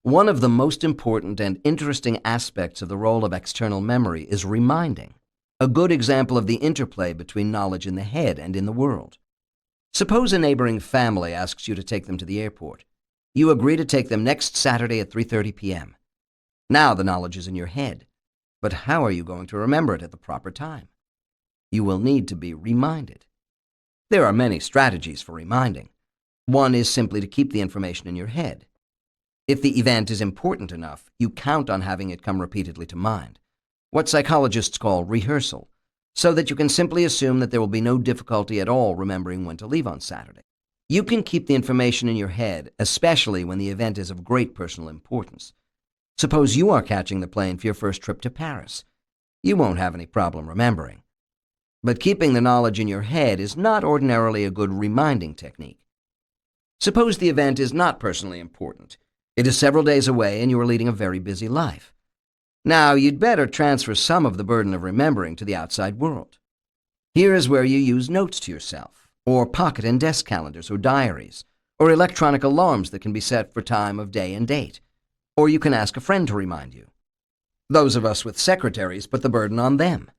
One of the most important and interesting aspects of the role of external memory is reminding, a good example of the interplay between knowledge in the head and in the world. Suppose a neighboring family asks you to take them to the airport. You agree to take them next Saturday at 3:30 p.m. Now the knowledge is in your head, but how are you going to remember it at the proper time? You will need to be reminded. There are many strategies for reminding. One is simply to keep the information in your head. If the event is important enough, you count on having it come repeatedly to mind, what psychologists call rehearsal, so that you can simply assume that there will be no difficulty at all remembering when to leave on Saturday. You can keep the information in your head, especially when the event is of great personal importance. Suppose you are catching the plane for your first trip to Paris. You won't have any problem remembering. But keeping the knowledge in your head is not ordinarily a good reminding technique. Suppose the event is not personally important. It is several days away and you are leading a very busy life. Now, you'd better transfer some of the burden of remembering to the outside world. Here is where you use notes to yourself, or pocket and desk calendars or diaries, or electronic alarms that can be set for time of day and date. Or you can ask a friend to remind you. Those of us with secretaries put the burden on them.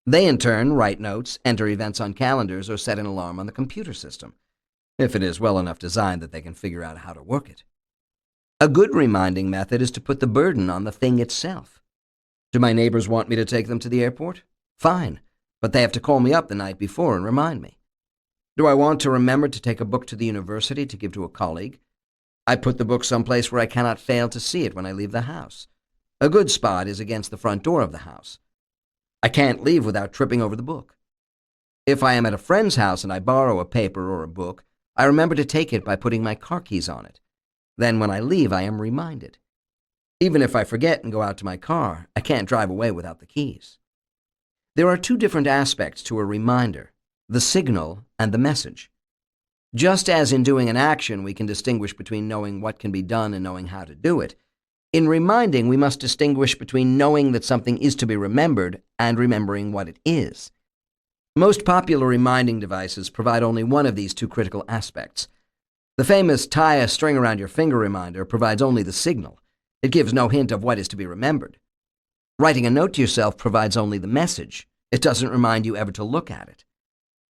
They in turn write notes, enter events on calendars, or set an alarm on the computer system, if it is well enough designed that they can figure out how to work it. A good reminding method is to put the burden on the thing itself. Do my neighbors want me to take them to the airport? Fine, but they have to call me up the night before and remind me. Do I want to remember to take a book to the university to give to a colleague? I put the book someplace where I cannot fail to see it when I leave the house. A good spot is against the front door of the house. I can't leave without tripping over the book. If I am at a friend's house and I borrow a paper or a book, I remember to take it by putting my car keys on it. Then when I leave, I am reminded. Even if I forget and go out to my car, I can't drive away without the keys. There are two different aspects to a reminder, the signal and the message. Just as in doing an action we can distinguish between knowing what can be done and knowing how to do it, in reminding we must distinguish between knowing that something is to be remembered and remembering what it is. Most popular reminding devices provide only one of these two critical aspects. The famous tie a string around your finger reminder provides only the signal. It gives no hint of what is to be remembered. Writing a note to yourself provides only the message. It doesn't remind you ever to look at it.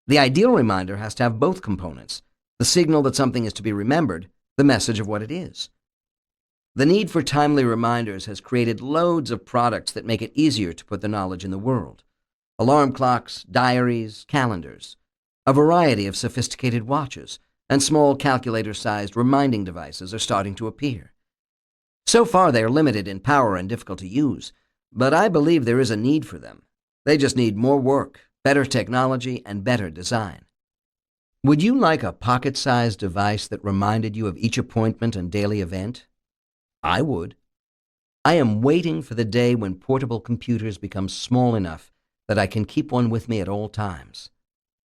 The ideal reminder has to have both components, the signal that something is to be remembered, the message of what it is. The need for timely reminders has created loads of products that make it easier to put the knowledge in the world. Alarm clocks, diaries, calendars, a variety of sophisticated watches, and small calculator-sized reminding devices are starting to appear. So far, they are limited in power and difficult to use, but I believe there is a need for them. They just need more work, better technology, and better design. Would you like a pocket-sized device that reminded you of each appointment and daily event? I would. I am waiting for the day when portable computers become small enough that I can keep one with me at all times.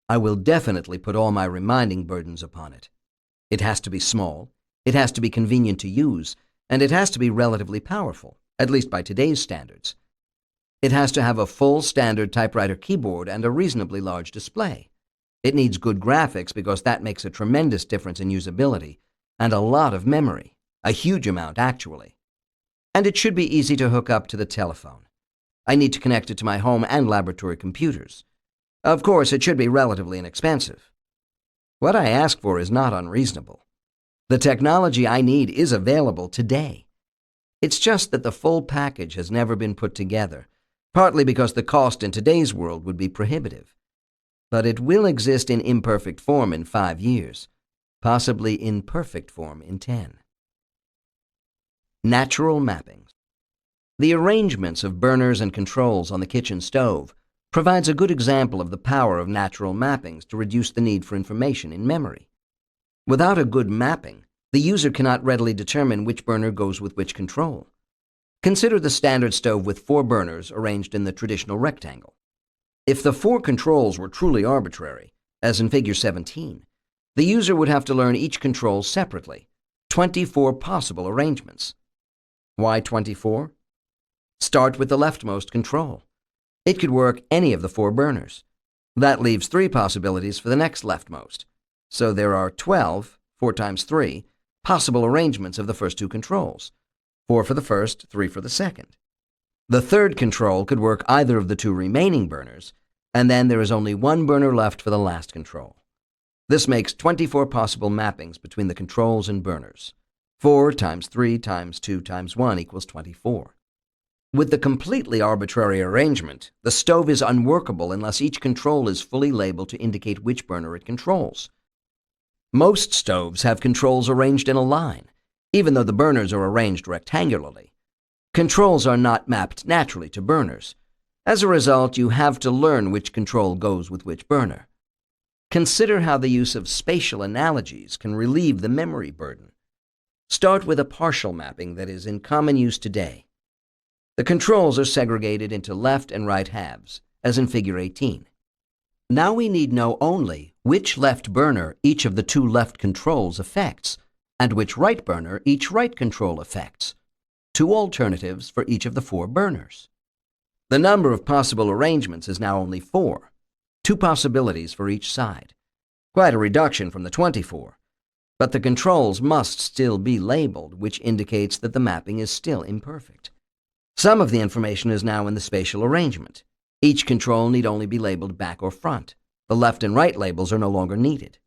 I will definitely put all my reminding burdens upon it. It has to be small, it has to be convenient to use, and it has to be relatively powerful, at least by today's standards. It has to have a full standard typewriter keyboard and a reasonably large display. It needs good graphics because that makes a tremendous difference in usability, and a lot of memory, a huge amount actually. And it should be easy to hook up to the telephone. I need to connect it to my home and laboratory computers. Of course, it should be relatively inexpensive. What I ask for is not unreasonable. The technology I need is available today. It's just that the full package has never been put together, partly because the cost in today's world would be prohibitive. But it will exist in imperfect form in 5 years, possibly in perfect form in 10. Natural mappings. The arrangements of burners and controls on the kitchen stove provides a good example of the power of natural mappings to reduce the need for information in memory. Without a good mapping, the user cannot readily determine which burner goes with which control. Consider the standard stove with 4 burners arranged in the traditional rectangle. If the 4 controls were truly arbitrary, as in Figure 17, the user would have to learn each control separately, 24 possible arrangements. Why 24? Start with the leftmost control. It could work any of the 4 burners. That leaves 3 possibilities for the next leftmost. So there are 12, 4 times 3, possible arrangements of the first 2 controls. 4 for the first, 3 for the second. The third control could work either of the 2 remaining burners, and then there is only 1 burner left for the last control. This makes 24 possible mappings between the controls and burners. 4 times 3 times 2 times 1 equals 24. With the completely arbitrary arrangement, the stove is unworkable unless each control is fully labeled to indicate which burner it controls. Most stoves have controls arranged in a line, even though the burners are arranged rectangularly. Controls are not mapped naturally to burners. As a result, you have to learn which control goes with which burner. Consider how the use of spatial analogies can relieve the memory burden. Start with a partial mapping that is in common use today. The controls are segregated into left and right halves, as in Figure 18. Now we need know only which left burner each of the 2 left controls affects, and which right burner each right control affects. 2 alternatives for each of the 4 burners. The number of possible arrangements is now only 4, 2 possibilities for each side. Quite a reduction from the 24. But the controls must still be labeled, which indicates that the mapping is still imperfect. Some of the information is now in the spatial arrangement. Each control need only be labeled back or front. The left and right labels are no longer needed.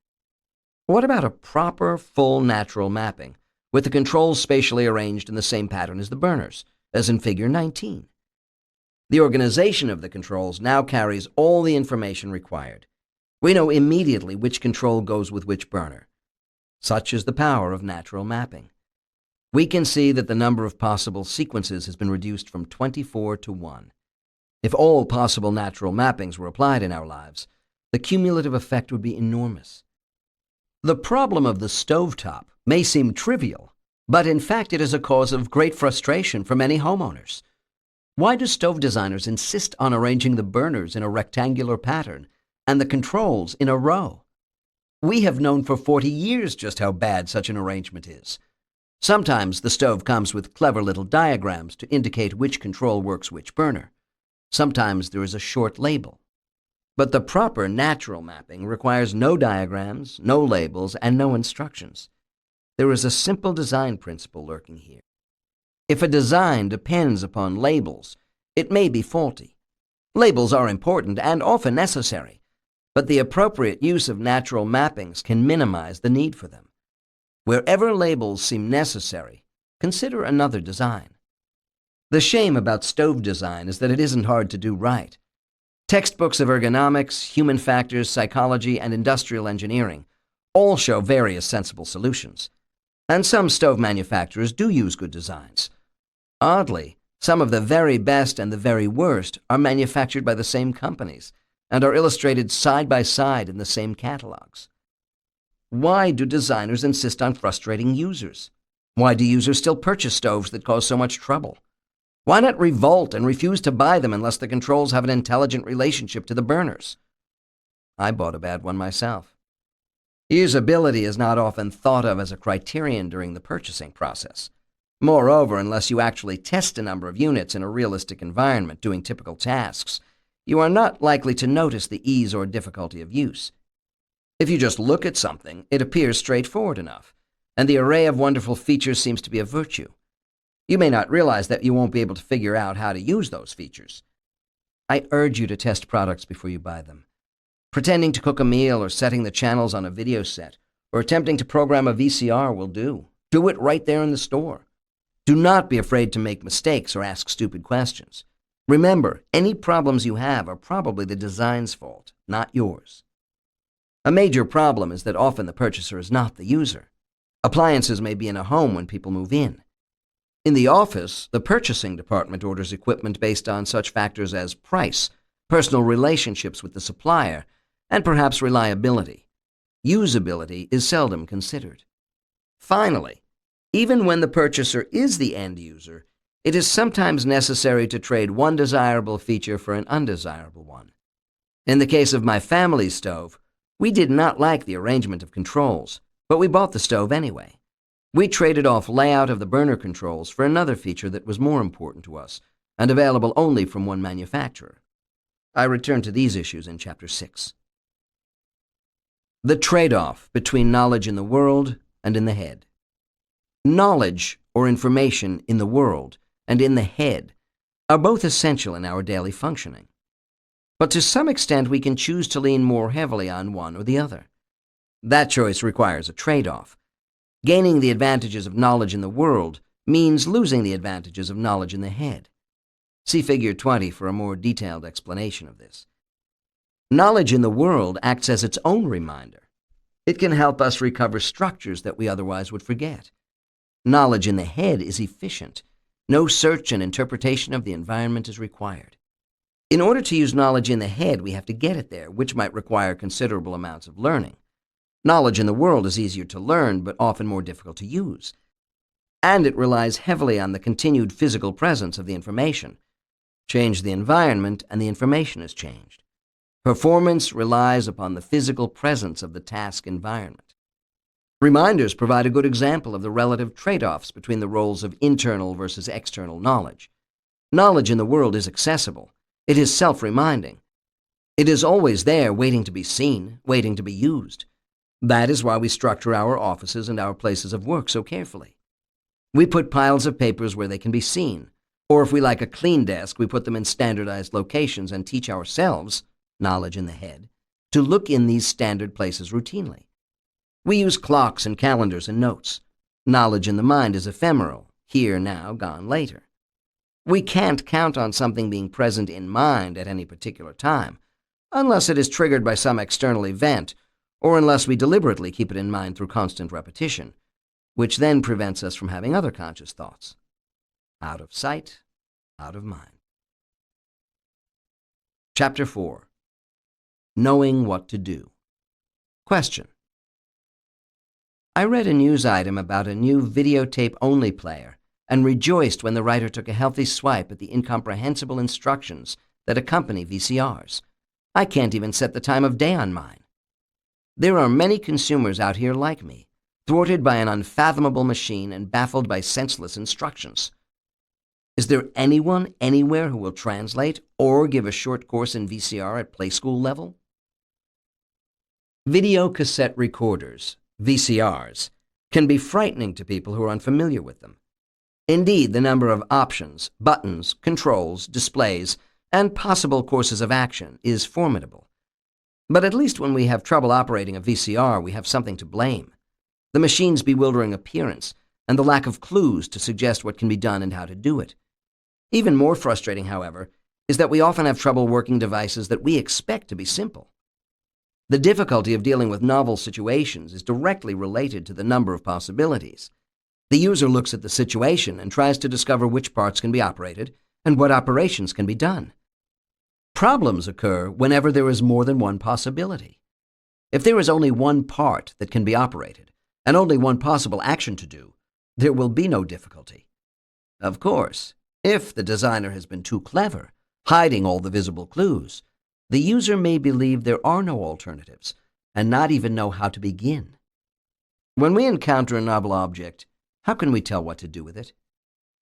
What about a proper, full natural mapping, with the controls spatially arranged in the same pattern as the burners, as in Figure 19? The organization of the controls now carries all the information required. We know immediately which control goes with which burner. Such is the power of natural mapping. We can see that the number of possible sequences has been reduced from 24 to 1. If all possible natural mappings were applied in our lives, the cumulative effect would be enormous. The problem of the stovetop may seem trivial, but in fact it is a cause of great frustration for many homeowners. Why do stove designers insist on arranging the burners in a rectangular pattern and the controls in a row? We have known for 40 years just how bad such an arrangement is. Sometimes the stove comes with clever little diagrams to indicate which control works which burner. Sometimes there is a short label. But the proper natural mapping requires no diagrams, no labels, and no instructions. There is a simple design principle lurking here. If a design depends upon labels, it may be faulty. Labels are important and often necessary, but the appropriate use of natural mappings can minimize the need for them. Wherever labels seem necessary, consider another design. The shame about stove design is that it isn't hard to do right. Textbooks of ergonomics, human factors, psychology, and industrial engineering All show various sensible solutions, and some stove manufacturers do use good designs. Oddly, some of the very best and the very worst are manufactured by the same companies and are illustrated side by side in the same catalogs. Why do designers insist on frustrating users? Why do users still purchase stoves that cause so much trouble? Why not revolt and refuse to buy them unless the controls have an intelligent relationship to the burners? I bought a bad one myself. Usability is not often thought of as a criterion during the purchasing process. Moreover, unless you actually test a number of units in a realistic environment doing typical tasks, you are not likely to notice the ease or difficulty of use. If you just look at something, it appears straightforward enough, and the array of wonderful features seems to be a virtue. You may not realize that you won't be able to figure out how to use those features. I urge you to test products before you buy them. Pretending to cook a meal or setting the channels on a video set or attempting to program a VCR will do. Do it right there in the store. Do not be afraid to make mistakes or ask stupid questions. Remember, any problems you have are probably the design's fault, not yours. A major problem is that often the purchaser is not the user. Appliances may be in a home when people move in. In the office, the purchasing department orders equipment based on such factors as price, personal relationships with the supplier, and perhaps reliability. Usability is seldom considered. Finally, even when the purchaser is the end user, it is sometimes necessary to trade one desirable feature for an undesirable one. In the case of my family's stove, we did not like the arrangement of controls, but we bought the stove anyway. We traded off layout of the burner controls for another feature that was more important to us and available only from one manufacturer. I return to these issues in Chapter 6. The trade-off between knowledge in the world and in the head. Knowledge or information in the world and in the head are both essential in our daily functioning. But to some extent we can choose to lean more heavily on one or the other. That choice requires a trade-off. Gaining the advantages of knowledge in the world means losing the advantages of knowledge in the head. See Figure 20 for a more detailed explanation of this. Knowledge in the world acts as its own reminder. It can help us recover structures that we otherwise would forget. Knowledge in the head is efficient. No search and interpretation of the environment is required. In order to use knowledge in the head, we have to get it there, which might require considerable amounts of learning. Knowledge in the world is easier to learn, but often more difficult to use. And it relies heavily on the continued physical presence of the information. Change the environment, and the information is changed. Performance relies upon the physical presence of the task environment. Reminders provide a good example of the relative trade-offs between the roles of internal versus external knowledge. Knowledge in the world is accessible. It is self-reminding. It is always there, waiting to be seen, waiting to be used. That is why we structure our offices and our places of work so carefully. We put piles of papers where they can be seen, or if we like a clean desk, we put them in standardized locations and teach ourselves, knowledge in the head, to look in these standard places routinely. We use clocks and calendars and notes. Knowledge in the mind is ephemeral, here now, gone later. We can't count on something being present in mind at any particular time, unless it is triggered by some external event, or unless we deliberately keep it in mind through constant repetition, which then prevents us from having other conscious thoughts. Out of sight, out of mind. Chapter 4. Knowing what to do. Question. I read a news item about a new videotape-only player and rejoiced when the writer took a healthy swipe at the incomprehensible instructions that accompany VCRs. I can't even set the time of day on mine. There are many consumers out here like me, thwarted by an unfathomable machine and baffled by senseless instructions. Is there anyone anywhere who will translate or give a short course in VCR at play school level? Video cassette recorders, VCRs, can be frightening to people who are unfamiliar with them. Indeed, the number of options, buttons, controls, displays, and possible courses of action is formidable. But at least when we have trouble operating a VCR, we have something to blame: the machine's bewildering appearance and the lack of clues to suggest what can be done and how to do it. Even more frustrating, however, is that we often have trouble working devices that we expect to be simple. The difficulty of dealing with novel situations is directly related to the number of possibilities. The user looks at the situation and tries to discover which parts can be operated and what operations can be done. Problems occur whenever there is more than one possibility. If there is only one part that can be operated and only one possible action to do, there will be no difficulty. Of course, if the designer has been too clever, hiding all the visible clues, the user may believe there are no alternatives and not even know how to begin. When we encounter a novel object, how can we tell what to do with it?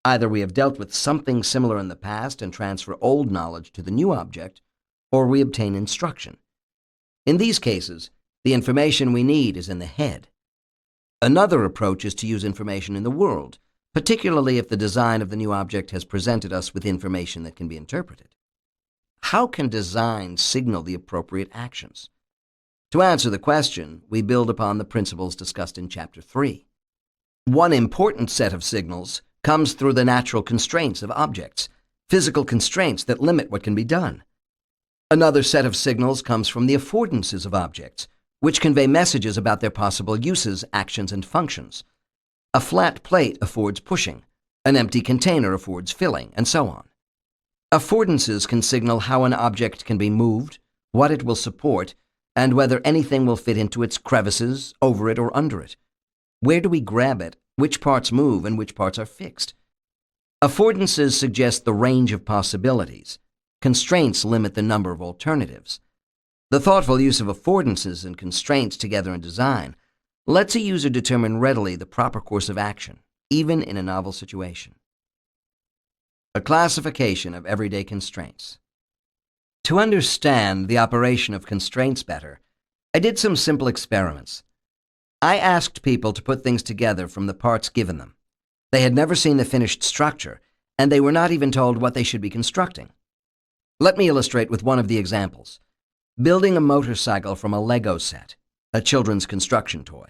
Either we have dealt with something similar in the past and transfer old knowledge to the new object, or we obtain instruction. In these cases, the information we need is in the head. Another approach is to use information in the world, particularly if the design of the new object has presented us with information that can be interpreted. How can design signal the appropriate actions? To answer the question, we build upon the principles discussed in Chapter 3. One important set of signals comes through the natural constraints of objects, physical constraints that limit what can be done. Another set of signals comes from the affordances of objects, which convey messages about their possible uses, actions, and functions. A flat plate affords pushing, an empty container affords filling, and so on. Affordances can signal how an object can be moved, what it will support, and whether anything will fit into its crevices, over it, or under it. Where do we grab it, which parts move, and which parts are fixed? Affordances suggest the range of possibilities. Constraints limit the number of alternatives. The thoughtful use of affordances and constraints together in design lets a user determine readily the proper course of action, even in a novel situation. A classification of everyday constraints. To understand the operation of constraints better, I did some simple experiments. I asked people to put things together from the parts given them. They had never seen the finished structure, and they were not even told what they should be constructing. Let me illustrate with one of the examples. Building a motorcycle from a Lego set, a children's construction toy.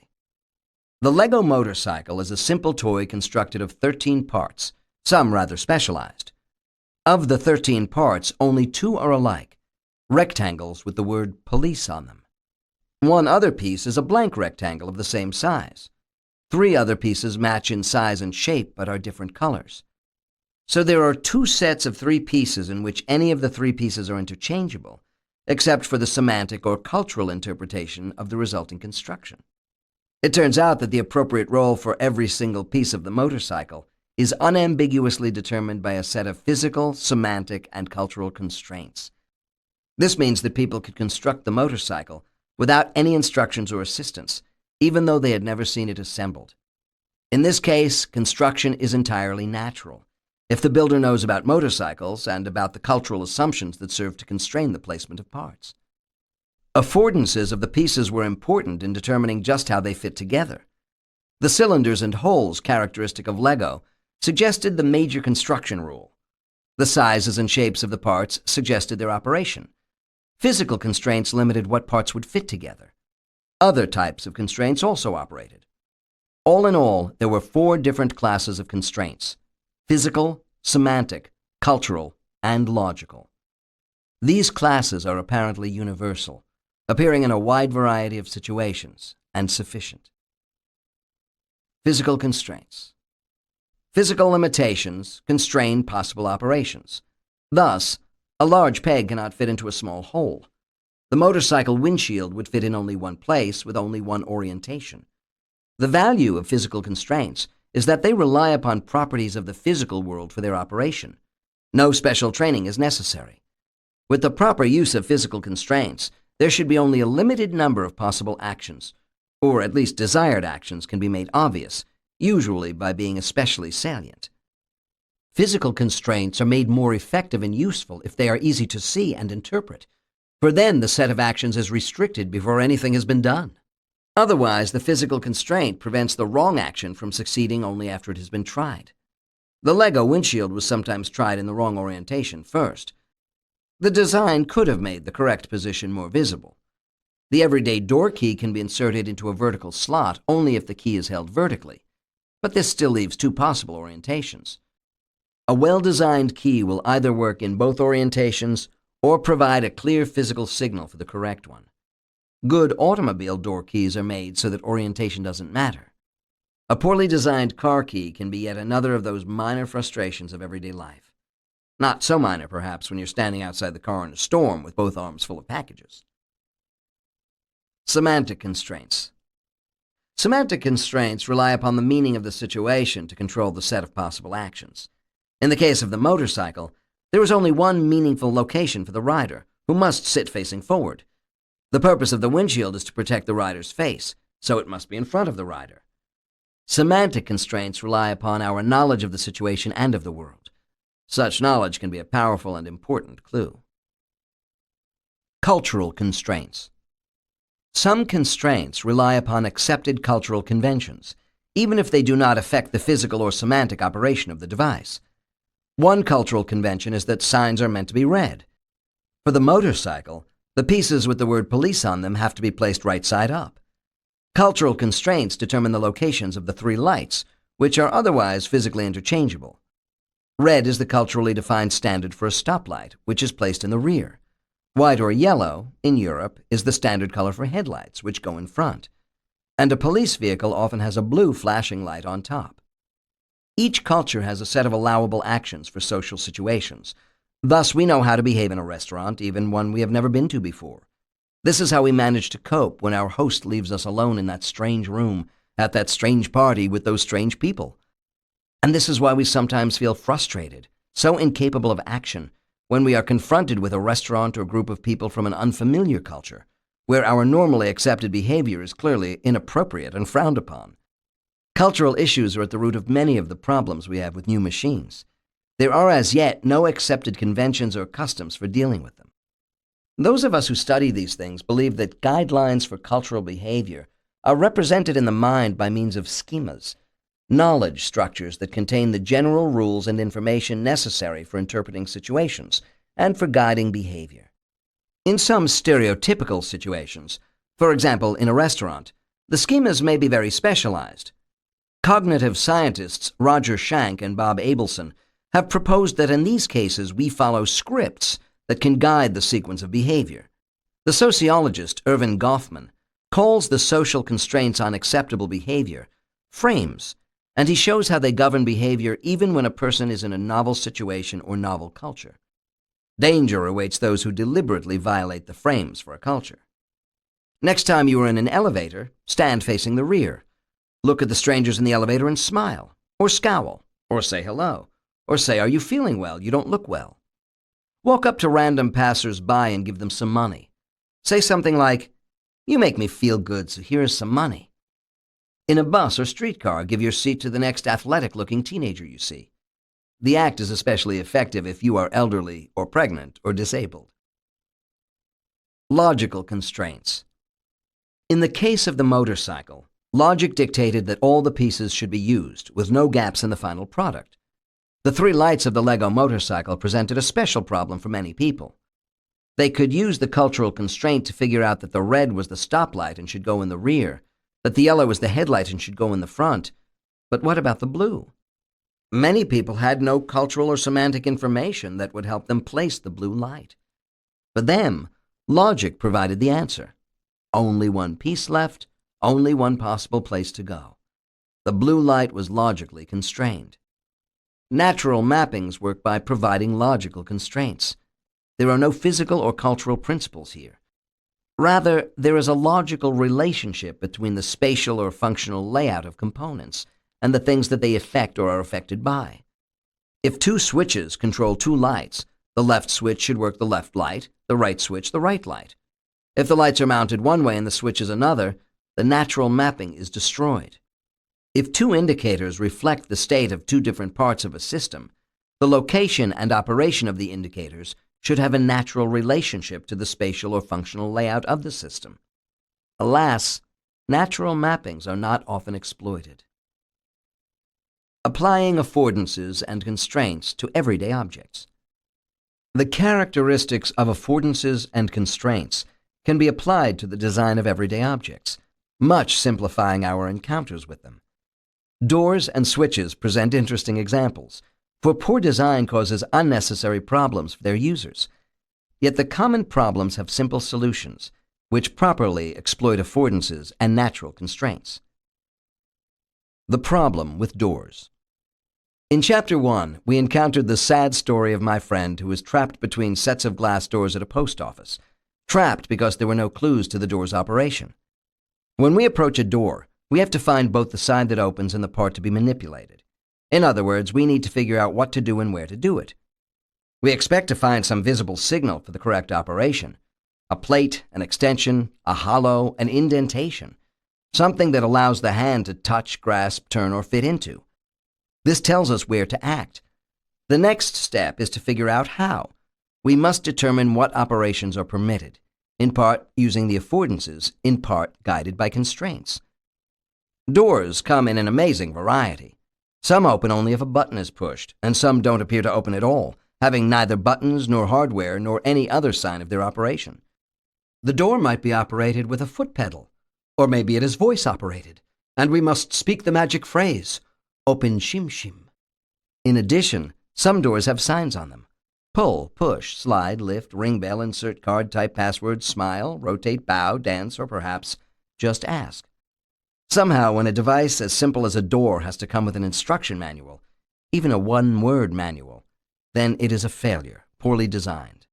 The Lego motorcycle is a simple toy constructed of 13 parts, some rather specialized. Of the 13 parts, only 2 are alike, rectangles with the word police on them. One other piece is a blank rectangle of the same size. 3 other pieces match in size and shape but are different colors. So there are 2 sets of 3 pieces in which any of the 3 pieces are interchangeable, except for the semantic or cultural interpretation of the resulting construction. It turns out that the appropriate role for every single piece of the motorcycle is unambiguously determined by a set of physical, semantic, and cultural constraints. This means that people could construct the motorcycle without any instructions or assistance, even though they had never seen it assembled. In this case, construction is entirely natural, if the builder knows about motorcycles and about the cultural assumptions that serve to constrain the placement of parts. Affordances of the pieces were important in determining just how they fit together. The cylinders and holes characteristic of Lego suggested the major construction rule. The sizes and shapes of the parts suggested their operation. Physical constraints limited what parts would fit together. Other types of constraints also operated. All in all, there were 4 different classes of constraints: physical, semantic, cultural, and logical. These classes are apparently universal, appearing in a wide variety of situations, and sufficient. Physical constraints. Physical limitations constrain possible operations. Thus, a large peg cannot fit into a small hole. The motorcycle windshield would fit in only one place with only one orientation. The value of physical constraints is that they rely upon properties of the physical world for their operation. No special training is necessary. With the proper use of physical constraints, there should be only a limited number of possible actions, or at least desired actions can be made obvious, usually by being especially salient. Physical constraints are made more effective and useful if they are easy to see and interpret, for then the set of actions is restricted before anything has been done. Otherwise, the physical constraint prevents the wrong action from succeeding only after it has been tried. The Lego windshield was sometimes tried in the wrong orientation first. The design could have made the correct position more visible. The everyday door key can be inserted into a vertical slot only if the key is held vertically, but this still leaves 2 possible orientations. A well-designed key will either work in both orientations or provide a clear physical signal for the correct one. Good automobile door keys are made so that orientation doesn't matter. A poorly designed car key can be yet another of those minor frustrations of everyday life. Not so minor, perhaps, when you're standing outside the car in a storm with both arms full of packages. Semantic constraints. Semantic constraints rely upon the meaning of the situation to control the set of possible actions. In the case of the motorcycle, there is only one meaningful location for the rider, who must sit facing forward. The purpose of the windshield is to protect the rider's face, so it must be in front of the rider. Semantic constraints rely upon our knowledge of the situation and of the world. Such knowledge can be a powerful and important clue. Cultural constraints. Some constraints rely upon accepted cultural conventions, even if they do not affect the physical or semantic operation of the device. One cultural convention is that signs are meant to be read. For the motorcycle, the pieces with the word police on them have to be placed right side up. Cultural constraints determine the locations of the three lights, which are otherwise physically interchangeable. Red is the culturally defined standard for a stoplight, which is placed in the rear. White or yellow, in Europe, is the standard color for headlights, which go in front. And a police vehicle often has a blue flashing light on top. Each culture has a set of allowable actions for social situations. Thus, we know how to behave in a restaurant, even one we have never been to before. This is how we manage to cope when our host leaves us alone in that strange room, at that strange party with those strange people. And this is why we sometimes feel frustrated, so incapable of action, when we are confronted with a restaurant or group of people from an unfamiliar culture, where our normally accepted behavior is clearly inappropriate and frowned upon. Cultural issues are at the root of many of the problems we have with new machines. There are as yet no accepted conventions or customs for dealing with them. Those of us who study these things believe that guidelines for cultural behavior are represented in the mind by means of schemas, knowledge structures that contain the general rules and information necessary for interpreting situations and for guiding behavior. In some stereotypical situations, for example in a restaurant, the schemas may be very specialized. Cognitive scientists Roger Schank and Bob Abelson have proposed that in these cases we follow scripts that can guide the sequence of behavior. The sociologist Erving Goffman calls the social constraints on acceptable behavior frames, and he shows how they govern behavior even when a person is in a novel situation or novel culture. Danger awaits those who deliberately violate the frames for a culture. Next time you are in an elevator, stand facing the rear. Look at the strangers in the elevator and smile, or scowl, or say hello, or say, "Are you feeling well? You don't look well." Walk up to random passers-by and give them some money. Say something like, "You make me feel good, so here is some money." In a bus or streetcar, give your seat to the next athletic-looking teenager you see. The act is especially effective if you are elderly or pregnant or disabled. Logical constraints. In the case of the motorcycle, logic dictated that all the pieces should be used, with no gaps in the final product. The three lights of the Lego motorcycle presented a special problem for many people. They could use the cultural constraint to figure out that the red was the stoplight and should go in the rear, that the yellow was the headlight and should go in the front. But what about the blue? Many people had no cultural or semantic information that would help them place the blue light. For them, logic provided the answer. Only one piece left, only one possible place to go. The blue light was logically constrained. Natural mappings work by providing logical constraints. There are no physical or cultural principles here. Rather, there is a logical relationship between the spatial or functional layout of components and the things that they affect or are affected by. If two switches control two lights, the left switch should work the left light, the right switch the right light. If the lights are mounted one way and the switch is another, the natural mapping is destroyed. If two indicators reflect the state of two different parts of a system, the location and operation of the indicators should have a natural relationship to the spatial or functional layout of the system. Alas, natural mappings are not often exploited. Applying affordances and constraints to everyday objects. The characteristics of affordances and constraints can be applied to the design of everyday objects, much simplifying our encounters with them. Doors and switches present interesting examples, for poor design causes unnecessary problems for their users. Yet the common problems have simple solutions, which properly exploit affordances and natural constraints. The problem with doors. In Chapter 1, we encountered the sad story of my friend who was trapped between sets of glass doors at a post office, trapped because there were no clues to the door's operation. When we approach a door, we have to find both the side that opens and the part to be manipulated. In other words, we need to figure out what to do and where to do it. We expect to find some visible signal for the correct operation: a plate, an extension, a hollow, an indentation, something that allows the hand to touch, grasp, turn, or fit into. This tells us where to act. The next step is to figure out how. We must determine what operations are permitted, in part using the affordances, in part guided by constraints. Doors come in an amazing variety. Some open only if a button is pushed, and some don't appear to open at all, having neither buttons nor hardware nor any other sign of their operation. The door might be operated with a foot pedal, or maybe it is voice operated, and we must speak the magic phrase, "Open shim shim." In addition, some doors have signs on them: pull, push, slide, lift, ring bell, insert card, type password, smile, rotate, bow, dance, or perhaps just ask. Somehow, when a device as simple as a door has to come with an instruction manual, even a one-word manual, then it is a failure, poorly designed.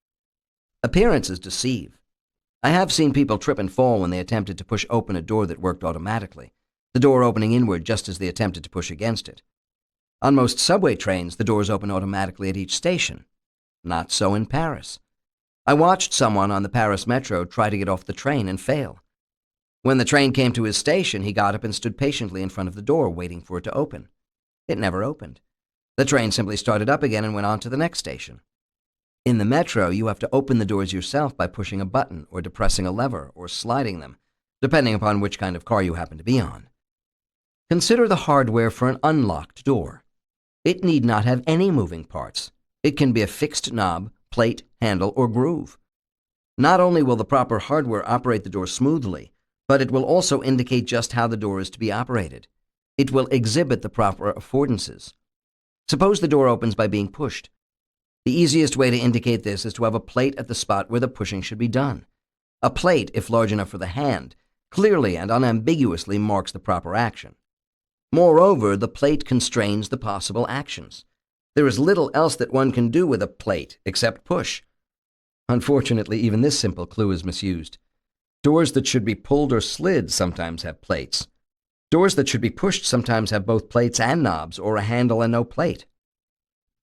Appearances deceive. I have seen people trip and fall when they attempted to push open a door that worked automatically, the door opening inward just as they attempted to push against it. On most subway trains, the doors open automatically at each station. Not so in Paris. I watched someone on the Paris metro try to get off the train and fail. When the train came to his station, he got up and stood patiently in front of the door, waiting for it to open. It never opened. The train simply started up again and went on to the next station. In the metro, you have to open the doors yourself by pushing a button or depressing a lever or sliding them, depending upon which kind of car you happen to be on. Consider the hardware for an unlocked door. It need not have any moving parts. It can be a fixed knob, plate, handle, or groove. Not only will the proper hardware operate the door smoothly, but it will also indicate just how the door is to be operated. It will exhibit the proper affordances. Suppose the door opens by being pushed. The easiest way to indicate this is to have a plate at the spot where the pushing should be done. A plate, if large enough for the hand, clearly and unambiguously marks the proper action. Moreover, the plate constrains the possible actions. There is little else that one can do with a plate except push. Unfortunately, even this simple clue is misused. Doors that should be pulled or slid sometimes have plates. Doors that should be pushed sometimes have both plates and knobs, or a handle and no plate.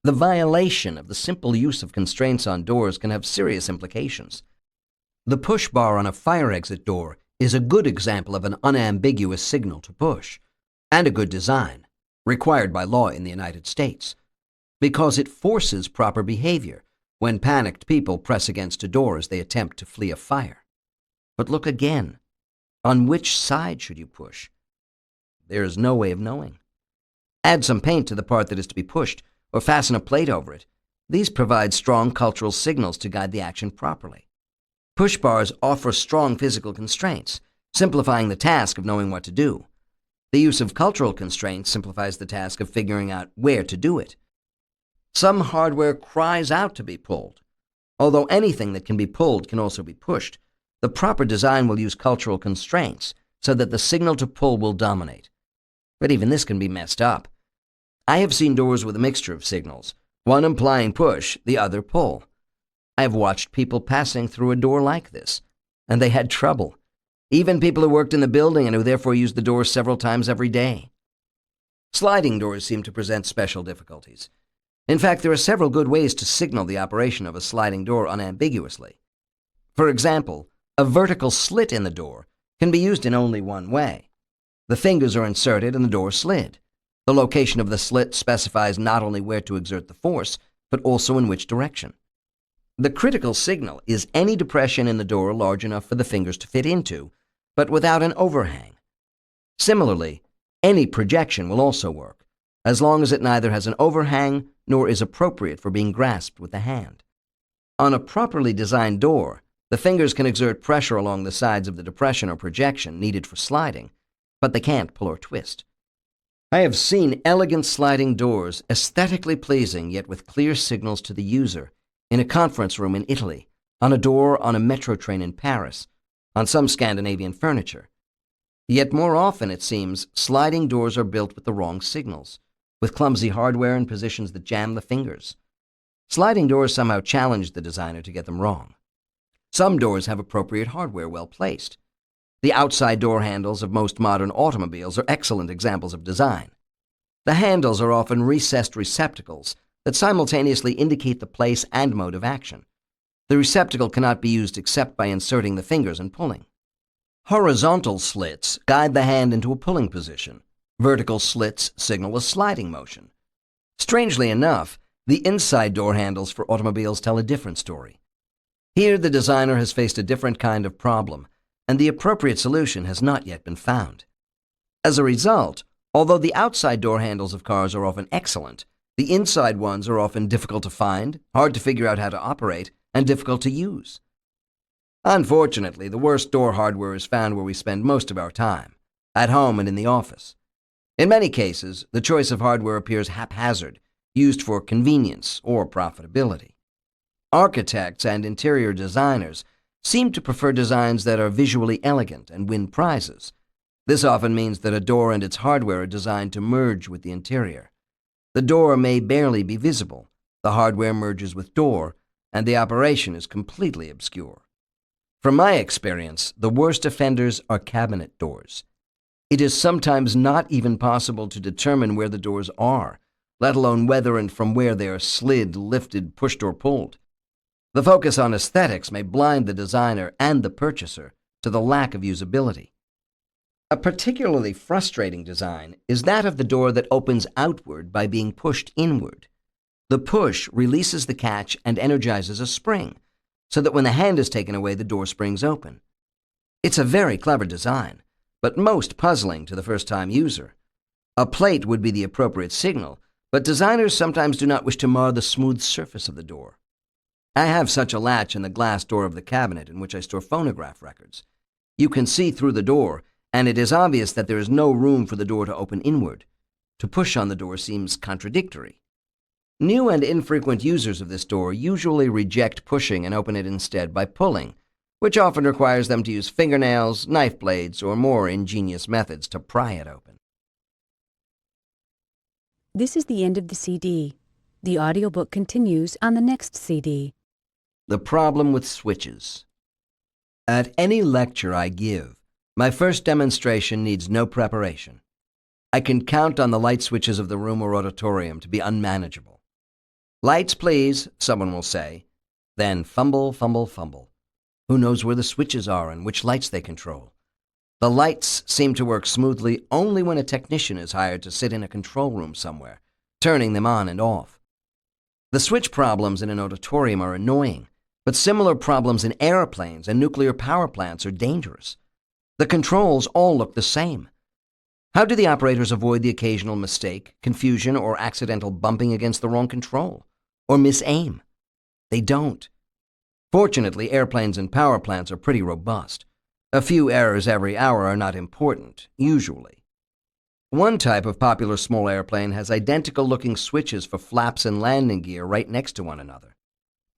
The violation of the simple use of constraints on doors can have serious implications. The push bar on a fire exit door is a good example of an unambiguous signal to push, and a good design, required by law in the United States, because it forces proper behavior when panicked people press against a door as they attempt to flee a fire. But look again. On which side should you push? There is no way of knowing. Add some paint to the part that is to be pushed, or fasten a plate over it. These provide strong cultural signals to guide the action properly. Push bars offer strong physical constraints, simplifying the task of knowing what to do. The use of cultural constraints simplifies the task of figuring out where to do it. Some hardware cries out to be pulled. Although anything that can be pulled can also be pushed, the proper design will use cultural constraints so that the signal to pull will dominate. But even this can be messed up. I have seen doors with a mixture of signals, one implying push, the other pull. I have watched people passing through a door like this, and they had trouble. Even people who worked in the building and who therefore used the door several times every day. Sliding doors seem to present special difficulties. In fact, there are several good ways to signal the operation of a sliding door unambiguously. For example, a vertical slit in the door can be used in only one way. The fingers are inserted and the door slid. The location of the slit specifies not only where to exert the force, but also in which direction. The critical signal is any depression in the door large enough for the fingers to fit into, but without an overhang. Similarly, any projection will also work, as long as it neither has an overhang nor is appropriate for being grasped with the hand. On a properly designed door, the fingers can exert pressure along the sides of the depression or projection needed for sliding, but they can't pull or twist. I have seen elegant sliding doors, aesthetically pleasing yet with clear signals to the user, in a conference room in Italy, on a door on a metro train in Paris, on some Scandinavian furniture. Yet more often, it seems, sliding doors are built with the wrong signals, with clumsy hardware in positions that jam the fingers. Sliding doors somehow challenge the designer to get them wrong. Some doors have appropriate hardware well placed. The outside door handles of most modern automobiles are excellent examples of design. The handles are often recessed receptacles that simultaneously indicate the place and mode of action. The receptacle cannot be used except by inserting the fingers and pulling. Horizontal slits guide the hand into a pulling position. Vertical slits signal a sliding motion. Strangely enough, the inside door handles for automobiles tell a different story. Here, the designer has faced a different kind of problem, and the appropriate solution has not yet been found. As a result, although the outside door handles of cars are often excellent, the inside ones are often difficult to find, hard to figure out how to operate, and difficult to use. Unfortunately, the worst door hardware is found where we spend most of our time, at home and in the office. In many cases, the choice of hardware appears haphazard, used for convenience or profitability. Architects and interior designers seem to prefer designs that are visually elegant and win prizes. This often means that a door and its hardware are designed to merge with the interior. The door may barely be visible, the hardware merges with door, and the operation is completely obscure. From my experience, the worst offenders are cabinet doors. It is sometimes not even possible to determine where the doors are, let alone whether and from where they are slid, lifted, pushed, or pulled. The focus on aesthetics may blind the designer and the purchaser to the lack of usability. A particularly frustrating design is that of the door that opens outward by being pushed inward. The push releases the catch and energizes a spring, so that when the hand is taken away, the door springs open. It's a very clever design, but most puzzling to the first-time user. A plate would be the appropriate signal, but designers sometimes do not wish to mar the smooth surface of the door. I have such a latch in the glass door of the cabinet in which I store phonograph records. You can see through the door, and it is obvious that there is no room for the door to open inward. To push on the door seems contradictory. New and infrequent users of this door usually reject pushing and open it instead by pulling, which often requires them to use fingernails, knife blades, or more ingenious methods to pry it open. This is the end of the CD. The audiobook continues on the next CD. The problem with switches. At any lecture I give, my first demonstration needs no preparation. I can count on the light switches of the room or auditorium to be unmanageable. "Lights, please," someone will say. Then fumble, fumble, fumble. Who knows where the switches are and which lights they control? The lights seem to work smoothly only when a technician is hired to sit in a control room somewhere, turning them on and off. The switch problems in an auditorium are annoying, but similar problems in airplanes and nuclear power plants are dangerous. The controls all look the same. How do the operators avoid the occasional mistake, confusion, or accidental bumping against the wrong control? Or misaim? They don't. Fortunately, airplanes and power plants are pretty robust. A few errors every hour are not important, usually. One type of popular small airplane has identical-looking switches for flaps and landing gear right next to one another.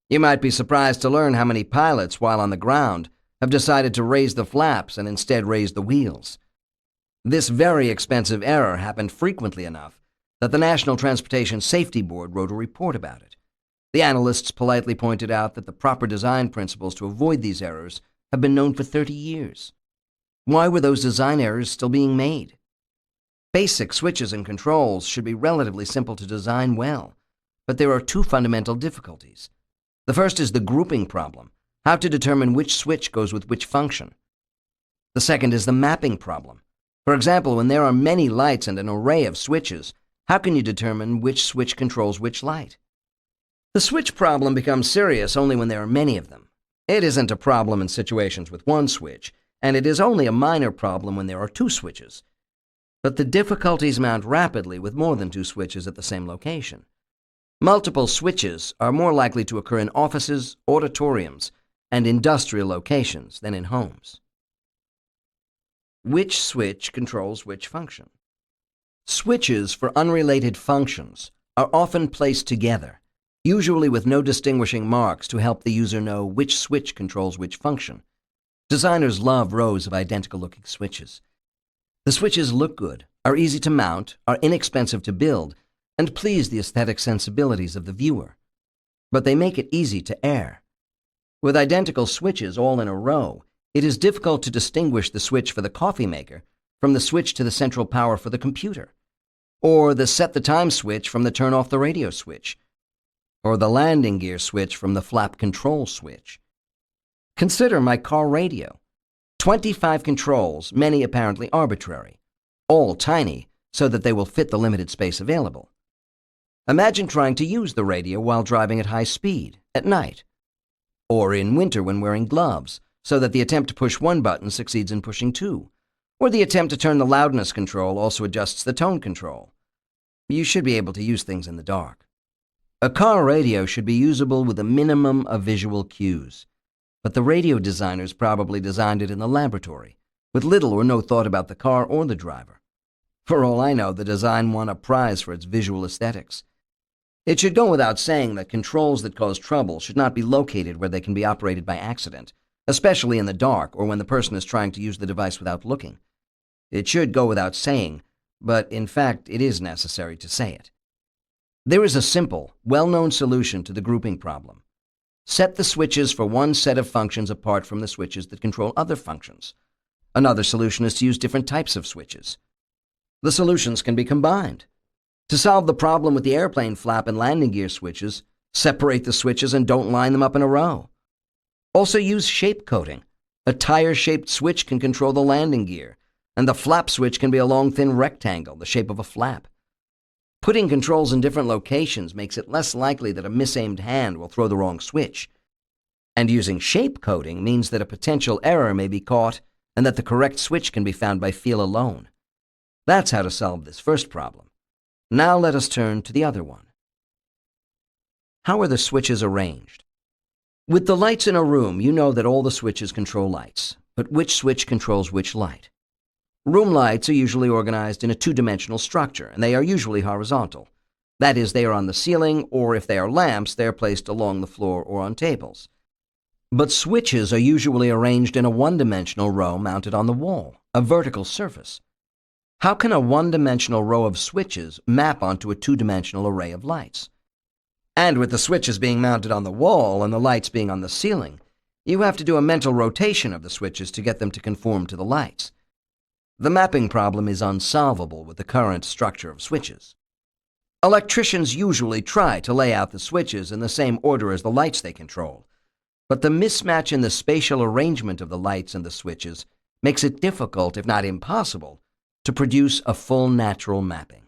You might be surprised to learn how many pilots, while on the ground, have decided to raise the flaps and instead raise the wheels. This very expensive error happened frequently enough that the National Transportation Safety Board wrote a report about it. The analysts politely pointed out that the proper design principles to avoid these errors have been known for 30 years. Why were those design errors still being made? Basic switches and controls should be relatively simple to design well, but there are two fundamental difficulties. The first is the grouping problem, how to determine which switch goes with which function. The second is the mapping problem. For example, when there are many lights and an array of switches, how can you determine which switch controls which light? The switch problem becomes serious only when there are many of them. It isn't a problem in situations with one switch, and it is only a minor problem when there are two switches. But the difficulties mount rapidly with more than two switches at the same location. Multiple switches are more likely to occur in offices, auditoriums, and industrial locations than in homes. Which switch controls which function? Switches for unrelated functions are often placed together, usually with no distinguishing marks to help the user know which switch controls which function. Designers love rows of identical-looking switches. The switches look good, are easy to mount, are inexpensive to build, and please the aesthetic sensibilities of the viewer. But they make it easy to err. With identical switches all in a row, it is difficult to distinguish the switch for the coffee maker from the switch to the central power for the computer, or the set the time switch from the turn off the radio switch, or the landing gear switch from the flap control switch. Consider my car radio. 25 controls, many apparently arbitrary, all tiny so that they will fit the limited space available. Imagine trying to use the radio while driving at high speed, at night, or in winter when wearing gloves, so that the attempt to push one button succeeds in pushing two, or the attempt to turn the loudness control also adjusts the tone control. You should be able to use things in the dark. A car radio should be usable with a minimum of visual cues, but the radio designers probably designed it in the laboratory, with little or no thought about the car or the driver. For all I know, the design won a prize for its visual aesthetics. It should go without saying that controls that cause trouble should not be located where they can be operated by accident, especially in the dark or when the person is trying to use the device without looking. It should go without saying, but in fact it is necessary to say it. There is a simple, well-known solution to the grouping problem. Set the switches for one set of functions apart from the switches that control other functions. Another solution is to use different types of switches. The solutions can be combined. To solve the problem with the airplane flap and landing gear switches, separate the switches and don't line them up in a row. Also use shape coding. A tire-shaped switch can control the landing gear, and the flap switch can be a long, thin rectangle, the shape of a flap. Putting controls in different locations makes it less likely that a misaimed hand will throw the wrong switch. And using shape coding means that a potential error may be caught and that the correct switch can be found by feel alone. That's how to solve this first problem. Now let us turn to the other one. How are the switches arranged? With the lights in a room, you know that all the switches control lights, but which switch controls which light? Room lights are usually organized in a two-dimensional structure, and they are usually horizontal. That is, they are on the ceiling, or if they are lamps, they are placed along the floor or on tables. But switches are usually arranged in a one-dimensional row mounted on the wall, a vertical surface. How can a one-dimensional row of switches map onto a two-dimensional array of lights? And with the switches being mounted on the wall and the lights being on the ceiling, you have to do a mental rotation of the switches to get them to conform to the lights. The mapping problem is unsolvable with the current structure of switches. Electricians usually try to lay out the switches in the same order as the lights they control, but the mismatch in the spatial arrangement of the lights and the switches makes it difficult, if not impossible, to produce a full natural mapping.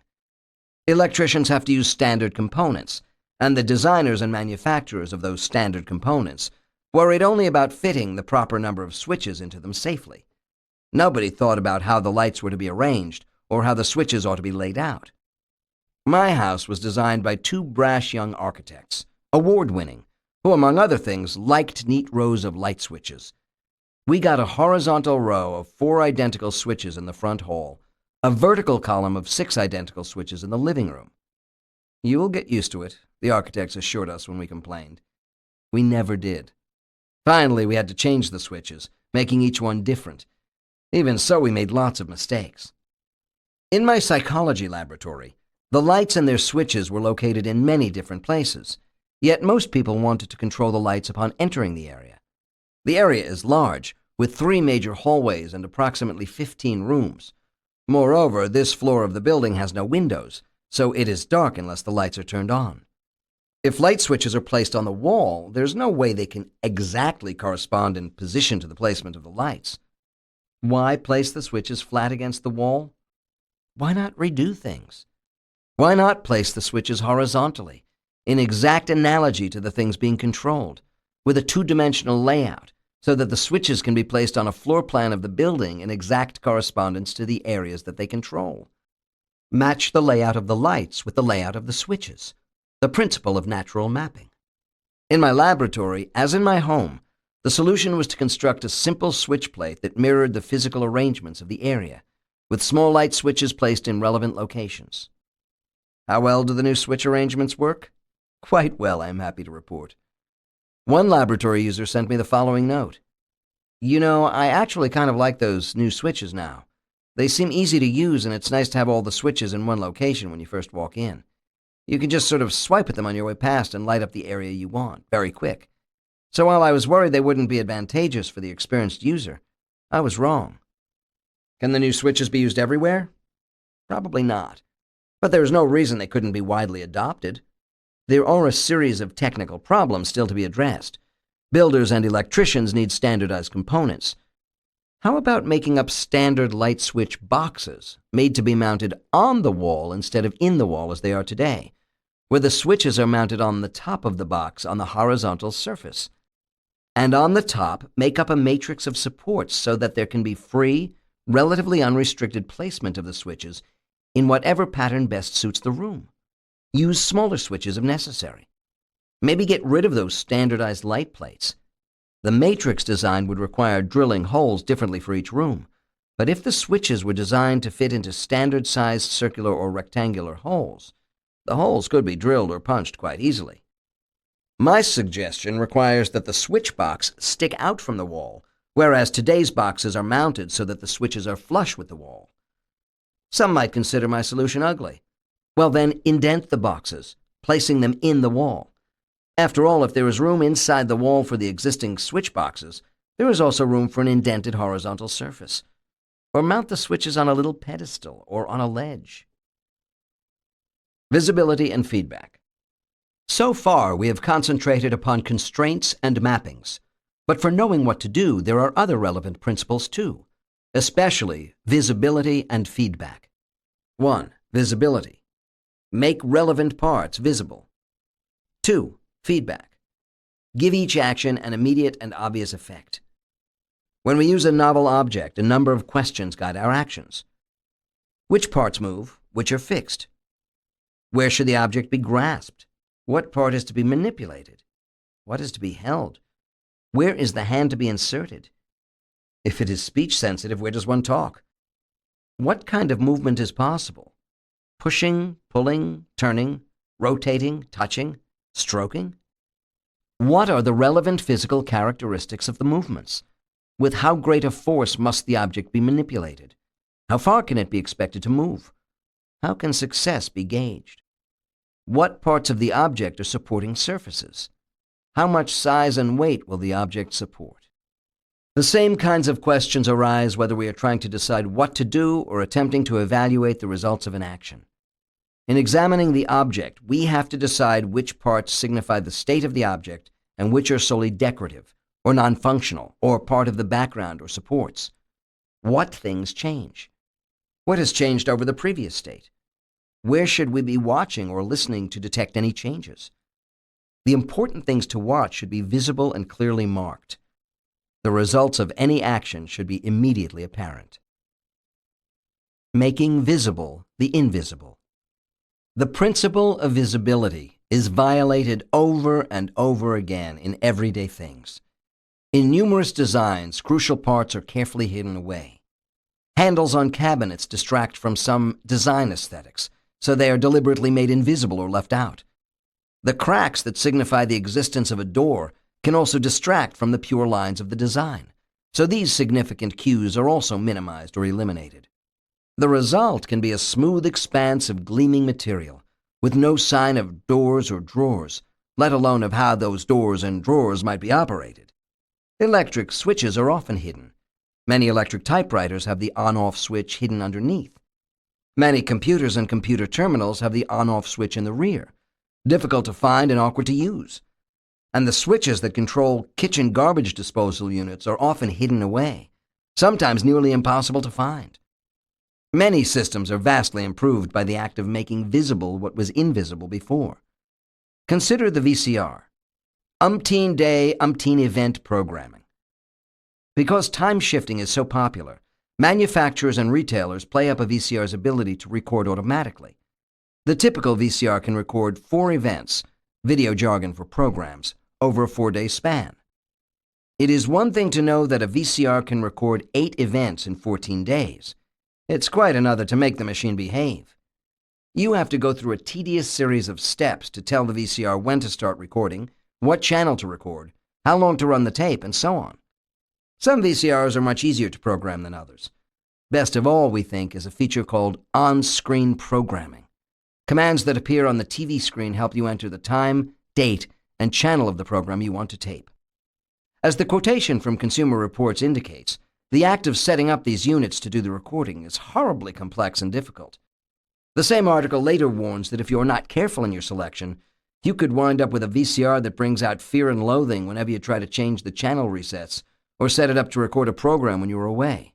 Electricians have to use standard components, and the designers and manufacturers of those standard components worried only about fitting the proper number of switches into them safely. Nobody thought about how the lights were to be arranged or how the switches ought to be laid out. My house was designed by two brash young architects, award-winning, who, among other things, liked neat rows of light switches. We got a horizontal row of 4 identical switches in the front hall, a vertical column of 6 identical switches in the living room. You will get used to it, the architects assured us when we complained. We never did. Finally, we had to change the switches, making each one different. Even so, we made lots of mistakes. In my psychology laboratory, the lights and their switches were located in many different places, yet most people wanted to control the lights upon entering the area. The area is large, with 3 major hallways and approximately 15 rooms. Moreover, this floor of the building has no windows, so it is dark unless the lights are turned on. If light switches are placed on the wall, there's no way they can exactly correspond in position to the placement of the lights. Why place the switches flat against the wall? Why not redo things? Why not place the switches horizontally, in exact analogy to the things being controlled, with a two-dimensional layout, so that the switches can be placed on a floor plan of the building in exact correspondence to the areas that they control? Match the layout of the lights with the layout of the switches, the principle of natural mapping. In my laboratory, as in my home, the solution was to construct a simple switch plate that mirrored the physical arrangements of the area, with small light switches placed in relevant locations. How well do the new switch arrangements work? Quite well, I am happy to report. One laboratory user sent me the following note. You know, I actually kind of like those new switches now. They seem easy to use, and it's nice to have all the switches in one location when you first walk in. You can just sort of swipe at them on your way past and light up the area you want, very quick. So while I was worried they wouldn't be advantageous for the experienced user, I was wrong. Can the new switches be used everywhere? Probably not. But there is no reason they couldn't be widely adopted. There are a series of technical problems still to be addressed. Builders and electricians need standardized components. How about making up standard light switch boxes, made to be mounted on the wall instead of in the wall as they are today, where the switches are mounted on the top of the box on the horizontal surface? And on the top, make up a matrix of supports so that there can be free, relatively unrestricted placement of the switches in whatever pattern best suits the room. Use smaller switches if necessary. Maybe get rid of those standardized light plates. The matrix design would require drilling holes differently for each room, but if the switches were designed to fit into standard-sized circular or rectangular holes, the holes could be drilled or punched quite easily. My suggestion requires that the switch box stick out from the wall, whereas today's boxes are mounted so that the switches are flush with the wall. Some might consider my solution ugly. Well then, indent the boxes, placing them in the wall. After all, if there is room inside the wall for the existing switch boxes, there is also room for an indented horizontal surface. Or mount the switches on a little pedestal or on a ledge. Visibility and feedback. So far, we have concentrated upon constraints and mappings. But for knowing what to do, there are other relevant principles too, especially visibility and feedback. 1. Visibility. Make relevant parts visible. 2. Feedback. Give each action an immediate and obvious effect. When we use a novel object, a number of questions guide our actions. Which parts move? Which are fixed? Where should the object be grasped? What part is to be manipulated? What is to be held? Where is the hand to be inserted? If it is speech-sensitive, where does one talk? What kind of movement is possible? Pushing, pulling, turning, rotating, touching, stroking? What are the relevant physical characteristics of the movements? With how great a force must the object be manipulated? How far can it be expected to move? How can success be gauged? What parts of the object are supporting surfaces? How much size and weight will the object support? The same kinds of questions arise whether we are trying to decide what to do or attempting to evaluate the results of an action. In examining the object, we have to decide which parts signify the state of the object and which are solely decorative or non-functional or part of the background or supports. What things change? What has changed over the previous state? Where should we be watching or listening to detect any changes? The important things to watch should be visible and clearly marked. The results of any action should be immediately apparent. Making visible the invisible. The principle of visibility is violated over and over again in everyday things. In numerous designs, crucial parts are carefully hidden away. Handles on cabinets distract from some design aesthetics, so they are deliberately made invisible or left out. The cracks that signify the existence of a door can also distract from the pure lines of the design, so these significant cues are also minimized or eliminated. The result can be a smooth expanse of gleaming material, with no sign of doors or drawers, let alone of how those doors and drawers might be operated. Electric switches are often hidden. Many electric typewriters have the on-off switch hidden underneath. Many computers and computer terminals have the on-off switch in the rear, difficult to find and awkward to use. And the switches that control kitchen garbage disposal units are often hidden away, sometimes nearly impossible to find. Many systems are vastly improved by the act of making visible what was invisible before. Consider the VCR. Umpteen day, umpteen event programming. Because time shifting is so popular, manufacturers and retailers play up a VCR's ability to record automatically. The typical VCR can record 4 events, video jargon for programs, over a 4-day span. It is one thing to know that a VCR can record 8 events in 14 days. It's quite another to make the machine behave. You have to go through a tedious series of steps to tell the VCR when to start recording, what channel to record, how long to run the tape, and so on. Some VCRs are much easier to program than others. Best of all, we think, is a feature called on-screen programming. Commands that appear on the TV screen help you enter the time, date, and channel of the program you want to tape. As the quotation from Consumer Reports indicates, the act of setting up these units to do the recording is horribly complex and difficult. The same article later warns that if you are not careful in your selection, you could wind up with a VCR that brings out fear and loathing whenever you try to change the channel resets or set it up to record a program when you are away.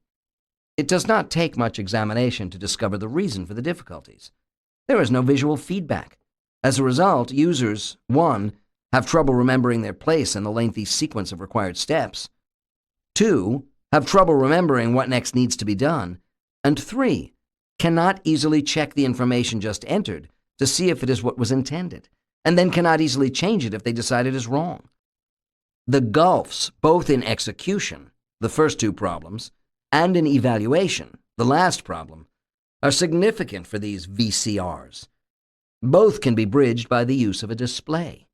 It does not take much examination to discover the reason for the difficulties. There is no visual feedback. As a result, users, 1, have trouble remembering their place in the lengthy sequence of required steps, 2, have trouble remembering what next needs to be done, and 3, cannot easily check the information just entered to see if it is what was intended, and then cannot easily change it if they decide it is wrong. The gulfs, both in execution, the first 2 problems, and in evaluation, the last problem, are significant for these VCRs. Both can be bridged by the use of a display.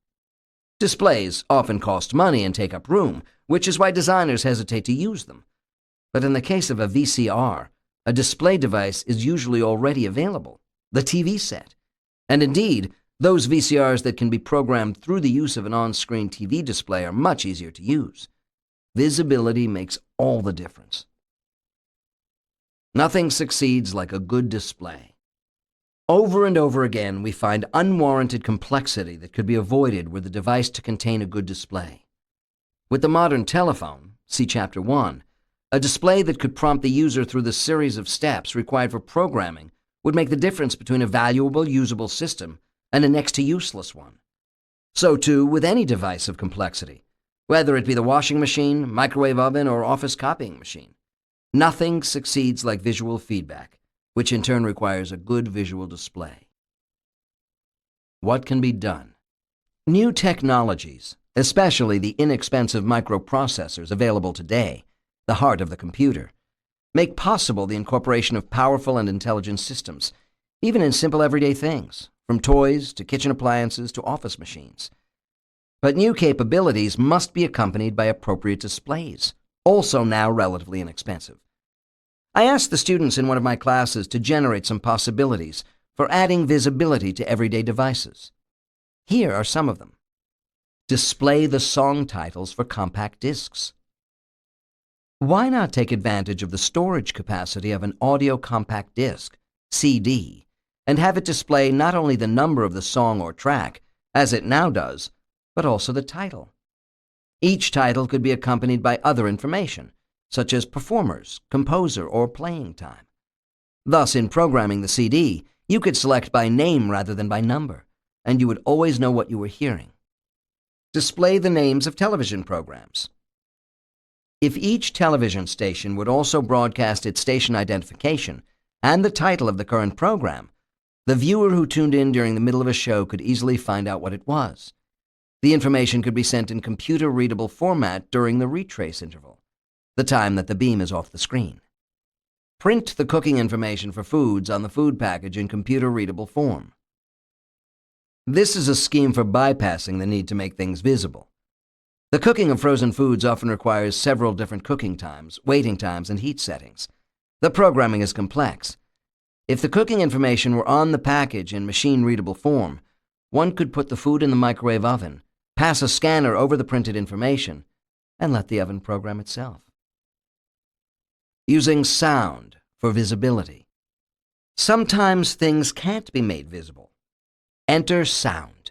Displays often cost money and take up room, which is why designers hesitate to use them. But in the case of a VCR, a display device is usually already available, the TV set. And indeed, those VCRs that can be programmed through the use of an on-screen TV display are much easier to use. Visibility makes all the difference. Nothing succeeds like a good display. Over and over again, we find unwarranted complexity that could be avoided were the device to contain a good display. With the modern telephone, see Chapter 1, a display that could prompt the user through the series of steps required for programming would make the difference between a valuable, usable system and a next to useless one. So too with any device of complexity, whether it be the washing machine, microwave oven, or office copying machine. Nothing succeeds like visual feedback, which in turn requires a good visual display. What can be done? New technologies, especially the inexpensive microprocessors available today, the heart of the computer, make possible the incorporation of powerful and intelligent systems, even in simple everyday things, from toys to kitchen appliances to office machines. But new capabilities must be accompanied by appropriate displays, also now relatively inexpensive. I asked the students in one of my classes to generate some possibilities for adding visibility to everyday devices. Here are some of them. Display the song titles for compact discs. Why not take advantage of the storage capacity of an audio compact disc, CD, and have it display not only the number of the song or track, as it now does, but also the title? Each title could be accompanied by other information, such as performers, composer, or playing time. Thus, in programming the CD, you could select by name rather than by number, and you would always know what you were hearing. Display the names of television programs. If each television station would also broadcast its station identification and the title of the current program, the viewer who tuned in during the middle of a show could easily find out what it was. The information could be sent in computer-readable format during the retrace interval, the time that the beam is off the screen. Print the cooking information for foods on the food package in computer-readable form. This is a scheme for bypassing the need to make things visible. The cooking of frozen foods often requires several different cooking times, waiting times, and heat settings. The programming is complex. If the cooking information were on the package in machine-readable form, one could put the food in the microwave oven, pass a scanner over the printed information, and let the oven program itself. Using sound for visibility. Sometimes things can't be made visible. Enter sound.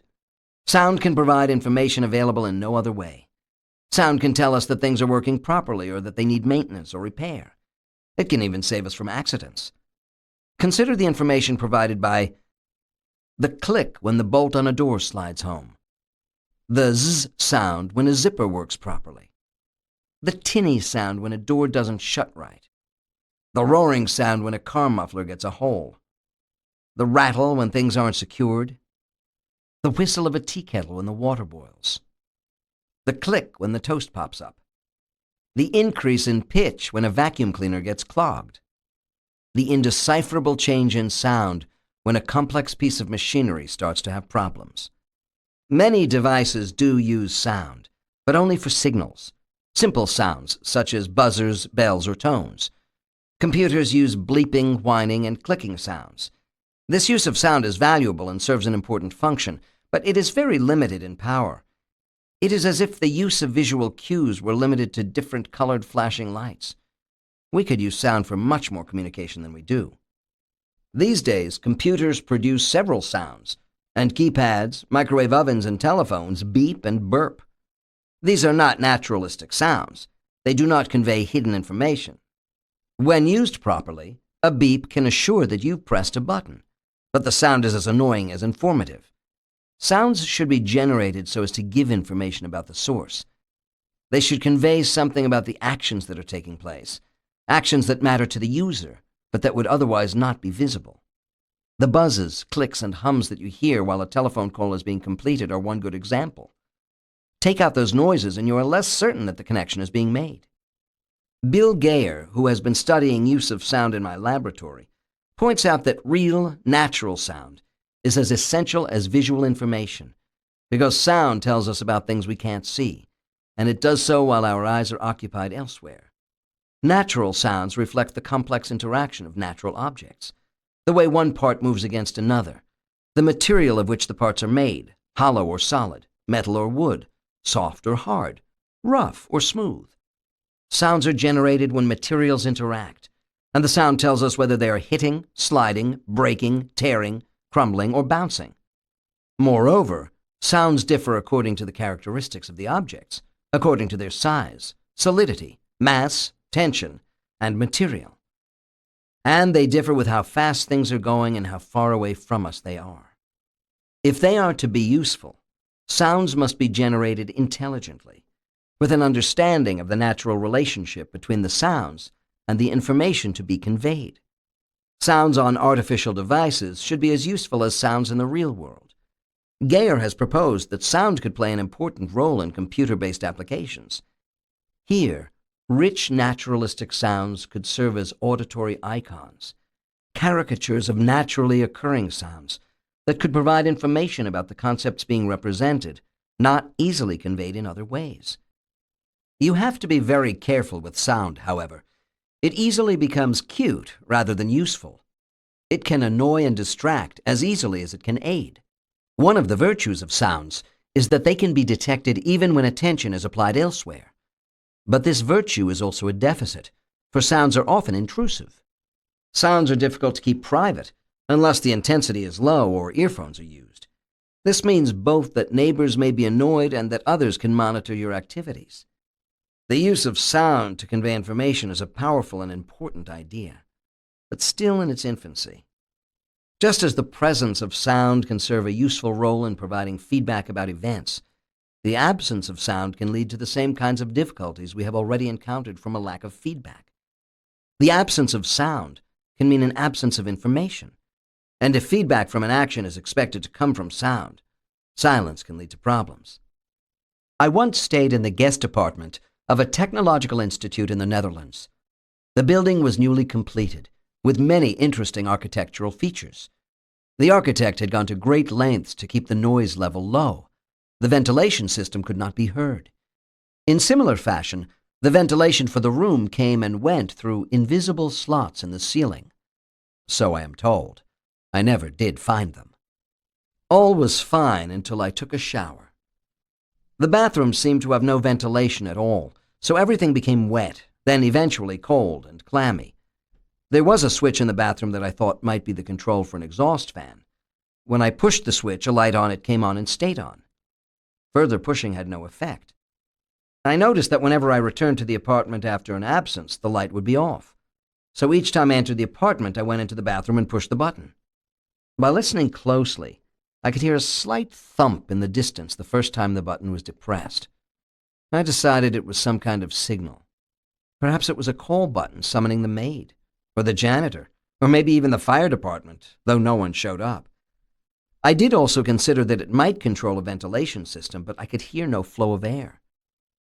Sound can provide information available in no other way. Sound can tell us that things are working properly or that they need maintenance or repair. It can even save us from accidents. Consider the information provided by the click when the bolt on a door slides home, the zzz sound when a zipper works properly, the tinny sound when a door doesn't shut right, the roaring sound when a car muffler gets a hole, the rattle when things aren't secured, the whistle of a tea kettle when the water boils, the click when the toast pops up, the increase in pitch when a vacuum cleaner gets clogged, the indecipherable change in sound when a complex piece of machinery starts to have problems. Many devices do use sound, but only for signals. simple sounds such as buzzers, bells, or tones. Computers use bleeping, whining, and clicking sounds. This use of sound is valuable and serves an important function, but it is very limited in power. It is as if the use of visual cues were limited to different colored flashing lights. We could use sound for much more communication than we do. These days, computers produce several sounds, and keypads, microwave ovens, and telephones beep and burp. These are not naturalistic sounds. They do not convey hidden information. When used properly, a beep can assure that you've pressed a button, but the sound is as annoying as informative. Sounds should be generated so as to give information about the source. They should convey something about the actions that are taking place, actions that matter to the user, but that would otherwise not be visible. The buzzes, clicks, and hums that you hear while a telephone call is being completed are one good example. Take out those noises and you are less certain that the connection is being made. Bill Gayer, who has been studying use of sound in my laboratory, points out that real, natural sound is as essential as visual information, because sound tells us about things we can't see, and it does so while our eyes are occupied elsewhere. Natural sounds reflect the complex interaction of natural objects, the way one part moves against another, the material of which the parts are made, hollow or solid, metal or wood, soft or hard, rough or smooth. Sounds are generated when materials interact, and the sound tells us whether they are hitting, sliding, breaking, tearing, crumbling, or bouncing. Moreover, sounds differ according to the characteristics of the objects, according to their size, solidity, mass, tension, and material. And they differ with how fast things are going and how far away from us they are. If they are to be useful, sounds must be generated intelligently, with an understanding of the natural relationship between the sounds and the information to be conveyed. Sounds on artificial devices should be as useful as sounds in the real world. Gayer has proposed that sound could play an important role in computer-based applications. Here, rich naturalistic sounds could serve as auditory icons, caricatures of naturally occurring sounds that could provide information about the concepts being represented, not easily conveyed in other ways. You have to be very careful with sound, however. It easily becomes cute rather than useful. It can annoy and distract as easily as it can aid. One of the virtues of sounds is that they can be detected even when attention is applied elsewhere. But this virtue is also a deficit, for sounds are often intrusive. Sounds are difficult to keep private unless the intensity is low or earphones are used. This means both that neighbors may be annoyed and that others can monitor your activities. The use of sound to convey information is a powerful and important idea, but still in its infancy. Just as the presence of sound can serve a useful role in providing feedback about events, the absence of sound can lead to the same kinds of difficulties we have already encountered from a lack of feedback. The absence of sound can mean an absence of information, and if feedback from an action is expected to come from sound, silence can lead to problems. I once stayed in the guest apartment of a technological institute in the Netherlands. The building was newly completed, with many interesting architectural features. The architect had gone to great lengths to keep the noise level low. The ventilation system could not be heard. In similar fashion, the ventilation for the room came and went through invisible slots in the ceiling. So I am told. I never did find them. All was fine until I took a shower. The bathroom seemed to have no ventilation at all, so everything became wet, then eventually cold and clammy. There was a switch in the bathroom that I thought might be the control for an exhaust fan. When I pushed the switch, a light on it came on and stayed on. Further pushing had no effect. I noticed that whenever I returned to the apartment after an absence, the light would be off. So each time I entered the apartment, I went into the bathroom and pushed the button. By listening closely, I could hear a slight thump in the distance the first time the button was depressed. I decided it was some kind of signal. Perhaps it was a call button summoning the maid, or the janitor, or maybe even the fire department, though no one showed up. I did also consider that it might control a ventilation system, but I could hear no flow of air.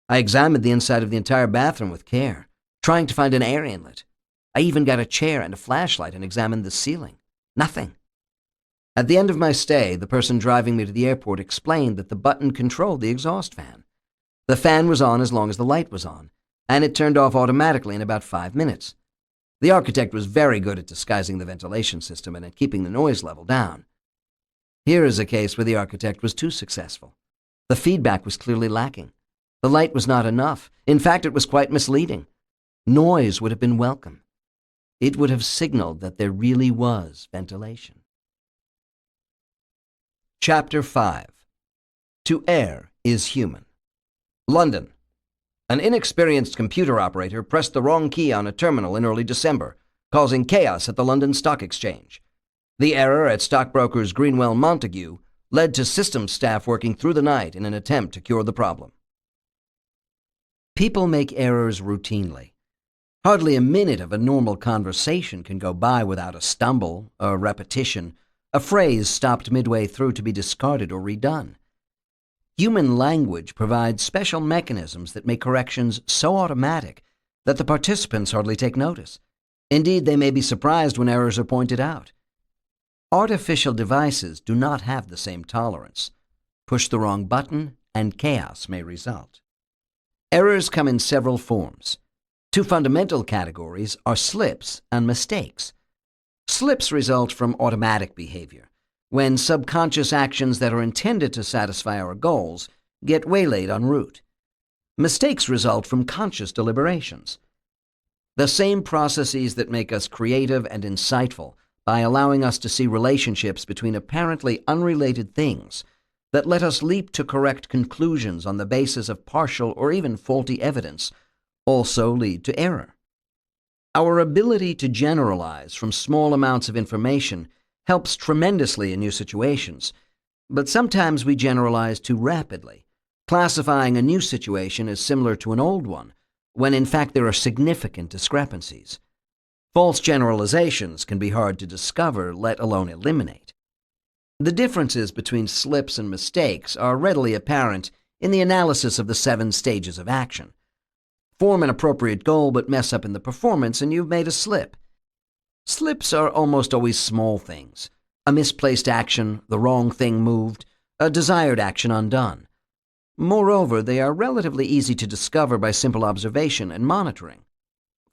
I examined the inside of the entire bathroom with care, trying to find an air inlet. I even got a chair and a flashlight and examined the ceiling. Nothing. At the end of my stay, the person driving me to the airport explained that the button controlled the exhaust fan. The fan was on as long as the light was on, and it turned off automatically in about 5 minutes. The architect was very good at disguising the ventilation system and at keeping the noise level down. Here is a case where the architect was too successful. The feedback was clearly lacking. The light was not enough. In fact, it was quite misleading. Noise would have been welcome. It would have signaled that there really was ventilation. Chapter 5. To err is human. London. An inexperienced computer operator pressed the wrong key on a terminal in early December, causing chaos at the London Stock Exchange. The error at stockbrokers Greenwell Montague led to systems staff working through the night in an attempt to cure the problem. People make errors routinely. Hardly a minute of a normal conversation can go by without a stumble, a repetition, a phrase stopped midway through to be discarded or redone. Human language provides special mechanisms that make corrections so automatic that the participants hardly take notice. Indeed, they may be surprised when errors are pointed out. Artificial devices do not have the same tolerance. Push the wrong button, and chaos may result. Errors come in several forms. Two fundamental categories are slips and mistakes. Slips result from automatic behavior, when subconscious actions that are intended to satisfy our goals get waylaid en route. Mistakes result from conscious deliberations. The same processes that make us creative and insightful by allowing us to see relationships between apparently unrelated things that let us leap to correct conclusions on the basis of partial or even faulty evidence also lead to error. Our ability to generalize from small amounts of information helps tremendously in new situations, but sometimes we generalize too rapidly, classifying a new situation as similar to an old one, when in fact there are significant discrepancies. False generalizations can be hard to discover, let alone eliminate. The differences between slips and mistakes are readily apparent in the analysis of the 7 stages of action. Form an appropriate goal but mess up in the performance and you've made a slip. Slips are almost always small things. A misplaced action, the wrong thing moved, a desired action undone. Moreover, they are relatively easy to discover by simple observation and monitoring.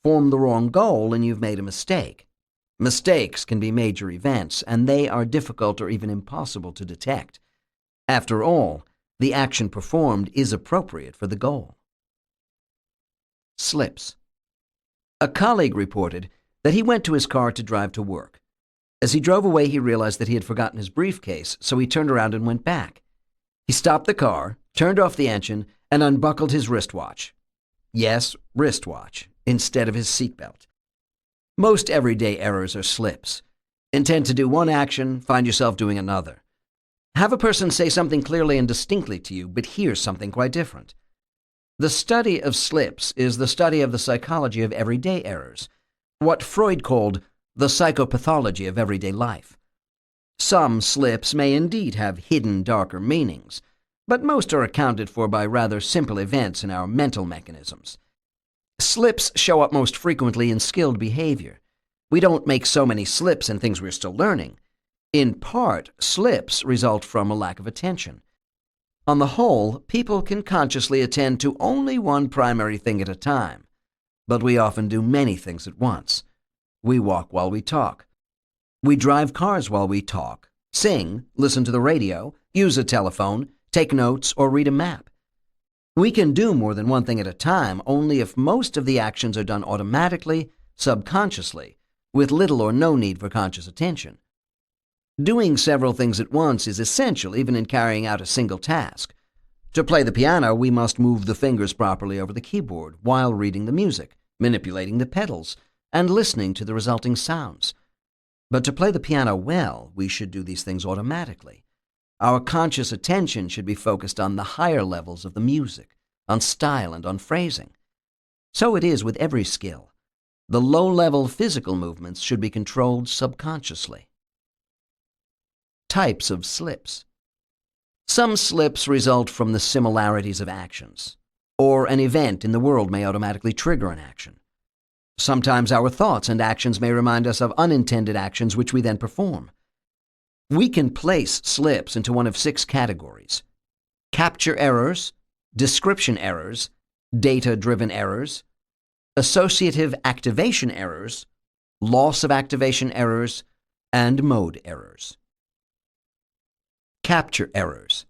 Form the wrong goal and you've made a mistake. Mistakes can be major events, and they are difficult or even impossible to detect. After all, the action performed is appropriate for the goal. Slips. A colleague reported that he went to his car to drive to work. As he drove away, he realized that he had forgotten his briefcase, so he turned around and went back. He stopped the car, turned off the engine, and unbuckled his wristwatch. Yes, wristwatch, instead of his seatbelt. Most everyday errors are slips. Intend to do one action, find yourself doing another. Have a person say something clearly and distinctly to you, but hear something quite different. The study of slips is the study of the psychology of everyday errors, what Freud called the psychopathology of everyday life. Some slips may indeed have hidden, darker meanings, but most are accounted for by rather simple events in our mental mechanisms. Slips show up most frequently in skilled behavior. We don't make so many slips in things we're still learning. In part, slips result from a lack of attention. On the whole, people can consciously attend to only one primary thing at a time, but we often do many things at once. We walk while we talk. We drive cars while we talk, sing, listen to the radio, use a telephone, take notes, or read a map. We can do more than one thing at a time only if most of the actions are done automatically, subconsciously, with little or no need for conscious attention. Doing several things at once is essential even in carrying out a single task. To play the piano, we must move the fingers properly over the keyboard while reading the music, manipulating the pedals, and listening to the resulting sounds. But to play the piano well, we should do these things automatically. Our conscious attention should be focused on the higher levels of the music, on style and on phrasing. So it is with every skill. The low-level physical movements should be controlled subconsciously. Types of slips. Some slips result from the similarities of actions, or an event in the world may automatically trigger an action. Sometimes our thoughts and actions may remind us of unintended actions which we then perform. We can place slips into one of 6 categories: capture errors, description errors, data-driven errors, associative activation errors, loss of activation errors, and mode errors. Capture errors.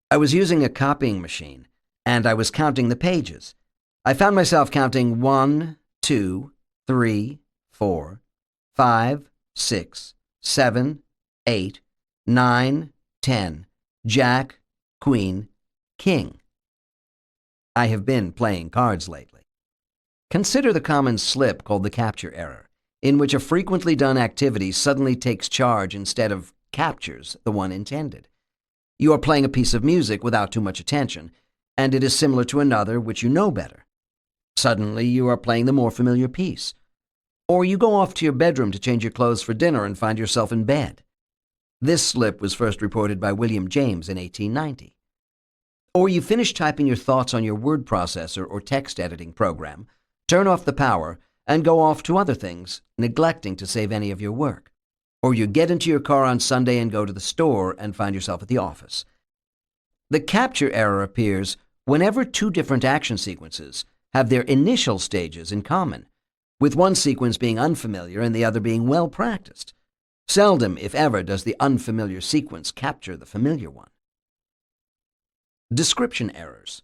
I was using a copying machine, and I was counting the pages. I found myself counting 1, 2, 3, 4, 5, 6, 7, 8, 9, 10, Jack, Queen, King. I have been playing cards lately. Consider the common slip called the capture error, in which a frequently done activity suddenly takes charge instead of captures the one intended. You are playing a piece of music without too much attention, and it is similar to another which you know better. Suddenly, you are playing the more familiar piece. Or you go off to your bedroom to change your clothes for dinner and find yourself in bed. This slip was first reported by William James in 1890. Or you finish typing your thoughts on your word processor or text editing program, turn off the power, and go off to other things, neglecting to save any of your work. Or you get into your car on Sunday and go to the store and find yourself at the office. The capture error appears whenever two different action sequences have their initial stages in common, with one sequence being unfamiliar and the other being well practiced. Seldom, if ever, does the unfamiliar sequence capture the familiar one. Description errors.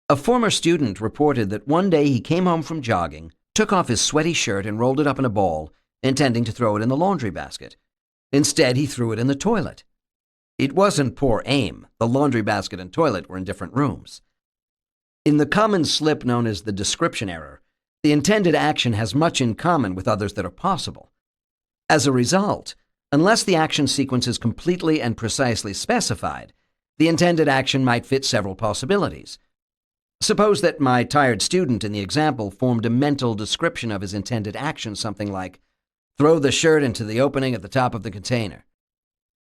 A former student reported that one day he came home from jogging, took off his sweaty shirt and rolled it up in a ball, intending to throw it in the laundry basket. Instead, he threw it in the toilet. It wasn't poor aim. The laundry basket and toilet were in different rooms. In the common slip known as the description error, the intended action has much in common with others that are possible. As a result, unless the action sequence is completely and precisely specified, the intended action might fit several possibilities. Suppose that my tired student in the example formed a mental description of his intended action, something like, throw the shirt into the opening at the top of the container.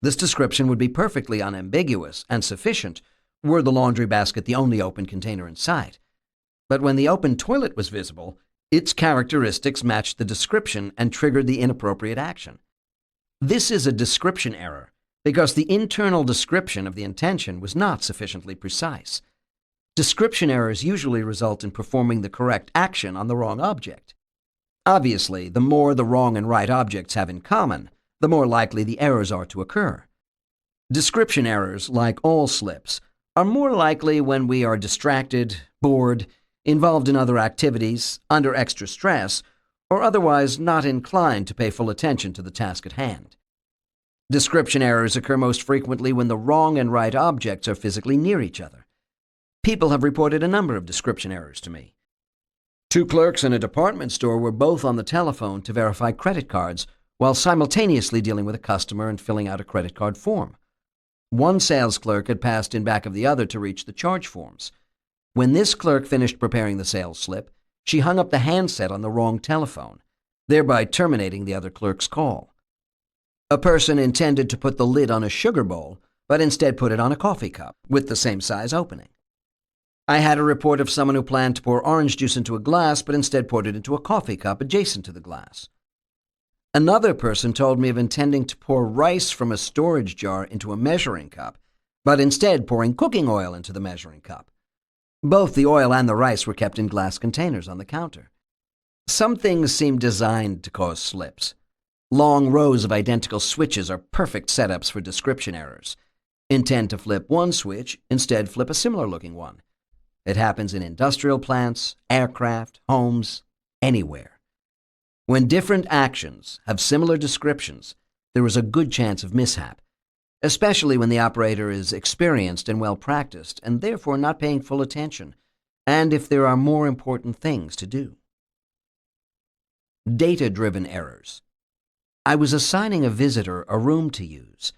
This description would be perfectly unambiguous and sufficient were the laundry basket the only open container in sight. But when the open toilet was visible, its characteristics matched the description and triggered the inappropriate action. This is a description error because the internal description of the intention was not sufficiently precise. Description errors usually result in performing the correct action on the wrong object. Obviously, the more the wrong and right objects have in common, the more likely the errors are to occur. Description errors, like all slips, are more likely when we are distracted, bored, involved in other activities, under extra stress, or otherwise not inclined to pay full attention to the task at hand. Description errors occur most frequently when the wrong and right objects are physically near each other. People have reported a number of description errors to me. Two clerks in a department store were both on the telephone to verify credit cards while simultaneously dealing with a customer and filling out a credit card form. One sales clerk had passed in back of the other to reach the charge forms. When this clerk finished preparing the sales slip, she hung up the handset on the wrong telephone, thereby terminating the other clerk's call. A person intended to put the lid on a sugar bowl, but instead put it on a coffee cup with the same size opening. I had a report of someone who planned to pour orange juice into a glass, but instead poured it into a coffee cup adjacent to the glass. Another person told me of intending to pour rice from a storage jar into a measuring cup, but instead pouring cooking oil into the measuring cup. Both the oil and the rice were kept in glass containers on the counter. Some things seem designed to cause slips. Long rows of identical switches are perfect setups for description errors. Intend to flip one switch, instead flip a similar-looking one. It happens in industrial plants, aircraft, homes, anywhere. When different actions have similar descriptions, there is a good chance of mishap, especially when the operator is experienced and well-practiced and therefore not paying full attention, and if there are more important things to do. Data-driven errors. I was assigning a visitor a room to use.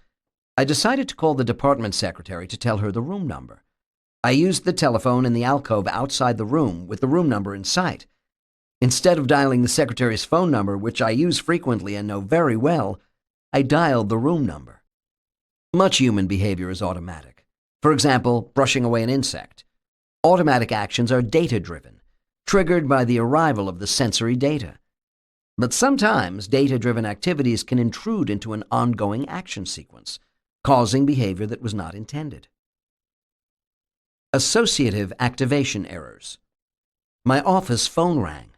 I decided to call the department secretary to tell her the room number. I used the telephone in the alcove outside the room with the room number in sight. Instead of dialing the secretary's phone number, which I use frequently and know very well, I dialed the room number. Much human behavior is automatic. For example, brushing away an insect. Automatic actions are data-driven, triggered by the arrival of the sensory data. But sometimes data-driven activities can intrude into an ongoing action sequence, causing behavior that was not intended. Associative activation errors. My office phone rang.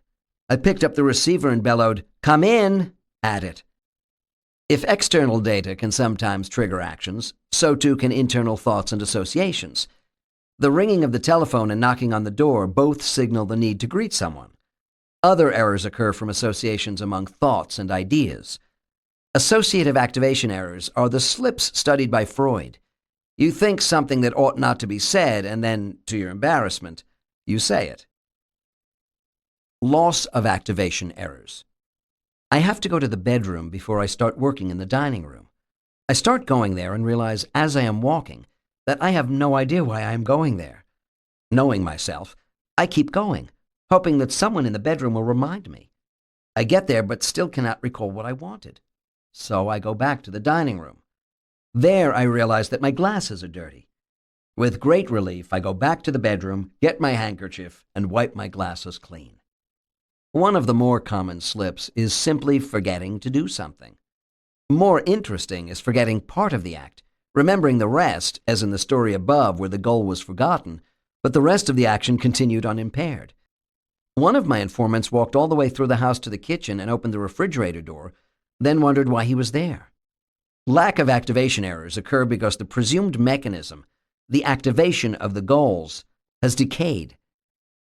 I picked up the receiver and bellowed, "Come in!" at it. If external data can sometimes trigger actions, so too can internal thoughts and associations. The ringing of the telephone and knocking on the door both signal the need to greet someone. Other errors occur from associations among thoughts and ideas. Associative activation errors are the slips studied by Freud. You think something that ought not to be said, and then, to your embarrassment, you say it. Loss of activation errors. I have to go to the bedroom before I start working in the dining room. I start going there and realize as I am walking that I have no idea why I am going there. Knowing myself, I keep going, hoping that someone in the bedroom will remind me. I get there but still cannot recall what I wanted. So I go back to the dining room. There I realize that my glasses are dirty. With great relief, I go back to the bedroom, get my handkerchief, and wipe my glasses clean. One of the more common slips is simply forgetting to do something. More interesting is forgetting part of the act, remembering the rest, as in the story above where the goal was forgotten, but the rest of the action continued unimpaired. One of my informants walked all the way through the house to the kitchen and opened the refrigerator door, then wondered why he was there. Lack of activation errors occur because the presumed mechanism, the activation of the goals, has decayed.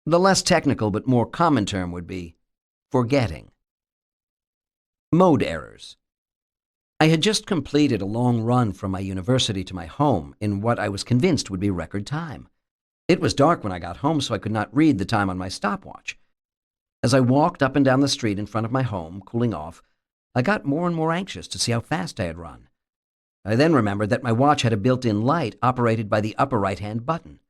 The less technical but more common term would be forgetting. Mode errors. I had just completed a long run from my university to my home in what I was convinced would be record time. It was dark when I got home, so I could not read the time on my stopwatch. As I walked up and down the street in front of my home, cooling off, I got more and more anxious to see how fast I had run. I then remembered that my watch had a built-in light operated by the upper right-hand button.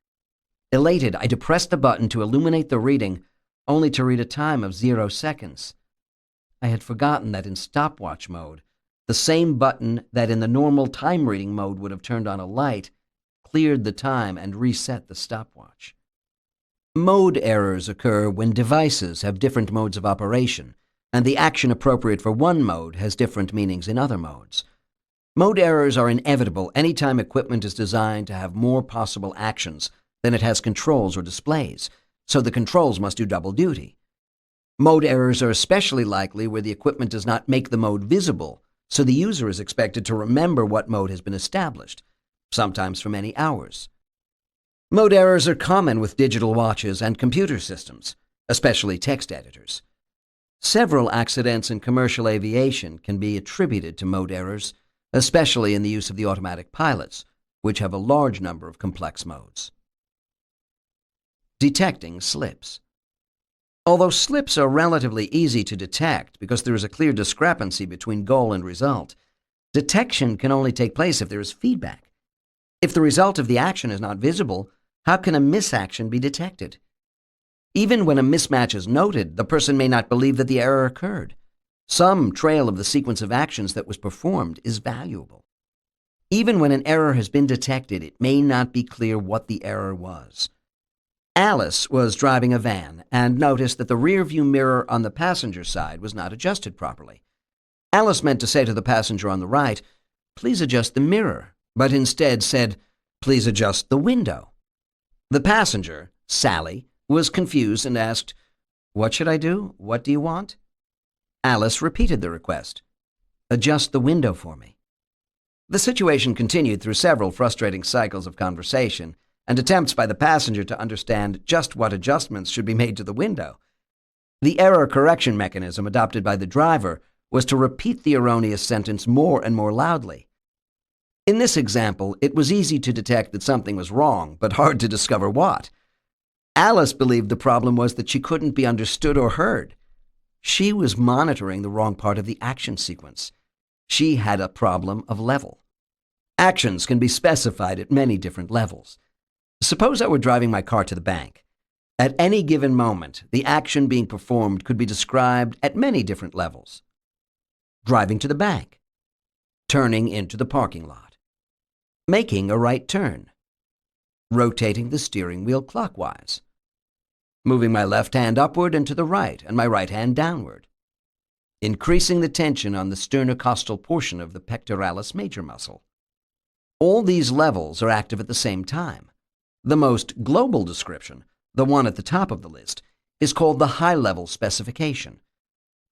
Elated, I depressed the button to illuminate the reading, only to read a time of 0 seconds. I had forgotten that in stopwatch mode, the same button that in the normal time-reading mode would have turned on a light cleared the time and reset the stopwatch. Mode errors occur when devices have different modes of operation, and the action appropriate for one mode has different meanings in other modes. Mode errors are inevitable anytime equipment is designed to have more possible actions than it has controls or displays, so the controls must do double duty. Mode errors are especially likely where the equipment does not make the mode visible, so the user is expected to remember what mode has been established, sometimes for many hours. Mode errors are common with digital watches and computer systems, especially text editors. Several accidents in commercial aviation can be attributed to mode errors, especially in the use of the automatic pilots, which have a large number of complex modes. Detecting slips. Although slips are relatively easy to detect because there is a clear discrepancy between goal and result, detection can only take place if there is feedback. If the result of the action is not visible, how can a misaction be detected? Even when a mismatch is noted, the person may not believe that the error occurred. Some trail of the sequence of actions that was performed is valuable. Even when an error has been detected, it may not be clear what the error was. Alice was driving a van and noticed that the rear-view mirror on the passenger side was not adjusted properly. Alice meant to say to the passenger on the right, "Please adjust the mirror," but instead said, "Please adjust the window." The passenger, Sally, was confused and asked, "What should I do? What do you want?" Alice repeated the request, "Adjust the window for me." The situation continued through several frustrating cycles of conversation and attempts by the passenger to understand just what adjustments should be made to the window. The error correction mechanism adopted by the driver was to repeat the erroneous sentence more and more loudly. In this example, it was easy to detect that something was wrong, but hard to discover what. Alice believed the problem was that she couldn't be understood or heard. She was monitoring the wrong part of the action sequence. She had a problem of level. Actions can be specified at many different levels. Suppose I were driving my car to the bank. At any given moment, the action being performed could be described at many different levels. Driving to the bank. Turning into the parking lot. Making a right turn. Rotating the steering wheel clockwise. Moving my left hand upward and to the right and my right hand downward. Increasing the tension on the sternocostal portion of the pectoralis major muscle. All these levels are active at the same time. The most global description, the one at the top of the list, is called the high-level specification.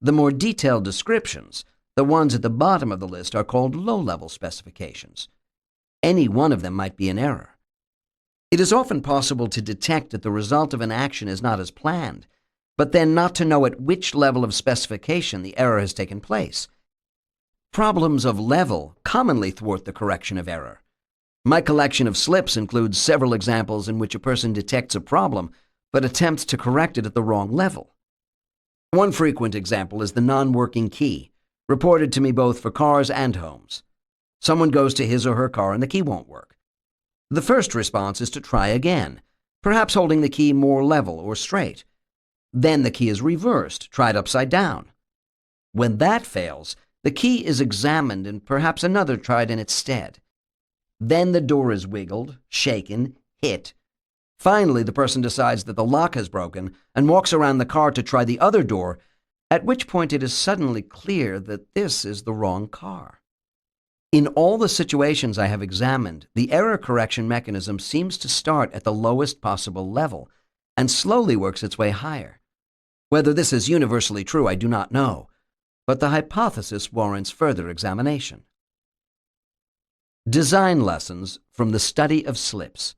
The more detailed descriptions, the ones at the bottom of the list, are called low-level specifications. Any one of them might be an error. It is often possible to detect that the result of an action is not as planned, but then not to know at which level of specification the error has taken place. Problems of level commonly thwart the correction of error. My collection of slips includes several examples in which a person detects a problem but attempts to correct it at the wrong level. One frequent example is the non-working key, reported to me both for cars and homes. Someone goes to his or her car and the key won't work. The first response is to try again, perhaps holding the key more level or straight. Then the key is reversed, tried upside down. When that fails, the key is examined and perhaps another tried in its stead. Then the door is wiggled, shaken, hit. Finally, the person decides that the lock has broken and walks around the car to try the other door, at which point it is suddenly clear that this is the wrong car. In all the situations I have examined, the error correction mechanism seems to start at the lowest possible level and slowly works its way higher. Whether this is universally true, I do not know, but the hypothesis warrants further examination. Design lessons from the study of slips.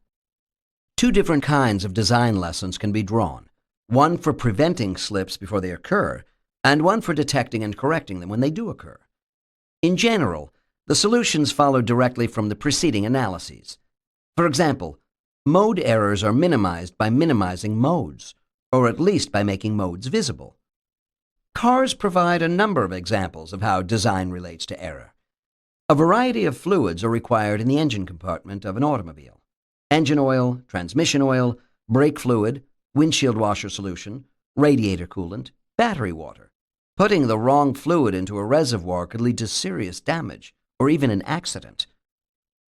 Two different kinds of design lessons can be drawn, one for preventing slips before they occur, and one for detecting and correcting them when they do occur. In general, the solutions follow directly from the preceding analyses. For example, mode errors are minimized by minimizing modes, or at least by making modes visible. Cars provide a number of examples of how design relates to error. A variety of fluids are required in the engine compartment of an automobile. Engine oil, transmission oil, brake fluid, windshield washer solution, radiator coolant, battery water. Putting the wrong fluid into a reservoir could lead to serious damage or even an accident.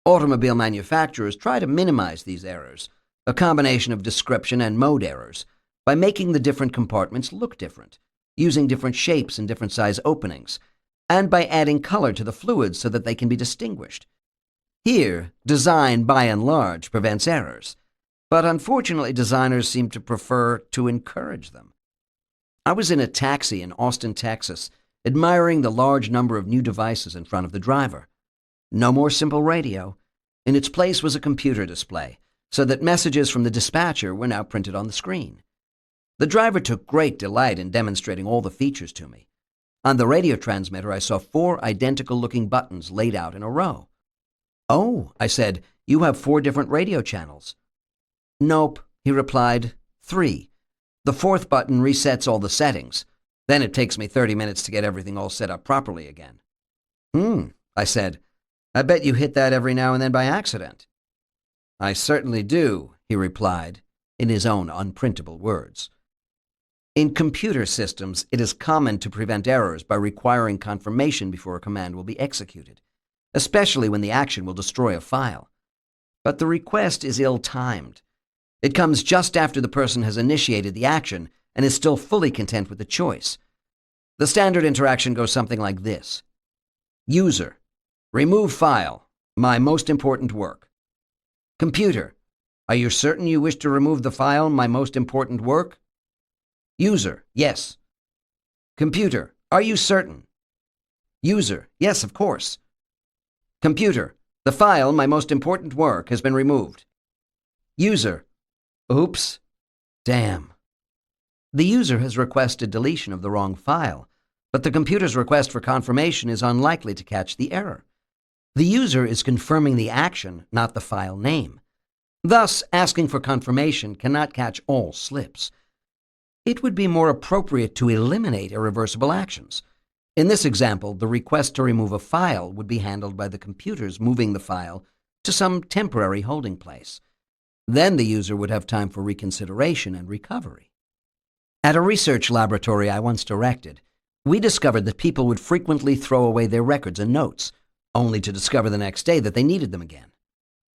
Automobile manufacturers try to minimize these errors, a combination of description and mode errors, by making the different compartments look different, using different shapes and different size openings, and by adding color to the fluids so that they can be distinguished. Here, design by and large prevents errors, but unfortunately designers seem to prefer to encourage them. I was in a taxi in Austin, Texas, admiring the large number of new devices in front of the driver. No more simple radio. In its place was a computer display, so that messages from the dispatcher were now printed on the screen. The driver took great delight in demonstrating all the features to me. On the radio transmitter, I saw 4 identical-looking buttons laid out in a row. "Oh," I said, "you have 4 different radio channels." "Nope," he replied, 3. The 4th button resets all the settings. Then it takes me 30 minutes to get everything all set up properly again." I said, "I bet you hit that every now and then by accident." "I certainly do," he replied, in his own unprintable words. In computer systems, it is common to prevent errors by requiring confirmation before a command will be executed, especially when the action will destroy a file. But the request is ill-timed. It comes just after the person has initiated the action and is still fully content with the choice. The standard interaction goes something like this. User: remove file, my most important work. Computer: are you certain you wish to remove the file, my most important work? User: yes. Computer: are you certain? User: yes, of course. Computer: the file, my most important work, has been removed. User: oops. Damn. The user has requested deletion of the wrong file, but the computer's request for confirmation is unlikely to catch the error. The user is confirming the action, not the file name. Thus, asking for confirmation cannot catch all slips. It would be more appropriate to eliminate irreversible actions. In this example, the request to remove a file would be handled by the computers moving the file to some temporary holding place. Then the user would have time for reconsideration and recovery. At a research laboratory I once directed, we discovered that people would frequently throw away their records and notes, only to discover the next day that they needed them again.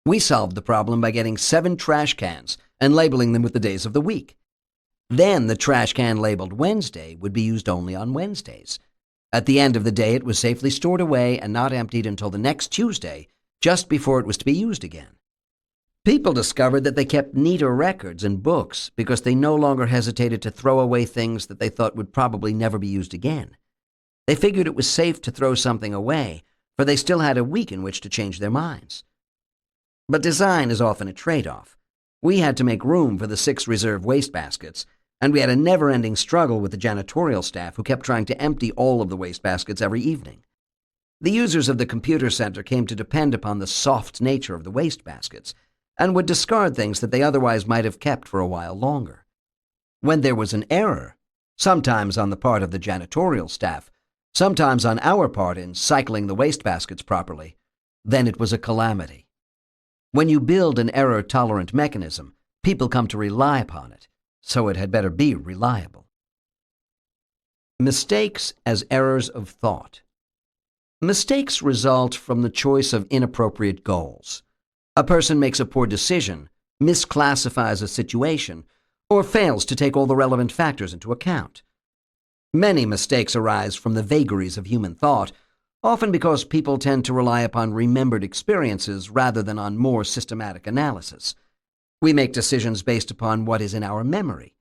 We solved the problem by getting 7 trash cans and labeling them with the days of the week. Then the trash can labeled Wednesday would be used only on Wednesdays. At the end of the day, it was safely stored away and not emptied until the next Tuesday, just before it was to be used again. People discovered that they kept neater records and books because they no longer hesitated to throw away things that they thought would probably never be used again. They figured it was safe to throw something away, for they still had a week in which to change their minds. But design is often a trade-off. We had to make room for the 6 reserve wastebaskets, and we had a never-ending struggle with the janitorial staff who kept trying to empty all of the wastebaskets every evening. The users of the computer center came to depend upon the soft nature of the wastebaskets, and would discard things that they otherwise might have kept for a while longer. When there was an error, sometimes on the part of the janitorial staff, sometimes on our part in cycling the wastebaskets properly, then it was a calamity. When you build an error-tolerant mechanism, people come to rely upon it, so it had better be reliable. Mistakes as errors of thought. Mistakes result from the choice of inappropriate goals. A person makes a poor decision, misclassifies a situation, or fails to take all the relevant factors into account. Many mistakes arise from the vagaries of human thought, often because people tend to rely upon remembered experiences rather than on more systematic analysis. We make decisions based upon what is in our memory.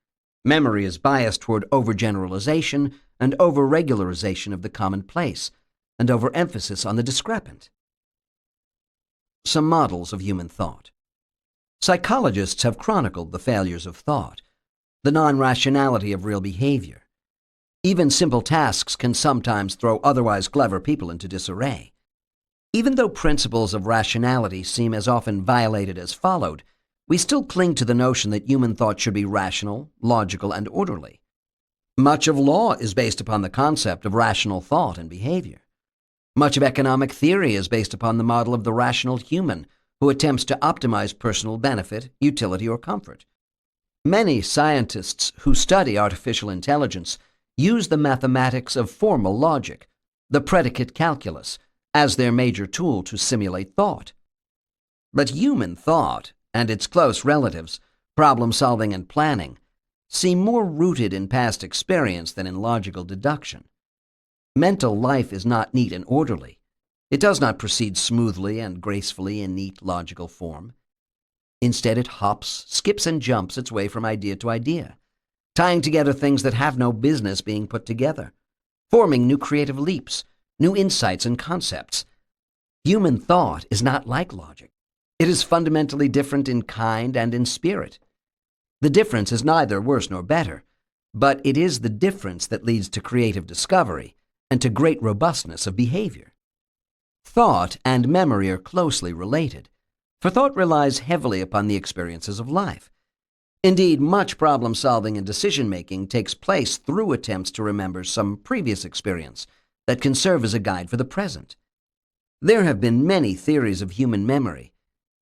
Memory is biased toward overgeneralization and overregularization of the commonplace, and overemphasis on the discrepant. Some models of human thought. Psychologists have chronicled the failures of thought, the non-rationality of real behavior. Even simple tasks can sometimes throw otherwise clever people into disarray. Even though principles of rationality seem as often violated as followed, we still cling to the notion that human thought should be rational, logical, and orderly. Much of law is based upon the concept of rational thought and behavior. Much of economic theory is based upon the model of the rational human who attempts to optimize personal benefit, utility, or comfort. Many scientists who study artificial intelligence use the mathematics of formal logic, the predicate calculus, as their major tool to simulate thought. But human thought and its close relatives, problem-solving and planning, seem more rooted in past experience than in logical deduction. Mental life is not neat and orderly. It does not proceed smoothly and gracefully in neat logical form. Instead, it hops, skips, and jumps its way from idea to idea, tying together things that have no business being put together, forming new creative leaps, new insights and concepts. Human thought is not like logic. It is fundamentally different in kind and in spirit. The difference is neither worse nor better, but it is the difference that leads to creative discovery and to great robustness of behavior. Thought and memory are closely related, for thought relies heavily upon the experiences of life. Indeed, much problem-solving and decision-making takes place through attempts to remember some previous experience that can serve as a guide for the present. There have been many theories of human memory.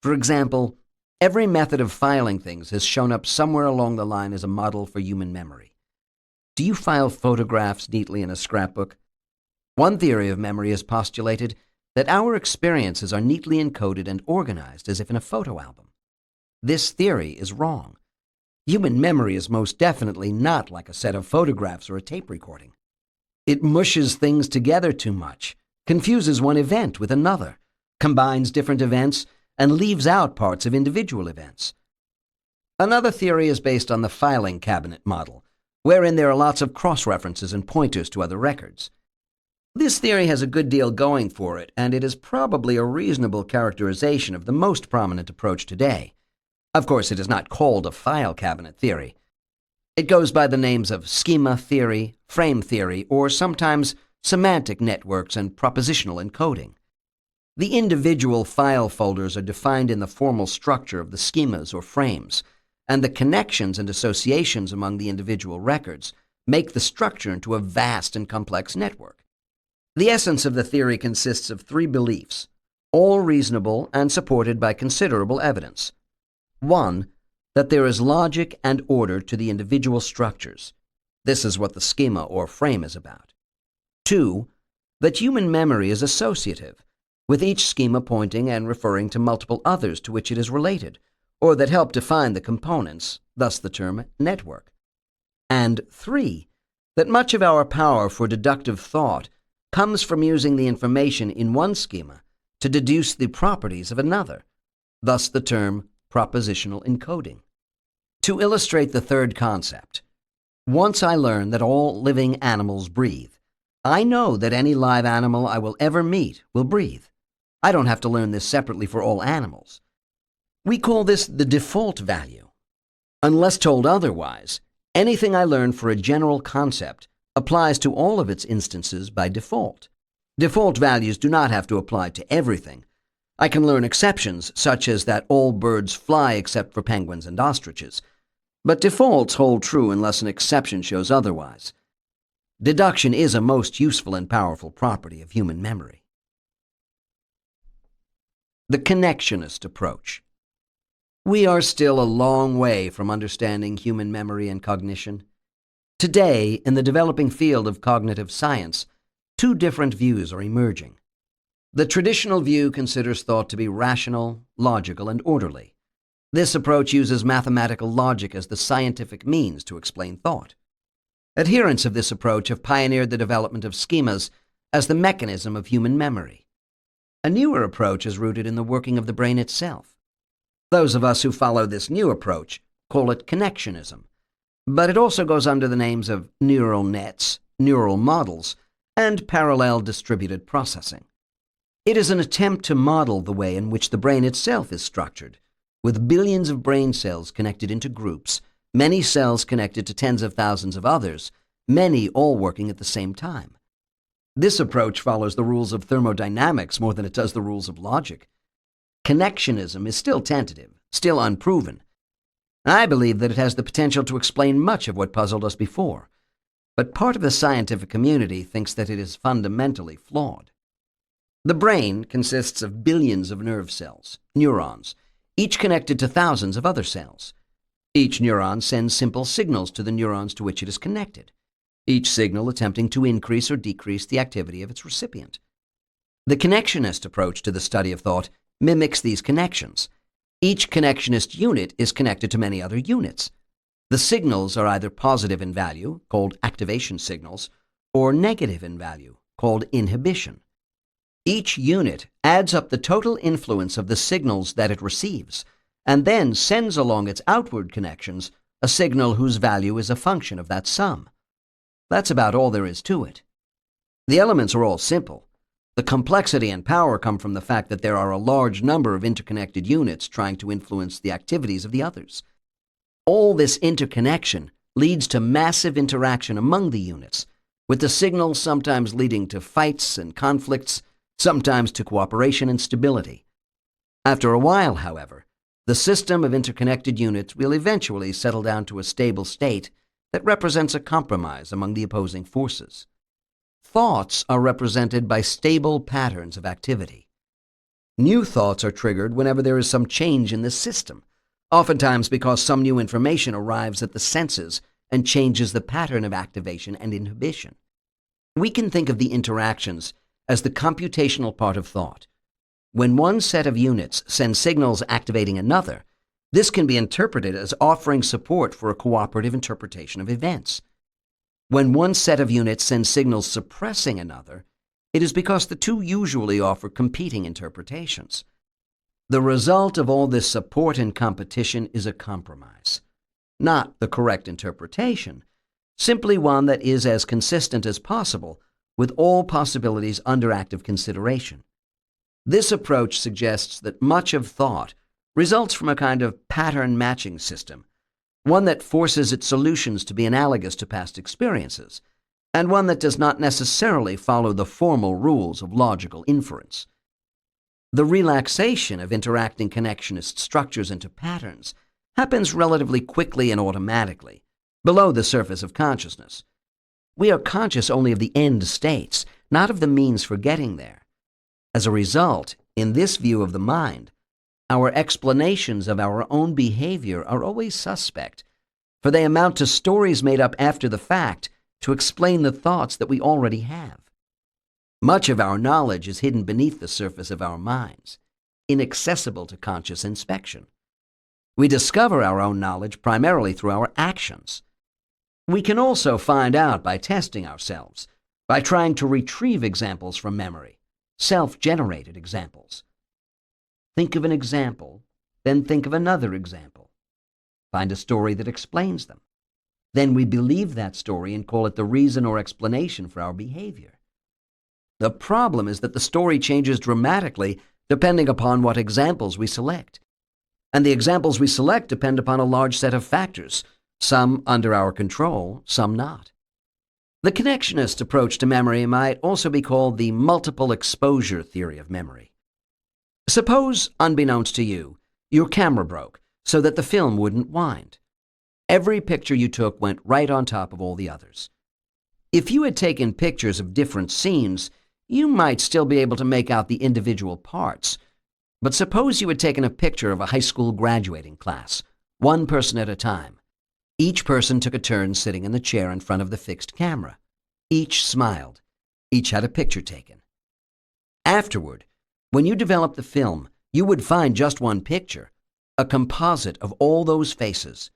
For example, every method of filing things has shown up somewhere along the line as a model for human memory. Do you file photographs neatly in a scrapbook? One theory of memory has postulated that our experiences are neatly encoded and organized as if in a photo album. This theory is wrong. Human memory is most definitely not like a set of photographs or a tape recording. It mushes things together too much, confuses one event with another, combines different events, and leaves out parts of individual events. Another theory is based on the filing cabinet model, wherein there are lots of cross-references and pointers to other records. This theory has a good deal going for it, and it is probably a reasonable characterization of the most prominent approach today. Of course, it is not called a file cabinet theory. It goes by the names of schema theory, frame theory, or sometimes semantic networks and propositional encoding. The individual file folders are defined in the formal structure of the schemas or frames, and the connections and associations among the individual records make the structure into a vast and complex network. The essence of the theory consists of 3 beliefs, all reasonable and supported by considerable evidence. 1. That there is logic and order to the individual structures. This is what the schema or frame is about. 2. That human memory is associative, with each schema pointing and referring to multiple others to which it is related, or that help define the components, thus the term network. And 3. That much of our power for deductive thought comes from using the information in one schema to deduce the properties of another, thus the term propositional encoding. To illustrate the third concept, once I learn that all living animals breathe, I know that any live animal I will ever meet will breathe. I don't have to learn this separately for all animals. We call this the default value. Unless told otherwise, anything I learn for a general concept applies to all of its instances by default. Default values do not have to apply to everything. I can learn exceptions, such as that all birds fly except for penguins and ostriches. But defaults hold true unless an exception shows otherwise. Deduction is a most useful and powerful property of human memory. The connectionist approach. We are still a long way from understanding human memory and cognition. Today, in the developing field of cognitive science, two different views are emerging. The traditional view considers thought to be rational, logical, and orderly. This approach uses mathematical logic as the scientific means to explain thought. Adherents of this approach have pioneered the development of schemas as the mechanism of human memory. A newer approach is rooted in the working of the brain itself. Those of us who follow this new approach call it connectionism, but it also goes under the names of neural nets, neural models, and parallel distributed processing. It is an attempt to model the way in which the brain itself is structured, with billions of brain cells connected into groups, many cells connected to tens of thousands of others, many all working at the same time. This approach follows the rules of thermodynamics more than it does the rules of logic. Connectionism is still tentative, still unproven. I believe that it has the potential to explain much of what puzzled us before, but part of the scientific community thinks that it is fundamentally flawed. The brain consists of billions of nerve cells, neurons, each connected to thousands of other cells. Each neuron sends simple signals to the neurons to which it is connected, each signal attempting to increase or decrease the activity of its recipient. The connectionist approach to the study of thought mimics these connections. Each connectionist unit is connected to many other units. The signals are either positive in value, called activation signals, or negative in value, called inhibition. Each unit adds up the total influence of the signals that it receives, and then sends along its outward connections a signal whose value is a function of that sum. That's about all there is to it. The elements are all simple. The complexity and power come from the fact that there are a large number of interconnected units trying to influence the activities of the others. All this interconnection leads to massive interaction among the units, with the signals sometimes leading to fights and conflicts, sometimes to cooperation and stability. After a while, however, the system of interconnected units will eventually settle down to a stable state that represents a compromise among the opposing forces. Thoughts are represented by stable patterns of activity. New thoughts are triggered whenever there is some change in the system, oftentimes because some new information arrives at the senses and changes the pattern of activation and inhibition. We can think of the interactions as the computational part of thought. When one set of units sends signals activating another, this can be interpreted as offering support for a cooperative interpretation of events. When one set of units sends signals suppressing another, it is because the two usually offer competing interpretations. The result of all this support and competition is a compromise. Not the correct interpretation, simply one that is as consistent as possible with all possibilities under active consideration. This approach suggests that much of thought results from a kind of pattern matching system, one that forces its solutions to be analogous to past experiences, and one that does not necessarily follow the formal rules of logical inference. The relaxation of interacting connectionist structures into patterns happens relatively quickly and automatically, below the surface of consciousness. We are conscious only of the end states, not of the means for getting there. As a result, in this view of the mind, our explanations of our own behavior are always suspect, for they amount to stories made up after the fact to explain the thoughts that we already have. Much of our knowledge is hidden beneath the surface of our minds, inaccessible to conscious inspection. We discover our own knowledge primarily through our actions. We can also find out by testing ourselves, by trying to retrieve examples from memory, self-generated examples. Think of an example, Then think of another example. Find a story that explains them. Then we believe that story and call it the reason or explanation for our behavior. The problem is that the story changes dramatically depending upon what examples we select. And the examples we select depend upon a large set of factors, some under our control, some not. The connectionist approach to memory might also be called the multiple exposure theory of memory. Suppose, unbeknownst to you, your camera broke so that the film wouldn't wind. Every picture you took went right on top of all the others. If you had taken pictures of different scenes, you might still be able to make out the individual parts. But suppose you had taken a picture of a high school graduating class, one person at a time. Each person took a turn sitting in the chair in front of the fixed camera. Each smiled. Each had a picture taken. Afterward, when you developed the film, you would find just one picture, a composite of all those faces.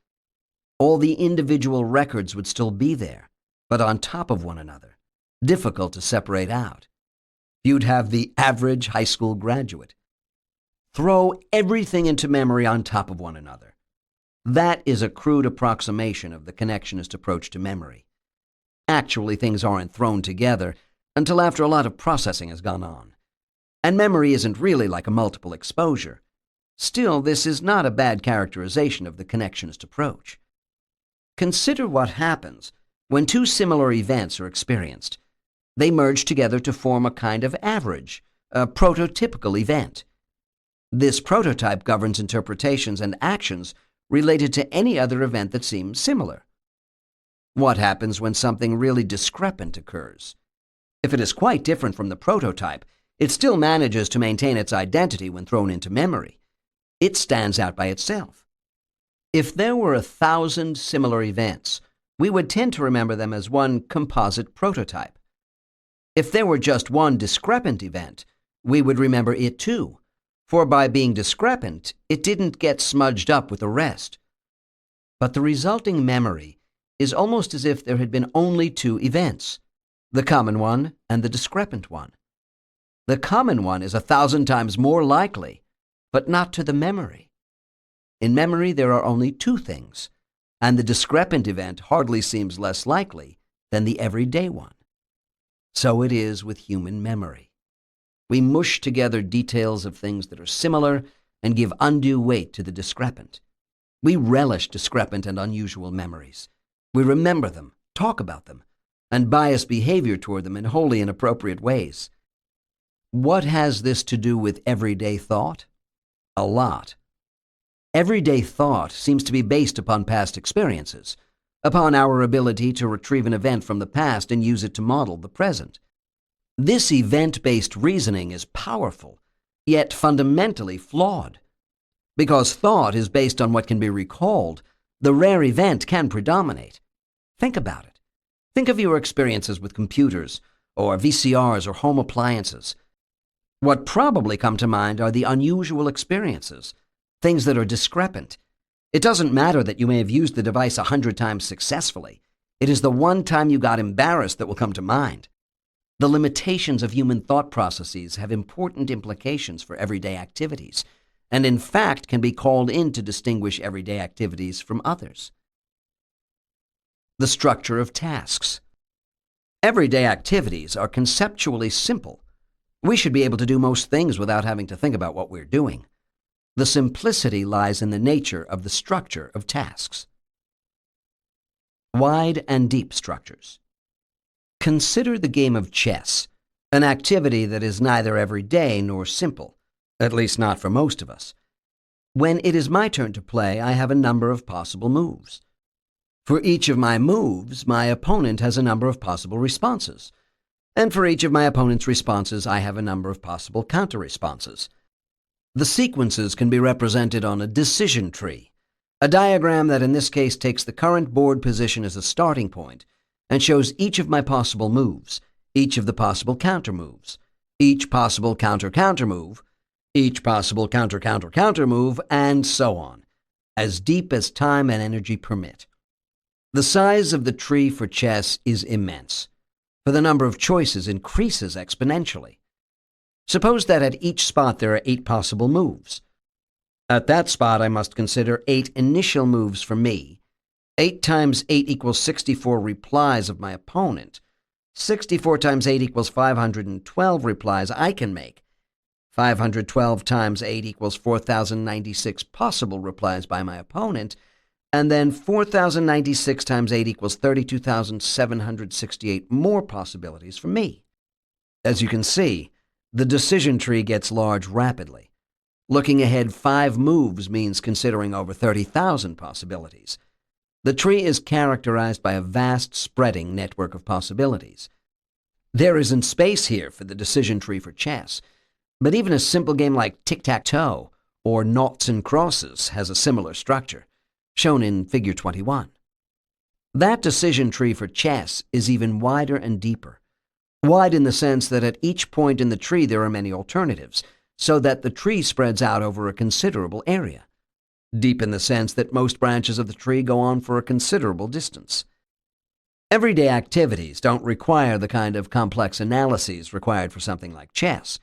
All the individual records would still be there, but on top of one another, difficult to separate out. You'd have the average high school graduate. Throw everything into memory on top of one another. That is a crude approximation of the connectionist approach to memory. Actually, things aren't thrown together until after a lot of processing has gone on. And memory isn't really like a multiple exposure. Still, this is not a bad characterization of the connectionist approach. Consider what happens when two similar events are experienced. They merge together to form a kind of average, a prototypical event. This prototype governs interpretations and actions related to any other event that seems similar. What happens when something really discrepant occurs? If it is quite different from the prototype, it still manages to maintain its identity when thrown into memory. It stands out by itself. If there were 1,000 similar events, we would tend to remember them as one composite prototype. If there were just one discrepant event, we would remember it too, for by being discrepant, it didn't get smudged up with the rest. But the resulting memory is almost as if there had been only two events, the common one and the discrepant one. The common one is 1,000 times more likely, but not to the memory. In memory, there are only two things, and the discrepant event hardly seems less likely than the everyday one. So it is with human memory. We mush together details of things that are similar and give undue weight to the discrepant. We relish discrepant and unusual memories. We remember them, talk about them, and bias behavior toward them in wholly inappropriate ways. What has this to do with everyday thought? A lot. Everyday thought seems to be based upon past experiences, upon our ability to retrieve an event from the past and use it to model the present. This event-based reasoning is powerful, yet fundamentally flawed. Because thought is based on what can be recalled, the rare event can predominate. Think about it. Think of your experiences with computers, or VCRs, or home appliances. What probably come to mind are the unusual experiences, things that are discrepant. It doesn't matter that you may have used the device 100 times successfully. It is the one time you got embarrassed that will come to mind. The limitations of human thought processes have important implications for everyday activities, and in fact can be called in to distinguish everyday activities from others. The structure of tasks. Everyday activities are conceptually simple. We should be able to do most things without having to think about what we're doing. The simplicity lies in the nature of the structure of tasks. Wide and deep structures. Consider the game of chess, an activity that is neither everyday nor simple, at least not for most of us. When it is my turn to play, I have a number of possible moves. For each of my moves, my opponent has a number of possible responses. And for each of my opponent's responses, I have a number of possible counter-responses. The sequences can be represented on a decision tree, a diagram that in this case takes the current board position as a starting point and shows each of my possible moves, each of the possible counter-moves, each possible counter-counter move, each possible counter-counter-counter move, and so on, as deep as time and energy permit. The size of the tree for chess is immense, for the number of choices increases exponentially. Suppose that at each spot there are 8 possible moves. At that spot, I must consider 8 initial moves for me. 8 times 8 equals 64 replies of my opponent. 64 times 8 equals 512 replies I can make. 512 times 8 equals 4,096 possible replies by my opponent. And then 4,096 times 8 equals 32,768 more possibilities for me. As you can see, the decision tree gets large rapidly. Looking ahead 5 moves means considering over 30,000 possibilities. The tree is characterized by a vast spreading network of possibilities. There isn't space here for the decision tree for chess, but even a simple game like tic-tac-toe or noughts and crosses has a similar structure, shown in Figure 21. That decision tree for chess is even wider and deeper. Wide in the sense that at each point in the tree there are many alternatives, so that the tree spreads out over a considerable area. Deep in the sense that most branches of the tree go on for a considerable distance. Everyday activities don't require the kind of complex analyses required for something like chess.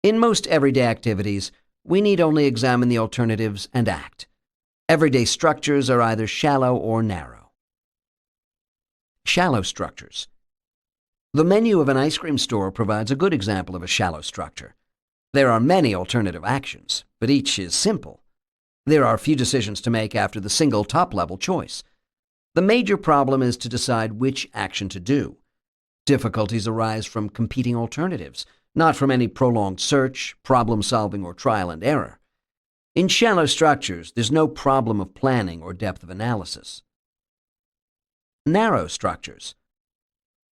In most everyday activities, we need only examine the alternatives and act. Everyday structures are either shallow or narrow. Shallow structures. The menu of an ice cream store provides a good example of a shallow structure. There are many alternative actions, but each is simple. There are few decisions to make after the single top-level choice. The major problem is to decide which action to do. Difficulties arise from competing alternatives, not from any prolonged search, problem-solving, or trial and error. In shallow structures, there's no problem of planning or depth of analysis. Narrow structures.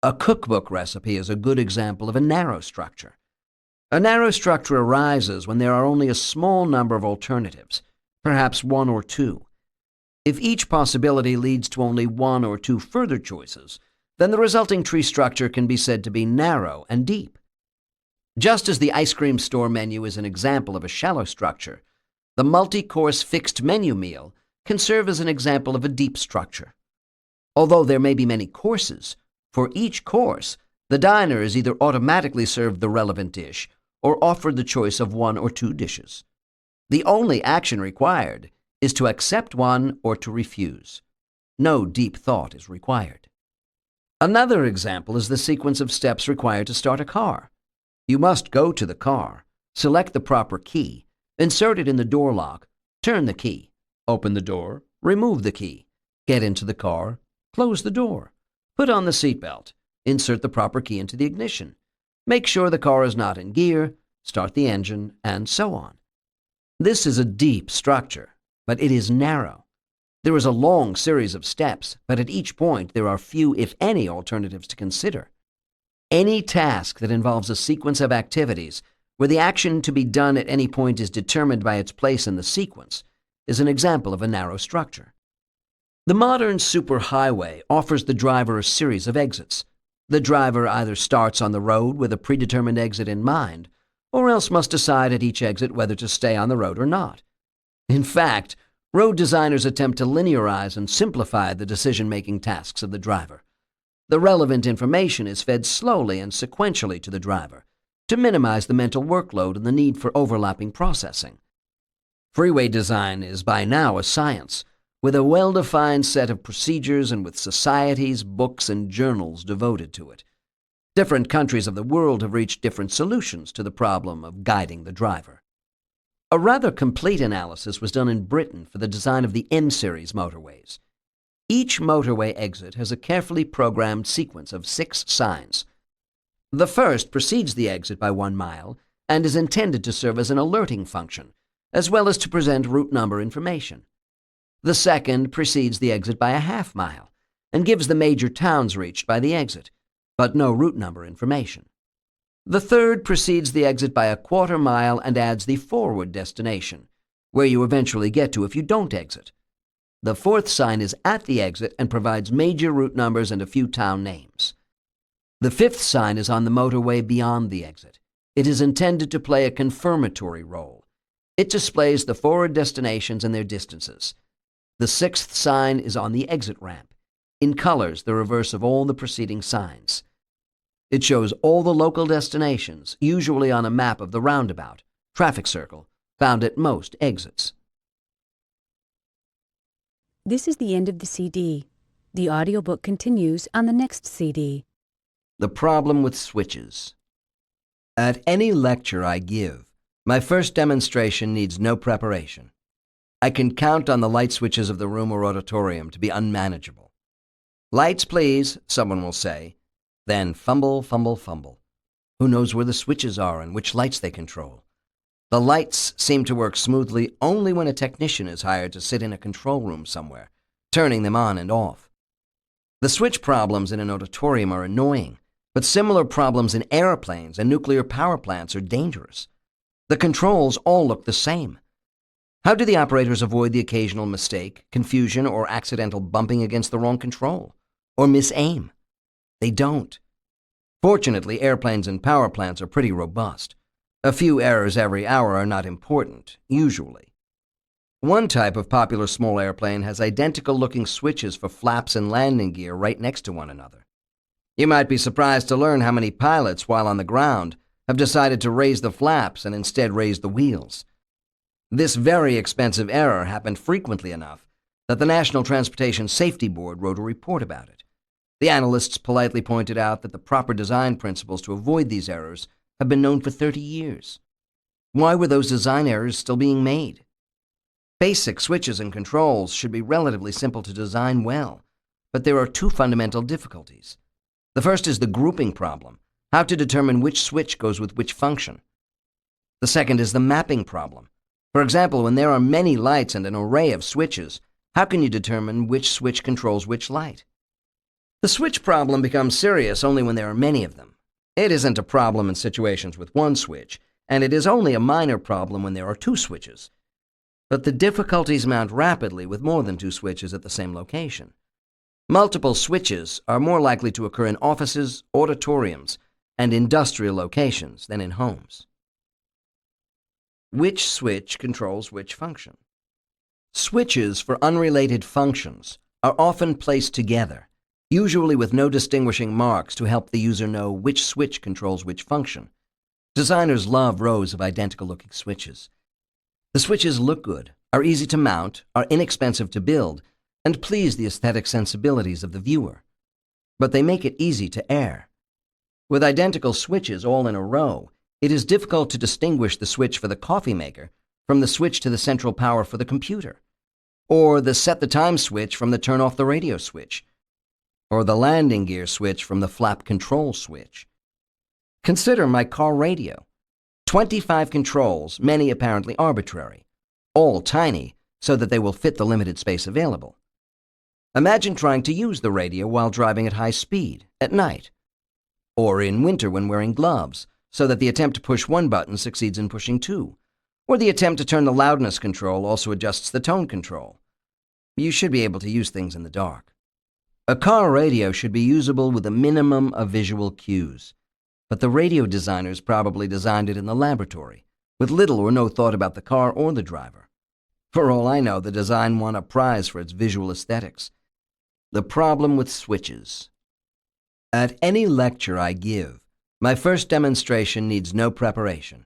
A cookbook recipe is a good example of a narrow structure. A narrow structure arises when there are only a small number of alternatives, perhaps 1 or 2. If each possibility leads to only 1 or 2 further choices, then the resulting tree structure can be said to be narrow and deep. Just as the ice cream store menu is an example of a shallow structure, the multi-course fixed menu meal can serve as an example of a deep structure. Although there may be many courses, for each course, the diner is either automatically served the relevant dish or offered the choice of 1 or 2 dishes. The only action required is to accept one or to refuse. No deep thought is required. Another example is the sequence of steps required to start a car. You must go to the car, select the proper key, insert it in the door lock, turn the key, open the door, remove the key, get into the car, close the door, put on the seatbelt, insert the proper key into the ignition, make sure the car is not in gear, start the engine, and so on. This is a deep structure, but it is narrow. There is a long series of steps, but at each point there are few, if any, alternatives to consider. Any task that involves a sequence of activities where the action to be done at any point is determined by its place in the sequence is an example of a narrow structure. The modern superhighway offers the driver a series of exits. The driver either starts on the road with a predetermined exit in mind, or else must decide at each exit whether to stay on the road or not. In fact, road designers attempt to linearize and simplify the decision-making tasks of the driver. The relevant information is fed slowly and sequentially to the driver to minimize the mental workload and the need for overlapping processing. Freeway design is by now a science, with a well-defined set of procedures and with societies, books, and journals devoted to it. Different countries of the world have reached different solutions to the problem of guiding the driver. A rather complete analysis was done in Britain for the design of the N-series motorways. Each motorway exit has a carefully programmed sequence of 6 signs. The first precedes the exit by 1 mile and is intended to serve as an alerting function, as well as to present route number information. The second precedes the exit by a half mile and gives the major towns reached by the exit, but no route number information. The third precedes the exit by a 1/4 mile and adds the forward destination, where you eventually get to if you don't exit. The fourth sign is at the exit and provides major route numbers and a few town names. The fifth sign is on the motorway beyond the exit. It is intended to play a confirmatory role. It displays the forward destinations and their distances. The sixth sign is on the exit ramp, in colors the reverse of all the preceding signs. It shows all the local destinations, usually on a map of the roundabout, traffic circle, found at most exits. This is the end of the CD. The audiobook continues on the next CD. The problem with switches. At any lecture I give, my first demonstration needs no preparation. I can count on the light switches of the room or auditorium to be unmanageable. Lights, please, someone will say. Then fumble, fumble, fumble. Who knows where the switches are and which lights they control? The lights seem to work smoothly only when a technician is hired to sit in a control room somewhere, turning them on and off. The switch problems in an auditorium are annoying, but similar problems in airplanes and nuclear power plants are dangerous. The controls all look the same. How do the operators avoid the occasional mistake, confusion, or accidental bumping against the wrong control? Or misaim? They don't. Fortunately, airplanes and power plants are pretty robust. A few errors every hour are not important, usually. One type of popular small airplane has identical-looking switches for flaps and landing gear right next to one another. You might be surprised to learn how many pilots, while on the ground, have decided to raise the flaps and instead raise the wheels. This very expensive error happened frequently enough that the National Transportation Safety Board wrote a report about it. The analysts politely pointed out that the proper design principles to avoid these errors have been known for 30 years. Why were those design errors still being made? Basic switches and controls should be relatively simple to design well, but there are two fundamental difficulties. The first is the grouping problem, how to determine which switch goes with which function. The second is the mapping problem. For example, when there are many lights and an array of switches, how can you determine which switch controls which light? The switch problem becomes serious only when there are many of them. It isn't a problem in situations with one switch, and it is only a minor problem when there are two switches. But the difficulties mount rapidly with more than two switches at the same location. Multiple switches are more likely to occur in offices, auditoriums, and industrial locations than in homes. Which switch controls which function? Switches for unrelated functions are often placed together, usually with no distinguishing marks to help the user know which switch controls which function. Designers love rows of identical-looking switches. The switches look good, are easy to mount, are inexpensive to build, and please the aesthetic sensibilities of the viewer. But they make it easy to err. With identical switches all in a row, it is difficult to distinguish the switch for the coffee maker from the switch to the central power for the computer, or the set the time switch from the turn off the radio switch, or the landing gear switch from the flap control switch. Consider my car radio. 25 controls, many apparently arbitrary, all tiny so that they will fit the limited space available. Imagine trying to use the radio while driving at high speed, at night, or in winter when wearing gloves, so that the attempt to push one button succeeds in pushing two, or the attempt to turn the loudness control also adjusts the tone control. You should be able to use things in the dark. A car radio should be usable with a minimum of visual cues, but the radio designers probably designed it in the laboratory, with little or no thought about the car or the driver. For all I know, the design won a prize for its visual aesthetics. The problem with switches. At any lecture I give, my first demonstration needs no preparation.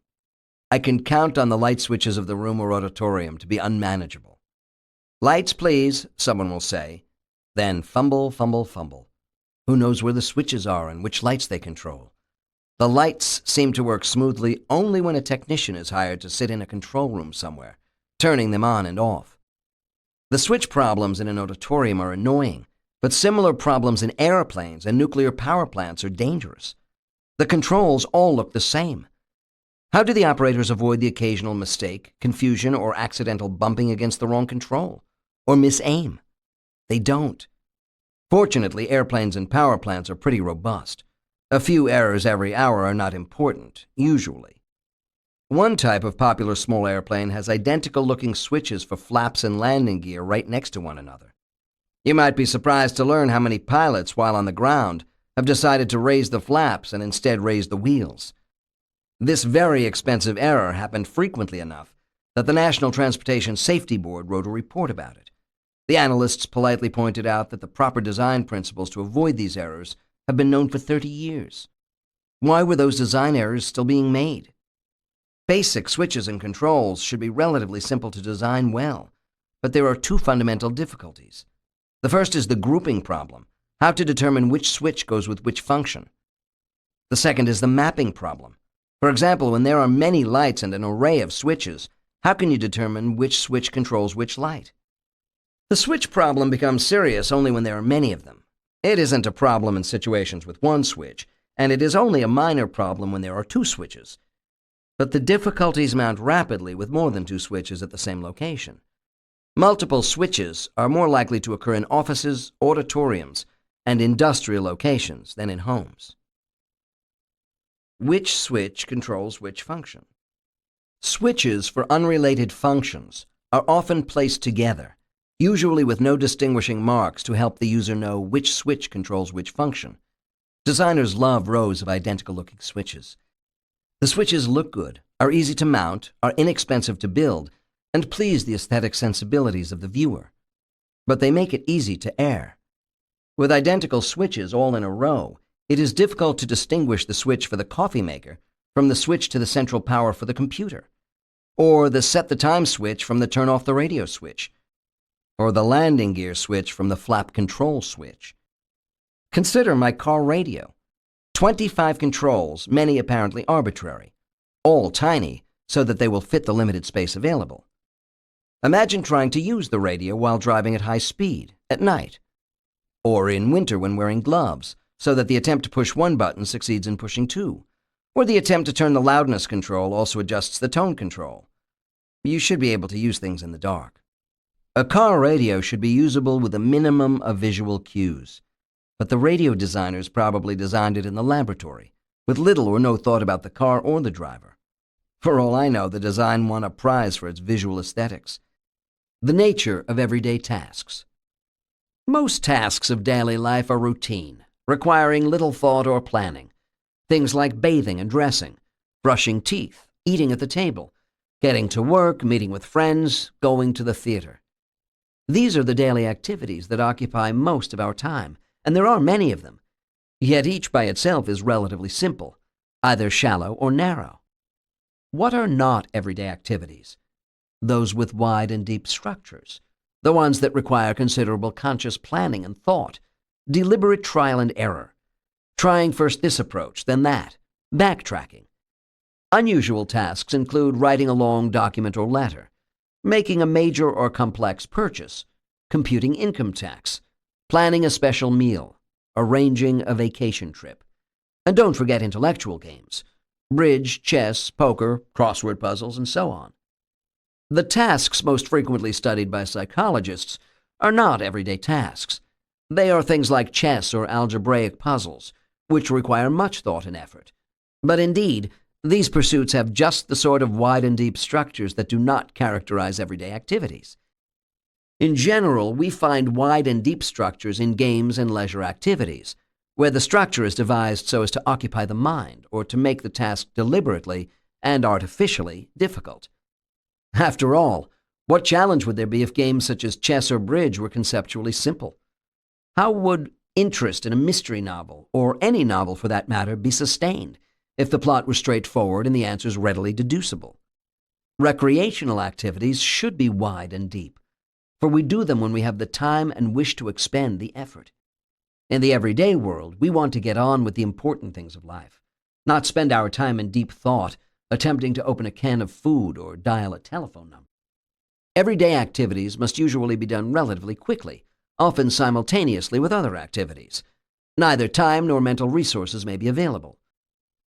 I can count on the light switches of the room or auditorium to be unmanageable. Lights, please, someone will say. Then fumble, fumble, fumble. Who knows where the switches are and which lights they control? The lights seem to work smoothly only when a technician is hired to sit in a control room somewhere, turning them on and off. The switch problems in an auditorium are annoying, but similar problems in airplanes and nuclear power plants are dangerous. The controls all look the same. How do the operators avoid the occasional mistake, confusion, or accidental bumping against the wrong control? Or misaim? They don't. Fortunately, airplanes and power plants are pretty robust. A few errors every hour are not important, usually. One type of popular small airplane has identical-looking switches for flaps and landing gear right next to one another. You might be surprised to learn how many pilots, while on the ground, have decided to raise the flaps and instead raise the wheels. This very expensive error happened frequently enough that the National Transportation Safety Board wrote a report about it. The analysts politely pointed out that the proper design principles to avoid these errors have been known for 30 years. Why were those design errors still being made? Basic switches and controls should be relatively simple to design well, but there are two fundamental difficulties. The first is the grouping problem, how to determine which switch goes with which function. The second is the mapping problem. For example, when there are many lights and an array of switches, how can you determine which switch controls which light? The switch problem becomes serious only when there are many of them. It isn't a problem in situations with one switch, and it is only a minor problem when there are two switches. But the difficulties mount rapidly with more than two switches at the same location. Multiple switches are more likely to occur in offices, auditoriums, and industrial locations than in homes. Which switch controls which function? Switches for unrelated functions are often placed together, usually with no distinguishing marks to help the user know which switch controls which function. Designers love rows of identical-looking switches. The switches look good, are easy to mount, are inexpensive to build, and please the aesthetic sensibilities of the viewer. But they make it easy to err. With identical switches all in a row, it is difficult to distinguish the switch for the coffee maker from the switch to the central power for the computer, or the set the time switch from the turn off the radio switch, or the landing gear switch from the flap control switch. Consider my car radio. 25 controls, many apparently arbitrary, all tiny so that they will fit the limited space available. Imagine trying to use the radio while driving at high speed, at night, or in winter when wearing gloves, so that the attempt to push one button succeeds in pushing two, or the attempt to turn the loudness control also adjusts the tone control. You should be able to use things in the dark. A car radio should be usable with a minimum of visual cues, but the radio designers probably designed it in the laboratory, with little or no thought about the car or the driver. For all I know, the design won a prize for its visual aesthetics. The nature of everyday tasks. Most tasks of daily life are routine, requiring little thought or planning. Things like bathing and dressing, brushing teeth, eating at the table, getting to work, meeting with friends, going to the theater. These are the daily activities that occupy most of our time, and there are many of them. Yet each by itself is relatively simple, either shallow or narrow. What are not everyday activities? Those with wide and deep structures, the ones that require considerable conscious planning and thought, deliberate trial and error, trying first this approach, then that, backtracking. Unusual tasks include writing a long document or letter, making a major or complex purchase, computing income tax, planning a special meal, arranging a vacation trip. And don't forget intellectual games, bridge, chess, poker, crossword puzzles, and so on. The tasks most frequently studied by psychologists are not everyday tasks. They are things like chess or algebraic puzzles, which require much thought and effort. But indeed, these pursuits have just the sort of wide and deep structures that do not characterize everyday activities. In general, we find wide and deep structures in games and leisure activities, where the structure is devised so as to occupy the mind or to make the task deliberately and artificially difficult. After all, what challenge would there be if games such as chess or bridge were conceptually simple? How would interest in a mystery novel, or any novel for that matter, be sustained if the plot were straightforward and the answers readily deducible? Recreational activities should be wide and deep, for we do them when we have the time and wish to expend the effort. In the everyday world, we want to get on with the important things of life, not spend our time in deep thought attempting to open a can of food or dial a telephone number. Everyday activities must usually be done relatively quickly, often simultaneously with other activities. Neither time nor mental resources may be available.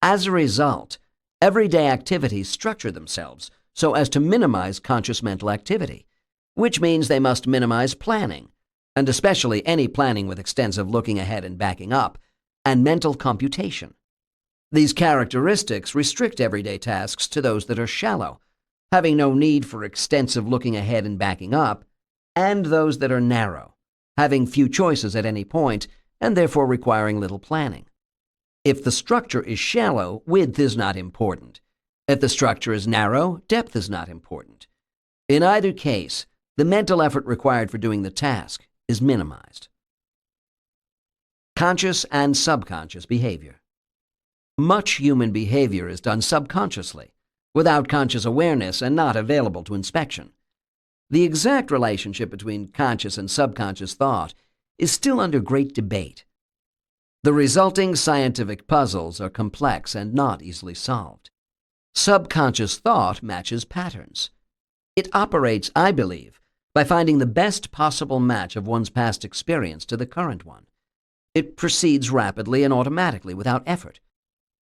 As a result, everyday activities structure themselves so as to minimize conscious mental activity, which means they must minimize planning, and especially any planning with extensive looking ahead and backing up, and mental computation. These characteristics restrict everyday tasks to those that are shallow, having no need for extensive looking ahead and backing up, and those that are narrow, having few choices at any point, and therefore requiring little planning. If the structure is shallow, width is not important. If the structure is narrow, depth is not important. In either case, the mental effort required for doing the task is minimized. Conscious and subconscious behavior. Much human behavior is done subconsciously, without conscious awareness and not available to inspection. The exact relationship between conscious and subconscious thought is still under great debate. The resulting scientific puzzles are complex and not easily solved. Subconscious thought matches patterns. It operates, I believe, by finding the best possible match of one's past experience to the current one. It proceeds rapidly and automatically without effort.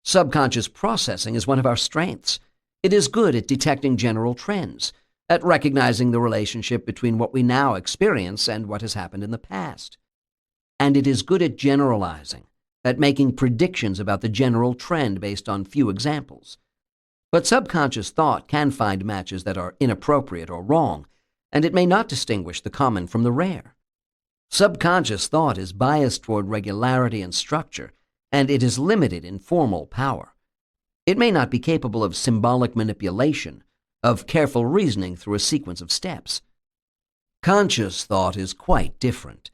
Subconscious processing is one of our strengths. It is good at detecting general trends, at recognizing the relationship between what we now experience and what has happened in the past. And it is good at generalizing, at making predictions about the general trend based on few examples. But subconscious thought can find matches that are inappropriate or wrong, and it may not distinguish the common from the rare. Subconscious thought is biased toward regularity and structure, and it is limited in formal power. It may not be capable of symbolic manipulation, of careful reasoning through a sequence of steps. Conscious thought is quite different.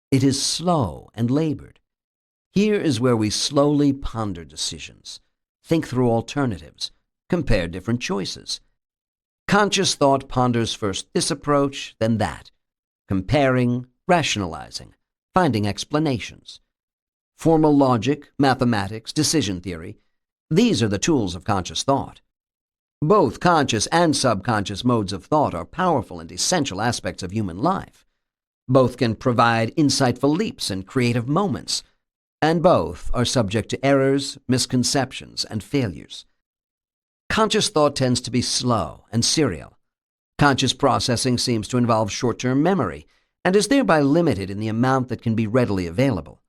It is slow and labored. Here is where we slowly ponder decisions, think through alternatives, compare different choices. Conscious thought ponders first this approach, then that, comparing, rationalizing, finding explanations. Formal logic, mathematics, decision theory, these are the tools of conscious thought. Both conscious and subconscious modes of thought are powerful and essential aspects of human life. Both can provide insightful leaps and creative moments, and both are subject to errors, misconceptions, and failures. Conscious thought tends to be slow and serial. Conscious processing seems to involve short-term memory and is thereby limited in the amount that can be readily available.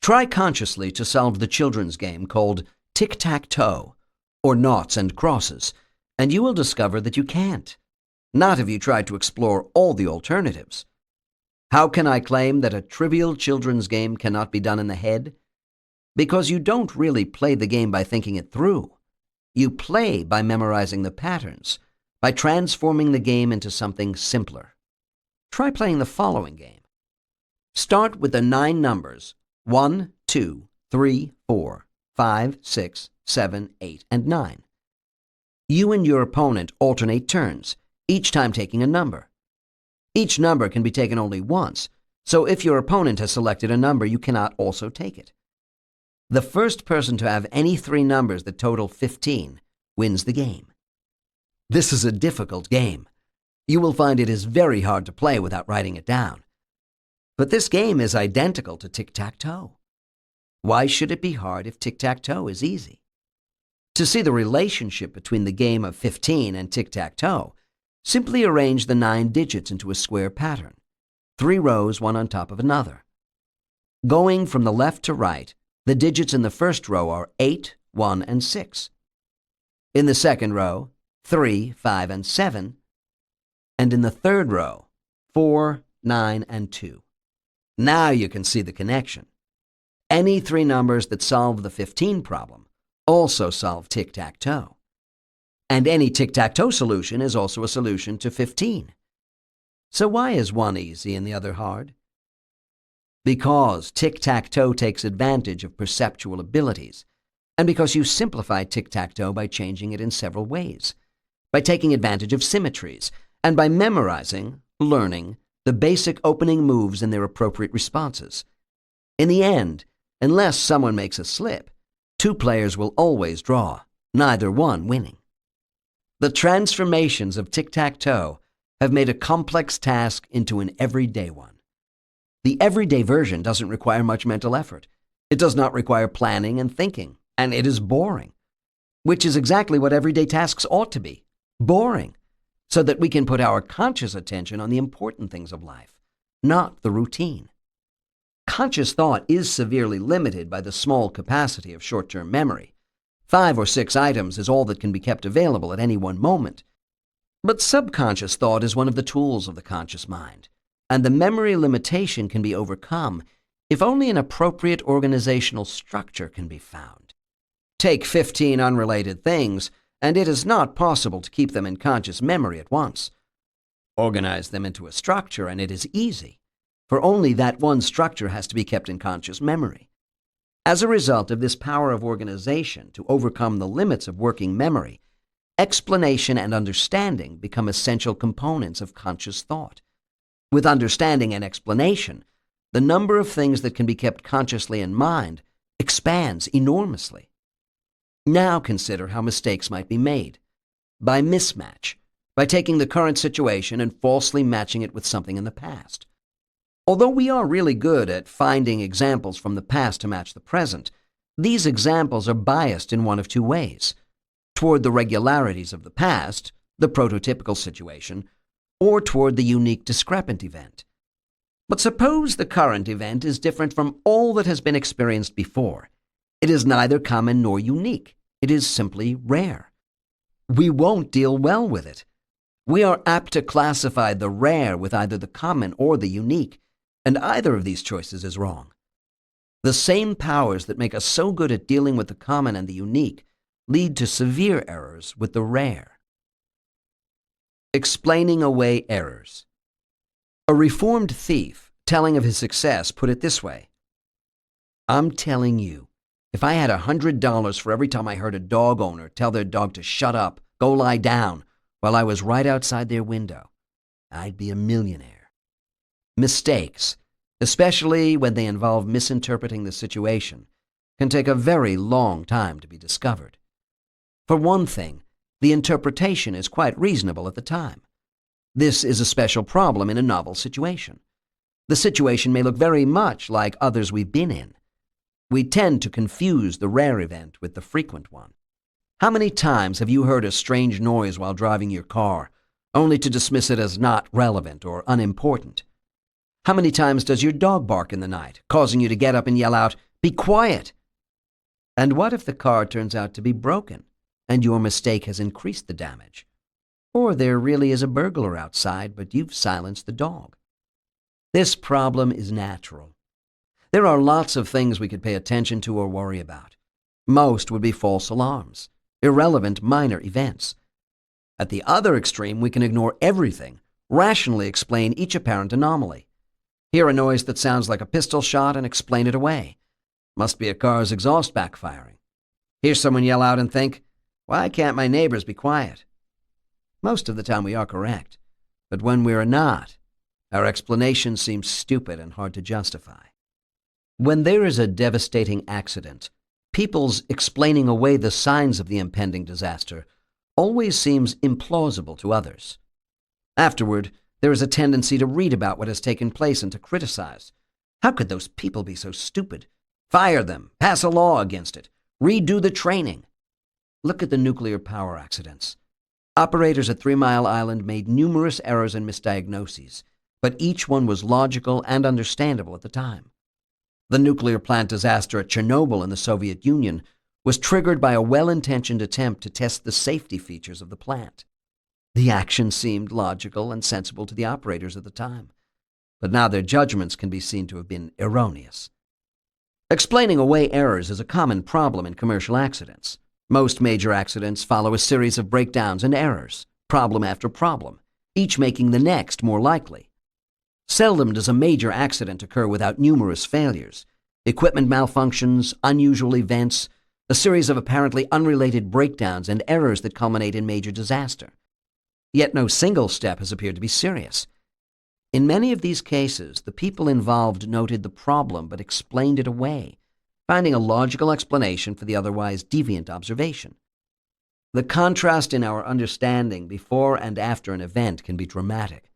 Try consciously to solve the children's game called tic-tac-toe, or noughts and crosses, and you will discover that you can't. Not if you try to explore all the alternatives. How can I claim that a trivial children's game cannot be done in the head? Because you don't really play the game by thinking it through. You play by memorizing the patterns, by transforming the game into something simpler. Try playing the following game. Start with the 9 numbers 1, 2, 3, 4, 5, 6, 7, 8, and 9. You and your opponent alternate turns, each time taking a number. Each number can be taken only once, so if your opponent has selected a number, you cannot also take it. The first person to have any 3 numbers that total 15 wins the game. This is a difficult game. You will find it is very hard to play without writing it down. But this game is identical to tic-tac-toe. Why should it be hard if tic-tac-toe is easy? To see the relationship between the game of 15 and tic-tac-toe, simply arrange the 9 digits into a square pattern, 3 rows, one on top of another. Going from the left to right, the digits in the first row are 8, 1, and 6. In the second row, 3, 5, and 7. And in the third row, 4, 9, and 2. Now you can see the connection. Any 3 numbers that solve the 15 problem also solve tic-tac-toe. And any tic-tac-toe solution is also a solution to 15. So why is one easy and the other hard? Because tic-tac-toe takes advantage of perceptual abilities, and because you simplify tic-tac-toe by changing it in several ways, by taking advantage of symmetries, and by memorizing, learning, the basic opening moves and their appropriate responses. In the end, unless someone makes a slip, 2 players will always draw, neither one winning. The transformations of tic-tac-toe have made a complex task into an everyday one. The everyday version doesn't require much mental effort. It does not require planning and thinking, and it is boring, which is exactly what everyday tasks ought to be, boring, so that we can put our conscious attention on the important things of life, not the routine. Conscious thought is severely limited by the small capacity of short-term memory. 5 or 6 items is all that can be kept available at any one moment. But subconscious thought is one of the tools of the conscious mind, and the memory limitation can be overcome if only an appropriate organizational structure can be found. Take 15 unrelated things, and it is not possible to keep them in conscious memory at once. Organize them into a structure, and it is easy, for only that one structure has to be kept in conscious memory. As a result of this power of organization to overcome the limits of working memory, Explanation and understanding become essential components of conscious thought. With understanding and explanation, the number of things that can be kept consciously in mind expands enormously. Now consider how mistakes might be made. By mismatch, by taking the current situation and falsely matching it with something in the past. Although we are really good at finding examples from the past to match the present, these examples are biased in one of two ways: toward the regularities of the past, the prototypical situation, or toward the unique discrepant event. But suppose the current event is different from all that has been experienced before. It is neither common nor unique. It is simply rare. We won't deal well with it. We are apt to classify the rare with either the common or the unique, and either of these choices is wrong. The same powers that make us so good at dealing with the common and the unique lead to severe errors with the rare. Explaining away errors. A reformed thief, telling of his success, put it this way: "I'm telling you, if I had $100 for every time I heard a dog owner tell their dog to shut up, go lie down, while I was right outside their window, I'd be a millionaire." Mistakes, especially when they involve misinterpreting the situation, can take a very long time to be discovered. For one thing, the interpretation is quite reasonable at the time. This is a special problem in a novel situation. The situation may look very much like others we've been in. We tend to confuse the rare event with the frequent one. How many times have you heard a strange noise while driving your car, only to dismiss it as not relevant or unimportant? How many times does your dog bark in the night, causing you to get up and yell out, "Be quiet"? And what if the car turns out to be broken, and your mistake has increased the damage? Or there really is a burglar outside, but you've silenced the dog. This problem is natural. There are lots of things we could pay attention to or worry about. Most would be false alarms, irrelevant minor events. At the other extreme, we can ignore everything, rationally explain each apparent anomaly. Hear a noise that sounds like a pistol shot and explain it away. Must be a car's exhaust backfiring. Hear someone yell out and think, "Why can't my neighbors be quiet?" Most of the time we are correct, but when we are not, our explanation seems stupid and hard to justify. When there is a devastating accident, people's explaining away the signs of the impending disaster always seems implausible to others. Afterward, there is a tendency to read about what has taken place and to criticize. How could those people be so stupid? Fire them, pass a law against it, redo the training. Look at the nuclear power accidents. Operators at 3 Mile Island made numerous errors and misdiagnoses, but each one was logical and understandable at the time. The nuclear plant disaster at Chernobyl in the Soviet Union was triggered by a well-intentioned attempt to test the safety features of the plant. The action seemed logical and sensible to the operators at the time, but now their judgments can be seen to have been erroneous. Explaining away errors is a common problem in commercial accidents. Most major accidents follow a series of breakdowns and errors, problem after problem, each making the next more likely. Seldom does a major accident occur without numerous failures, equipment malfunctions, unusual events, a series of apparently unrelated breakdowns and errors that culminate in major disaster. Yet no single step has appeared to be serious. In many of these cases, the people involved noted the problem but explained it away, finding a logical explanation for the otherwise deviant observation. The contrast in our understanding before and after an event can be dramatic.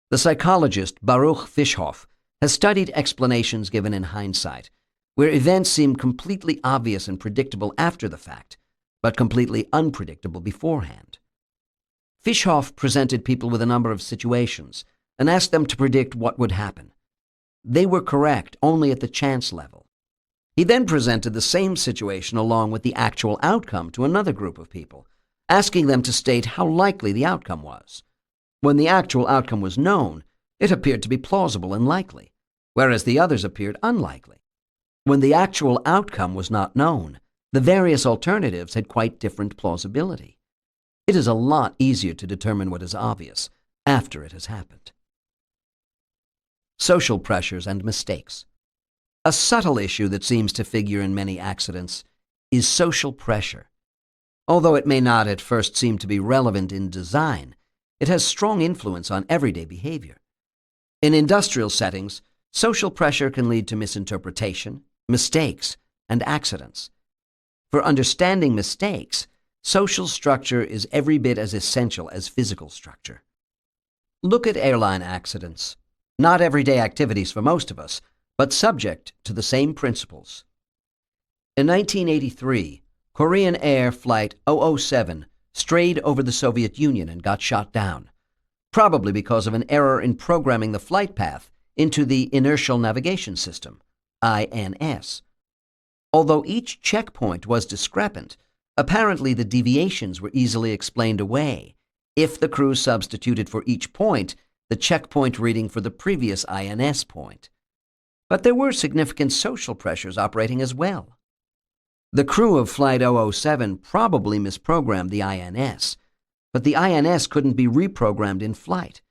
The psychologist Baruch Fischhoff has studied explanations given in hindsight, where events seem completely obvious and predictable after the fact, but completely unpredictable beforehand. Fischhoff presented people with a number of situations and asked them to predict what would happen. They were correct only at the chance level. He then presented the same situation along with the actual outcome to another group of people, asking them to state how likely the outcome was. When the actual outcome was known, it appeared to be plausible and likely, whereas the others appeared unlikely. When the actual outcome was not known, the various alternatives had quite different plausibility. It is a lot easier to determine what is obvious after it has happened. Social pressures and mistakes. A subtle issue that seems to figure in many accidents is social pressure. Although it may not at first seem to be relevant in design, it has strong influence on everyday behavior. In industrial settings, social pressure can lead to misinterpretation, mistakes, and accidents. For understanding mistakes, social structure is every bit as essential as physical structure. Look at airline accidents. Not everyday activities for most of us, but subject to the same principles. In 1983, Korean Air Flight 007 strayed over the Soviet Union and got shot down, probably because of an error in programming the flight path into the Inertial Navigation System, INS. Although each checkpoint was discrepant, apparently the deviations were easily explained away if the crew substituted for each point the checkpoint reading for the previous INS point. But there were significant social pressures operating as well. The crew of Flight 007 probably misprogrammed the INS, but the INS couldn't be reprogrammed in flight.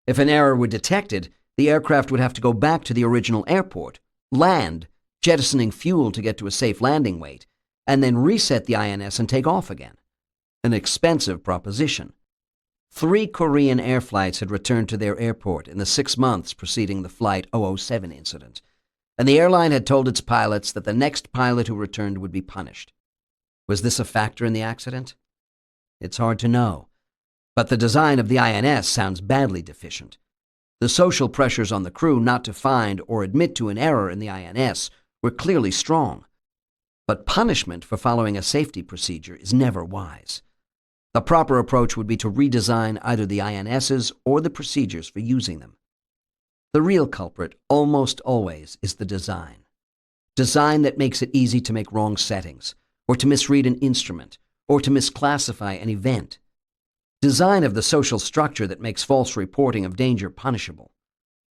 If an error were detected, the aircraft would have to go back to the original airport, land, jettisoning fuel to get to a safe landing weight, and then reset the INS and take off again. An expensive proposition. 3 Korean air flights had returned to their airport in the 6 months preceding the Flight 007 incident, and the airline had told its pilots that the next pilot who returned would be punished. Was this a factor in the accident? It's hard to know, but the design of the INS sounds badly deficient. The social pressures on the crew not to find or admit to an error in the INS were clearly strong, but punishment for following a safety procedure is never wise. The proper approach would be to redesign either the INSs or the procedures for using them. The real culprit almost always is the design. Design that makes it easy to make wrong settings, or to misread an instrument, or to misclassify an event. Design of the social structure that makes false reporting of danger punishable.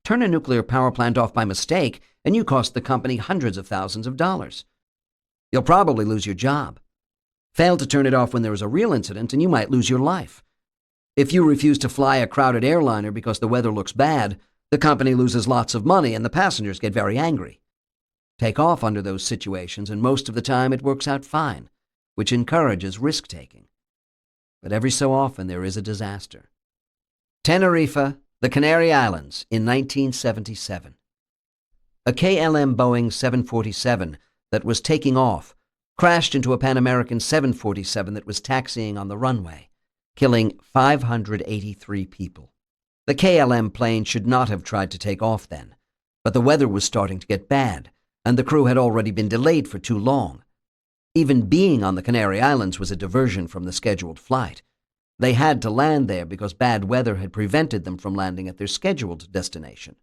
Turn a nuclear power plant off by mistake, and you cost the company hundreds of thousands of dollars. You'll probably lose your job. Fail to turn it off when there is a real incident, and you might lose your life. If you refuse to fly a crowded airliner because the weather looks bad, the company loses lots of money and the passengers get very angry. Take off under those situations, and most of the time it works out fine, which encourages risk-taking. But every so often there is a disaster. Tenerife, the Canary Islands, in 1977. A KLM Boeing 747 that was taking off crashed into a Pan American 747 that was taxiing on the runway, killing 583 people. The KLM plane should not have tried to take off then, but the weather was starting to get bad, and the crew had already been delayed for too long. Even being on the Canary Islands was a diversion from the scheduled flight. They had to land there because bad weather had prevented them from landing at their scheduled destination.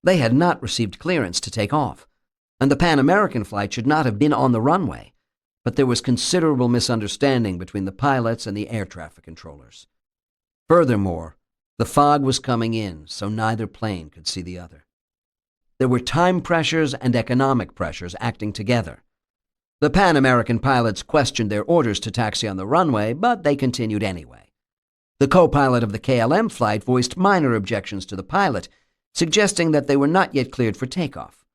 They had not received clearance to take off, and the Pan American flight should not have been on the runway, but there was considerable misunderstanding between the pilots and the air traffic controllers. Furthermore, the fog was coming in, so neither plane could see the other. There were time pressures and economic pressures acting together. The Pan American pilots questioned their orders to taxi on the runway, but they continued anyway. The co-pilot of the KLM flight voiced minor objections to the pilot, suggesting that they were not yet cleared for takeoff.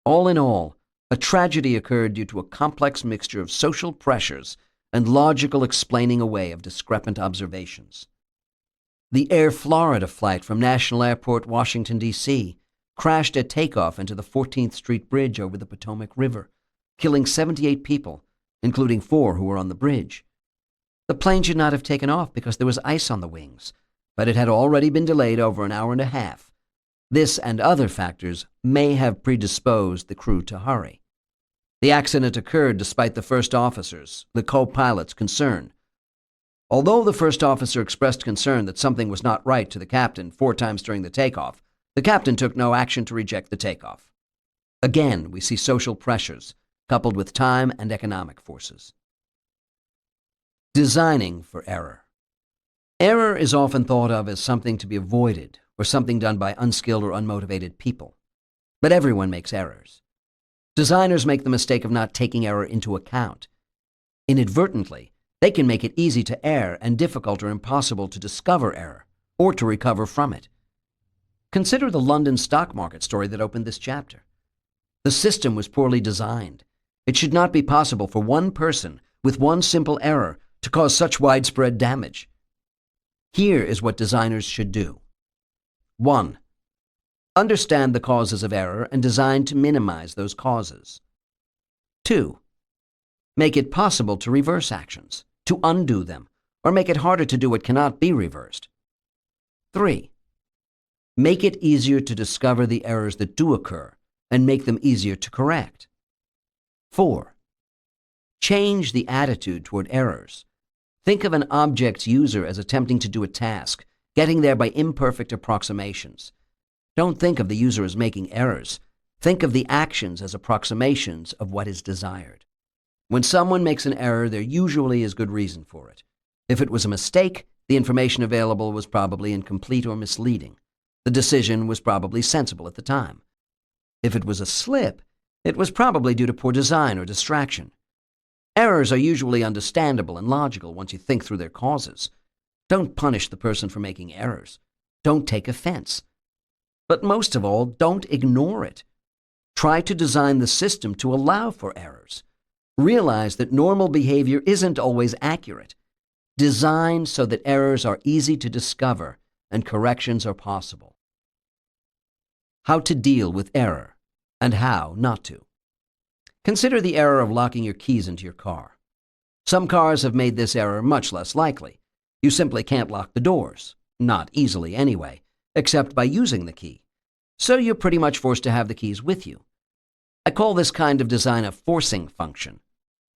All in all, a tragedy occurred due to a complex mixture of social pressures and logical explaining away of discrepant observations. The Air Florida flight from National Airport, Washington, D.C., crashed at takeoff into the 14th Street Bridge over the Potomac River, killing 78 people, including 4 who were on the bridge. The plane should not have taken off because there was ice on the wings, but it had already been delayed over an hour and a half. This and other factors may have predisposed the crew to hurry. The accident occurred despite the first officer's, the co-pilot's, concern. Although the first officer expressed concern that something was not right to the captain 4 times during the takeoff, the captain took no action to reject the takeoff. Again, we see social pressures, coupled with time and economic forces. Designing for error. Error is often thought of as something to be avoided or something done by unskilled or unmotivated people. But everyone makes errors. Designers make the mistake of not taking error into account. Inadvertently, they can make it easy to err and difficult or impossible to discover error or to recover from it. Consider the London stock market story that opened this chapter. The system was poorly designed. It should not be possible for one person with one simple error to cause such widespread damage? Here is what designers should do. 1. Understand the causes of error and design to minimize those causes. 2. Make it possible to reverse actions, to undo them, or make it harder to do what cannot be reversed. 3. Make it easier to discover the errors that do occur and make them easier to correct. 4. Change the attitude toward errors. Think of an object's user as attempting to do a task, getting there by imperfect approximations. Don't think of the user as making errors. Think of the actions as approximations of what is desired. When someone makes an error, there usually is good reason for it. If it was a mistake, the information available was probably incomplete or misleading. The decision was probably sensible at the time. If it was a slip, it was probably due to poor design or distraction. Errors are usually understandable and logical once you think through their causes. Don't punish the person for making errors. Don't take offense. But most of all, don't ignore it. Try to design the system to allow for errors. Realize that normal behavior isn't always accurate. Design so that errors are easy to discover and corrections are possible. How to deal with error and how not to. Consider the error of locking your keys into your car. Some cars have made this error much less likely. You simply can't lock the doors, not easily anyway, except by using the key. So you're pretty much forced to have the keys with you. I call this kind of design a forcing function.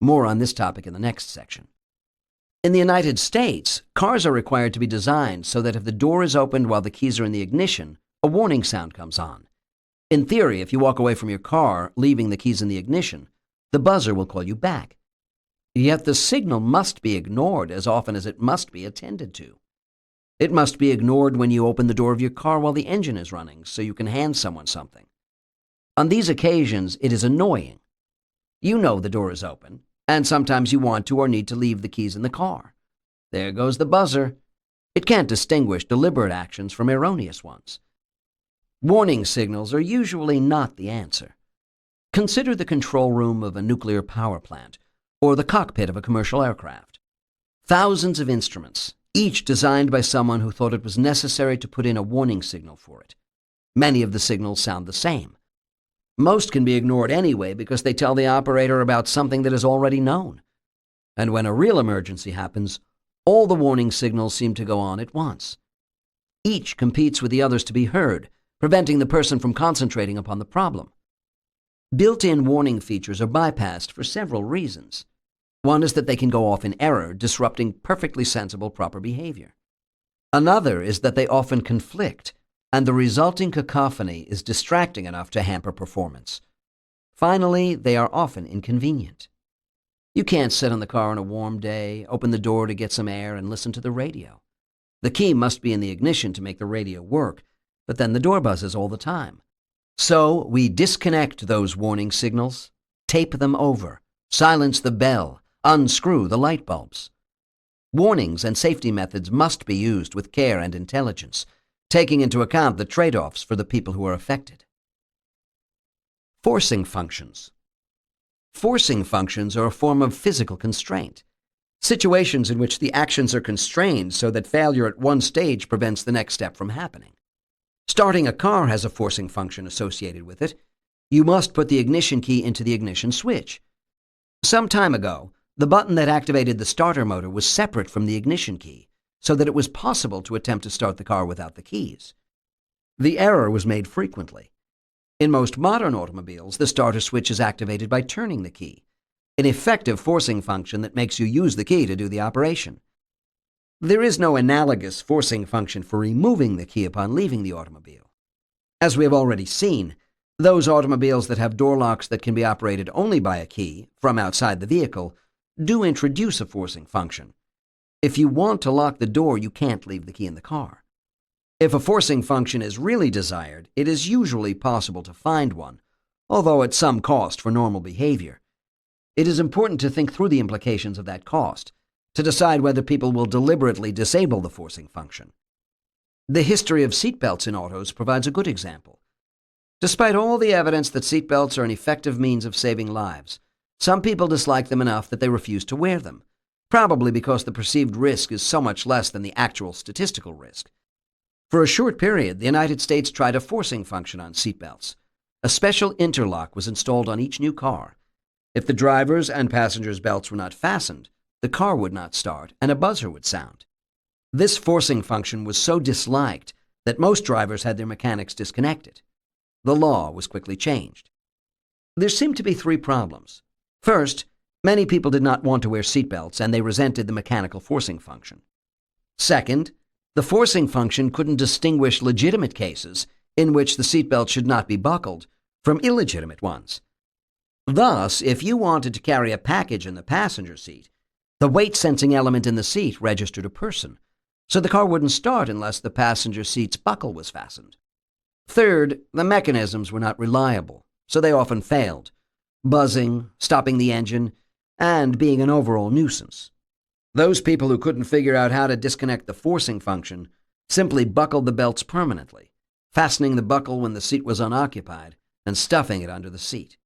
More on this topic in the next section. In the United States, cars are required to be designed so that if the door is opened while the keys are in the ignition, a warning sound comes on. In theory, if you walk away from your car, leaving the keys in the ignition, the buzzer will call you back. Yet the signal must be ignored as often as it must be attended to. It must be ignored when you open the door of your car while the engine is running so you can hand someone something. On these occasions, it is annoying. You know the door is open, and sometimes you want to or need to leave the keys in the car. There goes the buzzer. It can't distinguish deliberate actions from erroneous ones. Warning signals are usually not the answer. Consider the control room of a nuclear power plant or the cockpit of a commercial aircraft. Thousands of instruments, each designed by someone who thought it was necessary to put in a warning signal for it. Many of the signals sound the same. Most can be ignored anyway because they tell the operator about something that is already known. And when a real emergency happens, all the warning signals seem to go on at once. Each competes with the others to be heard, preventing the person from concentrating upon the problem. Built-in warning features are bypassed for several reasons. One is that they can go off in error, disrupting perfectly sensible proper behavior. Another is that they often conflict, and the resulting cacophony is distracting enough to hamper performance. Finally, they are often inconvenient. You can't sit in the car on a warm day, open the door to get some air, and listen to the radio. The key must be in the ignition to make the radio work, but then the door buzzes all the time. So we disconnect those warning signals, tape them over, silence the bell, unscrew the light bulbs. Warnings and safety methods must be used with care and intelligence, taking into account the trade-offs for the people who are affected. Forcing functions. Forcing functions are a form of physical constraint. Situations in which the actions are constrained so that failure at one stage prevents the next step from happening. Starting a car has a forcing function associated with it. You must put the ignition key into the ignition switch. Some time ago, the button that activated the starter motor was separate from the ignition key, so that it was possible to attempt to start the car without the keys. The error was made frequently. In most modern automobiles, the starter switch is activated by turning the key, an effective forcing function that makes you use the key to do the operation. There is no analogous forcing function for removing the key upon leaving the automobile. As we have already seen, those automobiles that have door locks that can be operated only by a key from outside the vehicle do introduce a forcing function. If you want to lock the door, you can't leave the key in the car. If a forcing function is really desired, it is usually possible to find one, although at some cost for normal behavior. It is important to think through the implications of that cost, to decide whether people will deliberately disable the forcing function. The history of seatbelts in autos provides a good example. Despite all the evidence that seatbelts are an effective means of saving lives, Some people dislike them enough that they refuse to wear them, probably because the perceived risk is so much less than the actual statistical risk. For a short period, the United States tried a forcing function on seatbelts. A special interlock was installed on each new car. If the driver's and passengers' belts were not fastened, the car would not start and a buzzer would sound. This forcing function was so disliked that most drivers had their mechanics disconnected. The law was quickly changed. There seemed to be three problems. First, many people did not want to wear seatbelts and they resented the mechanical forcing function. Second, the forcing function couldn't distinguish legitimate cases in which the seatbelt should not be buckled from illegitimate ones. Thus, if you wanted to carry a package in the passenger seat, the weight-sensing element in the seat registered a person, so the car wouldn't start unless the passenger seat's buckle was fastened. Third, the mechanisms were not reliable, so they often failed, buzzing, stopping the engine, and being an overall nuisance. Those people who couldn't figure out how to disconnect the forcing function simply buckled the belts permanently, fastening the buckle when the seat was unoccupied and stuffing it under the seat.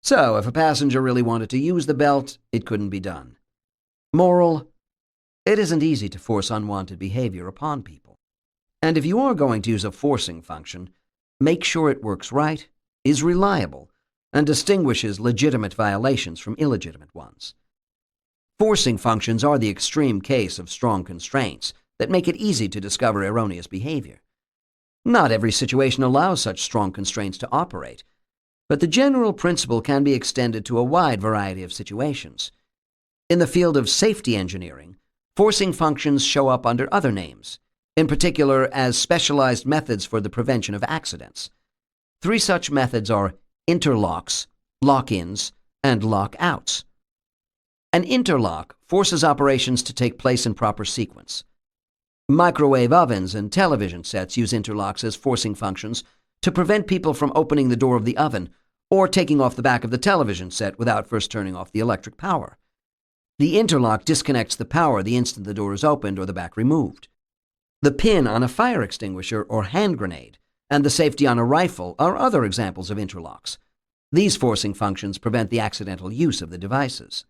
So, if a passenger really wanted to use the belt, it couldn't be done. Moral: it isn't easy to force unwanted behavior upon people. And if you are going to use a forcing function, make sure it works right, is reliable, and distinguishes legitimate violations from illegitimate ones. Forcing functions are the extreme case of strong constraints that make it easy to discover erroneous behavior. Not every situation allows such strong constraints to operate, but the general principle can be extended to a wide variety of situations. In the field of safety engineering, forcing functions show up under other names, in particular as specialized methods for the prevention of accidents. Three such methods are interlocks, lock-ins, and lock-outs. An interlock forces operations to take place in proper sequence. Microwave ovens and television sets use interlocks as forcing functions to prevent people from opening the door of the oven or taking off the back of the television set without first turning off the electric power. The interlock disconnects the power the instant the door is opened or the back removed. The pin on a fire extinguisher or hand grenade and the safety on a rifle are other examples of interlocks. These forcing functions prevent the accidental use of the devices.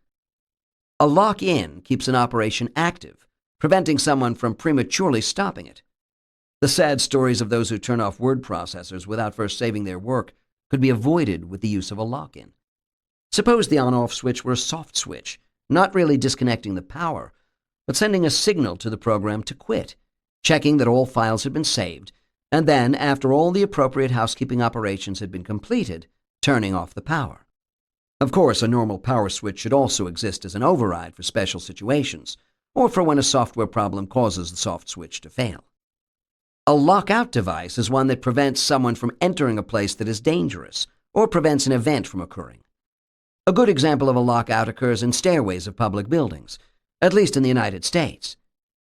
A lock-in keeps an operation active, preventing someone from prematurely stopping it. The sad stories of those who turn off word processors without first saving their work could be avoided with the use of a lock-in. Suppose the on-off switch were a soft switch, not really disconnecting the power, but sending a signal to the program to quit, checking that all files had been saved, and then, after all the appropriate housekeeping operations had been completed, turning off the power. Of course, a normal power switch should also exist as an override for special situations, or for when a software problem causes the soft switch to fail. A lockout device is one that prevents someone from entering a place that is dangerous, or prevents an event from occurring. A good example of a lockout occurs in stairways of public buildings, at least in the United States.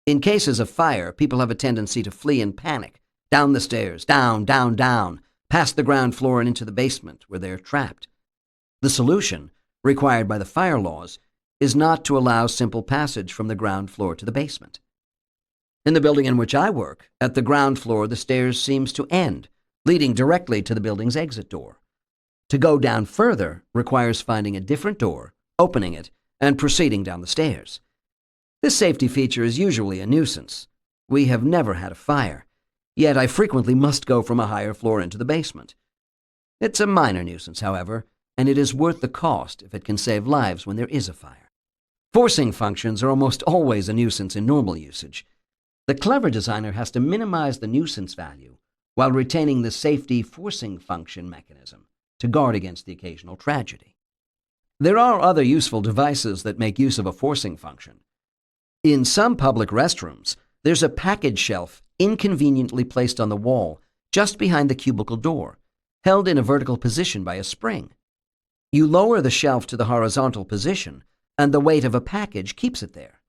In cases of fire, people have a tendency to flee in panic, down the stairs, down, past the ground floor and into the basement, where they are trapped. The solution, required by the fire laws, is not to allow simple passage from the ground floor to the basement. In the building in which I work, at the ground floor the stairs seems to end, leading directly to the building's exit door. To go down further requires finding a different door, opening it, and proceeding down the stairs. This safety feature is usually a nuisance. We have never had a fire, yet I frequently must go from a higher floor into the basement. It's a minor nuisance, however, and it is worth the cost if it can save lives when there is a fire. Forcing functions are almost always a nuisance in normal usage. The clever designer has to minimize the nuisance value while retaining the safety forcing function mechanism to guard against the occasional tragedy. There are other useful devices that make use of a forcing function. In some public restrooms, there's a package shelf inconveniently placed on the wall just behind the cubicle door, held in a vertical position by a spring. You lower the shelf to the horizontal position, and the weight of a package keeps it there.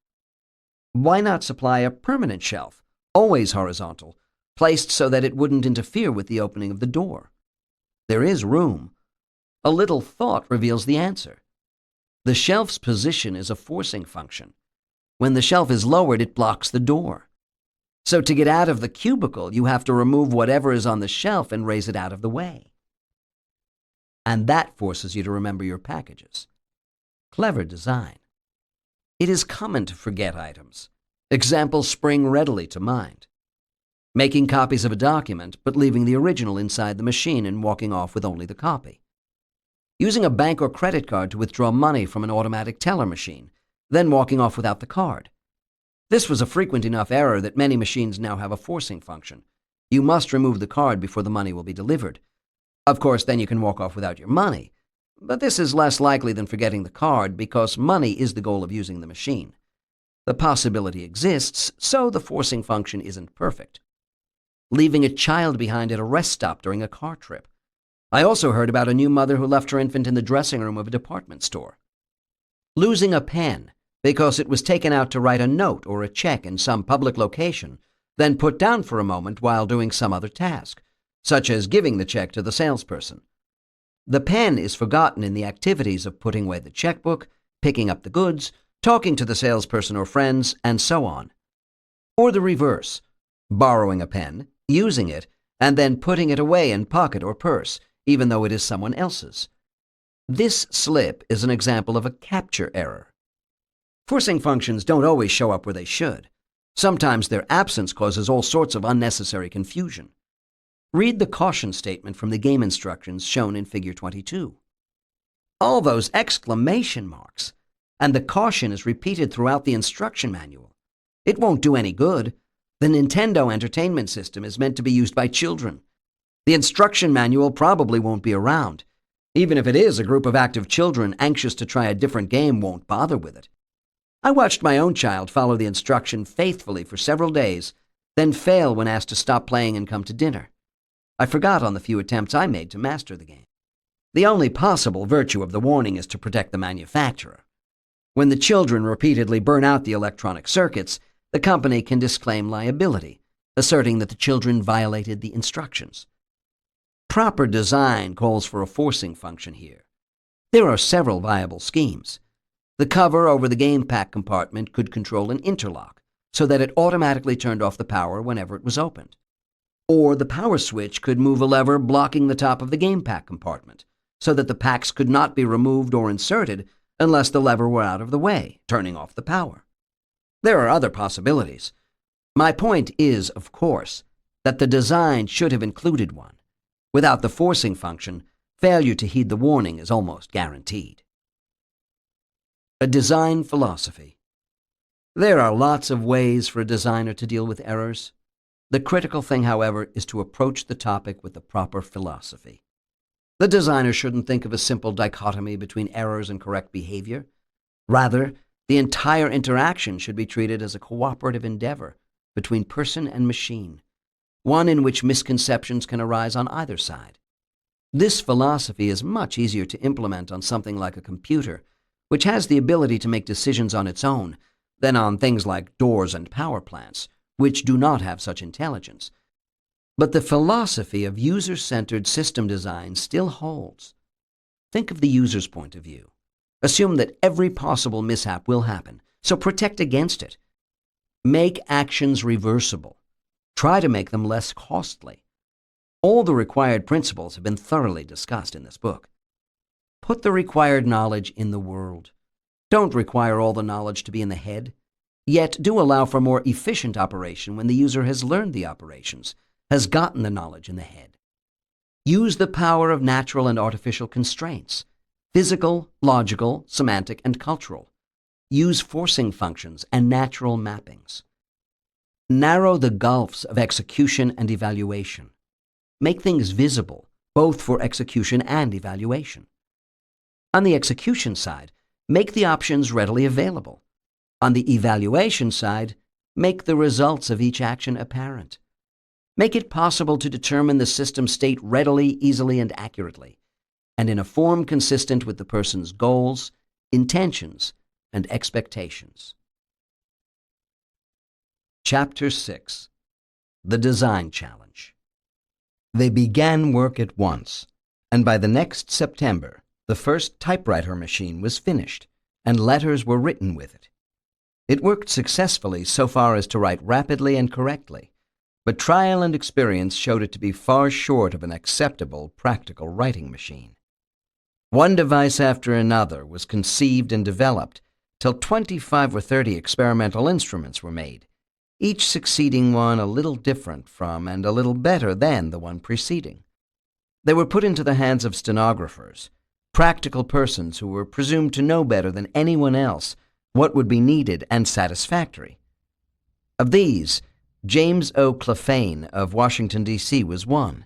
Why not supply a permanent shelf, always horizontal, placed so that it wouldn't interfere with the opening of the door? There is room. A little thought reveals the answer. The shelf's position is a forcing function. When the shelf is lowered, it blocks the door. So to get out of the cubicle, you have to remove whatever is on the shelf and raise it out of the way. And that forces you to remember your packages. Clever design. It is common to forget items. Examples spring readily to mind. Making copies of a document, but leaving the original inside the machine and walking off with only the copy. Using a bank or credit card to withdraw money from an automatic teller machine, then walking off without the card. This was a frequent enough error that many machines now have a forcing function. You must remove the card before the money will be delivered. Of course, then you can walk off without your money. But this is less likely than forgetting the card because money is the goal of using the machine. The possibility exists, so the forcing function isn't perfect. Leaving a child behind at a rest stop during a car trip. I also heard about a new mother who left her infant in the dressing room of a department store. Losing a pen because it was taken out to write a note or a check in some public location, then put down for a moment while doing some other task, such as giving the check to the salesperson. The pen is forgotten in the activities of putting away the checkbook, picking up the goods, talking to the salesperson or friends, and so on. Or the reverse, borrowing a pen, using it, and then putting it away in pocket or purse, even though it is someone else's. This slip is an example of a capture error. Forcing functions don't always show up where they should. Sometimes their absence causes all sorts of unnecessary confusion. Read the caution statement from the game instructions shown in Figure 22. All those exclamation marks, and the caution is repeated throughout the instruction manual. It won't do any good. The Nintendo Entertainment System is meant to be used by children. The instruction manual probably won't be around. Even if it is, a group of active children anxious to try a different game won't bother with it. I watched my own child follow the instruction faithfully for several days, then fail when asked to stop playing and come to dinner. I forgot on the few attempts I made to master the game. The only possible virtue of the warning is to protect the manufacturer. When the children repeatedly burn out the electronic circuits, the company can disclaim liability, asserting that the children violated the instructions. Proper design calls for a forcing function here. There are several viable schemes. The cover over the game pack compartment could control an interlock so that it automatically turned off the power whenever it was opened. Or the power switch could move a lever blocking the top of the game pack compartment so that the packs could not be removed or inserted unless the lever were out of the way, turning off the power. There are other possibilities. My point is, of course, that the design should have included one. Without the forcing function, failure to heed the warning is almost guaranteed. A design philosophy. There are lots of ways for a designer to deal with errors. The critical thing, however, is to approach the topic with the proper philosophy. The designer shouldn't think of a simple dichotomy between errors and correct behavior. Rather, the entire interaction should be treated as a cooperative endeavor between person and machine, one in which misconceptions can arise on either side. This philosophy is much easier to implement on something like a computer, which has the ability to make decisions on its own, than on things like doors and power plants, which do not have such intelligence. But the philosophy of user-centered system design still holds. Think of the user's point of view. Assume that every possible mishap will happen, so protect against it. Make actions reversible. Try to make them less costly. All the required principles have been thoroughly discussed in this book. Put the required knowledge in the world. Don't require all the knowledge to be in the head. Yet do allow for more efficient operation when the user has learned the operations, has gotten the knowledge in the head. Use the power of natural and artificial constraints, physical, logical, semantic, and cultural. Use forcing functions and natural mappings. Narrow the gulfs of execution and evaluation. Make things visible, both for execution and evaluation. On the execution side, make the options readily available. On the evaluation side, make the results of each action apparent. Make it possible to determine the system state readily, easily, and accurately, and in a form consistent with the person's goals, intentions, and expectations. Chapter 6. The Design Challenge. They began work at once, and by the next September, the first typewriter machine was finished, and letters were written with it. It worked successfully so far as to write rapidly and correctly, but trial and experience showed it to be far short of an acceptable practical writing machine. One device after another was conceived and developed till 25 or 30 experimental instruments were made, each succeeding one a little different from and a little better than the one preceding. They were put into the hands of stenographers, practical persons who were presumed to know better than anyone else what would be needed and satisfactory. Of these, James O. Clephane of Washington, D.C. was one.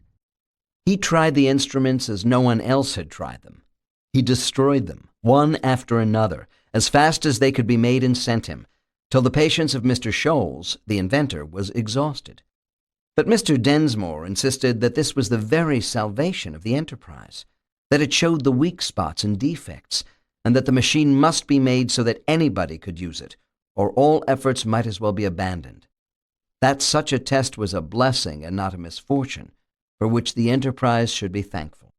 He tried the instruments as no one else had tried them. He destroyed them, one after another, as fast as they could be made and sent him, till the patience of Mr. Sholes, the inventor, was exhausted. But Mr. Densmore insisted that this was the very salvation of the enterprise, that it showed the weak spots and defects, and that the machine must be made so that anybody could use it, or all efforts might as well be abandoned. That such a test was a blessing and not a misfortune, for which the enterprise should be thankful.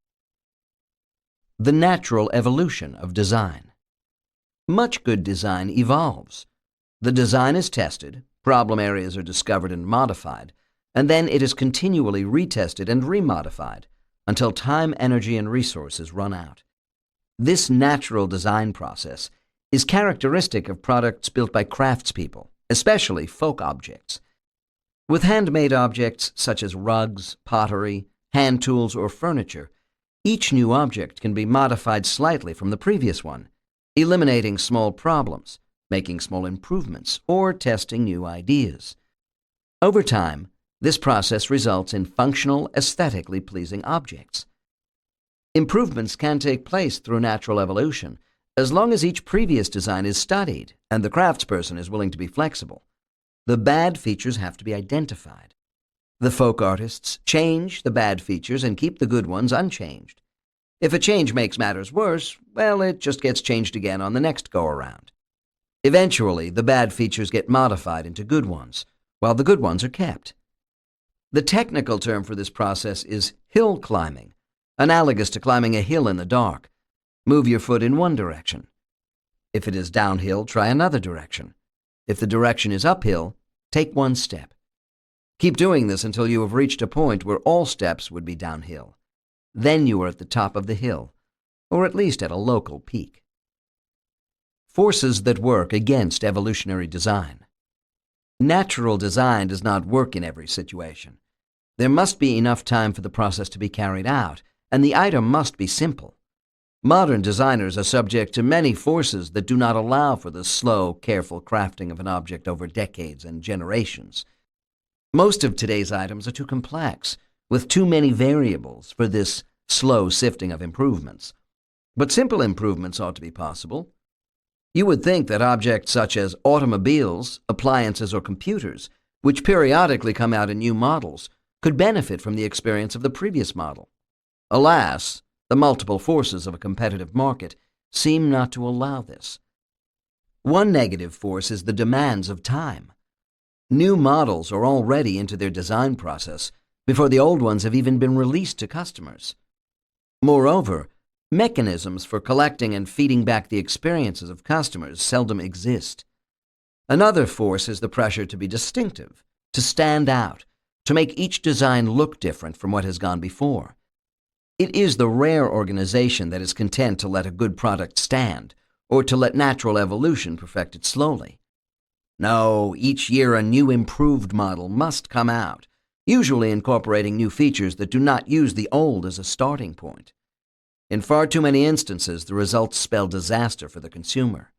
The natural evolution of design. Much good design evolves. The design is tested, problem areas are discovered and modified, and then it is continually retested and remodified until time, energy, and resources run out. This natural design process is characteristic of products built by craftspeople, especially folk objects. With handmade objects such as rugs, pottery, hand tools, or furniture, each new object can be modified slightly from the previous one, eliminating small problems, making small improvements, or testing new ideas. Over time, this process results in functional, aesthetically pleasing objects. Improvements can take place through natural evolution, as long as each previous design is studied and the craftsperson is willing to be flexible. The bad features have to be identified. The folk artists change the bad features and keep the good ones unchanged. If a change makes matters worse, well, it just gets changed again on the next go-around. Eventually, the bad features get modified into good ones, while the good ones are kept. The technical term for this process is hill climbing, analogous to climbing a hill in the dark. Move your foot in one direction. If it is downhill, try another direction. If the direction is uphill, take one step. Keep doing this until you have reached a point where all steps would be downhill. Then you are at the top of the hill, or at least at a local peak. Forces that work against evolutionary design. Natural design does not work in every situation. There must be enough time for the process to be carried out, and the item must be simple. Modern designers are subject to many forces that do not allow for the slow, careful crafting of an object over decades and generations. Most of today's items are too complex, with too many variables for this slow sifting of improvements. But simple improvements ought to be possible. You would think that objects such as automobiles, appliances, or computers, which periodically come out in new models, could benefit from the experience of the previous model. Alas, the multiple forces of a competitive market seem not to allow this. One negative force is the demands of time. New models are already into their design process before the old ones have even been released to customers. Moreover, mechanisms for collecting and feeding back the experiences of customers seldom exist. Another force is the pressure to be distinctive, to stand out, to make each design look different from what has gone before. It is the rare organization that is content to let a good product stand, or to let natural evolution perfect it slowly. No, each year a new improved model must come out, usually incorporating new features that do not use the old as a starting point. In far too many instances, the results spell disaster for the consumer.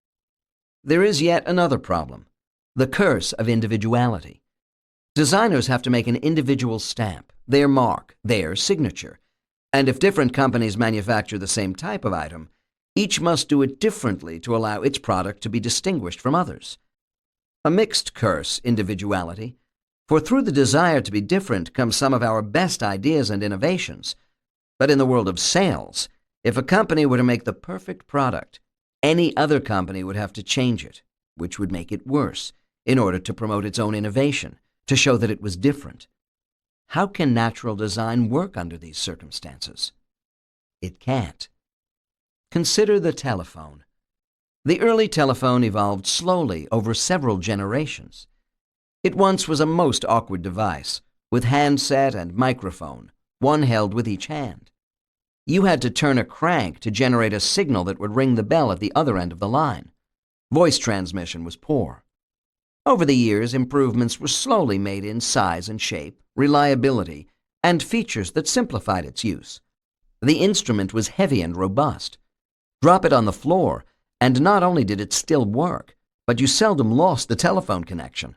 There is yet another problem, the curse of individuality. Designers have to make an individual stamp, their mark, their signature. And if different companies manufacture the same type of item, each must do it differently to allow its product to be distinguished from others. A mixed curse, individuality, for through the desire to be different come some of our best ideas and innovations. But in the world of sales, if a company were to make the perfect product, any other company would have to change it, which would make it worse, in order to promote its own innovation, to show that it was different. How can natural design work under these circumstances? It can't. Consider the telephone. The early telephone evolved slowly over several generations. It once was a most awkward device, with handset and microphone, one held with each hand. You had to turn a crank to generate a signal that would ring the bell at the other end of the line. Voice transmission was poor. Over the years, improvements were slowly made in size and shape, reliability, and features that simplified its use. The instrument was heavy and robust. Drop it on the floor, and not only did it still work, but you seldom lost the telephone connection.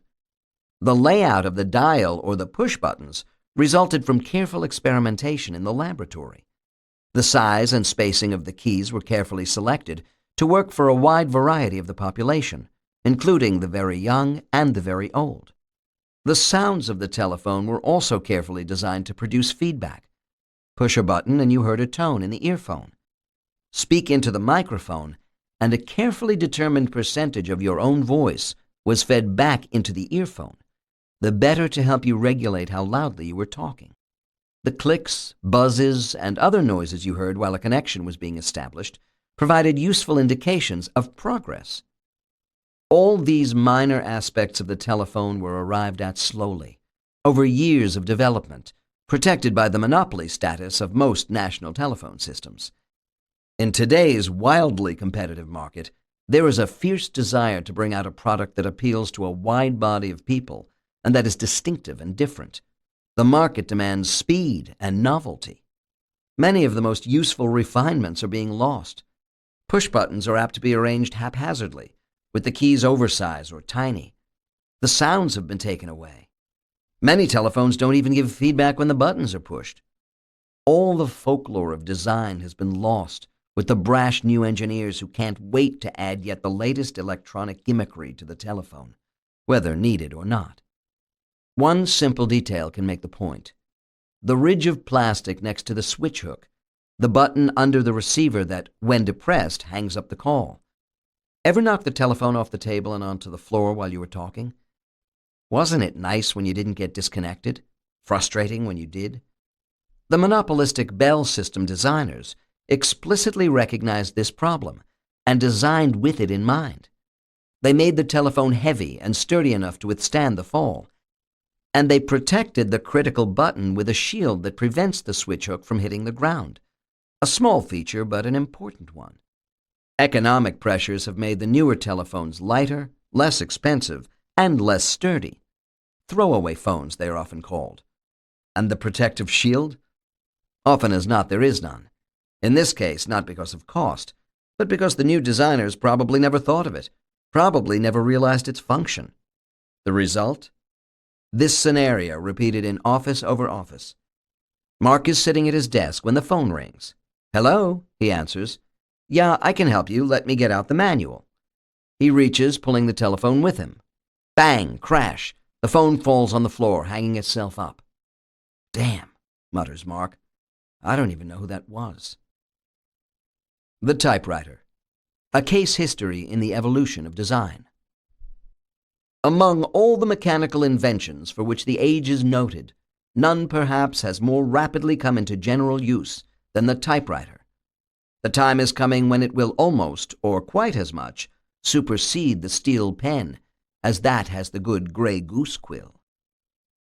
The layout of the dial or the push buttons resulted from careful experimentation in the laboratory. The size and spacing of the keys were carefully selected to work for a wide variety of the population, including the very young and the very old. The sounds of the telephone were also carefully designed to produce feedback. Push a button and you heard a tone in the earphone. Speak into the microphone, and a carefully determined percentage of your own voice was fed back into the earphone, the better to help you regulate how loudly you were talking. The clicks, buzzes, and other noises you heard while a connection was being established provided useful indications of progress. All these minor aspects of the telephone were arrived at slowly, over years of development, protected by the monopoly status of most national telephone systems. In today's wildly competitive market, there is a fierce desire to bring out a product that appeals to a wide body of people and that is distinctive and different. The market demands speed and novelty. Many of the most useful refinements are being lost. Push buttons are apt to be arranged haphazardly, with the keys oversized or tiny. The sounds have been taken away. Many telephones don't even give feedback when the buttons are pushed. All the folklore of design has been lost with the brash new engineers who can't wait to add yet the latest electronic gimmickry to the telephone, whether needed or not. One simple detail can make the point. The ridge of plastic next to the switch hook, the button under the receiver that, when depressed, hangs up the call. Ever knock the telephone off the table and onto the floor while you were talking? Wasn't it nice when you didn't get disconnected? Frustrating when you did? The monopolistic Bell system designers explicitly recognized this problem and designed with it in mind. They made the telephone heavy and sturdy enough to withstand the fall, and they protected the critical button with a shield that prevents the switch hook from hitting the ground. A small feature, but an important one. Economic pressures have made the newer telephones lighter, less expensive, and less sturdy. Throwaway phones, they are often called. And the protective shield? Often as not, there is none. In this case, not because of cost, but because the new designers probably never thought of it, probably never realized its function. The result? This scenario repeated in office over office. Mark is sitting at his desk when the phone rings. "Hello," he answers. "Yeah, I can help you. Let me get out the manual." He reaches, pulling the telephone with him. Bang! Crash! The phone falls on the floor, hanging itself up. "Damn," mutters Mark. "I don't even know who that was." The typewriter. A case history in the evolution of design. Among all the mechanical inventions for which the age is noted, none perhaps has more rapidly come into general use than the typewriter. The time is coming when it will almost, or quite as much, supersede the steel pen as that has the good gray goose quill.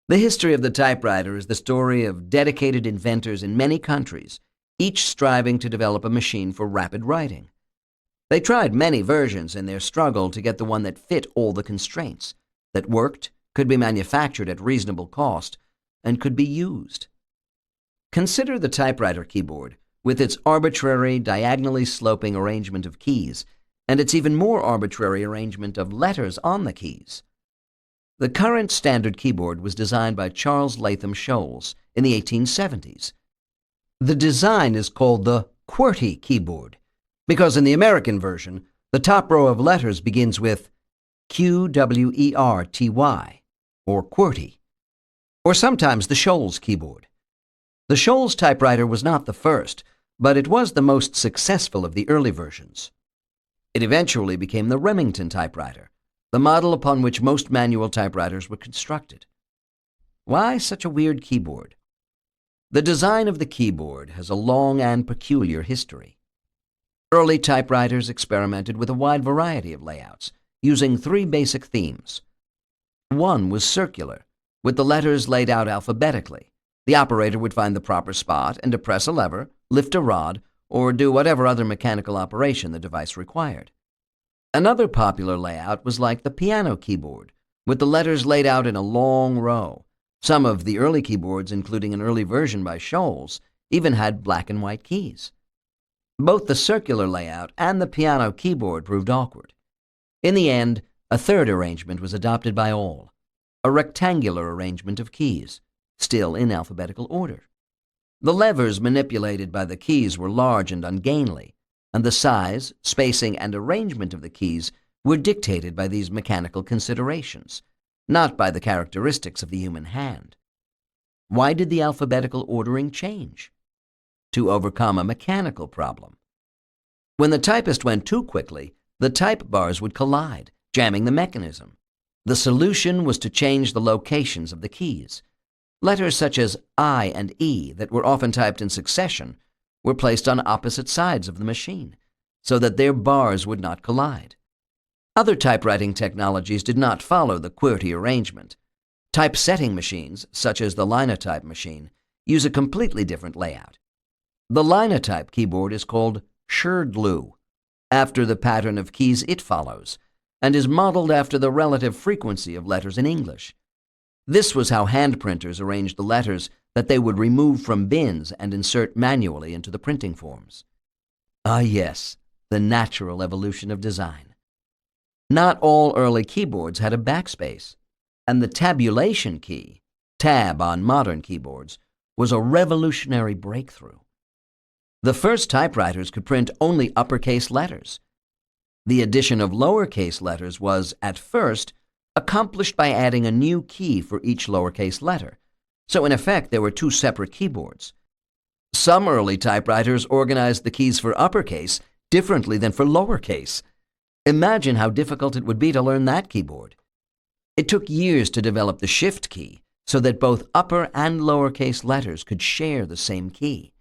The history of the typewriter is the story of dedicated inventors in many countries, each striving to develop a machine for rapid writing. They tried many versions in their struggle to get the one that fit all the constraints, that worked, could be manufactured at reasonable cost, and could be used. Consider the typewriter keyboard, with its arbitrary, diagonally sloping arrangement of keys, and its even more arbitrary arrangement of letters on the keys. The current standard keyboard was designed by Charles Latham Scholes in the 1870s. The design is called the QWERTY keyboard, because in the American version, the top row of letters begins with QWERTY, or QWERTY, or sometimes the Scholes keyboard. The Scholes typewriter was not the first, but it was the most successful of the early versions. It eventually became the Remington typewriter, the model upon which most manual typewriters were constructed. Why such a weird keyboard? The design of the keyboard has a long and peculiar history. Early typewriters experimented with a wide variety of layouts, using three basic themes. One was circular, with the letters laid out alphabetically. The operator would find the proper spot and to press a lever, lift a rod, or do whatever other mechanical operation the device required. Another popular layout was like the piano keyboard, with the letters laid out in a long row. Some of the early keyboards, including an early version by Shoals, even had black and white keys. Both the circular layout and the piano keyboard proved awkward. In the end, a third arrangement was adopted by all, a rectangular arrangement of keys, still in alphabetical order. The levers manipulated by the keys were large and ungainly, and the size, spacing, and arrangement of the keys were dictated by these mechanical considerations, not by the characteristics of the human hand. Why did the alphabetical ordering change? To overcome a mechanical problem. When the typist went too quickly, the type bars would collide, jamming the mechanism. The solution was to change the locations of the keys. Letters such as I and E that were often typed in succession were placed on opposite sides of the machine, so that their bars would not collide. Other typewriting technologies did not follow the QWERTY arrangement. Typesetting machines, such as the Linotype machine, use a completely different layout. The Linotype keyboard is called Scherglue, after the pattern of keys it follows, and is modeled after the relative frequency of letters in English. This was how hand printers arranged the letters that they would remove from bins and insert manually into the printing forms. Ah yes, the natural evolution of design. Not all early keyboards had a backspace, and the tabulation key, tab on modern keyboards, was a revolutionary breakthrough. The first typewriters could print only uppercase letters. The addition of lowercase letters was, at first, accomplished by adding a new key for each lowercase letter, so in effect there were two separate keyboards. Some early typewriters organized the keys for uppercase differently than for lowercase. Imagine how difficult it would be to learn that keyboard. It took years to develop the shift key so that both upper and lowercase letters could share the same key.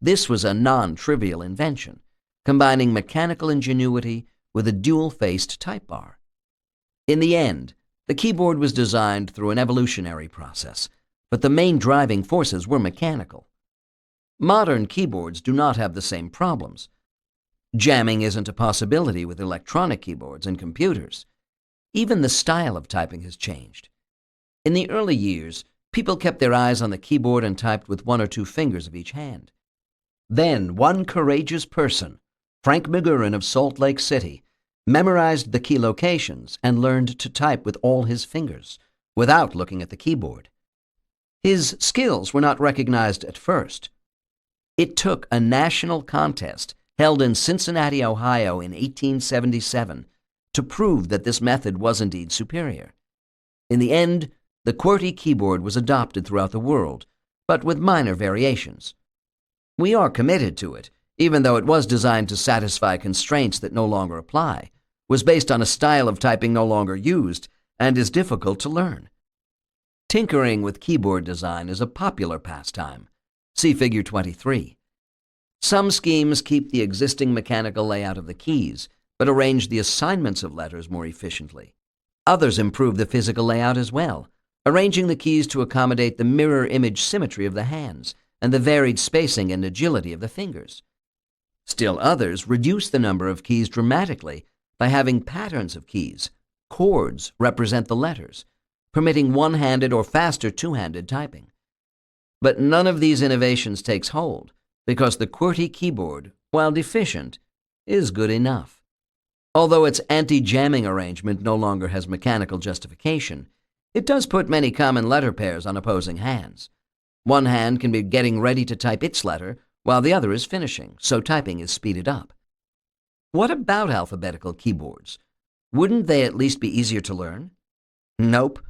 This was a non-trivial invention, combining mechanical ingenuity with a dual-faced type bar. In the end, the keyboard was designed through an evolutionary process, but the main driving forces were mechanical. Modern keyboards do not have the same problems. Jamming isn't a possibility with electronic keyboards and computers. Even the style of typing has changed. In the early years, people kept their eyes on the keyboard and typed with one or two fingers of each hand. Then one courageous person, Frank McGurran of Salt Lake City, memorized the key locations and learned to type with all his fingers, without looking at the keyboard. His skills were not recognized at first. It took a national contest held in Cincinnati, Ohio in 1877 to prove that this method was indeed superior. In the end, the QWERTY keyboard was adopted throughout the world, but with minor variations. We are committed to it, even though it was designed to satisfy constraints that no longer apply, was based on a style of typing no longer used, and is difficult to learn. Tinkering with keyboard design is a popular pastime. See Figure 23. Some schemes keep the existing mechanical layout of the keys, but arrange the assignments of letters more efficiently. Others improve the physical layout as well, arranging the keys to accommodate the mirror image symmetry of the hands and the varied spacing and agility of the fingers. Still others reduce the number of keys dramatically by having patterns of keys. Chords represent the letters, permitting one-handed or faster two-handed typing. But none of these innovations takes hold because the QWERTY keyboard, while deficient, is good enough. Although its anti-jamming arrangement no longer has mechanical justification, it does put many common letter pairs on opposing hands. One hand can be getting ready to type its letter while the other is finishing, so typing is speeded up. What about alphabetical keyboards? Wouldn't they at least be easier to learn? Nope.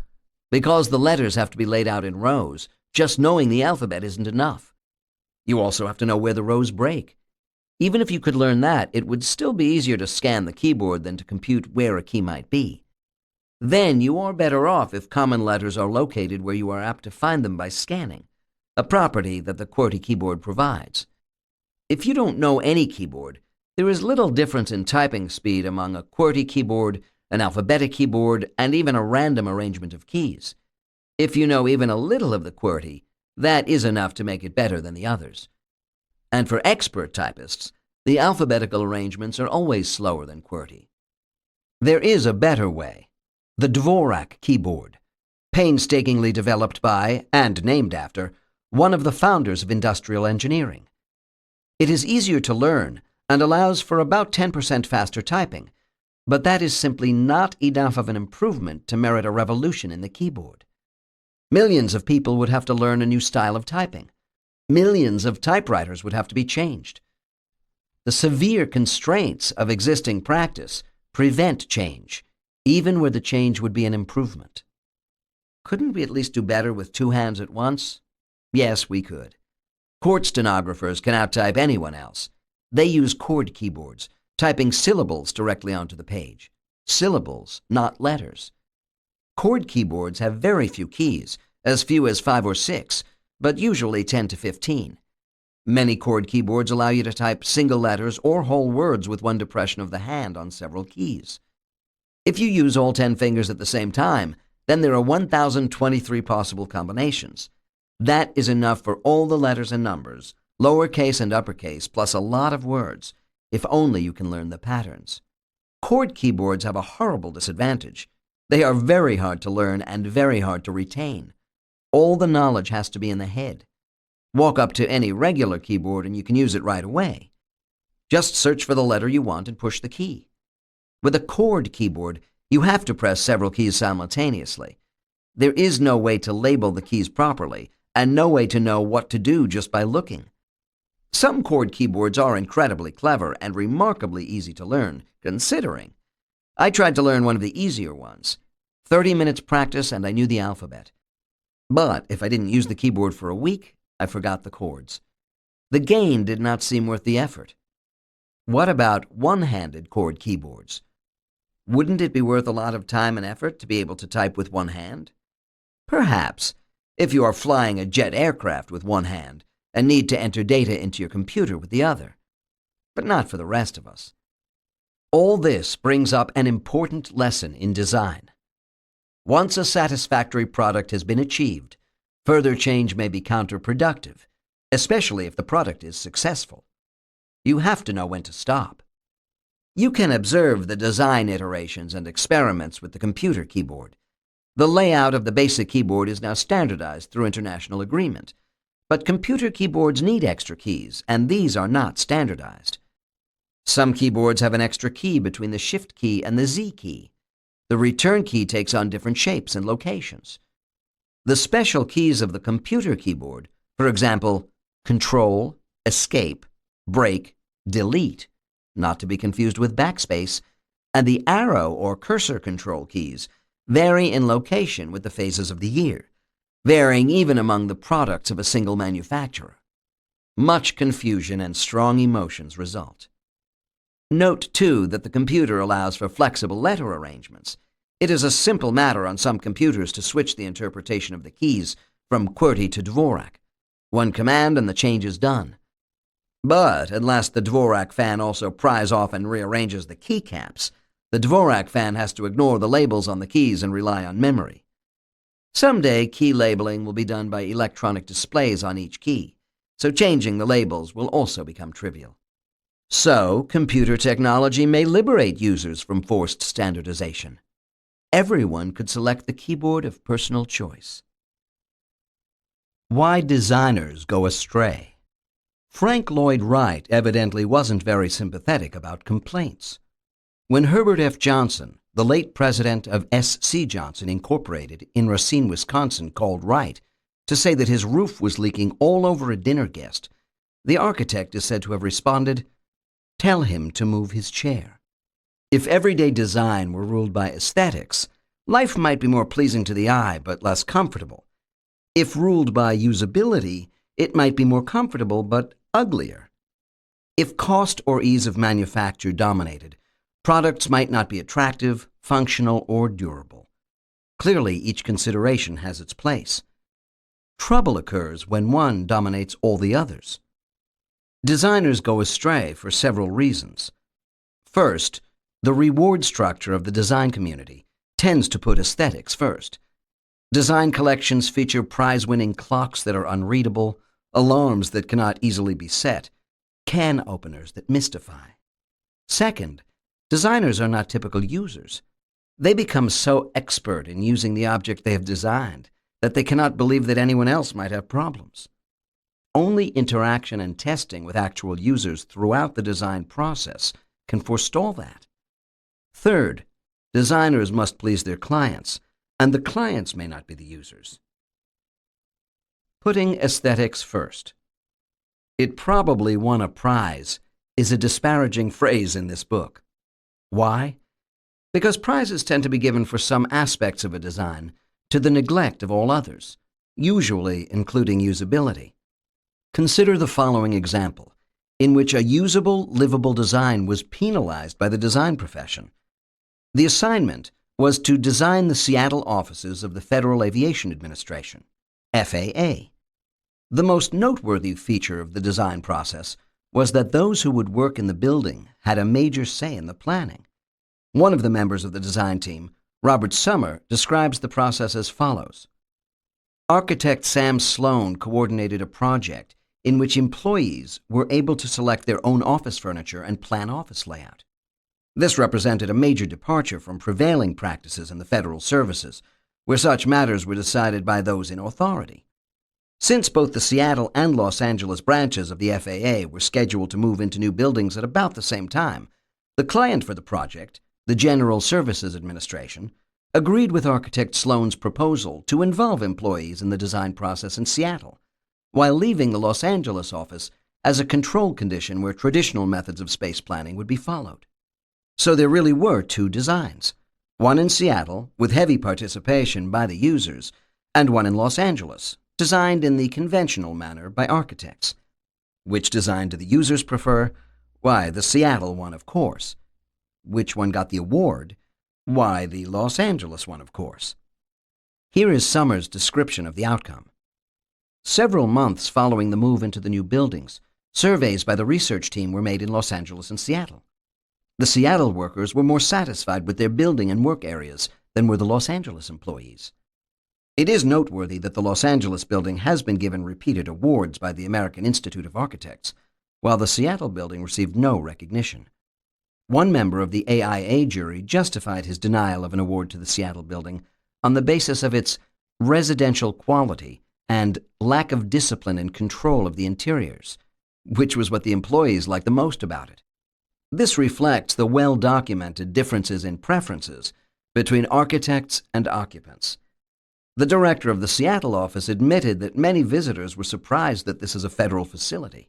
Because the letters have to be laid out in rows, just knowing the alphabet isn't enough. You also have to know where the rows break. Even if you could learn that, it would still be easier to scan the keyboard than to compute where a key might be. Then you are better off if common letters are located where you are apt to find them by scanning, a property that the QWERTY keyboard provides. If you don't know any keyboard, there is little difference in typing speed among a QWERTY keyboard, an alphabetic keyboard, and even a random arrangement of keys. If you know even a little of the QWERTY, that is enough to make it better than the others. And for expert typists, the alphabetical arrangements are always slower than QWERTY. There is a better way, the Dvorak keyboard, painstakingly developed by, and named after, one of the founders of industrial engineering. It is easier to learn and allows for about 10% faster typing, but that is simply not enough of an improvement to merit a revolution in the keyboard. Millions of people would have to learn a new style of typing. Millions of typewriters would have to be changed. The severe constraints of existing practice prevent change, even where the change would be an improvement. Couldn't we at least do better with two hands at once? Yes, we could. Court stenographers can outtype anyone else. They use chord keyboards, typing syllables directly onto the page. Syllables, not letters. Chord keyboards have very few keys, as few as 5 or 6, but usually 10 to 15. Many chord keyboards allow you to type single letters or whole words with one depression of the hand on several keys. If you use all 10 fingers at the same time, then there are 1,023 possible combinations. That is enough for all the letters and numbers, lowercase and uppercase, plus a lot of words, if only you can learn the patterns. Chord keyboards have a horrible disadvantage. They are very hard to learn and very hard to retain. All the knowledge has to be in the head. Walk up to any regular keyboard and you can use it right away. Just search for the letter you want and push the key. With a chord keyboard, you have to press several keys simultaneously. There is no way to label the keys properly, and no way to know what to do just by looking. Some chord keyboards are incredibly clever and remarkably easy to learn, considering. I tried to learn one of the easier ones. 30 minutes practice and I knew the alphabet. But if I didn't use the keyboard for a week, I forgot the chords. The gain did not seem worth the effort. What about one-handed chord keyboards? Wouldn't it be worth a lot of time and effort to be able to type with one hand? Perhaps, if you are flying a jet aircraft with one hand and need to enter data into your computer with the other. But not for the rest of us. All this brings up an important lesson in design. Once a satisfactory product has been achieved, further change may be counterproductive, especially if the product is successful. You have to know when to stop. You can observe the design iterations and experiments with the computer keyboard. The layout of the basic keyboard is now standardized through international agreement, but computer keyboards need extra keys, and these are not standardized. Some keyboards have an extra key between the Shift key and the Z key. The return key takes on different shapes and locations. The special keys of the computer keyboard, for example, Control, Escape, Break, Delete, not to be confused with Backspace, and the arrow or cursor control keys, vary in location with the phases of the year, varying even among the products of a single manufacturer. Much confusion and strong emotions result. Note, too, that the computer allows for flexible letter arrangements. It is a simple matter on some computers to switch the interpretation of the keys from QWERTY to Dvorak. One command and the change is done. But unless the Dvorak fan also pries off and rearranges the keycaps, the Dvorak fan has to ignore the labels on the keys and rely on memory. Someday, key labeling will be done by electronic displays on each key, so changing the labels will also become trivial. So, computer technology may liberate users from forced standardization. Everyone could select the keyboard of personal choice. Why designers go astray. Frank Lloyd Wright evidently wasn't very sympathetic about complaints. When Herbert F. Johnson, the late president of S.C. Johnson Incorporated in Racine, Wisconsin, called Wright to say that his roof was leaking all over a dinner guest, the architect is said to have responded, "Tell him to move his chair." If everyday design were ruled by aesthetics, life might be more pleasing to the eye but less comfortable. If ruled by usability, it might be more comfortable but uglier. If cost or ease of manufacture dominated, products might not be attractive, functional, or durable. Clearly, each consideration has its place. Trouble occurs when one dominates all the others. Designers go astray for several reasons. First, the reward structure of the design community tends to put aesthetics first. Design collections feature prize-winning clocks that are unreadable, alarms that cannot easily be set, can openers that mystify. Second, designers are not typical users. They become so expert in using the object they have designed that they cannot believe that anyone else might have problems. Only interaction and testing with actual users throughout the design process can forestall that. Third, designers must please their clients, and the clients may not be the users. Putting aesthetics first. "It probably won a prize" is a disparaging phrase in this book. Why? Because prizes tend to be given for some aspects of a design to the neglect of all others, usually including usability. Consider the following example, in which a usable, livable design was penalized by the design profession. The assignment was to design the Seattle offices of the Federal Aviation Administration, FAA. The most noteworthy feature of the design process was that those who would work in the building had a major say in the planning. One of the members of the design team, Robert Summer, describes the process as follows. Architect Sam Sloan coordinated a project in which employees were able to select their own office furniture and plan office layout. This represented a major departure from prevailing practices in the federal services, where such matters were decided by those in authority. Since both the Seattle and Los Angeles branches of the FAA were scheduled to move into new buildings at about the same time, the client for the project, the General Services Administration, agreed with architect Sloan's proposal to involve employees in the design process in Seattle, while leaving the Los Angeles office as a control condition where traditional methods of space planning would be followed. So there really were two designs, one in Seattle, with heavy participation by the users, and one in Los Angeles, designed in the conventional manner by architects. Which design do the users prefer? Why, the Seattle one, of course. Which one got the award? Why, the Los Angeles one, of course. Here is Summers' description of the outcome. Several months following the move into the new buildings, surveys by the research team were made in Los Angeles and Seattle. The Seattle workers were more satisfied with their building and work areas than were the Los Angeles employees. It is noteworthy that the Los Angeles building has been given repeated awards by the American Institute of Architects, while the Seattle building received no recognition. One member of the AIA jury justified his denial of an award to the Seattle building on the basis of its residential quality and lack of discipline and control of the interiors, which was what the employees liked the most about it. This reflects the well-documented differences in preferences between architects and occupants. The director of the Seattle office admitted that many visitors were surprised that this is a federal facility.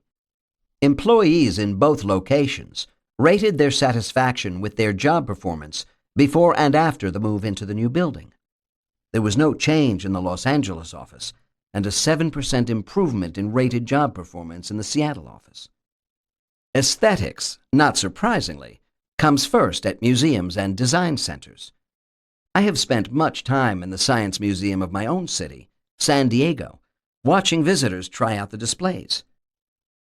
Employees in both locations rated their satisfaction with their job performance before and after the move into the new building. There was no change in the Los Angeles office, and a 7% improvement in rated job performance in the Seattle office. Aesthetics, not surprisingly, comes first at museums and design centers. I have spent much time in the Science Museum of my own city, San Diego, watching visitors try out the displays.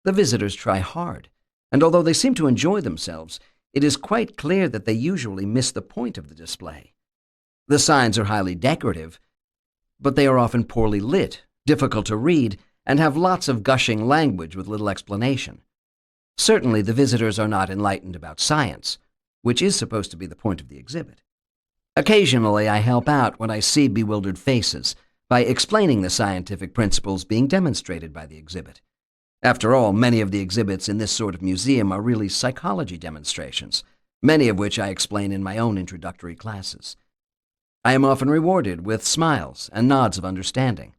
The visitors try hard, and although they seem to enjoy themselves, it is quite clear that they usually miss the point of the display. The signs are highly decorative, but they are often poorly lit, difficult to read, and have lots of gushing language with little explanation. Certainly the visitors are not enlightened about science, which is supposed to be the point of the exhibit. Occasionally I help out when I see bewildered faces by explaining the scientific principles being demonstrated by the exhibit. After all, many of the exhibits in this sort of museum are really psychology demonstrations, many of which I explain in my own introductory classes. I am often rewarded with smiles and nods of understanding.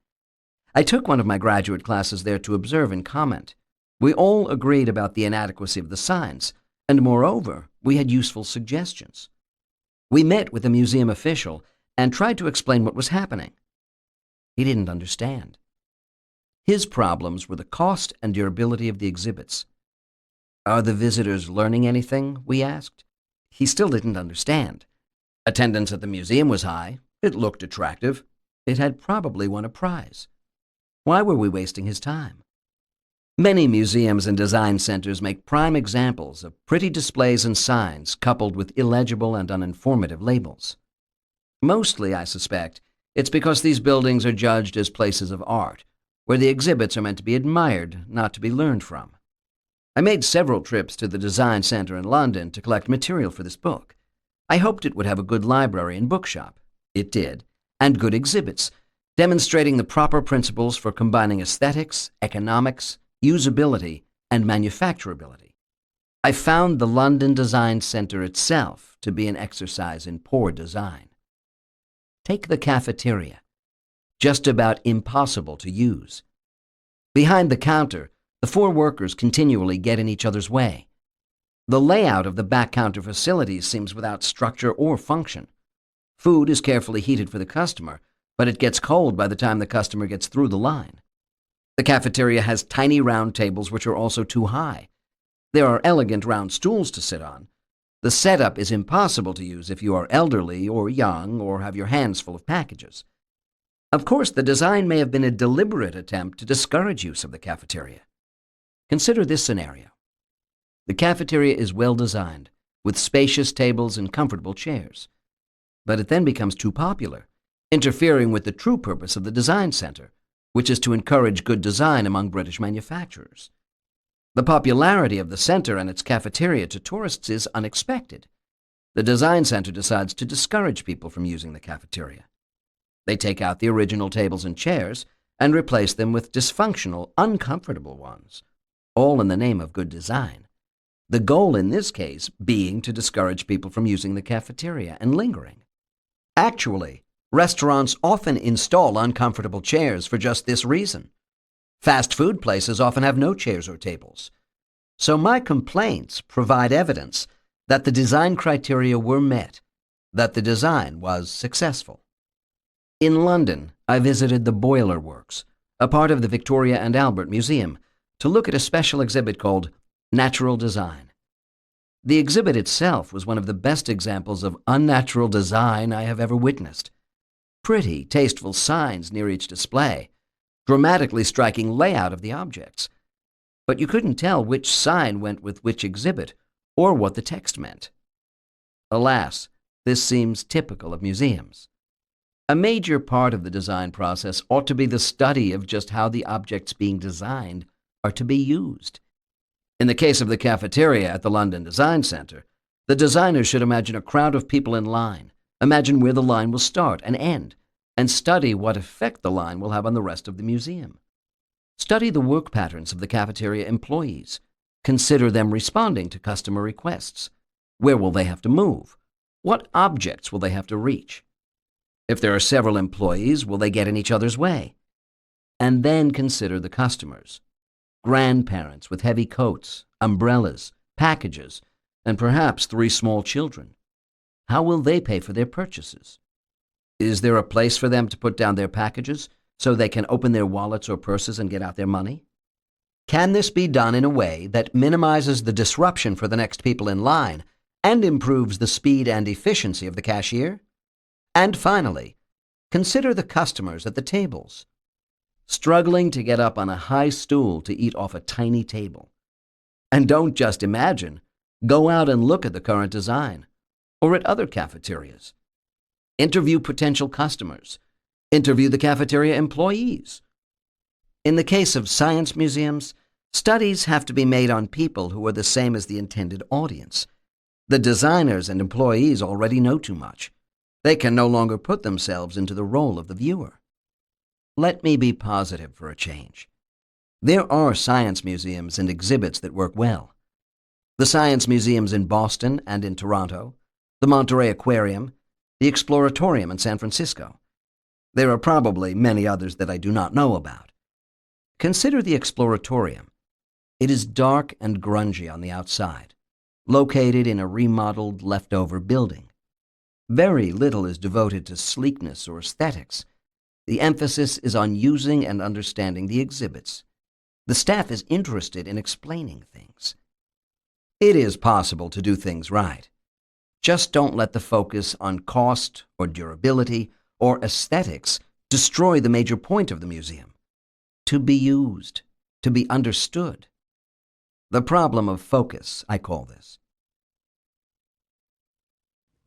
I took one of my graduate classes there to observe and comment. We all agreed about the inadequacy of the signs, and moreover, we had useful suggestions. We met with a museum official and tried to explain what was happening. He didn't understand. His problems were the cost and durability of the exhibits. Are the visitors learning anything? We asked. He still didn't understand. Attendance at the museum was high. It looked attractive. It had probably won a prize. Why were we wasting his time? Many museums and design centers make prime examples of pretty displays and signs coupled with illegible and uninformative labels. Mostly, I suspect, it's because these buildings are judged as places of art, where the exhibits are meant to be admired, not to be learned from. I made several trips to the Design Centre in London to collect material for this book. I hoped it would have a good library and bookshop. It did, and good exhibits, demonstrating the proper principles for combining aesthetics, economics, usability, and manufacturability. I found the London Design Centre itself to be an exercise in poor design. Take the cafeteria. Just about impossible to use. Behind the counter, the four workers continually get in each other's way. The layout of the back counter facilities seems without structure or function. Food is carefully heated for the customer, but it gets cold by the time the customer gets through the line. The cafeteria has tiny round tables which are also too high. There are elegant round stools to sit on. The setup is impossible to use if you are elderly or young or have your hands full of packages. Of course, the design may have been a deliberate attempt to discourage use of the cafeteria. Consider this scenario. The cafeteria is well designed, with spacious tables and comfortable chairs. But it then becomes too popular, interfering with the true purpose of the design centre, which is to encourage good design among British manufacturers. The popularity of the centre and its cafeteria to tourists is unexpected. The design centre decides to discourage people from using the cafeteria. They take out the original tables and chairs and replace them with dysfunctional, uncomfortable ones, all in the name of good design. The goal in this case being to discourage people from using the cafeteria and lingering. Actually, restaurants often install uncomfortable chairs for just this reason. Fast food places often have no chairs or tables. So my complaints provide evidence that the design criteria were met, that the design was successful. In London, I visited the Boiler Works, a part of the Victoria and Albert Museum, to look at a special exhibit called Natural Design. The exhibit itself was one of the best examples of unnatural design I have ever witnessed. Pretty, tasteful signs near each display, dramatically striking layout of the objects. But you couldn't tell which sign went with which exhibit or what the text meant. Alas, this seems typical of museums. A major part of the design process ought to be the study of just how the objects being designed are to be used. In the case of the cafeteria at the London Design Centre, the designers should imagine a crowd of people in line, imagine where the line will start and end, and study what effect the line will have on the rest of the museum. Study the work patterns of the cafeteria employees. Consider them responding to customer requests. Where will they have to move? What objects will they have to reach? If there are several employees, will they get in each other's way? And then consider the customers. Grandparents with heavy coats, umbrellas, packages, and perhaps 3 small children. How will they pay for their purchases? Is there a place for them to put down their packages so they can open their wallets or purses and get out their money? Can this be done in a way that minimizes the disruption for the next people in line and improves the speed and efficiency of the cashier? And finally, consider the customers at the tables, struggling to get up on a high stool to eat off a tiny table. And don't just imagine, go out and look at the current design, or at other cafeterias. Interview potential customers. Interview the cafeteria employees. In the case of science museums, studies have to be made on people who are the same as the intended audience. The designers and employees already know too much. They can no longer put themselves into the role of the viewer. Let me be positive for a change. There are science museums and exhibits that work well. The science museums in Boston and in Toronto, the Monterey Aquarium, the Exploratorium in San Francisco. There are probably many others that I do not know about. Consider the Exploratorium. It is dark and grungy on the outside, located in a remodeled leftover building. Very little is devoted to sleekness or aesthetics. The emphasis is on using and understanding the exhibits. The staff is interested in explaining things. It is possible to do things right. Just don't let the focus on cost or durability or aesthetics destroy the major point of the museum. To be used, to be understood. The problem of focus, I call this.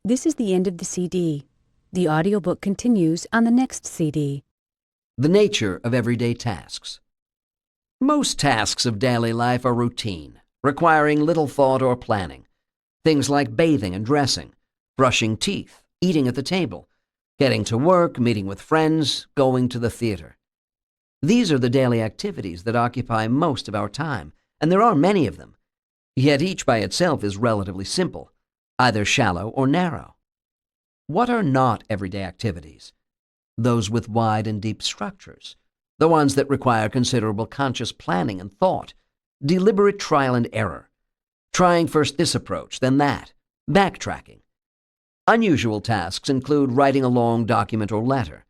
This is the end of the CD. The audiobook continues on the next CD. The nature of everyday tasks. Most tasks of daily life are routine, requiring little thought or planning. Things like bathing and dressing, brushing teeth, eating at the table, getting to work, meeting with friends, going to the theater. These are the daily activities that occupy most of our time, and there are many of them. Yet each by itself is relatively simple, either shallow or narrow. What are not everyday activities? Those with wide and deep structures, the ones that require considerable conscious planning and thought, deliberate trial and error, trying first this approach, then that, backtracking. Unusual tasks include writing a long document or letter,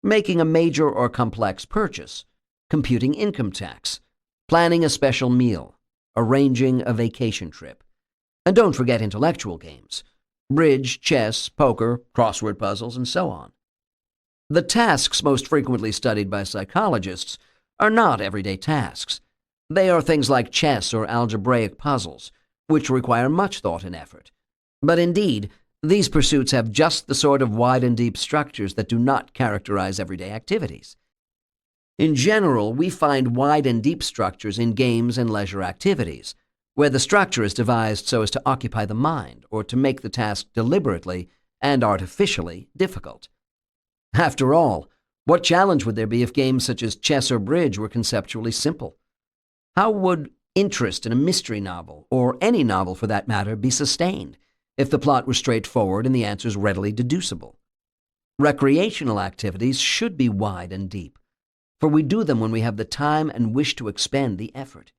making a major or complex purchase, computing income tax, planning a special meal, arranging a vacation trip. And don't forget intellectual games, bridge, chess, poker, crossword puzzles, and so on. The tasks most frequently studied by psychologists are not everyday tasks. They are things like chess or algebraic puzzles, which require much thought and effort. But indeed, these pursuits have just the sort of wide and deep structures that do not characterize everyday activities. In general, we find wide and deep structures in games and leisure activities, where the structure is devised so as to occupy the mind or to make the task deliberately and artificially difficult. After all, what challenge would there be if games such as chess or bridge were conceptually simple? How would interest in a mystery novel, or any novel for that matter, be sustained if the plot were straightforward and the answers readily deducible? Recreational activities should be wide and deep, for we do them when we have the time and wish to expend the effort.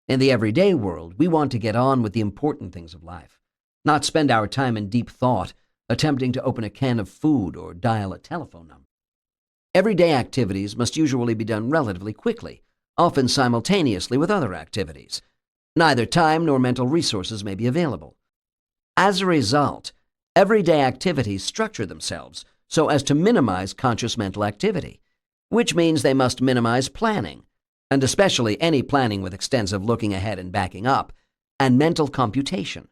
In the everyday world, we want to get on with the important things of life, not spend our time in deep thought, attempting to open a can of food or dial a telephone number. Everyday activities must usually be done relatively quickly, often simultaneously with other activities. Neither time nor mental resources may be available. As a result, everyday activities structure themselves so as to minimize conscious mental activity, which means they must minimize planning, and especially any planning with extensive looking ahead and backing up, and mental computation.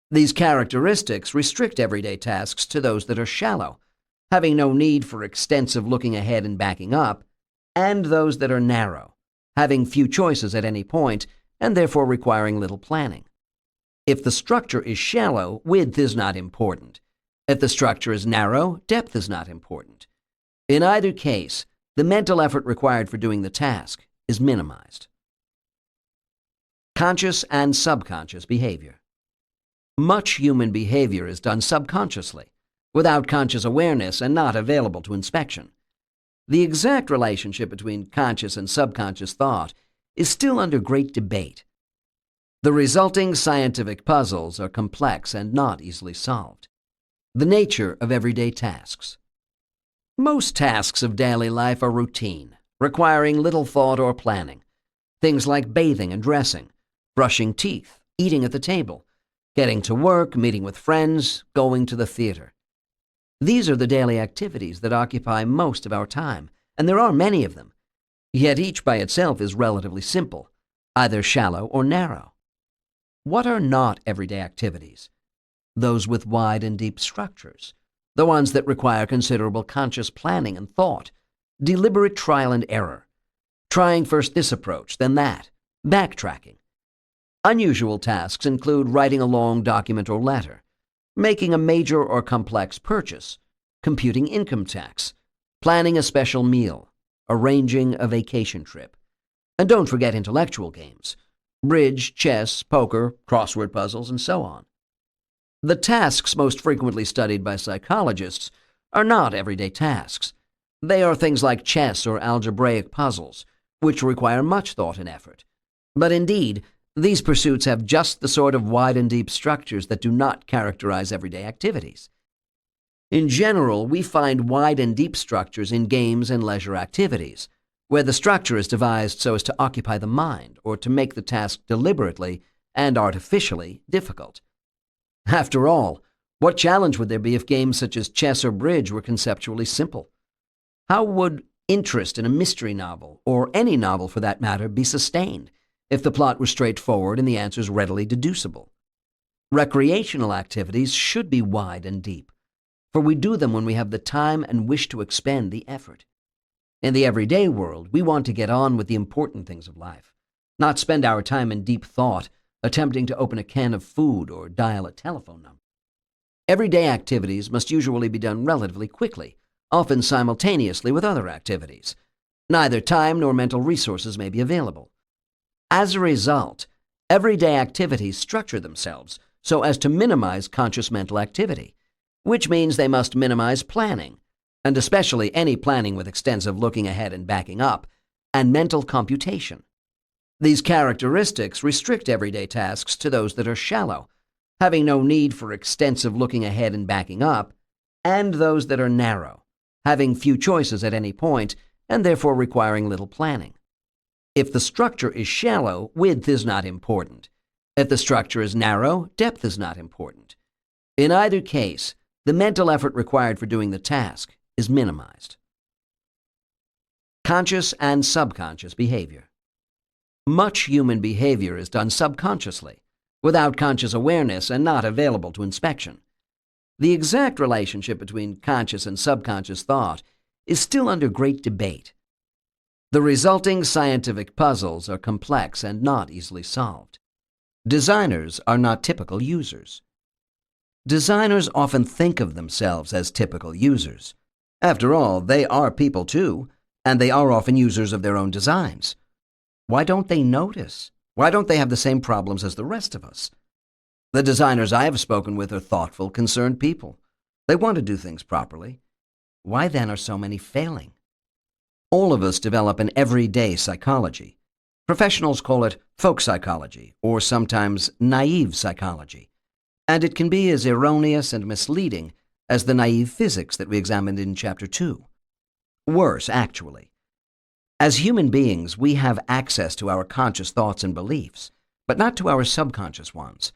These characteristics restrict everyday tasks to those that are shallow, having no need for extensive looking ahead and backing up, and those that are narrow, having few choices at any point and therefore requiring little planning. If the structure is shallow, width is not important. If the structure is narrow, depth is not important. In either case, the mental effort required for doing the task is minimized. Conscious and subconscious behavior. Much human behavior is done subconsciously, without conscious awareness and not available to inspection. The exact relationship between conscious and subconscious thought is still under great debate. The resulting scientific puzzles are complex and not easily solved. The nature of everyday tasks. Most tasks of daily life are routine, requiring little thought or planning. Things like bathing and dressing, brushing teeth, eating at the table, getting to work, meeting with friends, going to the theater. These are the daily activities that occupy most of our time, and there are many of them. Yet each by itself is relatively simple, either shallow or narrow. What are not everyday activities? Those with wide and deep structures, the ones that require considerable conscious planning and thought, deliberate trial and error, trying first this approach, then that, backtracking. Unusual tasks include writing a long document or letter, making a major or complex purchase, computing income tax, planning a special meal, arranging a vacation trip. And don't forget intellectual games, bridge, chess, poker, crossword puzzles, and so on. The tasks most frequently studied by psychologists are not everyday tasks. They are things like chess or algebraic puzzles, which require much thought and effort. But indeed, these pursuits have just the sort of wide and deep structures that do not characterize everyday activities. In general, we find wide and deep structures in games and leisure activities, where the structure is devised so as to occupy the mind or to make the task deliberately and artificially difficult. After all, what challenge would there be if games such as chess or bridge were conceptually simple? How would interest in a mystery novel, or any novel for that matter, be sustained if the plot were straightforward and the answers readily deducible? Recreational activities should be wide and deep, for we do them when we have the time and wish to expend the effort. In the everyday world, we want to get on with the important things of life, not spend our time in deep thought, attempting to open a can of food or dial a telephone number. Everyday activities must usually be done relatively quickly, often simultaneously with other activities. Neither time nor mental resources may be available. As a result, everyday activities structure themselves so as to minimize conscious mental activity, which means they must minimize planning, and especially any planning with extensive looking ahead and backing up, and mental computation. These characteristics restrict everyday tasks to those that are shallow, having no need for extensive looking ahead and backing up, and those that are narrow, having few choices at any point, and therefore requiring little planning. If the structure is shallow, width is not important. If the structure is narrow, depth is not important. In either case, the mental effort required for doing the task is minimized. Conscious and subconscious behavior. Much human behavior is done subconsciously, without conscious awareness and not available to inspection. The exact relationship between conscious and subconscious thought is still under great debate. The resulting scientific puzzles are complex and not easily solved. Designers are not typical users. Designers often think of themselves as typical users. After all, they are people too, and they are often users of their own designs. Why don't they notice? Why don't they have the same problems as the rest of us? The designers I have spoken with are thoughtful, concerned people. They want to do things properly. Why then are so many failing? All of us develop an everyday psychology. Professionals call it folk psychology, or sometimes naive psychology, and it can be as erroneous and misleading as the naive physics that we examined in Chapter 2. Worse, actually. As human beings, we have access to our conscious thoughts and beliefs, but not to our subconscious ones.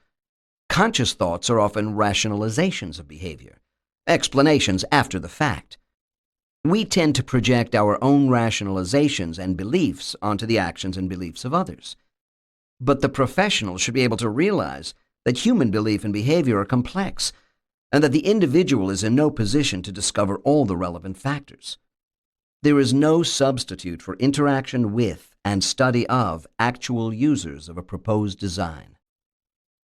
Conscious thoughts are often rationalizations of behavior, explanations after the fact. We tend to project our own rationalizations and beliefs onto the actions and beliefs of others. But the professional should be able to realize that human belief and behavior are complex, and that the individual is in no position to discover all the relevant factors. There is no substitute for interaction with and study of actual users of a proposed design.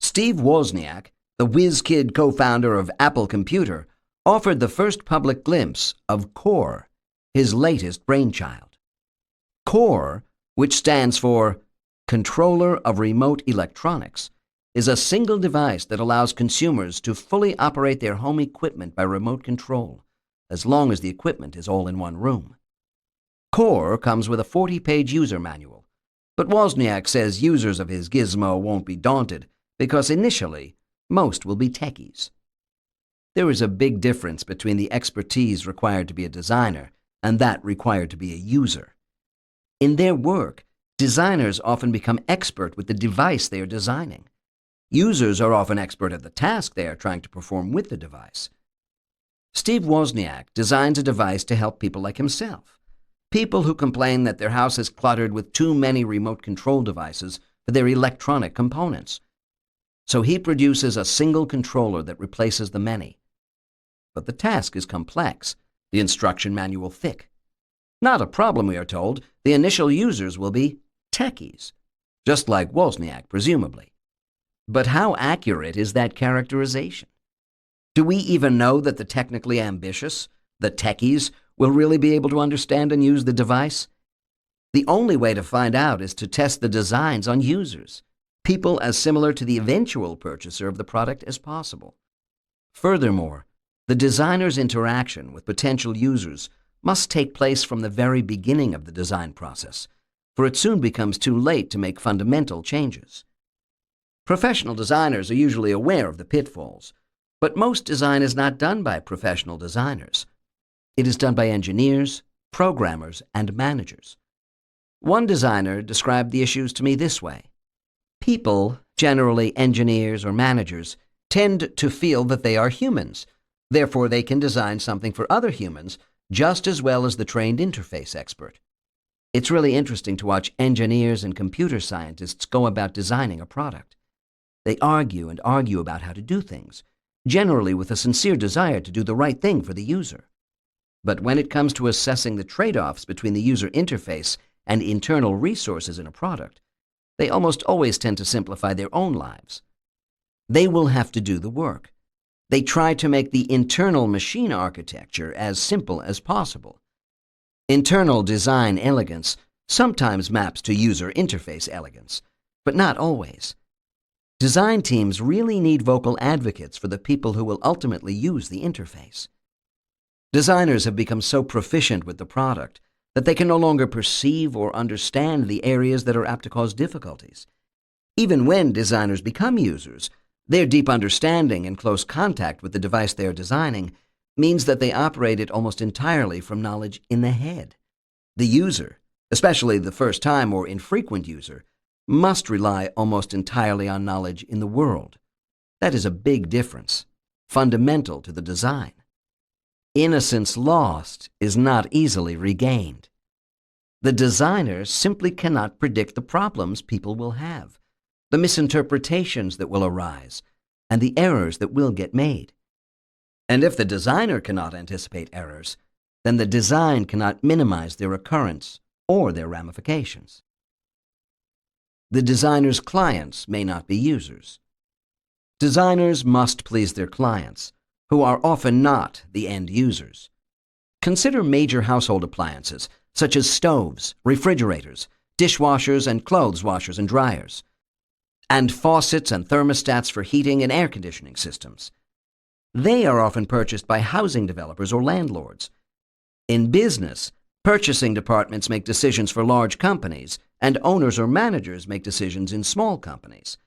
Steve Wozniak, the whiz-kid co-founder of Apple Computer, offered the first public glimpse of Core, his latest brainchild. Core, which stands for Controller of Remote Electronics, is a single device that allows consumers to fully operate their home equipment by remote control, as long as the equipment is all in one room. Core comes with a 40-page user manual, but Wozniak says users of his gizmo won't be daunted because initially, most will be techies. There is a big difference between the expertise required to be a designer and that required to be a user. In their work, designers often become expert with the device they are designing. Users are often expert at the task they are trying to perform with the device. Steve Wozniak designs a device to help people like himself, people who complain that their house is cluttered with too many remote control devices for their electronic components. So he produces a single controller that replaces the many. But the task is complex, the instruction manual thick. Not a problem, we are told. The initial users will be techies, just like Wozniak, presumably. But how accurate is that characterization? Do we even know that the technically ambitious, the techies, will really be able to understand and use the device? The only way to find out is to test the designs on users, people as similar to the eventual purchaser of the product as possible. Furthermore, the designer's interaction with potential users must take place from the very beginning of the design process, for it soon becomes too late to make fundamental changes. Professional designers are usually aware of the pitfalls, but most design is not done by professional designers. It is done by engineers, programmers, and managers. One designer described the issues to me this way. People, generally engineers or managers, tend to feel that they are humans. Therefore, they can design something for other humans just as well as the trained interface expert. It's really interesting to watch engineers and computer scientists go about designing a product. They argue and argue about how to do things, generally with a sincere desire to do the right thing for the user. But when it comes to assessing the trade-offs between the user interface and internal resources in a product, they almost always tend to simplify their own lives. They will have to do the work. They try to make the internal machine architecture as simple as possible. Internal design elegance sometimes maps to user interface elegance, but not always. Design teams really need vocal advocates for the people who will ultimately use the interface. Designers have become so proficient with the product that they can no longer perceive or understand the areas that are apt to cause difficulties. Even when designers become users, their deep understanding and close contact with the device they are designing means that they operate it almost entirely from knowledge in the head. The user, especially the first-time or infrequent user, must rely almost entirely on knowledge in the world. That is a big difference, fundamental to the design. Innocence lost is not easily regained. The designer simply cannot predict the problems people will have, the misinterpretations that will arise, and the errors that will get made. And if the designer cannot anticipate errors, then the design cannot minimize their occurrence or their ramifications. The designer's clients may not be users. Designers must please their clients, who are often not the end users. Consider major household appliances, such as stoves, refrigerators, dishwashers, and clothes washers and dryers, and faucets and thermostats for heating and air conditioning systems. They are often purchased by housing developers or landlords. In business, purchasing departments make decisions for large companies, and owners or managers make decisions in small companies.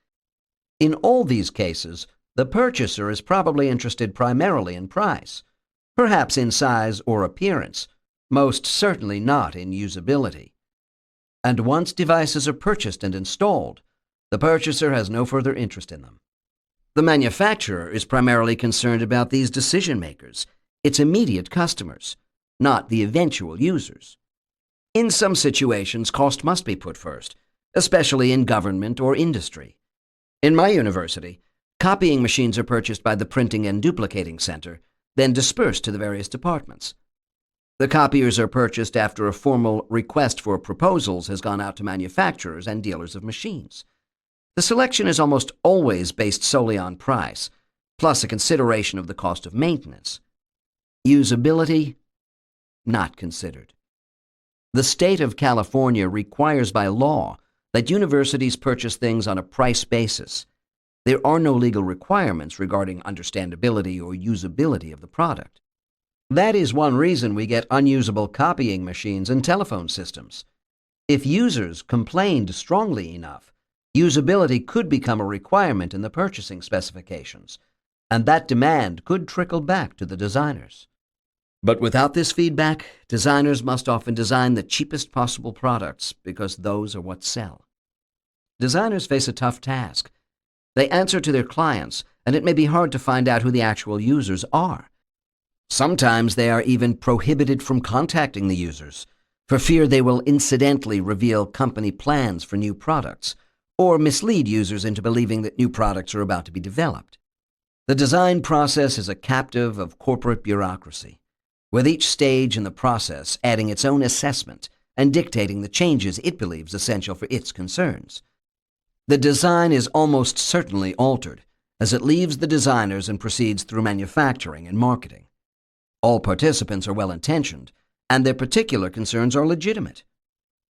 In all these cases, the purchaser is probably interested primarily in price, perhaps in size or appearance, most certainly not in usability. And once devices are purchased and installed, the purchaser has no further interest in them. The manufacturer is primarily concerned about these decision makers, its immediate customers, not the eventual users. In some situations, cost must be put first, especially in government or industry. In my university, copying machines are purchased by the Printing and Duplicating Center, then dispersed to the various departments. The copiers are purchased after a formal request for proposals has gone out to manufacturers and dealers of machines. The selection is almost always based solely on price, plus a consideration of the cost of maintenance. Usability, not considered. The state of California requires by law that universities purchase things on a price basis. There are no legal requirements regarding understandability or usability of the product. That is one reason we get unusable copying machines and telephone systems. If users complained strongly enough, usability could become a requirement in the purchasing specifications, and that demand could trickle back to the designers. But without this feedback, designers must often design the cheapest possible products because those are what sell. Designers face a tough task. They answer to their clients, and it may be hard to find out who the actual users are. Sometimes they are even prohibited from contacting the users, for fear they will incidentally reveal company plans for new products, or mislead users into believing that new products are about to be developed. The design process is a captive of corporate bureaucracy, with each stage in the process adding its own assessment and dictating the changes it believes essential for its concerns. The design is almost certainly altered as it leaves the designers and proceeds through manufacturing and marketing. All participants are well-intentioned, and their particular concerns are legitimate.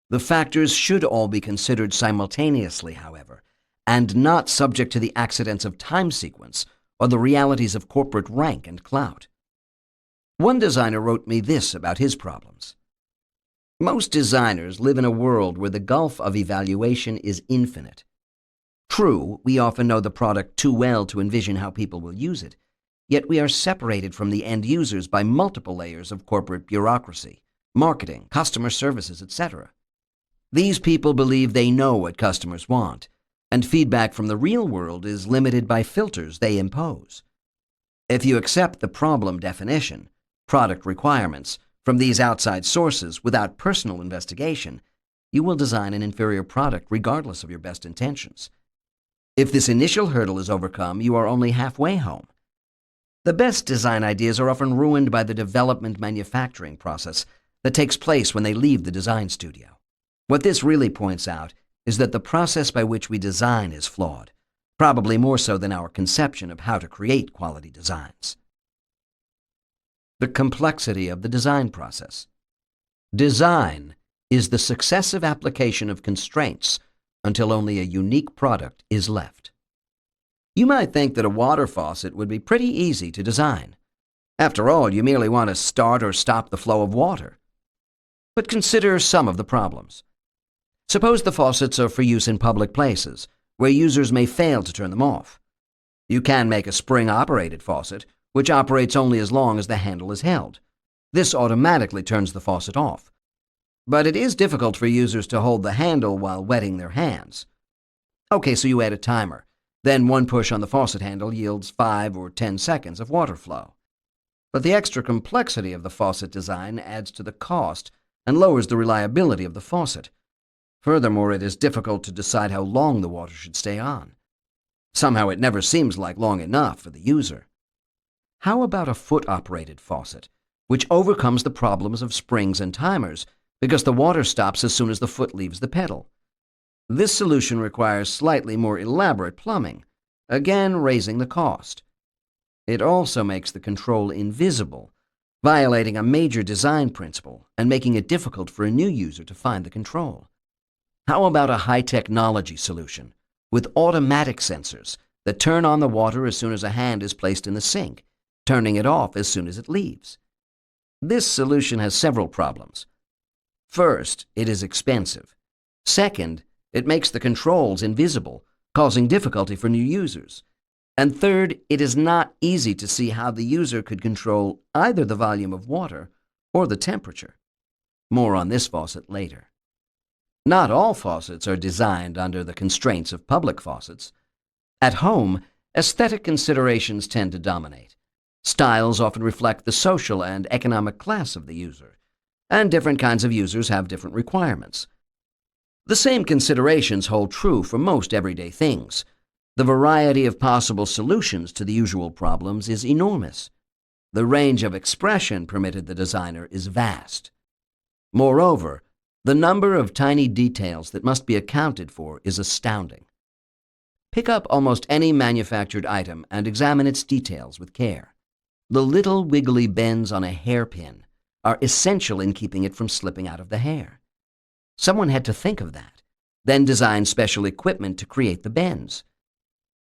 The factors should all be considered simultaneously, however, and not subject to the accidents of time sequence or the realities of corporate rank and clout. One designer wrote me this about his problems. Most designers live in a world where the gulf of evaluation is infinite. True, we often know the product too well to envision how people will use it, yet we are separated from the end users by multiple layers of corporate bureaucracy, marketing, customer services, etc. These people believe they know what customers want, and feedback from the real world is limited by filters they impose. If you accept the problem definition, product requirements, from these outside sources without personal investigation, you will design an inferior product regardless of your best intentions. If this initial hurdle is overcome, you are only halfway home. The best design ideas are often ruined by the development manufacturing process that takes place when they leave the design studio. What this really points out is that the process by which we design is flawed, probably more so than our conception of how to create quality designs. The complexity of the design process. Design is the successive application of constraints until only a unique product is left. You might think that a water faucet would be pretty easy to design. After all, you merely want to start or stop the flow of water. But consider some of the problems. Suppose the faucets are for use in public places, where users may fail to turn them off. You can make a spring-operated faucet, which operates only as long as the handle is held. This automatically turns the faucet off. But it is difficult for users to hold the handle while wetting their hands. Okay, so you add a timer. Then one push on the faucet handle yields 5 or 10 seconds of water flow. But the extra complexity of the faucet design adds to the cost and lowers the reliability of the faucet. Furthermore, it is difficult to decide how long the water should stay on. Somehow it never seems like long enough for the user. How about a foot-operated faucet, which overcomes the problems of springs and timers because the water stops as soon as the foot leaves the pedal? This solution requires slightly more elaborate plumbing, again raising the cost. It also makes the control invisible, violating a major design principle and making it difficult for a new user to find the control. How about a high-technology solution with automatic sensors that turn on the water as soon as a hand is placed in the sink, turning it off as soon as it leaves? This solution has several problems. First, it is expensive. Second, it makes the controls invisible, causing difficulty for new users. And third, it is not easy to see how the user could control either the volume of water or the temperature. More on this faucet later. Not all faucets are designed under the constraints of public faucets. At home, aesthetic considerations tend to dominate. Styles often reflect the social and economic class of the user, and different kinds of users have different requirements. The same considerations hold true for most everyday things. The variety of possible solutions to the usual problems is enormous. The range of expression permitted the designer is vast. Moreover, the number of tiny details that must be accounted for is astounding. Pick up almost any manufactured item and examine its details with care. The little wiggly bends on a hairpin are essential in keeping it from slipping out of the hair. Someone had to think of that, then design special equipment to create the bends.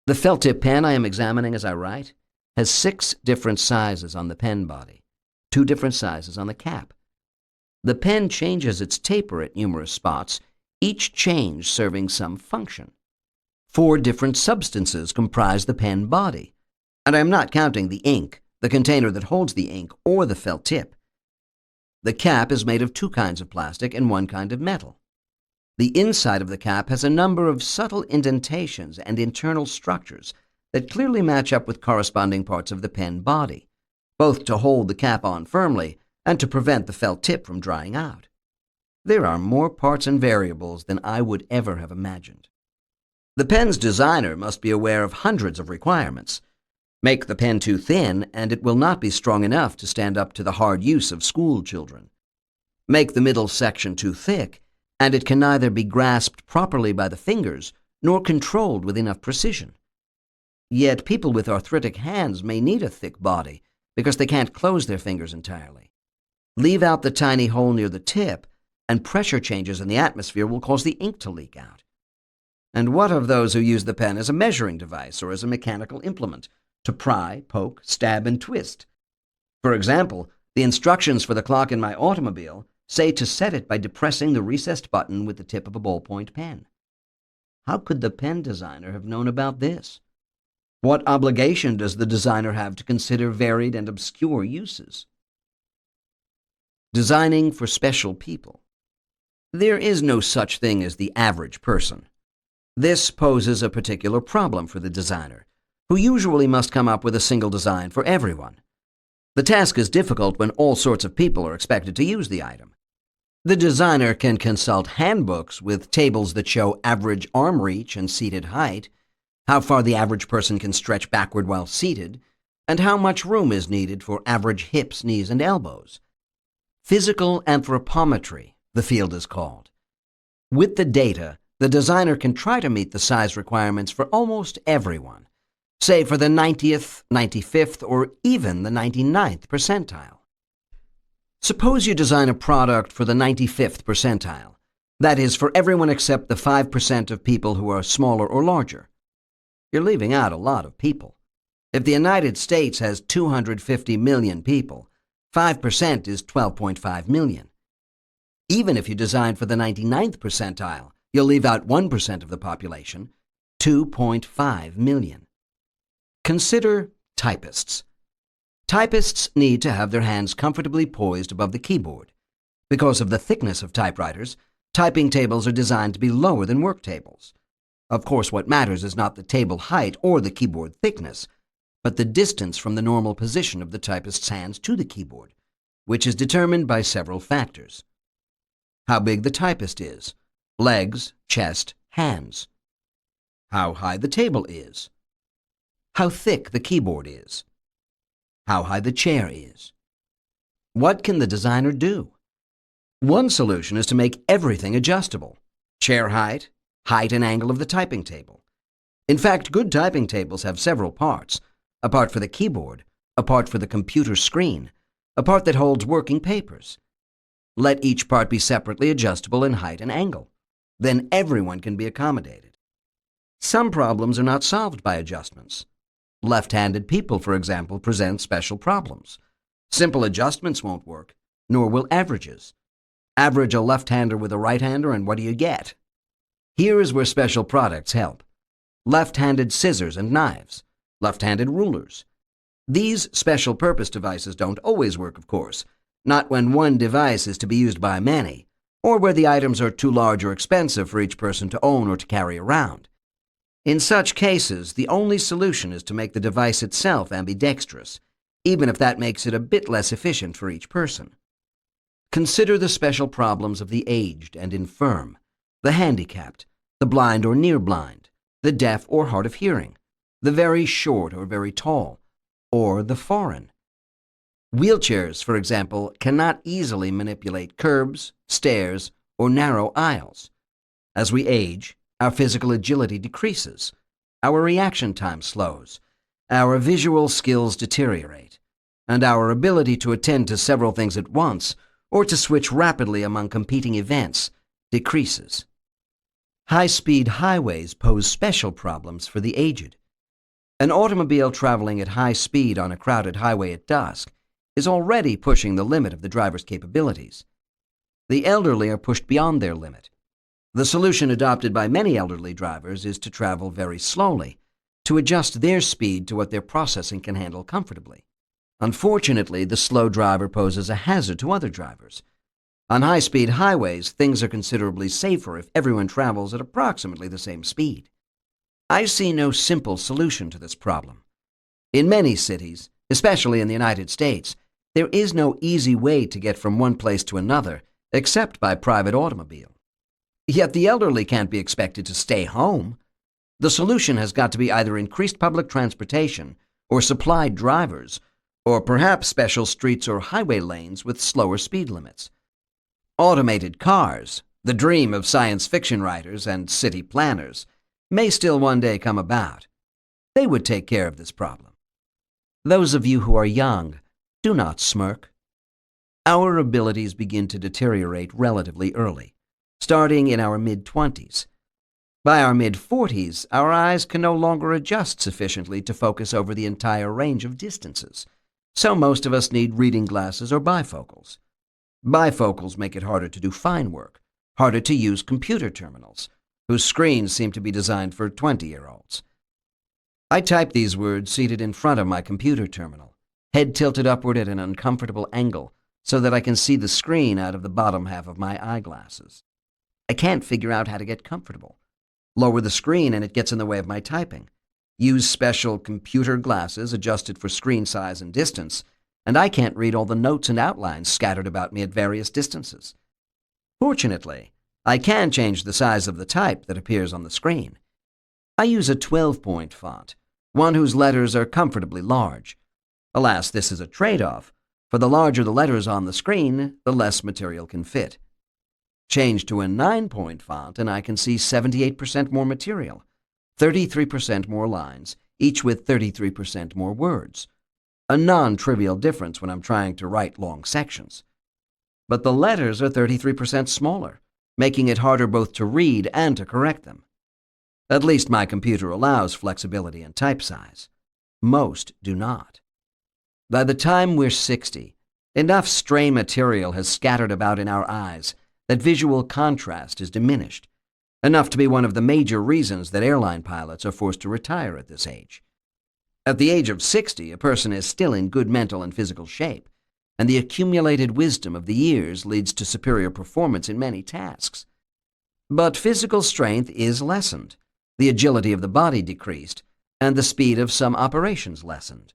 The felt tip pen I am examining as I write has 6 different sizes on the pen body, 2 different sizes on the cap. The pen changes its taper at numerous spots, each change serving some function. 4 different substances comprise the pen body, and I am not counting the ink, the container that holds the ink, or the felt tip. The cap is made of 2 kinds of plastic and 1 kind of metal. The inside of the cap has a number of subtle indentations and internal structures that clearly match up with corresponding parts of the pen body, both to hold the cap on firmly and to prevent the felt tip from drying out. There are more parts and variables than I would ever have imagined. The pen's designer must be aware of hundreds of requirements. Make the pen too thin, and it will not be strong enough to stand up to the hard use of school children. Make the middle section too thick, and it can neither be grasped properly by the fingers nor controlled with enough precision. Yet people with arthritic hands may need a thick body because they can't close their fingers entirely. Leave out the tiny hole near the tip, and pressure changes in the atmosphere will cause the ink to leak out. And what of those who use the pen as a measuring device or as a mechanical implement to pry, poke, stab, and twist? For example, the instructions for the clock in my automobile say to set it by depressing the recessed button with the tip of a ballpoint pen. How could the pen designer have known about this? What obligation does the designer have to consider varied and obscure uses? Designing for special people. There is no such thing as the average person. This poses a particular problem for the designer, who usually must come up with a single design for everyone. The task is difficult when all sorts of people are expected to use the item. The designer can consult handbooks with tables that show average arm reach and seated height, how far the average person can stretch backward while seated, and how much room is needed for average hips, knees, and elbows. Physical anthropometry, the field is called. With the data, the designer can try to meet the size requirements for almost everyone, say for the 90th, 95th, or even the 99th percentile. Suppose you design a product for the 95th percentile. That is, for everyone except the 5% of people who are smaller or larger. You're leaving out a lot of people. If the United States has 250 million people, 5% is 12.5 million. Even if you design for the 99th percentile, you'll leave out 1% of the population, 2.5 million. Consider typists. Typists need to have their hands comfortably poised above the keyboard. Because of the thickness of typewriters, typing tables are designed to be lower than work tables. Of course, what matters is not the table height or the keyboard thickness, but the distance from the normal position of the typist's hands to the keyboard, which is determined by several factors. How big the typist is, legs, chest, hands. How high the table is. How thick the keyboard is. How high the chair is. What can the designer do? One solution is to make everything adjustable. Chair height, height and angle of the typing table. In fact, good typing tables have several parts. A part for the keyboard, a part for the computer screen, a part that holds working papers. Let each part be separately adjustable in height and angle. Then everyone can be accommodated. Some problems are not solved by adjustments. Left-handed people, for example, present special problems. Simple adjustments won't work, nor will averages. Average a left-hander with a right-hander, and what do you get? Here is where special products help. Left-handed scissors and knives, left-handed rulers. These special-purpose devices don't always work, of course, not when one device is to be used by many, or where the items are too large or expensive for each person to own or to carry around. In such cases, the only solution is to make the device itself ambidextrous, even if that makes it a bit less efficient for each person. Consider the special problems of the aged and infirm, the handicapped, the blind or near blind, the deaf or hard of hearing, the very short or very tall, or the foreign. Wheelchairs, for example, cannot easily manipulate curbs, stairs, or narrow aisles. As we age, our physical agility decreases, our reaction time slows, our visual skills deteriorate, and our ability to attend to several things at once or to switch rapidly among competing events decreases. High-speed highways pose special problems for the aged. An automobile traveling at high speed on a crowded highway at dusk is already pushing the limit of the driver's capabilities. The elderly are pushed beyond their limit. The solution adopted by many elderly drivers is to travel very slowly, to adjust their speed to what their processing can handle comfortably. Unfortunately, the slow driver poses a hazard to other drivers. On high-speed highways, things are considerably safer if everyone travels at approximately the same speed. I see no simple solution to this problem. In many cities, especially in the United States, there is no easy way to get from one place to another except by private automobile. Yet the elderly can't be expected to stay home. The solution has got to be either increased public transportation or supplied drivers, or perhaps special streets or highway lanes with slower speed limits. Automated cars, the dream of science fiction writers and city planners, may still one day come about. They would take care of this problem. Those of you who are young, do not smirk. Our abilities begin to deteriorate relatively early, starting in our mid-20s. By our mid-40s, our eyes can no longer adjust sufficiently to focus over the entire range of distances, so most of us need reading glasses or bifocals. Bifocals make it harder to do fine work, harder to use computer terminals, whose screens seem to be designed for 20-year-olds. I type these words seated in front of my computer terminal, head tilted upward at an uncomfortable angle so that I can see the screen out of the bottom half of my eyeglasses. I can't figure out how to get comfortable. Lower the screen and it gets in the way of my typing. Use special computer glasses adjusted for screen size and distance, and I can't read all the notes and outlines scattered about me at various distances. Fortunately, I can change the size of the type that appears on the screen. I use a 12-point font, one whose letters are comfortably large. Alas, this is a trade-off, for the larger the letters on the screen, the less material can fit. Change to a 9-point font and I can see 78% more material, 33% more lines, each with 33% more words. A non-trivial difference when I'm trying to write long sections. But the letters are 33% smaller, making it harder both to read and to correct them. At least my computer allows flexibility in type size. Most do not. By the time we're 60, enough stray material has scattered about in our eyes that visual contrast is diminished, enough to be one of the major reasons that airline pilots are forced to retire at this age. At the age of 60, a person is still in good mental and physical shape, and the accumulated wisdom of the years leads to superior performance in many tasks. But physical strength is lessened, the agility of the body decreased, and the speed of some operations lessened.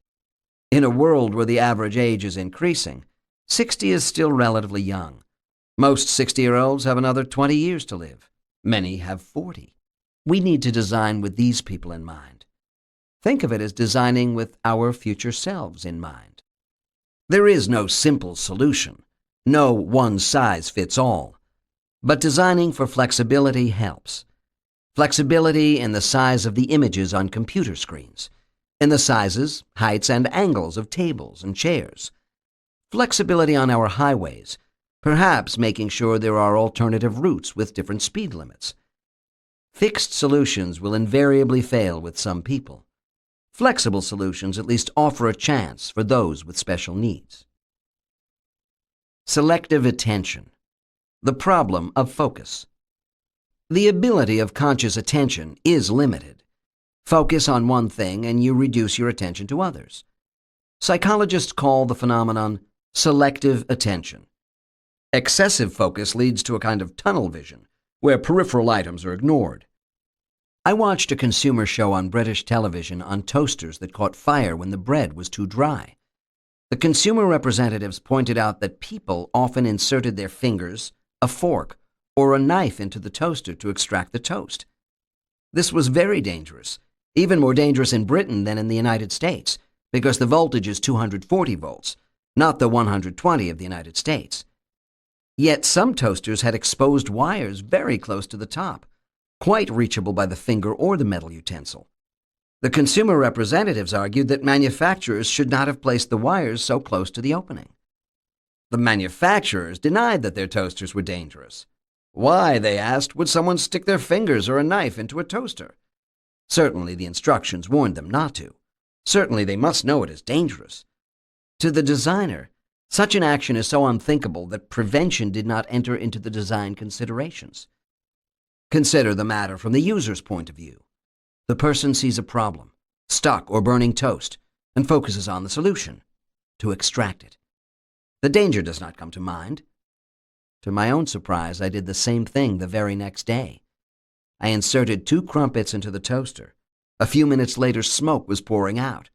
In a world where the average age is increasing, 60 is still relatively young. Most 60-year-olds have another 20 years to live. Many have 40. We need to design with these people in mind. Think of it as designing with our future selves in mind. There is no simple solution, no one-size-fits-all. But designing for flexibility helps. Flexibility in the size of the images on computer screens, in the sizes, heights, and angles of tables and chairs. Flexibility on our highways, perhaps making sure there are alternative routes with different speed limits. Fixed solutions will invariably fail with some people. Flexible solutions at least offer a chance for those with special needs. Selective attention. The problem of focus. The ability of conscious attention is limited. Focus on one thing and you reduce your attention to others. Psychologists call the phenomenon selective attention. Excessive focus leads to a kind of tunnel vision, where peripheral items are ignored. I watched a consumer show on British television on toasters that caught fire when the bread was too dry. The consumer representatives pointed out that people often inserted their fingers, a fork, or a knife into the toaster to extract the toast. This was very dangerous, even more dangerous in Britain than in the United States, because the voltage is 240 volts, not the 120 of the United States. Yet some toasters had exposed wires very close to the top, quite reachable by the finger or the metal utensil. The consumer representatives argued that manufacturers should not have placed the wires so close to the opening. The manufacturers denied that their toasters were dangerous. Why, they asked, would someone stick their fingers or a knife into a toaster? Certainly the instructions warned them not to. Certainly they must know it is dangerous. To the designer, such an action is so unthinkable that prevention did not enter into the design considerations. Consider the matter from the user's point of view. The person sees a problem, stuck or burning toast, and focuses on the solution, to extract it. The danger does not come to mind. To my own surprise, I did the same thing the very next day. I inserted 2 crumpets into the toaster. A few minutes later, smoke was pouring out.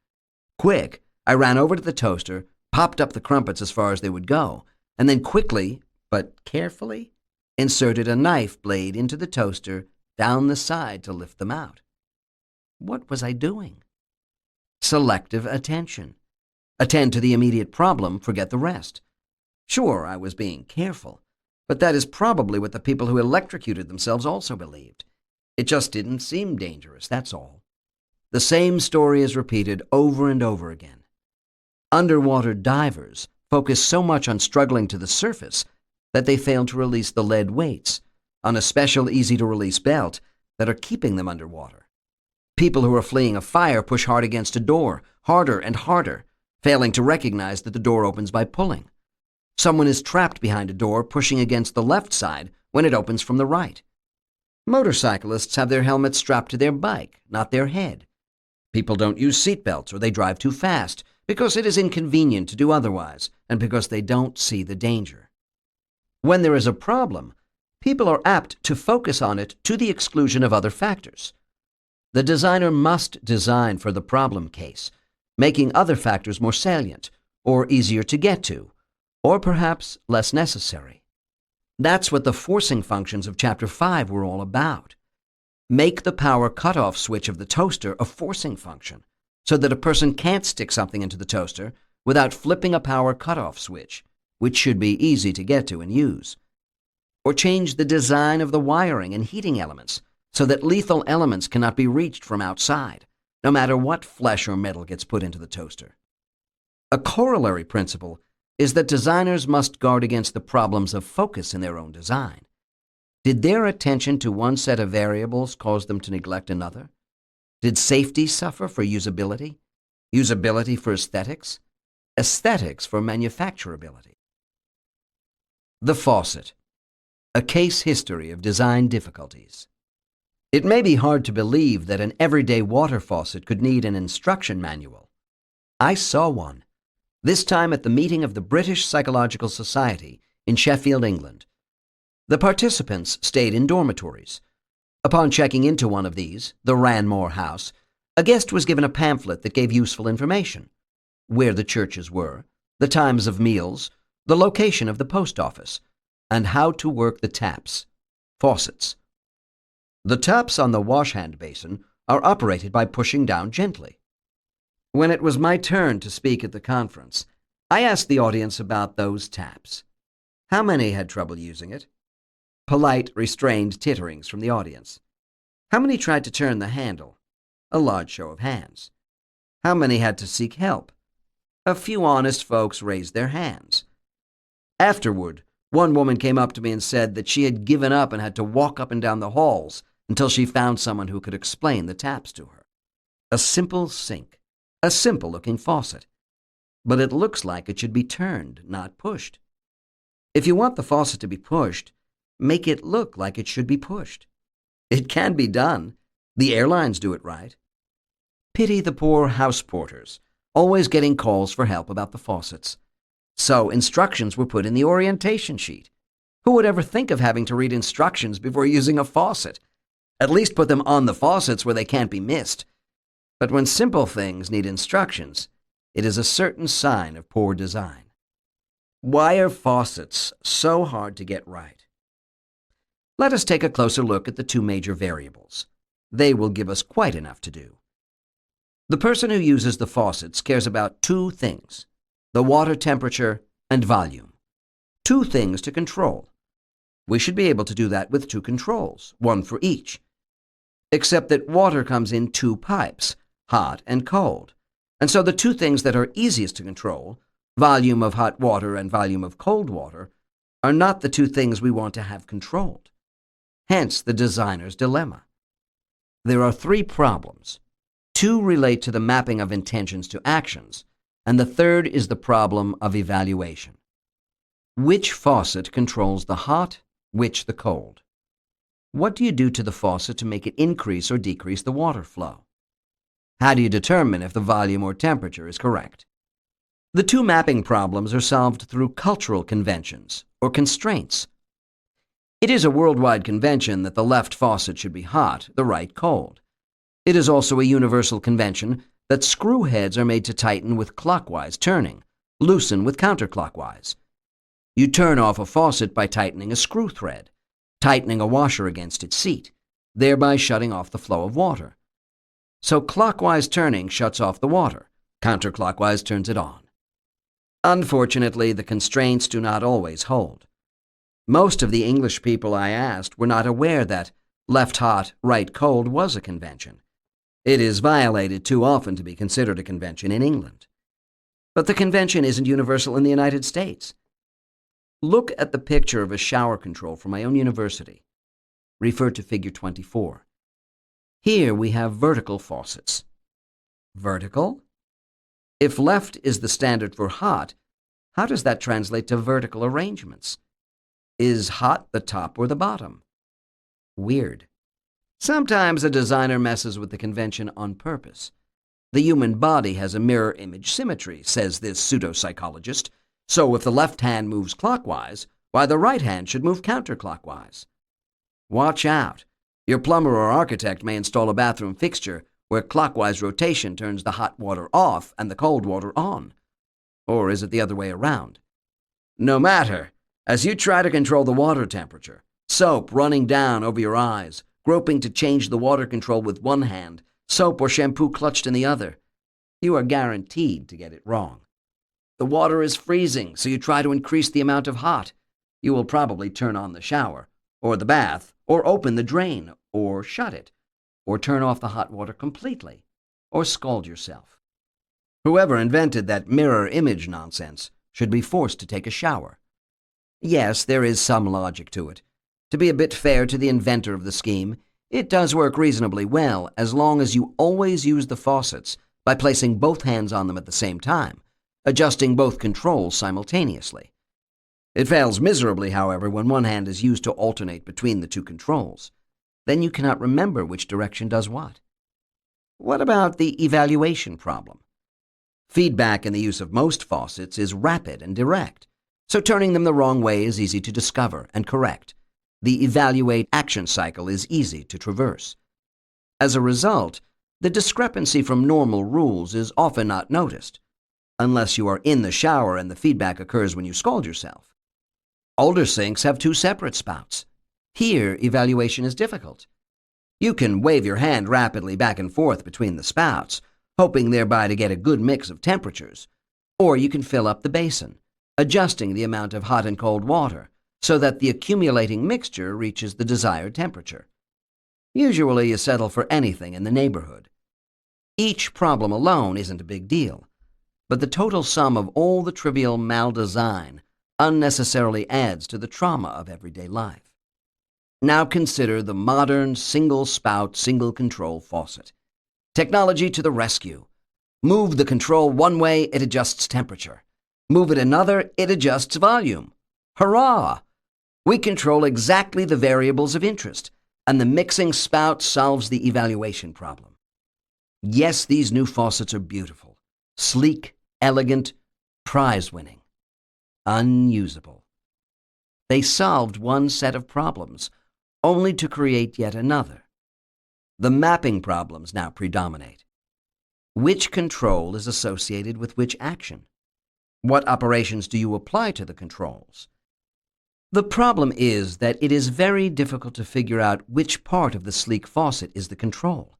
Quick, I ran over to the toaster, popped up the crumpets as far as they would go, and then quickly, but carefully, inserted a knife blade into the toaster down the side to lift them out. What was I doing? Selective attention. Attend to the immediate problem, forget the rest. Sure, I was being careful, but that is probably what the people who electrocuted themselves also believed. It just didn't seem dangerous, that's all. The same story is repeated over and over again. Underwater divers focus so much on struggling to the surface that they fail to release the lead weights on a special easy-to-release belt that are keeping them underwater. People who are fleeing a fire push hard against a door, harder and harder, failing to recognize that the door opens by pulling. Someone is trapped behind a door pushing against the left side when it opens from the right. Motorcyclists have their helmets strapped to their bike, not their head. People don't use seatbelts or they drive too fast because it is inconvenient to do otherwise and because they don't see the danger. When there is a problem, people are apt to focus on it to the exclusion of other factors. The designer must design for the problem case, making other factors more salient or easier to get to, or perhaps less necessary. That's what the forcing functions of Chapter 5 were all about. Make the power cutoff switch of the toaster a forcing function, so that a person can't stick something into the toaster without flipping a power cutoff switch, which should be easy to get to and use. or change the design of the wiring and heating elements so that lethal elements cannot be reached from outside, no matter what flesh or metal gets put into the toaster. A corollary principle is that designers must guard against the problems of focus in their own design. Did their attention to one set of variables cause them to neglect another? Did safety suffer for usability? Usability for aesthetics? Aesthetics for manufacturability? The faucet. A case history of design difficulties. It may be hard to believe that an everyday water faucet could need an instruction manual. I saw one, this time at the meeting of the British Psychological Society in Sheffield, England. The participants stayed in dormitories. Upon checking into one of these, the Ranmore House, a guest was given a pamphlet that gave useful information: where the churches were, the times of meals, the location of the post office, and how to work the taps, faucets. The taps on the wash-hand basin are operated by pushing down gently. When it was my turn to speak at the conference, I asked the audience about those taps. How many had trouble using it? Polite, restrained titterings from the audience. How many tried to turn the handle? A large show of hands. How many had to seek help? A few honest folks raised their hands. Afterward, one woman came up to me and said that she had given up and had to walk up and down the halls until she found someone who could explain the taps to her. A simple sink, a simple-looking faucet, but it looks like it should be turned, not pushed. If you want the faucet to be pushed, make it look like it should be pushed. It can be done. The airlines do it right. Pity the poor house porters, always getting calls for help about the faucets. So instructions were put in the orientation sheet. Who would ever think of having to read instructions before using a faucet? At least put them on the faucets where they can't be missed. But when simple things need instructions, it is a certain sign of poor design. Why are faucets so hard to get right? Let us take a closer look at the two major variables. They will give us quite enough to do. The person who uses the faucets cares about two things: the water temperature and volume. Two things to control. We should be able to do that with two controls, one for each. Except that water comes in two pipes, hot and cold. And so the two things that are easiest to control, volume of hot water and volume of cold water, are not the two things we want to have controlled. Hence the designer's dilemma. There are three problems. Two relate to the mapping of intentions to actions, and the third is the problem of evaluation. Which faucet controls the hot, which the cold? What do you do to the faucet to make it increase or decrease the water flow? How do you determine if the volume or temperature is correct? The two mapping problems are solved through cultural conventions or constraints. It is a worldwide convention that the left faucet should be hot, the right cold. It is also a universal convention that screw heads are made to tighten with clockwise turning, loosen with counterclockwise. You turn off a faucet by tightening a screw thread, tightening a washer against its seat, thereby shutting off the flow of water. So clockwise turning shuts off the water, counterclockwise turns it on. Unfortunately, the constraints do not always hold. Most of the English people I asked were not aware that left hot, right cold was a convention. It is violated too often to be considered a convention in England. But the convention isn't universal in the United States. Look at the picture of a shower control from my own university. Refer to Figure 24. Here we have vertical faucets. Vertical? If left is the standard for hot, how does that translate to vertical arrangements? Is hot the top or the bottom? Weird. Sometimes a designer messes with the convention on purpose. The human body has a mirror image symmetry, says this pseudo-psychologist, so if the left hand moves clockwise, why the right hand should move counterclockwise. Watch out. Your plumber or architect may install a bathroom fixture where clockwise rotation turns the hot water off and the cold water on. Or is it the other way around? No matter. As you try to control the water temperature, soap running down over your eyes, groping to change the water control with one hand, soap or shampoo clutched in the other, you are guaranteed to get it wrong. The water is freezing, so you try to increase the amount of hot. You will probably turn on the shower, or the bath, or open the drain, or shut it, or turn off the hot water completely, or scald yourself. Whoever invented that mirror image nonsense should be forced to take a shower. Yes, there is some logic to it. To be a bit fair to the inventor of the scheme, it does work reasonably well as long as you always use the faucets by placing both hands on them at the same time, adjusting both controls simultaneously. It fails miserably, however, when one hand is used to alternate between the two controls. Then you cannot remember which direction does what. What about the evaluation problem? Feedback in the use of most faucets is rapid and direct, so turning them the wrong way is easy to discover and correct. The evaluate action cycle is easy to traverse. As a result, the discrepancy from normal rules is often not noticed, unless you are in the shower and the feedback occurs when you scald yourself. Older sinks have two separate spouts. Here, evaluation is difficult. You can wave your hand rapidly back and forth between the spouts, hoping thereby to get a good mix of temperatures, or you can fill up the basin, adjusting the amount of hot and cold water so that the accumulating mixture reaches the desired temperature. Usually you settle for anything in the neighborhood. Each problem alone isn't a big deal, but the total sum of all the trivial maldesign unnecessarily adds to the trauma of everyday life. Now consider the modern single-spout, single-control faucet. Technology to the rescue. Move the control one way, it adjusts temperature. Move it another, it adjusts volume. Hurrah! We control exactly the variables of interest, and the mixing spout solves the evaluation problem. Yes, these new faucets are beautiful, sleek, elegant, prize-winning, unusable. They solved one set of problems, only to create yet another. The mapping problems now predominate. Which control is associated with which action? What operations do you apply to the controls? The problem is that it is very difficult to figure out which part of the sleek faucet is the control.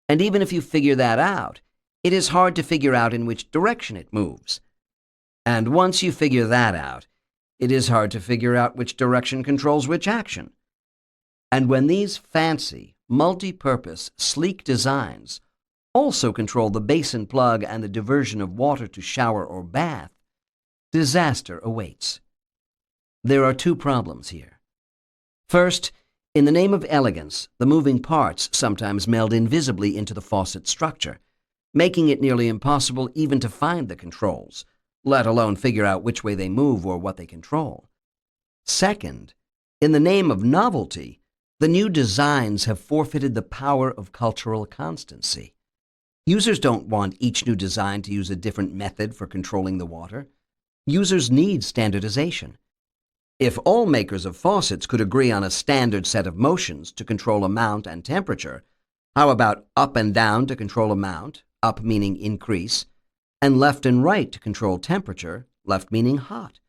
And even if you figure that out, it is hard to figure out in which direction it moves. And once you figure that out, it is hard to figure out which direction controls which action. And when these fancy, multi-purpose, sleek designs also control the basin plug and the diversion of water to shower or bath, disaster awaits. There are two problems here. First, in the name of elegance, the moving parts sometimes meld invisibly into the faucet structure, making it nearly impossible even to find the controls, let alone figure out which way they move or what they control. Second, in the name of novelty, the new designs have forfeited the power of cultural constancy. Users don't want each new design to use a different method for controlling the water. Users need standardization. If all makers of faucets could agree on a standard set of motions to control amount and temperature, how about up and down to control amount, up meaning increase, and left and right to control temperature, left meaning hot?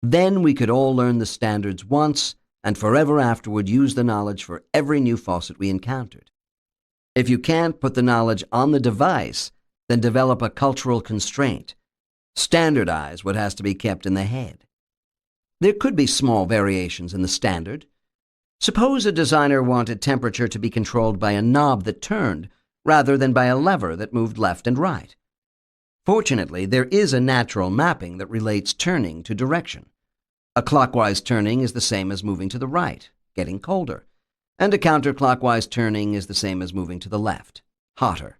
Then we could all learn the standards once and forever afterward use the knowledge for every new faucet we encountered. If you can't put the knowledge on the device, then develop a cultural constraint. Standardize what has to be kept in the head. There could be small variations in the standard. Suppose a designer wanted temperature to be controlled by a knob that turned, rather than by a lever that moved left and right. Fortunately, there is a natural mapping that relates turning to direction. A clockwise turning is the same as moving to the right, getting colder, and a counterclockwise turning is the same as moving to the left, hotter.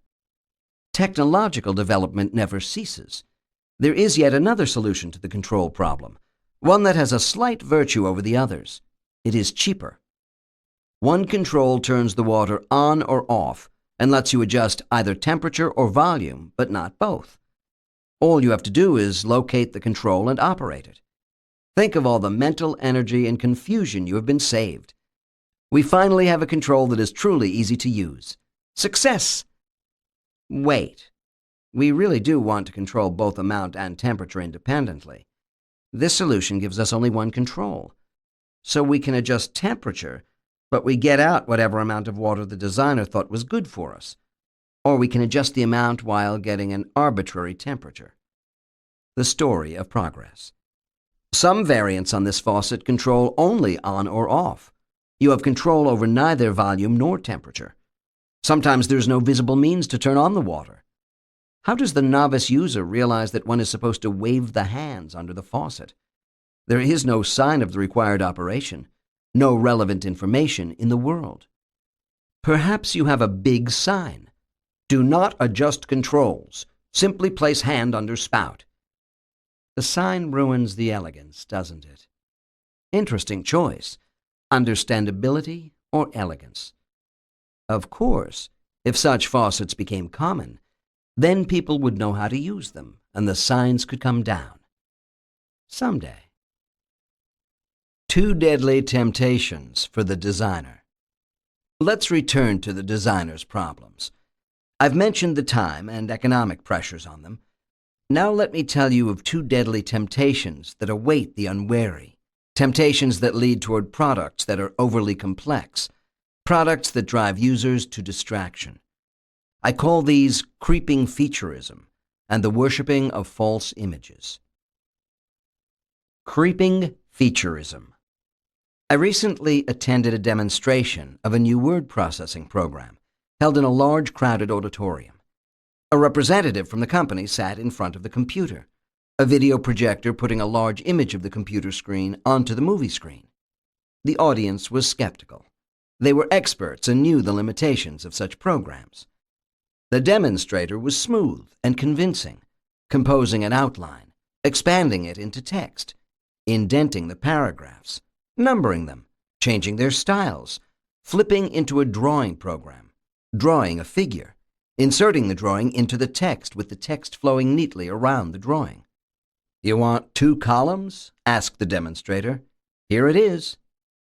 Technological development never ceases. There is yet another solution to the control problem, one that has a slight virtue over the others. It is cheaper. One control turns the water on or off and lets you adjust either temperature or volume, but not both. All you have to do is locate the control and operate it. Think of all the mental energy and confusion you have been saved. We finally have a control that is truly easy to use. Success! Wait. We really do want to control both amount and temperature independently. This solution gives us only one control. So we can adjust temperature, but we get out whatever amount of water the designer thought was good for us. Or we can adjust the amount while getting an arbitrary temperature. The story of progress. Some variants on this faucet control only on or off. You have control over neither volume nor temperature. Sometimes there's no visible means to turn on the water. How does the novice user realize that one is supposed to wave the hands under the faucet? There is no sign of the required operation, no relevant information in the world. Perhaps you have a big sign. Do not adjust controls. Simply place hand under spout. The sign ruins the elegance, doesn't it? Interesting choice. Understandability or elegance? Of course, if such faucets became common, then people would know how to use them, and the signs could come down. Someday. 2 deadly temptations for the designer. Let's return to the designer's problems. I've mentioned the time and economic pressures on them. Now let me tell you of 2 deadly temptations that await the unwary. Temptations that lead toward products that are overly complex. Products that drive users to distraction. I call these creeping featureism and the worshipping of false images. Creeping featureism. I recently attended a demonstration of a new word processing program held in a large, crowded auditorium. A representative from the company sat in front of the computer, a video projector putting a large image of the computer screen onto the movie screen. The audience was skeptical. They were experts and knew the limitations of such programs. The demonstrator was smooth and convincing, composing an outline, expanding it into text, indenting the paragraphs, numbering them, changing their styles, flipping into a drawing program, drawing a figure, inserting the drawing into the text with the text flowing neatly around the drawing. You want 2 columns? Asked the demonstrator. Here it is.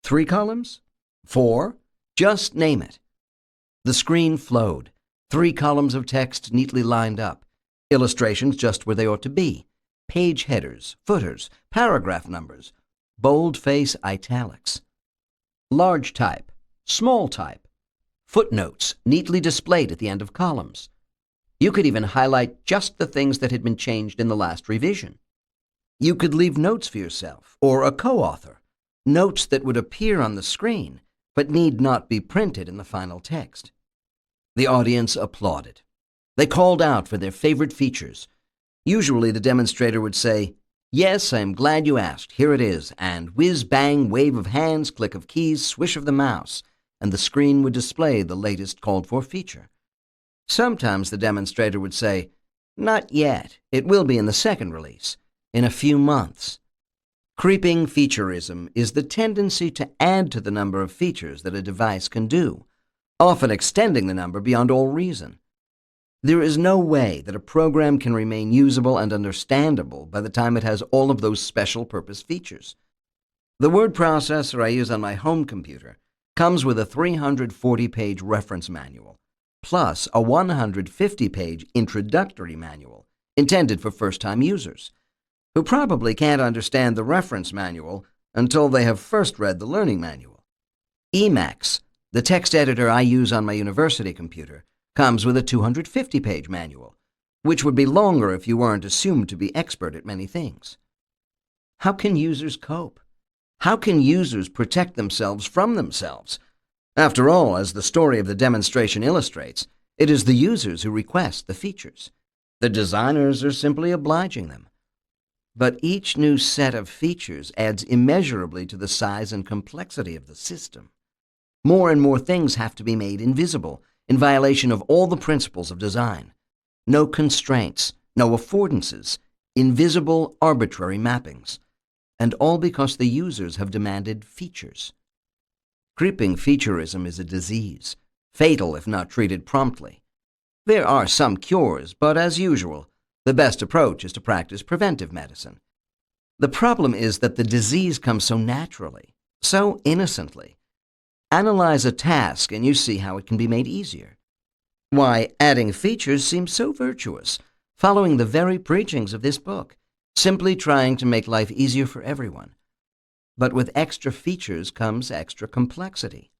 3 columns? 4? Just name it. The screen flowed. 3 columns of text neatly lined up. Illustrations just where they ought to be. Page headers, footers, paragraph numbers, boldface italics. Large type, small type, footnotes neatly displayed at the end of columns. You could even highlight just the things that had been changed in the last revision. You could leave notes for yourself or a co-author, notes that would appear on the screen but need not be printed in the final text. The audience applauded. They called out for their favorite features. Usually the demonstrator would say, "Yes, I am glad you asked. Here it is," and whiz-bang, wave of hands, click of keys, swish of the mouse, and the screen would display the latest called-for feature. Sometimes the demonstrator would say, "Not yet. It will be in the second release, in a few months." Creeping featureism is the tendency to add to the number of features that a device can do, often extending the number beyond all reason. There is no way that a program can remain usable and understandable by the time it has all of those special purpose features. The word processor I use on my home computer comes with a 340-page reference manual, plus a 150-page introductory manual intended for first-time users, who probably can't understand the reference manual until they have first read the learning manual. Emacs, the text editor I use on my university computer, comes with a 250-page manual, which would be longer if you weren't assumed to be expert at many things. How can users cope? How can users protect themselves from themselves? After all, as the story of the demonstration illustrates, it is the users who request the features. The designers are simply obliging them. But each new set of features adds immeasurably to the size and complexity of the system. More and more things have to be made invisible, in violation of all the principles of design. No constraints, no affordances, invisible, arbitrary mappings. And all because the users have demanded features. Creeping featureism is a disease, fatal if not treated promptly. There are some cures, but as usual, the best approach is to practice preventive medicine. The problem is that the disease comes so naturally, so innocently. Analyze a task and you see how it can be made easier. Why, adding features seems so virtuous, following the very preachings of this book, simply trying to make life easier for everyone. But with extra features comes extra complexity.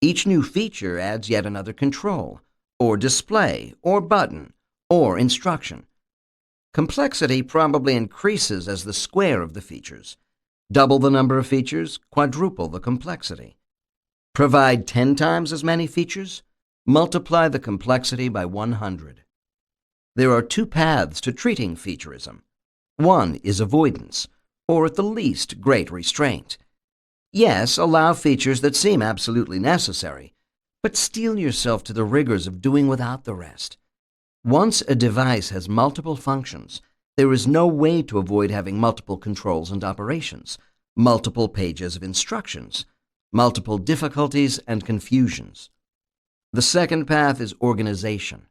Each new feature adds yet another control, or display, or button, or instruction. Complexity probably increases as the square of the features. Double the number of features, quadruple the complexity. Provide 10 times as many features, multiply the complexity by 100. There are two paths to treating featureism. One is avoidance, or at the least, great restraint. Yes, allow features that seem absolutely necessary, but steel yourself to the rigors of doing without the rest. Once a device has multiple functions, there is no way to avoid having multiple controls and operations, multiple pages of instructions, multiple difficulties and confusions. The second path is organization.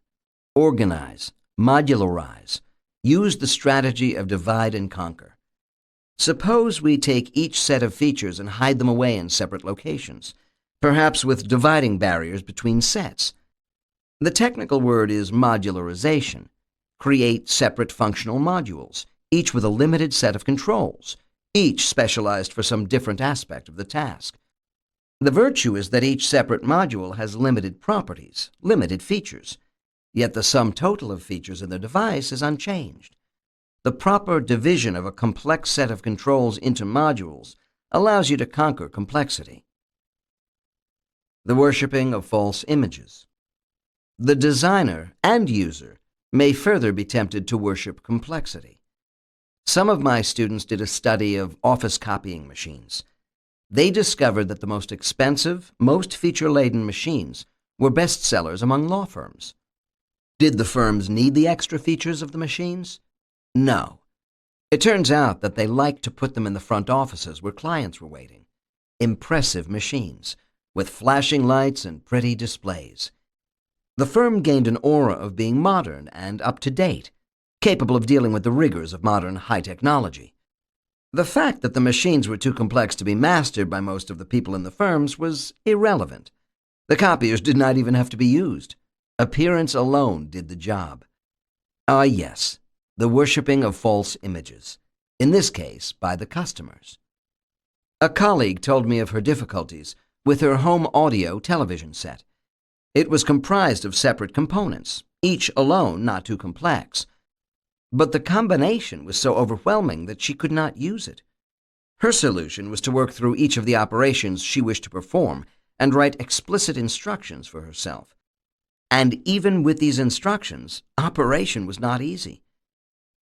Organize, modularize, use the strategy of divide and conquer. Suppose we take each set of features and hide them away in separate locations, perhaps with dividing barriers between sets. The technical word is modularization. Create separate functional modules, each with a limited set of controls, each specialized for some different aspect of the task. The virtue is that each separate module has limited properties, limited features, yet the sum total of features in the device is unchanged. The proper division of a complex set of controls into modules allows you to conquer complexity. The worshipping of false images. The designer and user may further be tempted to worship complexity. Some of my students did a study of office copying machines. They discovered that the most expensive, most feature-laden machines were bestsellers among law firms. Did the firms need the extra features of the machines? No. It turns out that they liked to put them in the front offices where clients were waiting. Impressive machines, with flashing lights and pretty displays. The firm gained an aura of being modern and up-to-date, capable of dealing with the rigors of modern high technology. The fact that the machines were too complex to be mastered by most of the people in the firms was irrelevant. The copiers did not even have to be used. Appearance alone did the job. Ah, yes, the worshipping of false images, in this case by the customers. A colleague told me of her difficulties with her home audio television set. It was comprised of separate components, each alone not too complex. But the combination was so overwhelming that she could not use it. Her solution was to work through each of the operations she wished to perform and write explicit instructions for herself. And even with these instructions, operation was not easy.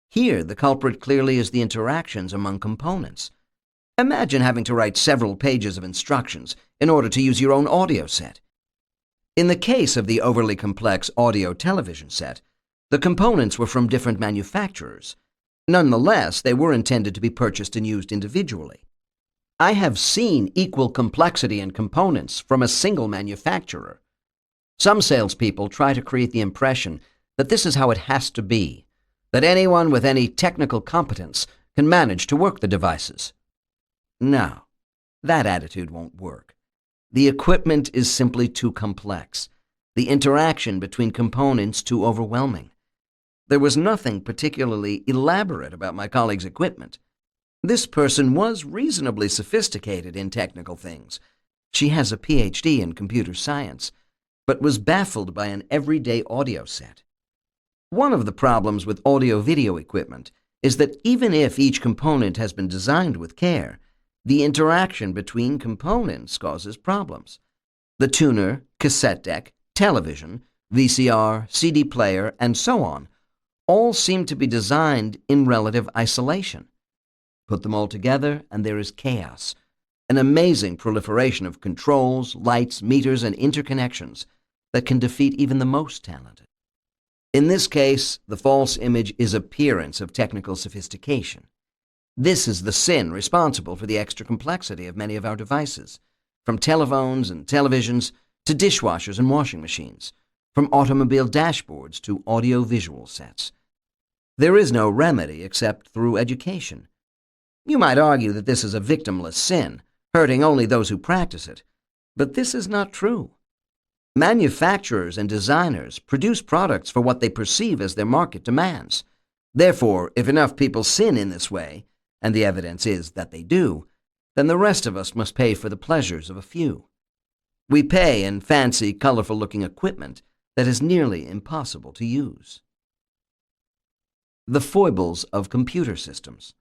Here, the culprit clearly is the interactions among components. Imagine having to write several pages of instructions in order to use your own audio set. In the case of the overly complex audio television set, the components were from different manufacturers. Nonetheless, they were intended to be purchased and used individually. I have seen equal complexity in components from a single manufacturer. Some salespeople try to create the impression that this is how it has to be, that anyone with any technical competence can manage to work the devices. No, that attitude won't work. The equipment is simply too complex, the interaction between components too overwhelming. There was nothing particularly elaborate about my colleague's equipment. This person was reasonably sophisticated in technical things. She has a PhD in computer science, but was baffled by an everyday audio set. One of the problems with audio-video equipment is that even if each component has been designed with care, the interaction between components causes problems. The tuner, cassette deck, television, VCR, CD player, and so on all seem to be designed in relative isolation. Put them all together and there is chaos, an amazing proliferation of controls, lights, meters, and interconnections that can defeat even the most talented. In this case, the false image is appearance of technical sophistication. This is the sin responsible for the extra complexity of many of our devices, from telephones and televisions to dishwashers and washing machines, from automobile dashboards to audio-visual sets. There is no remedy except through education. You might argue that this is a victimless sin, hurting only those who practice it, but this is not true. Manufacturers and designers produce products for what they perceive as their market demands. Therefore, if enough people sin in this way, and the evidence is that they do, then the rest of us must pay for the pleasures of a few. We pay in fancy, colorful-looking equipment that is nearly impossible to use. The foibles of computer systems.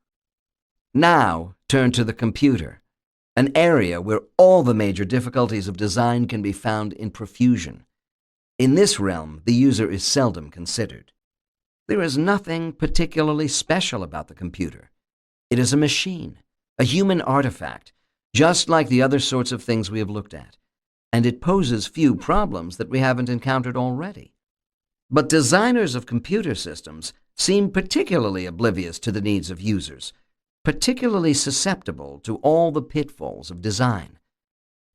Now turn to the computer, an area where all the major difficulties of design can be found in profusion. In this realm, the user is seldom considered. There is nothing particularly special about the computer. It is a machine, a human artifact, just like the other sorts of things we have looked at, and it poses few problems that we haven't encountered already. But designers of computer systems seem particularly oblivious to the needs of users, particularly susceptible to all the pitfalls of design.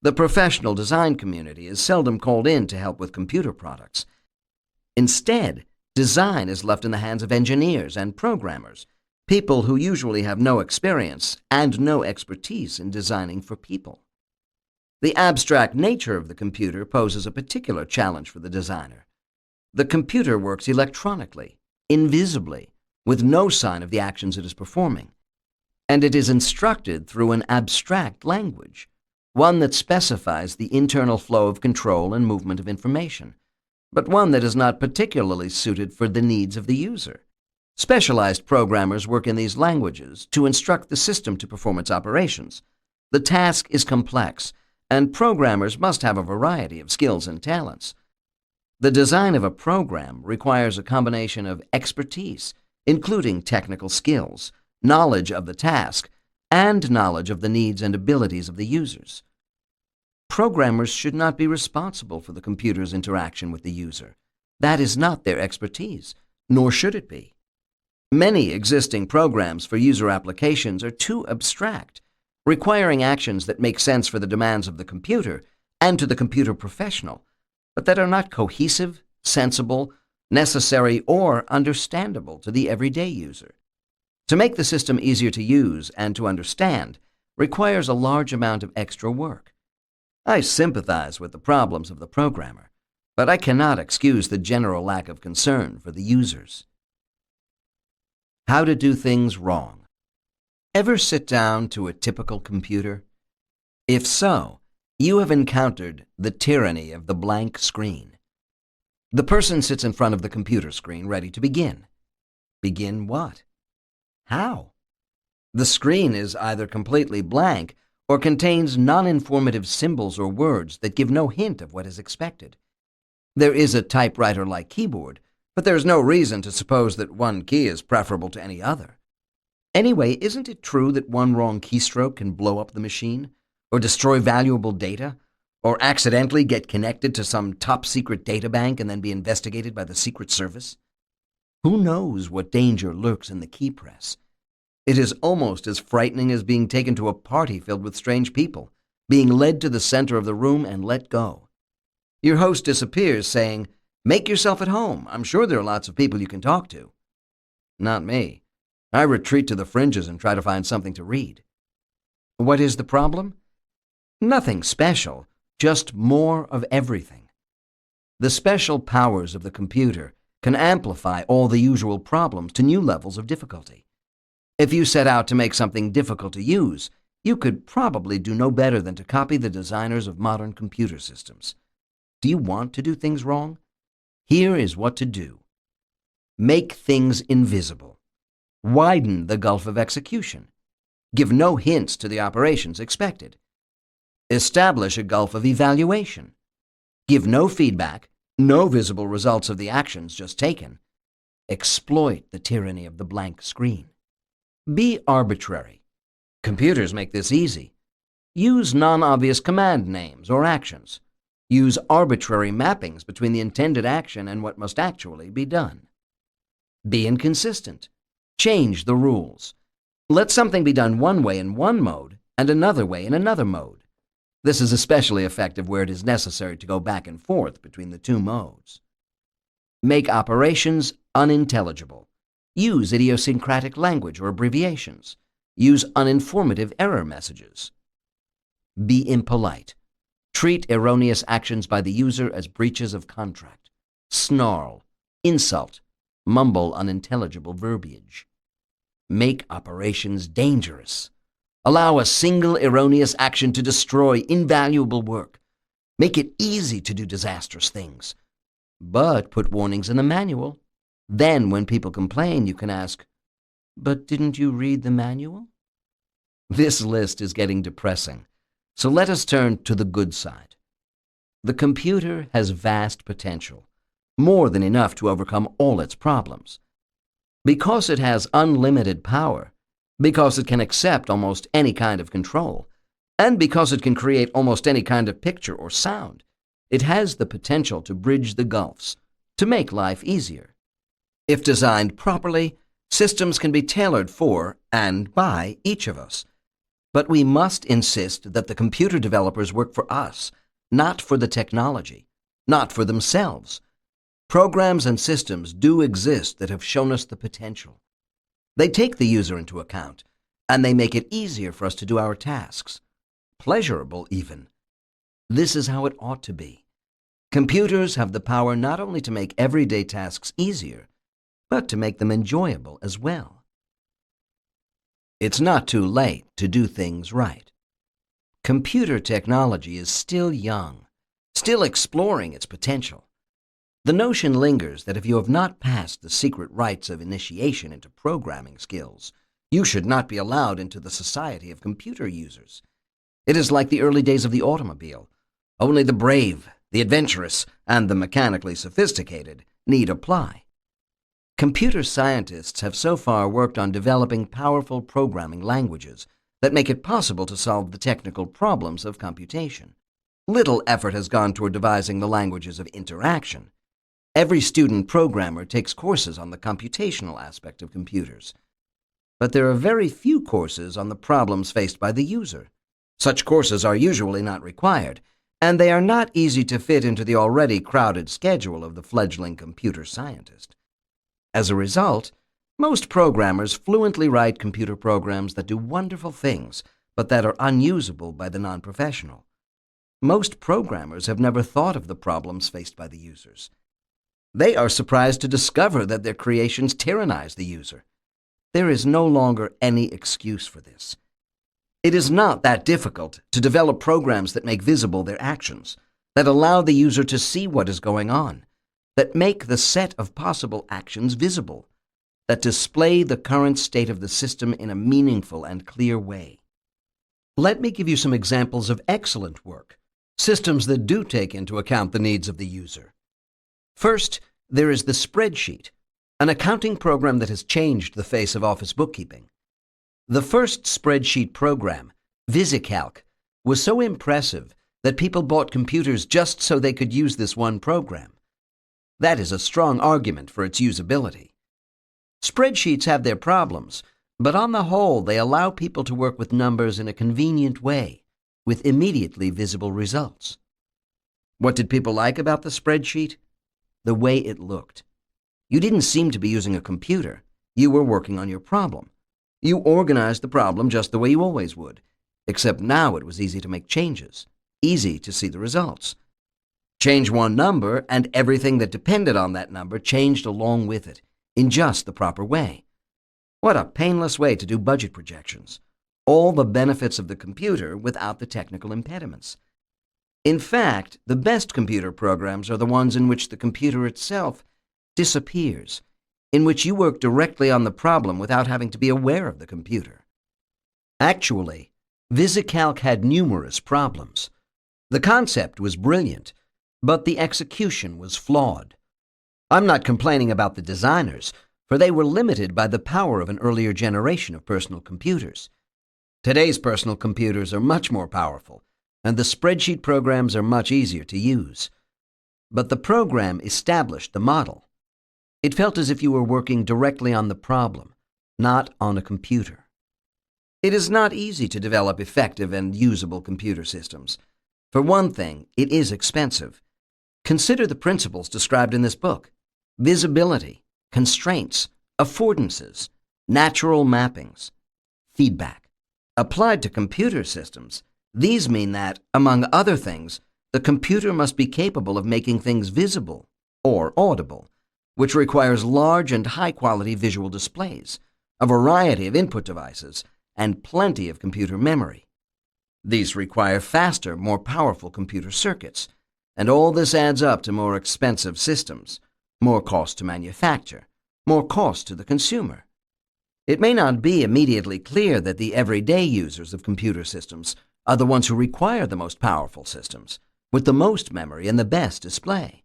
The professional design community is seldom called in to help with computer products. Instead, design is left in the hands of engineers and programmers, people who usually have no experience and no expertise in designing for people. The abstract nature of the computer poses a particular challenge for the designer. The computer works electronically, invisibly, with no sign of the actions it is performing, and it is instructed through an abstract language, one that specifies the internal flow of control and movement of information, but one that is not particularly suited for the needs of the user. Specialized programmers work in these languages to instruct the system to perform its operations. The task is complex, and programmers must have a variety of skills and talents. The design of a program requires a combination of expertise, including technical skills, knowledge of the task, and knowledge of the needs and abilities of the users. Programmers should not be responsible for the computer's interaction with the user. That is not their expertise, nor should it be. Many existing programs for user applications are too abstract, requiring actions that make sense for the demands of the computer and to the computer professional, but that are not cohesive, sensible, necessary, or understandable to the everyday user. To make the system easier to use and to understand requires a large amount of extra work. I sympathize with the problems of the programmer, but I cannot excuse the general lack of concern for the users. How to do things wrong. Ever sit down to a typical computer? If so, you have encountered the tyranny of the blank screen. The person sits in front of the computer screen ready to begin. Begin what? How? The screen is either completely blank or contains non-informative symbols or words that give no hint of what is expected. There is a typewriter-like keyboard, but there is no reason to suppose that one key is preferable to any other. Anyway, isn't it true that one wrong keystroke can blow up the machine, or destroy valuable data, or accidentally get connected to some top-secret databank and then be investigated by the Secret Service? Who knows what danger lurks in the key press? It is almost as frightening as being taken to a party filled with strange people, being led to the center of the room and let go. Your host disappears, saying, "Make yourself at home. I'm sure there are lots of people you can talk to." Not me. I retreat to the fringes and try to find something to read. What is the problem? Nothing special, just more of everything. The special powers of the computer can amplify all the usual problems to new levels of difficulty. If you set out to make something difficult to use, you could probably do no better than to copy the designers of modern computer systems. Do you want to do things wrong? Here is what to do. Make things invisible. Widen the gulf of execution. Give no hints to the operations expected. Establish a gulf of evaluation. Give no feedback, no visible results of the actions just taken. Exploit the tyranny of the blank screen. Be arbitrary. Computers make this easy. Use non-obvious command names or actions. Use arbitrary mappings between the intended action and what must actually be done. Be inconsistent. Change the rules. Let something be done one way in one mode and another way in another mode. This is especially effective where it is necessary to go back and forth between the two modes. Make operations unintelligible. Use idiosyncratic language or abbreviations. Use uninformative error messages. Be impolite. Treat erroneous actions by the user as breaches of contract. Snarl, insult, mumble unintelligible verbiage. Make operations dangerous. Allow a single erroneous action to destroy invaluable work. Make it easy to do disastrous things. But put warnings in the manual. Then, when people complain, you can ask, "But didn't you read the manual?" This list is getting depressing, so let us turn to the good side. The computer has vast potential, more than enough to overcome all its problems. Because it has unlimited power, because it can accept almost any kind of control, and because it can create almost any kind of picture or sound, it has the potential to bridge the gulfs, to make life easier. If designed properly, systems can be tailored for and by each of us. But we must insist that the computer developers work for us, not for the technology, not for themselves. Programs and systems do exist that have shown us the potential. They take the user into account, and they make it easier for us to do our tasks. Pleasurable, even. This is how it ought to be. Computers have the power not only to make everyday tasks easier, but to make them enjoyable as well. It's not too late to do things right. Computer technology is still young, still exploring its potential. The notion lingers that if you have not passed the secret rites of initiation into programming skills, you should not be allowed into the society of computer users. It is like the early days of the automobile. Only the brave, the adventurous, and the mechanically sophisticated need apply. Computer scientists have so far worked on developing powerful programming languages that make it possible to solve the technical problems of computation. Little effort has gone toward devising the languages of interaction. Every student programmer takes courses on the computational aspect of computers. But there are very few courses on the problems faced by the user. Such courses are usually not required, and they are not easy to fit into the already crowded schedule of the fledgling computer scientist. As a result, most programmers fluently write computer programs that do wonderful things, but that are unusable by the non-professional. Most programmers have never thought of the problems faced by the users. They are surprised to discover that their creations tyrannize the user. There is no longer any excuse for this. It is not that difficult to develop programs that make visible their actions, that allow the user to see what is going on, that make the set of possible actions visible, that display the current state of the system in a meaningful and clear way. Let me give you some examples of excellent work, systems that do take into account the needs of the user. First, there is the spreadsheet, an accounting program that has changed the face of office bookkeeping. The first spreadsheet program, VisiCalc, was so impressive that people bought computers just so they could use this one program. That is a strong argument for its usability. Spreadsheets have their problems, but on the whole, they allow people to work with numbers in a convenient way, with immediately visible results. What did people like about the spreadsheet? The way it looked. You didn't seem to be using a computer. You were working on your problem. You organized the problem just the way you always would, except now it was easy to make changes, easy to see the results. Change one number, and everything that depended on that number changed along with it, in just the proper way. What a painless way to do budget projections. All the benefits of the computer without the technical impediments. In fact, the best computer programs are the ones in which the computer itself disappears, in which you work directly on the problem without having to be aware of the computer. Actually, VisiCalc had numerous problems. The concept was brilliant, but the execution was flawed. I'm not complaining about the designers, for they were limited by the power of an earlier generation of personal computers. Today's personal computers are much more powerful, and the spreadsheet programs are much easier to use. But the program established the model. It felt as if you were working directly on the problem, not on a computer. It is not easy to develop effective and usable computer systems. For one thing, it is expensive. Consider the principles described in this book: visibility, constraints, affordances, natural mappings, feedback. Applied to computer systems, these mean that, among other things, the computer must be capable of making things visible or audible, which requires large and high-quality visual displays, a variety of input devices, and plenty of computer memory. These require faster, more powerful computer circuits, and all this adds up to more expensive systems, more cost to manufacture, more cost to the consumer. It may not be immediately clear that the everyday users of computer systems are the ones who require the most powerful systems, with the most memory and the best display.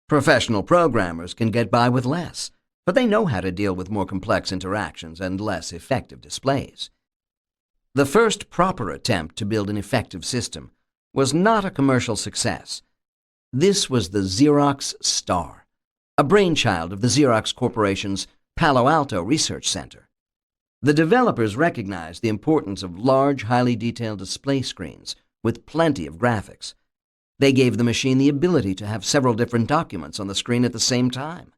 Professional programmers can get by with less, but they know how to deal with more complex interactions and less effective displays. The first proper attempt to build an effective system was not a commercial success. This was the Xerox Star, a brainchild of the Xerox Corporation's Palo Alto Research Center. The developers recognized the importance of large, highly detailed display screens with plenty of graphics. They gave the machine the ability to have several different documents on the screen at the same time.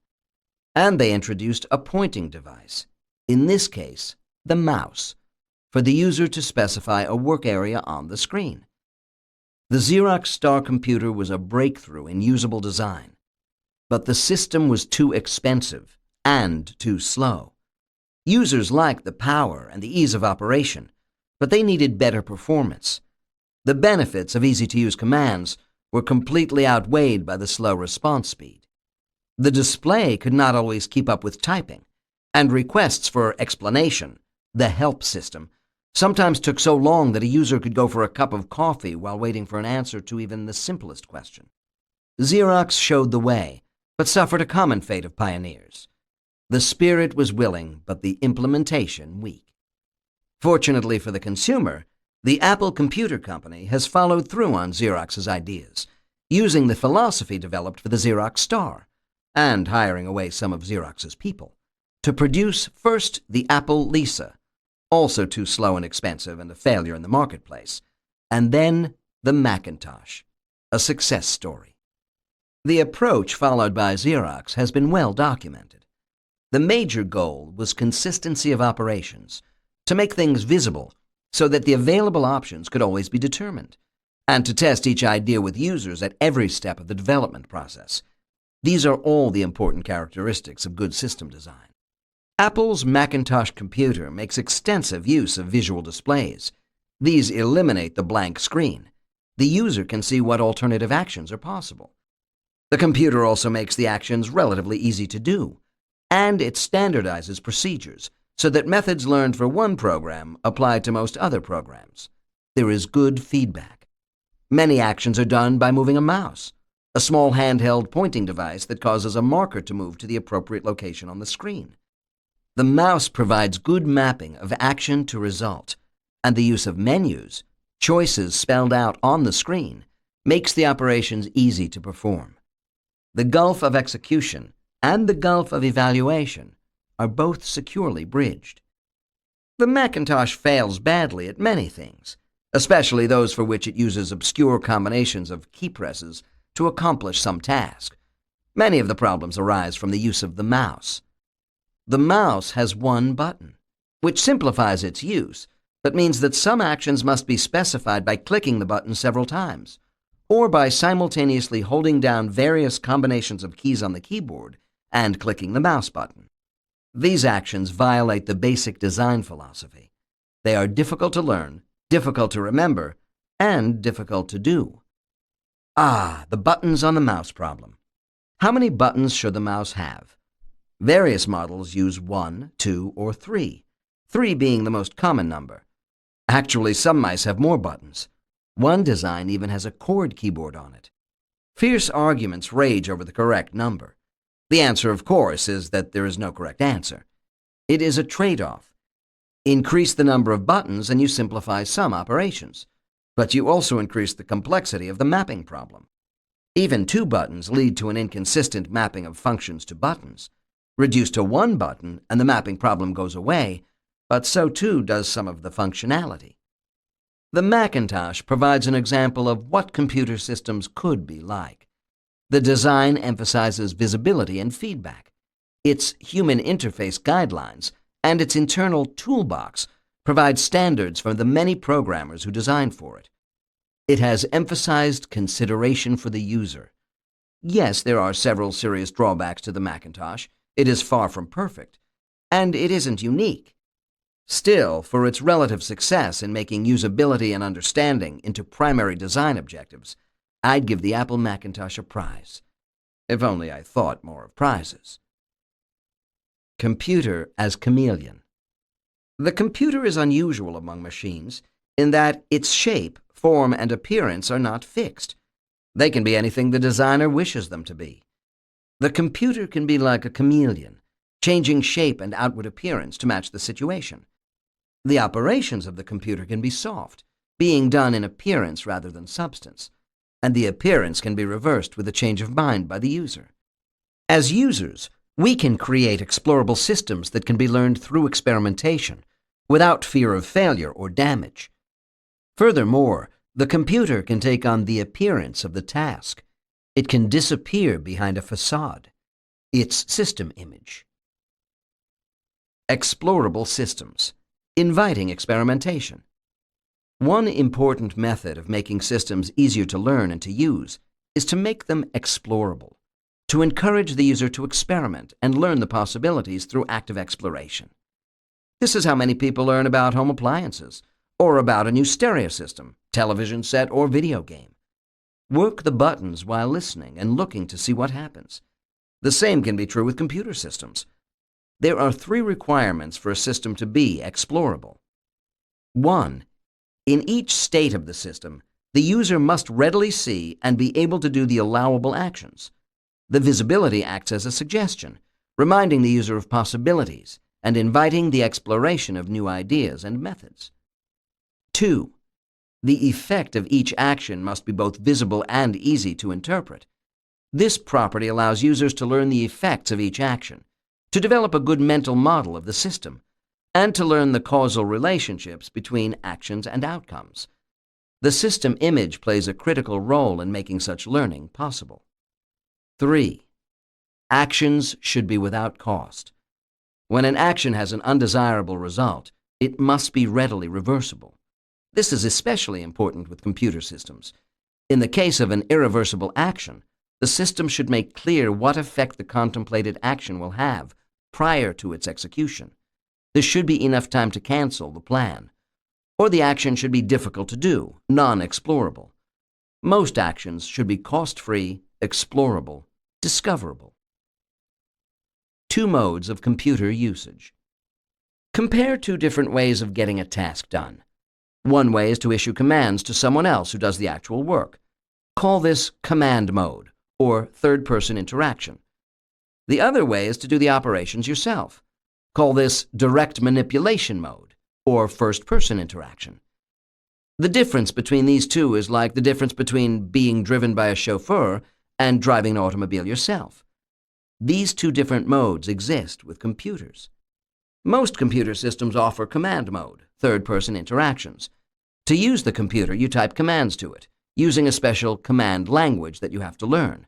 And they introduced a pointing device, in this case, the mouse, for the user to specify a work area on the screen. The Xerox Star computer was a breakthrough in usable design, but the system was too expensive and too slow. Users liked the power and the ease of operation, but they needed better performance. The benefits of easy-to-use commands were completely outweighed by the slow response speed. The display could not always keep up with typing, and requests for explanation, the help system, sometimes took so long that a user could go for a cup of coffee while waiting for an answer to even the simplest question. Xerox showed the way, but suffered a common fate of pioneers. The spirit was willing, but the implementation weak. Fortunately for the consumer, the Apple Computer Company has followed through on Xerox's ideas, using the philosophy developed for the Xerox Star, and hiring away some of Xerox's people, to produce first the Apple Lisa, also too slow and expensive and a failure in the marketplace, and then the Macintosh, a success story. The approach followed by Xerox has been well documented. The major goal was consistency of operations, to make things visible so that the available options could always be determined, and to test each idea with users at every step of the development process. These are all the important characteristics of good system design. Apple's Macintosh computer makes extensive use of visual displays. These eliminate the blank screen. The user can see what alternative actions are possible. The computer also makes the actions relatively easy to do, and it standardizes procedures so that methods learned for one program apply to most other programs. There is good feedback. Many actions are done by moving a mouse, a small handheld pointing device that causes a marker to move to the appropriate location on the screen. The mouse provides good mapping of action to result, and the use of menus, choices spelled out on the screen, makes the operations easy to perform. The gulf of execution and the gulf of evaluation are both securely bridged. The Macintosh fails badly at many things, especially those for which it uses obscure combinations of key presses to accomplish some task. Many of the problems arise from the use of the mouse. The mouse has one button, which simplifies its use, but means that some actions must be specified by clicking the button several times, or by simultaneously holding down various combinations of keys on the keyboard and clicking the mouse button. These actions violate the basic design philosophy. They are difficult to learn, difficult to remember, and difficult to do. The buttons on the mouse problem. How many buttons should the mouse have? Various models use 1, 2, or 3, 3 being the most common number. Actually, some mice have more buttons. One design even has a chord keyboard on it. Fierce arguments rage over the correct number. The answer, of course, is that there is no correct answer. It is a trade-off. Increase the number of buttons and you simplify some operations, but you also increase the complexity of the mapping problem. Even 2 buttons lead to an inconsistent mapping of functions to buttons. Reduce to 1 button and the mapping problem goes away, but so too does some of the functionality. The Macintosh provides an example of what computer systems could be like. The design emphasizes visibility and feedback. Its human interface guidelines and its internal toolbox provide standards for the many programmers who designed for it. It has emphasized consideration for the user. Yes, there are several serious drawbacks to the Macintosh. It is far from perfect, and it isn't unique. Still, for its relative success in making usability and understanding into primary design objectives, I'd give the Apple Macintosh a prize. If only I thought more of prizes. Computer as chameleon. The computer is unusual among machines in that its shape, form, and appearance are not fixed. They can be anything the designer wishes them to be. The computer can be like a chameleon, changing shape and outward appearance to match the situation. The operations of the computer can be soft, being done in appearance rather than substance, and the appearance can be reversed with a change of mind by the user. As users, we can create explorable systems that can be learned through experimentation, without fear of failure or damage. Furthermore, the computer can take on the appearance of the task. It can disappear behind a facade, its system image. Explorable systems, inviting experimentation. One important method of making systems easier to learn and to use is to make them explorable, to encourage the user to experiment and learn the possibilities through active exploration. This is how many people learn about home appliances, or about a new stereo system, television set, or video game. Work the buttons while listening and looking to see what happens. The same can be true with computer systems. There are 3 requirements for a system to be explorable. 1. In each state of the system, the user must readily see and be able to do the allowable actions. The visibility acts as a suggestion, reminding the user of possibilities and inviting the exploration of new ideas and methods. 2. The effect of each action must be both visible and easy to interpret. This property allows users to learn the effects of each action, to develop a good mental model of the system, and to learn the causal relationships between actions and outcomes. The system image plays a critical role in making such learning possible. 3. Actions should be without cost. When an action has an undesirable result, it must be readily reversible. This is especially important with computer systems. In the case of an irreversible action, the system should make clear what effect the contemplated action will have prior to its execution. There should be enough time to cancel the plan. Or the action should be difficult to do, non-explorable. Most actions should be cost-free, explorable, discoverable. 2 modes of computer usage. Compare 2 different ways of getting a task done. One way is to issue commands to someone else who does the actual work. Call this command mode, or third-person interaction. The other way is to do the operations yourself. Call this direct manipulation mode, or first-person interaction. The difference between these 2 is like the difference between being driven by a chauffeur and driving an automobile yourself. These 2 different modes exist with computers. Most computer systems offer command mode, third-person interactions. To use the computer, you type commands to it, using a special command language that you have to learn.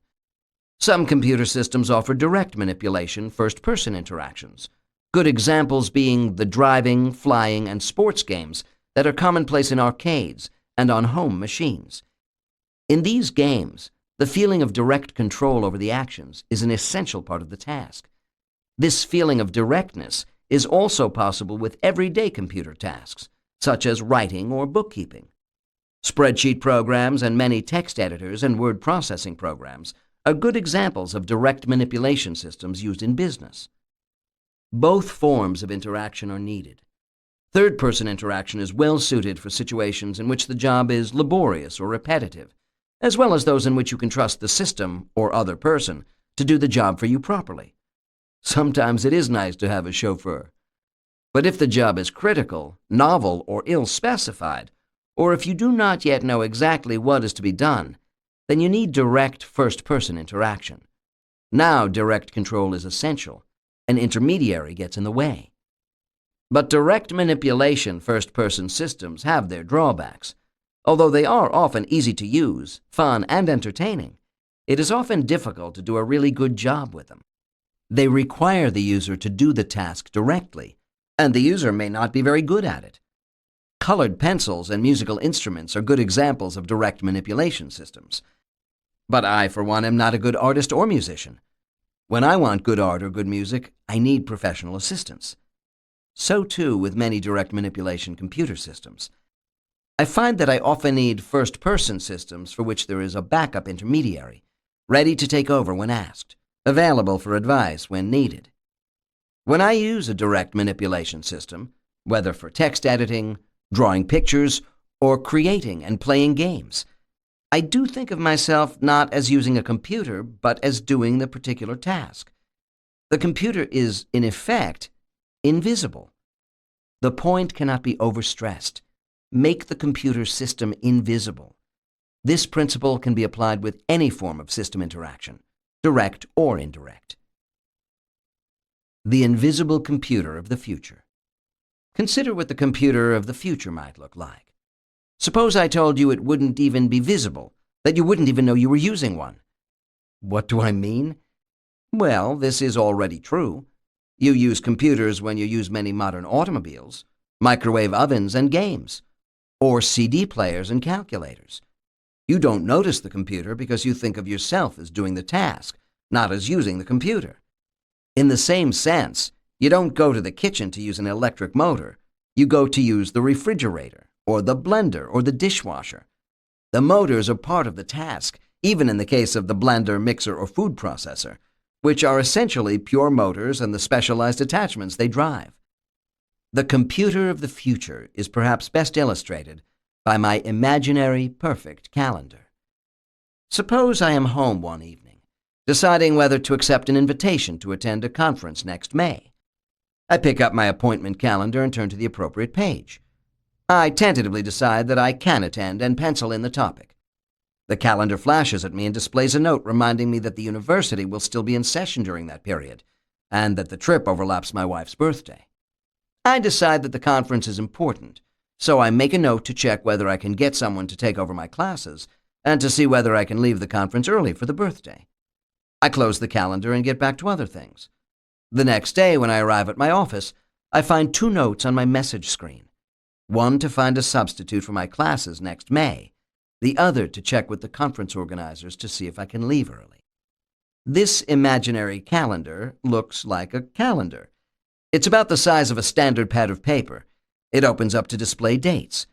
Some computer systems offer direct manipulation, first-person interactions, good examples being the driving, flying, and sports games that are commonplace in arcades and on home machines. In these games, the feeling of direct control over the actions is an essential part of the task. This feeling of directness is also possible with everyday computer tasks, such as writing or bookkeeping. Spreadsheet programs and many text editors and word processing programs are good examples of direct manipulation systems used in business. Both forms of interaction are needed. Third-person interaction is well suited for situations in which the job is laborious or repetitive, as well as those in which you can trust the system or other person to do the job for you properly. Sometimes it is nice to have a chauffeur. But if the job is critical, novel, or ill-specified, or if you do not yet know exactly what is to be done, then you need direct first-person interaction. Now direct control is essential. An intermediary gets in the way. But direct manipulation first-person systems have their drawbacks. Although they are often easy to use, fun, and entertaining, it is often difficult to do a really good job with them. They require the user to do the task directly, and the user may not be very good at it. Colored pencils and musical instruments are good examples of direct manipulation systems. But I, for one, am not a good artist or musician. When I want good art or good music, I need professional assistance. So too with many direct manipulation computer systems. I find that I often need first-person systems for which there is a backup intermediary, ready to take over when asked, available for advice when needed. When I use a direct manipulation system, whether for text editing, drawing pictures, or creating and playing games, I do think of myself not as using a computer, but as doing the particular task. The computer is, in effect, invisible. The point cannot be overstressed. Make the computer system invisible. This principle can be applied with any form of system interaction, direct or indirect. The invisible computer of the future. Consider what the computer of the future might look like. Suppose I told you it wouldn't even be visible, that you wouldn't even know you were using one. What do I mean? Well, this is already true. You use computers when you use many modern automobiles, microwave ovens and games, or CD players and calculators. You don't notice the computer because you think of yourself as doing the task, not as using the computer. In the same sense, you don't go to the kitchen to use an electric motor. You go to use the refrigerator, or the blender, or the dishwasher. The motors are part of the task, even in the case of the blender, mixer, or food processor, which are essentially pure motors and the specialized attachments they drive. The computer of the future is perhaps best illustrated by my imaginary perfect calendar. Suppose I am home one evening, deciding whether to accept an invitation to attend a conference next May. I pick up my appointment calendar and turn to the appropriate page. I tentatively decide that I can attend and pencil in the topic. The calendar flashes at me and displays a note reminding me that the university will still be in session during that period, and that the trip overlaps my wife's birthday. I decide that the conference is important, so I make a note to check whether I can get someone to take over my classes and to see whether I can leave the conference early for the birthday. I close the calendar and get back to other things. The next day, when I arrive at my office, I find 2 notes on my message screen. One to find a substitute for my classes next May, the other to check with the conference organizers to see if I can leave early. This imaginary calendar looks like a calendar. It's about the size of a standard pad of paper. It opens up to display dates.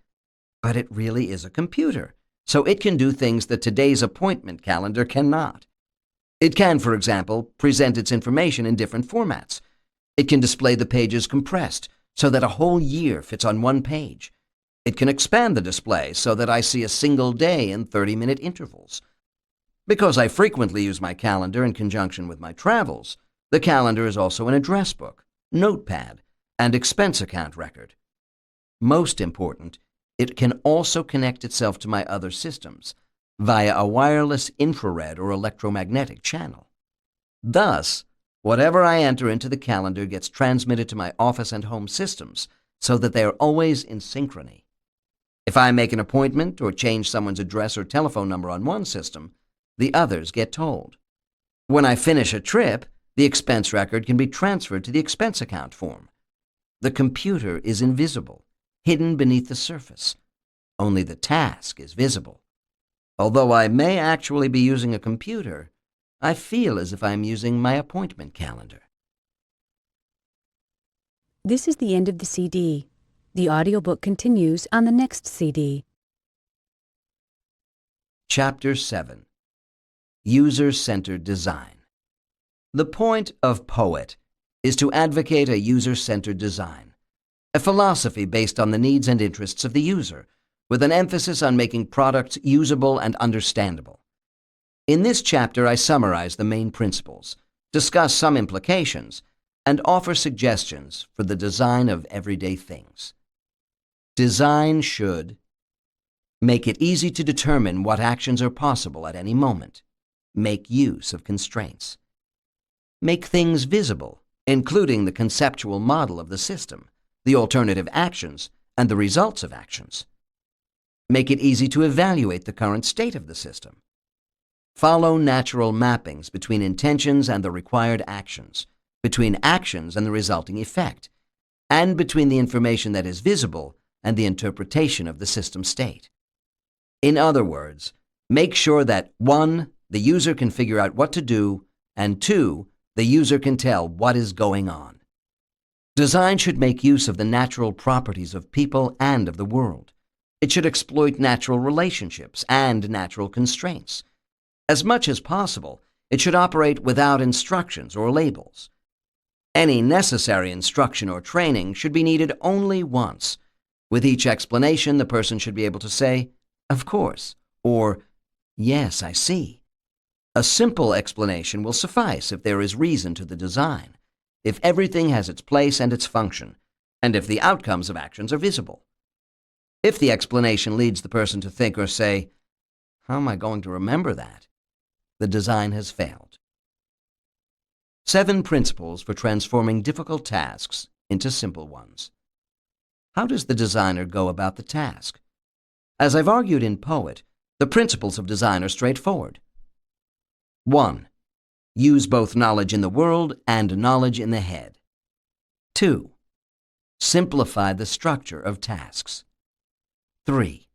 But it really is a computer, so it can do things that today's appointment calendar cannot. It can, for example, present its information in different formats. It can display the pages compressed so that a whole year fits on one page. It can expand the display so that I see a single day in 30-minute intervals. Because I frequently use my calendar in conjunction with my travels, the calendar is also an address book, notepad, and expense account record. Most important, it can also connect itself to my other systems via a wireless infrared or electromagnetic channel. Thus, whatever I enter into the calendar gets transmitted to my office and home systems so that they are always in synchrony. If I make an appointment or change someone's address or telephone number on one system, the others get told. When I finish a trip, the expense record can be transferred to the expense account form. The computer is invisible, hidden beneath the surface. Only the task is visible. Although I may actually be using a computer, I feel as if I'm using my appointment calendar. This is the end of the CD. The audiobook continues on the next CD. Chapter 7. User-Centered Design. The point of POET is to advocate a user-centered design, a philosophy based on the needs and interests of the user, with an emphasis on making products usable and understandable. In this chapter, I summarize the main principles, discuss some implications, and offer suggestions for the design of everyday things. Design should make it easy to determine what actions are possible at any moment, make use of constraints, make things visible, including the conceptual model of the system, the alternative actions, and the results of actions, make it easy to evaluate the current state of the system, follow natural mappings between intentions and the required actions, between actions and the resulting effect, and between the information that is visible and the interpretation of the system state. In other words, make sure that 1. The user can figure out what to do, and 2. The user can tell what is going on. Design should make use of the natural properties of people and of the world. It should exploit natural relationships and natural constraints. As much as possible, it should operate without instructions or labels. Any necessary instruction or training should be needed only once. With each explanation, the person should be able to say, "Of course," or "Yes, I see." A simple explanation will suffice if there is reason to the design, if everything has its place and its function, and if the outcomes of actions are visible. If the explanation leads the person to think or say, "How am I going to remember that?" the design has failed. 7 principles for transforming difficult tasks into simple ones. How does the designer go about the task? As I've argued in Poet, the principles of design are straightforward. 1. Use both knowledge in the world and knowledge in the head. 2. Simplify the structure of tasks. 3.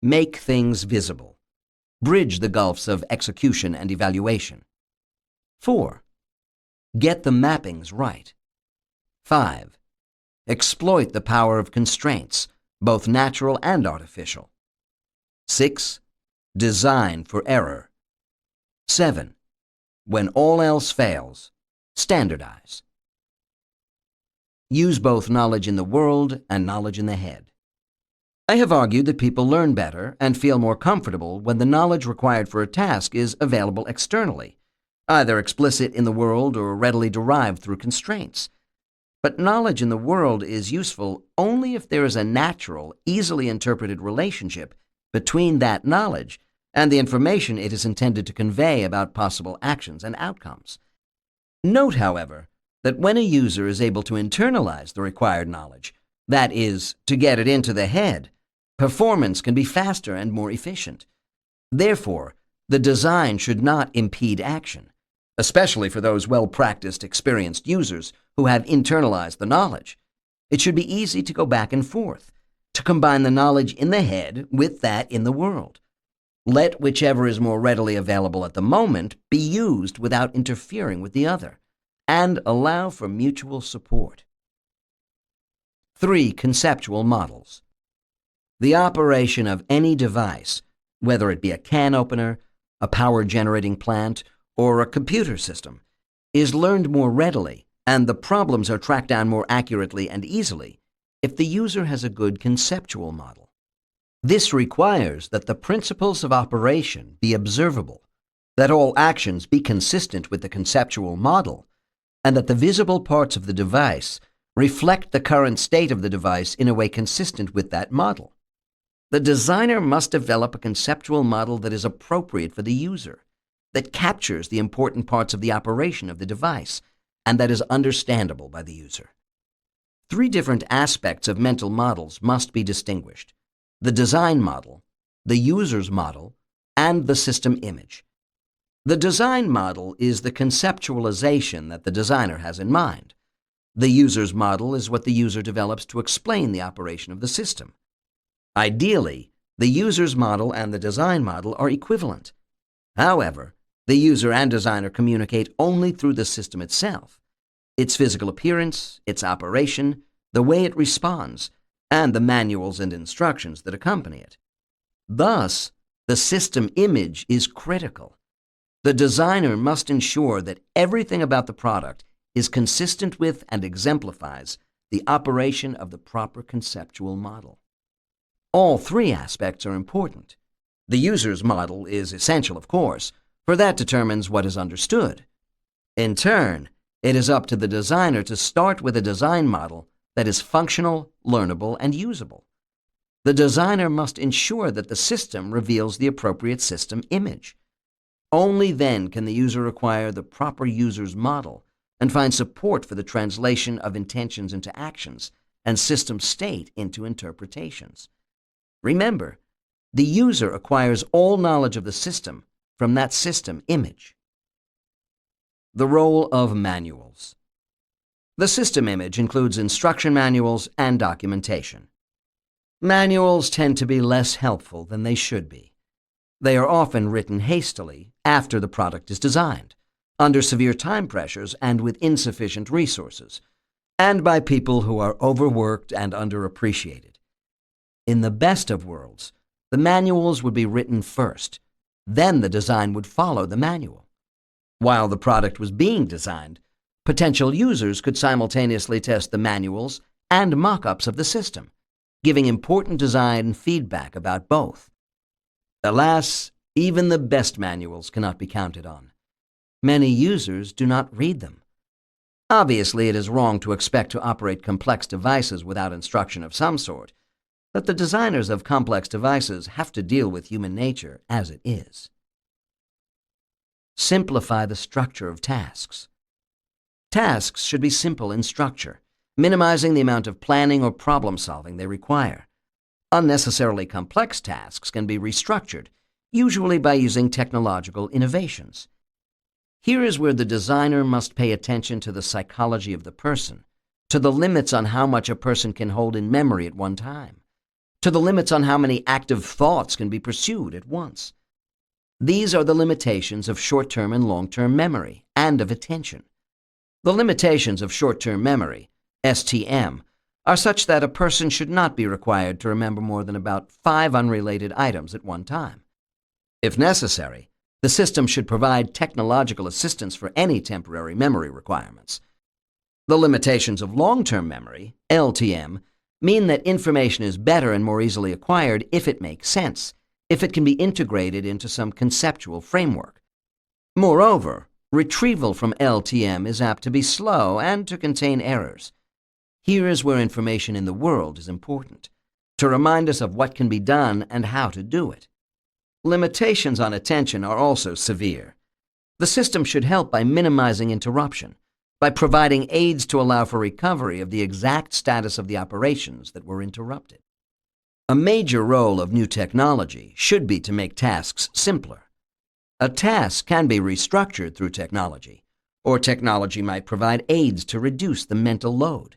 Make things visible. Bridge the gulfs of execution and evaluation. 4. Get the mappings right. 5. Exploit the power of constraints, both natural and artificial. 6. Design for error. 7. When all else fails, standardize. Use both knowledge in the world and knowledge in the head. I have argued that people learn better and feel more comfortable when the knowledge required for a task is available externally, either explicit in the world or readily derived through constraints. But knowledge in the world is useful only if there is a natural, easily interpreted relationship between that knowledge and the information it is intended to convey about possible actions and outcomes. Note, however, that when a user is able to internalize the required knowledge, that is, to get it into the head, performance can be faster and more efficient. Therefore, the design should not impede action, especially for those well-practiced, experienced users who have internalized the knowledge. It should be easy to go back and forth, to combine the knowledge in the head with that in the world. Let whichever is more readily available at the moment be used without interfering with the other, and allow for mutual support. 3 conceptual models. The operation of any device, whether it be a can opener, a power-generating plant, or a computer system, is learned more readily, and the problems are tracked down more accurately and easily if the user has a good conceptual model. This requires that the principles of operation be observable, that all actions be consistent with the conceptual model, and that the visible parts of the device reflect the current state of the device in a way consistent with that model. The designer must develop a conceptual model that is appropriate for the user, that captures the important parts of the operation of the device, and that is understandable by the user. 3 different aspects of mental models must be distinguished: the design model, the user's model, and the system image. The design model is the conceptualization that the designer has in mind. The user's model is what the user develops to explain the operation of the system. Ideally, the user's model and the design model are equivalent. However, the user and designer communicate only through the system itself, its physical appearance, its operation, the way it responds, and the manuals and instructions that accompany it. Thus, the system image is critical. The designer must ensure that everything about the product is consistent with and exemplifies the operation of the proper conceptual model. All 3 aspects are important. The user's model is essential, of course, for that determines what is understood. In turn, it is up to the designer to start with a design model that is functional, learnable, and usable. The designer must ensure that the system reveals the appropriate system image. Only then can the user acquire the proper user's model and find support for the translation of intentions into actions and system state into interpretations. Remember, the user acquires all knowledge of the system from that system image. The role of manuals. The system image includes instruction manuals and documentation. Manuals tend to be less helpful than they should be. They are often written hastily after the product is designed, under severe time pressures and with insufficient resources, and by people who are overworked and underappreciated. In the best of worlds, the manuals would be written first, then the design would follow the manual. While the product was being designed, Potential users could simultaneously test the manuals and mock-ups of the system, giving important design feedback about both. Alas, even the best manuals cannot be counted on. Many users do not read them. Obviously, it is wrong to expect to operate complex devices without instruction of some sort, but the designers of complex devices have to deal with human nature as it is. Simplify the structure of tasks. Tasks should be simple in structure, minimizing the amount of planning or problem-solving they require. Unnecessarily complex tasks can be restructured, usually by using technological innovations. Here is where the designer must pay attention to the psychology of the person, to the limits on how much a person can hold in memory at one time, to the limits on how many active thoughts can be pursued at once. These are the limitations of short-term and long-term memory and of attention. The limitations of short-term memory, STM, are such that a person should not be required to remember more than about 5 unrelated items at one time. If necessary, the system should provide technological assistance for any temporary memory requirements. The limitations of long-term memory, LTM, mean that information is better and more easily acquired if it makes sense, if it can be integrated into some conceptual framework. Moreover, retrieval from LTM is apt to be slow and to contain errors. Here is where information in the world is important, to remind us of what can be done and how to do it. Limitations on attention are also severe. The system should help by minimizing interruption, by providing aids to allow for recovery of the exact status of the operations that were interrupted. A major role of new technology should be to make tasks simpler. A task can be restructured through technology, or technology might provide aids to reduce the mental load.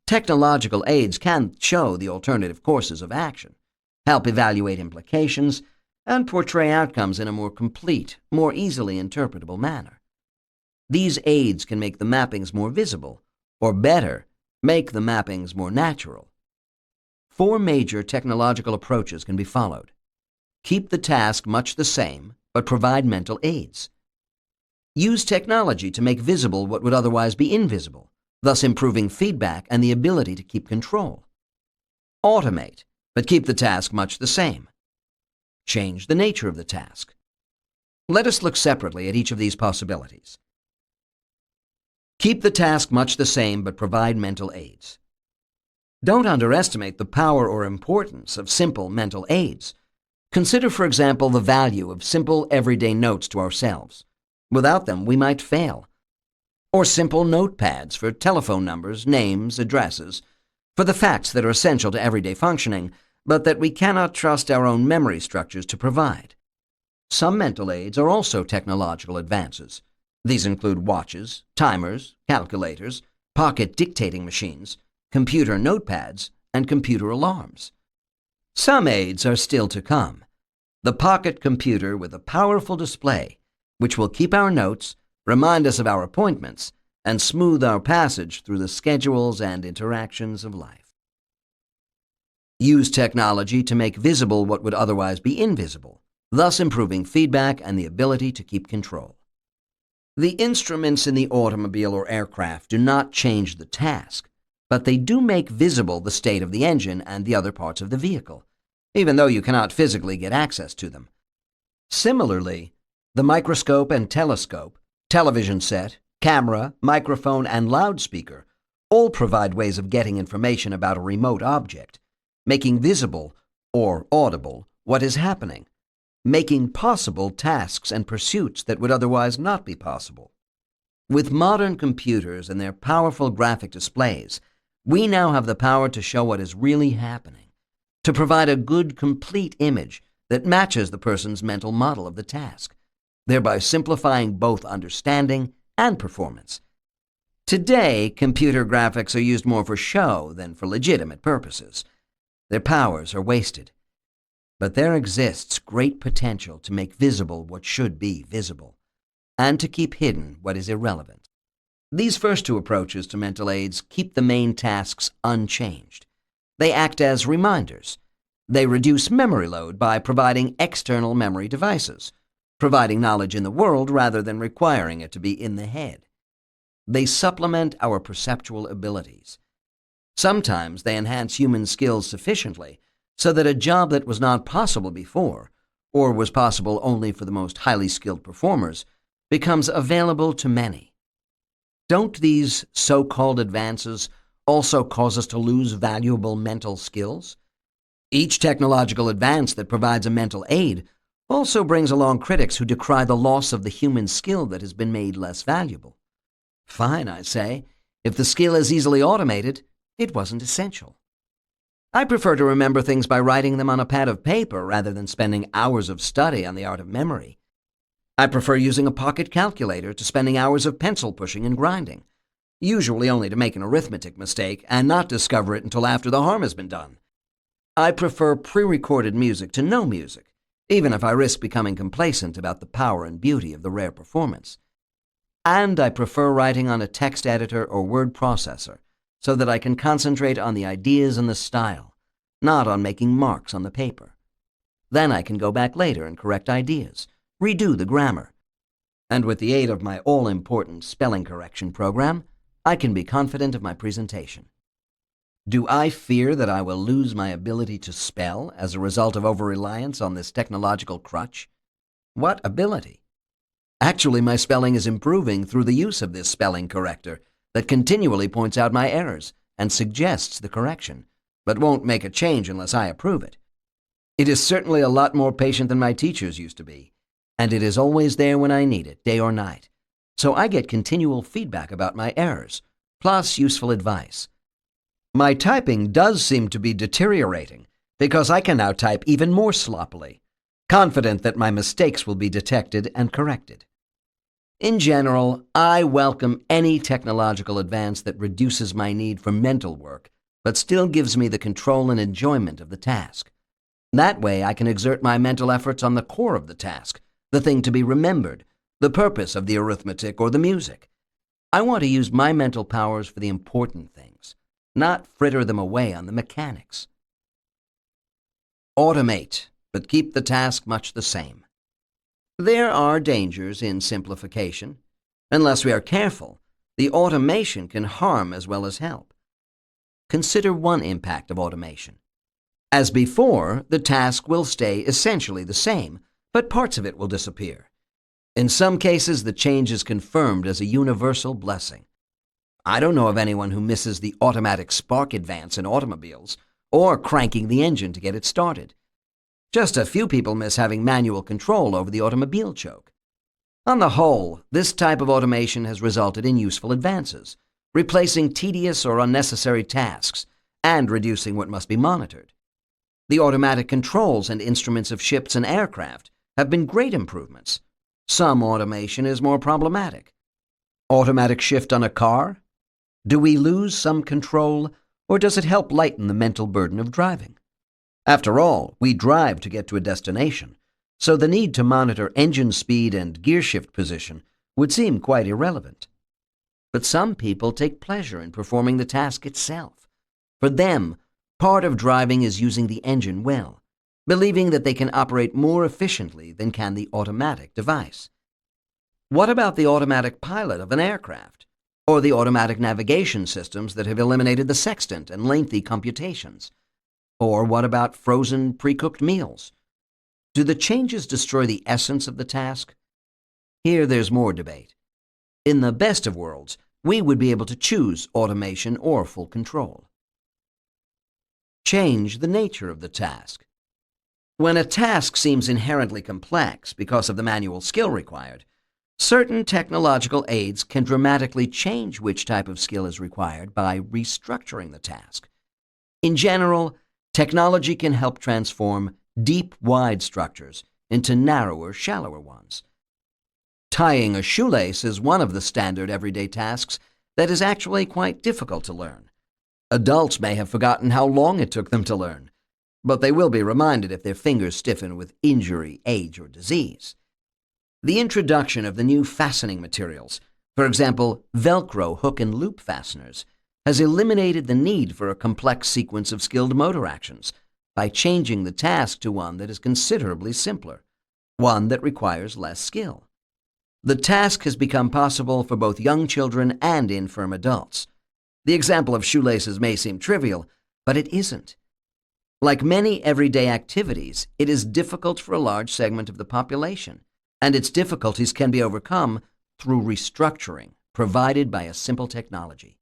Technological aids can show the alternative courses of action, help evaluate implications, and portray outcomes in a more complete, more easily interpretable manner. These aids can make the mappings more visible, or better, make the mappings more natural. 4 major technological approaches can be followed. Keep the task much the same, but provide mental aids. Use technology to make visible what would otherwise be invisible, thus improving feedback and the ability to keep control. Automate, but keep the task much the same. Change the nature of the task. Let us look separately at each of these possibilities. Keep the task much the same, but provide mental aids. Don't underestimate the power or importance of simple mental aids. Consider, for example, the value of simple everyday notes to ourselves. Without them, we might fail. Or simple notepads for telephone numbers, names, addresses, for the facts that are essential to everyday functioning, but that we cannot trust our own memory structures to provide. Some mental aids are also technological advances. These include watches, timers, calculators, pocket dictating machines, computer notepads, and computer alarms. Some aids are still to come. The pocket computer with a powerful display, which will keep our notes, remind us of our appointments, and smooth our passage through the schedules and interactions of life. Use technology to make visible what would otherwise be invisible, thus improving feedback and the ability to keep control. The instruments in the automobile or aircraft do not change the task, but they do make visible the state of the engine and the other parts of the vehicle, even though you cannot physically get access to them. Similarly, the microscope and telescope, television set, camera, microphone, and loudspeaker all provide ways of getting information about a remote object, making visible or audible what is happening, making possible tasks and pursuits that would otherwise not be possible. With modern computers and their powerful graphic displays, we now have the power to show what is really happening, to provide a good, complete image that matches the person's mental model of the task, thereby simplifying both understanding and performance. Today, computer graphics are used more for show than for legitimate purposes. Their powers are wasted. But there exists great potential to make visible what should be visible, and to keep hidden what is irrelevant. These first 2 approaches to mental aids keep the main tasks unchanged. They act as reminders. They reduce memory load by providing external memory devices, providing knowledge in the world rather than requiring it to be in the head. They supplement our perceptual abilities. Sometimes they enhance human skills sufficiently so that a job that was not possible before, or was possible only for the most highly skilled performers, becomes available to many. Don't these so-called advances also cause us to lose valuable mental skills? Each technological advance that provides a mental aid also brings along critics who decry the loss of the human skill that has been made less valuable. Fine, I say. If the skill is easily automated, it wasn't essential. I prefer to remember things by writing them on a pad of paper rather than spending hours of study on the art of memory. I prefer using a pocket calculator to spending hours of pencil pushing and grinding, usually only to make an arithmetic mistake and not discover it until after the harm has been done. I prefer pre-recorded music to no music, even if I risk becoming complacent about the power and beauty of the rare performance. And I prefer writing on a text editor or word processor so that I can concentrate on the ideas and the style, not on making marks on the paper. Then I can go back later and correct ideas, redo the grammar, and with the aid of my all-important spelling correction program, I can be confident of my presentation. Do I fear that I will lose my ability to spell as a result of over-reliance on this technological crutch? What ability? Actually, my spelling is improving through the use of this spelling corrector that continually points out my errors and suggests the correction, but won't make a change unless I approve it. It is certainly a lot more patient than my teachers used to be, and it is always there when I need it, day or night. So I get continual feedback about my errors, plus useful advice. My typing does seem to be deteriorating because I can now type even more sloppily, confident that my mistakes will be detected and corrected. In general, I welcome any technological advance that reduces my need for mental work, but still gives me the control and enjoyment of the task. That way I can exert my mental efforts on the core of the task, the thing to be remembered, the purpose of the arithmetic or the music. I want to use my mental powers for the important things, not fritter them away on the mechanics. Automate, but keep the task much the same. There are dangers in simplification. Unless we are careful, the automation can harm as well as help. Consider one impact of automation. As before, the task will stay essentially the same, but parts of it will disappear. In some cases, the change is confirmed as a universal blessing. I don't know of anyone who misses the automatic spark advance in automobiles or cranking the engine to get it started. Just a few people miss having manual control over the automobile choke. On the whole, this type of automation has resulted in useful advances, replacing tedious or unnecessary tasks and reducing what must be monitored. The automatic controls and instruments of ships and aircraft have been great improvements. Some automation is more problematic. Automatic shift on a car? Do we lose some control, or does it help lighten the mental burden of driving? After all, we drive to get to a destination, so the need to monitor engine speed and gear shift position would seem quite irrelevant. But some people take pleasure in performing the task itself. For them, part of driving is using the engine well, believing that they can operate more efficiently than can the automatic device. What about the automatic pilot of an aircraft, or the automatic navigation systems that have eliminated the sextant and lengthy computations? Or what about frozen, pre-cooked meals? Do the changes destroy the essence of the task? Here there's more debate. In the best of worlds, we would be able to choose automation or full control. Change the nature of the task. When a task seems inherently complex because of the manual skill required, certain technological aids can dramatically change which type of skill is required by restructuring the task. In general, technology can help transform deep, wide structures into narrower, shallower ones. Tying a shoelace is one of the standard everyday tasks that is actually quite difficult to learn. Adults may have forgotten how long it took them to learn, but they will be reminded if their fingers stiffen with injury, age, or disease. The introduction of the new fastening materials, for example, Velcro hook and loop fasteners, has eliminated the need for a complex sequence of skilled motor actions by changing the task to one that is considerably simpler, one that requires less skill. The task has become possible for both young children and infirm adults. The example of shoelaces may seem trivial, but it isn't. Like many everyday activities, it is difficult for a large segment of the population, and its difficulties can be overcome through restructuring provided by a simple technology.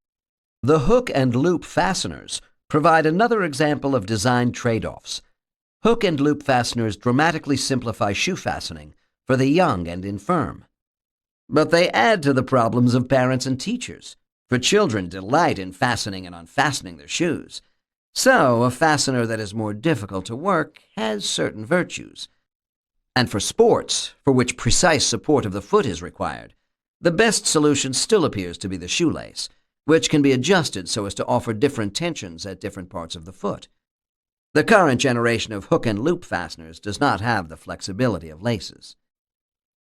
The hook and loop fasteners provide another example of design trade-offs. Hook and loop fasteners dramatically simplify shoe fastening for the young and infirm. But they add to the problems of parents and teachers, for children delight in fastening and unfastening their shoes. So, a fastener that is more difficult to work has certain virtues. And for sports, for which precise support of the foot is required, the best solution still appears to be the shoelace, which can be adjusted so as to offer different tensions at different parts of the foot. The current generation of hook and loop fasteners does not have the flexibility of laces.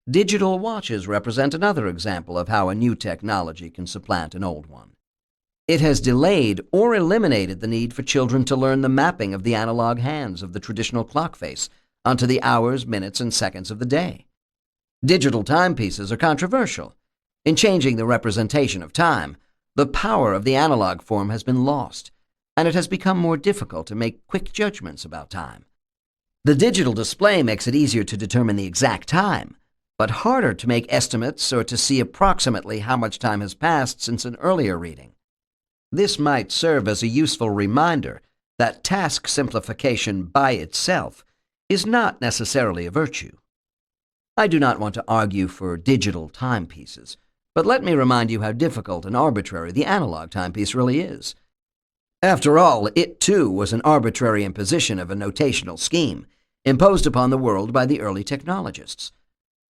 Digital watches represent another example of how a new technology can supplant an old one. It has delayed or eliminated the need for children to learn the mapping of the analog hands of the traditional clock face onto the hours, minutes, and seconds of the day. Digital timepieces are controversial. In changing the representation of time, the power of the analog form has been lost, and it has become more difficult to make quick judgments about time. The digital display makes it easier to determine the exact time, but harder to make estimates or to see approximately how much time has passed since an earlier reading. This might serve as a useful reminder that task simplification by itself is not necessarily a virtue. I do not want to argue for digital timepieces, but let me remind you how difficult and arbitrary the analog timepiece really is. After all, it too was an arbitrary imposition of a notational scheme imposed upon the world by the early technologists.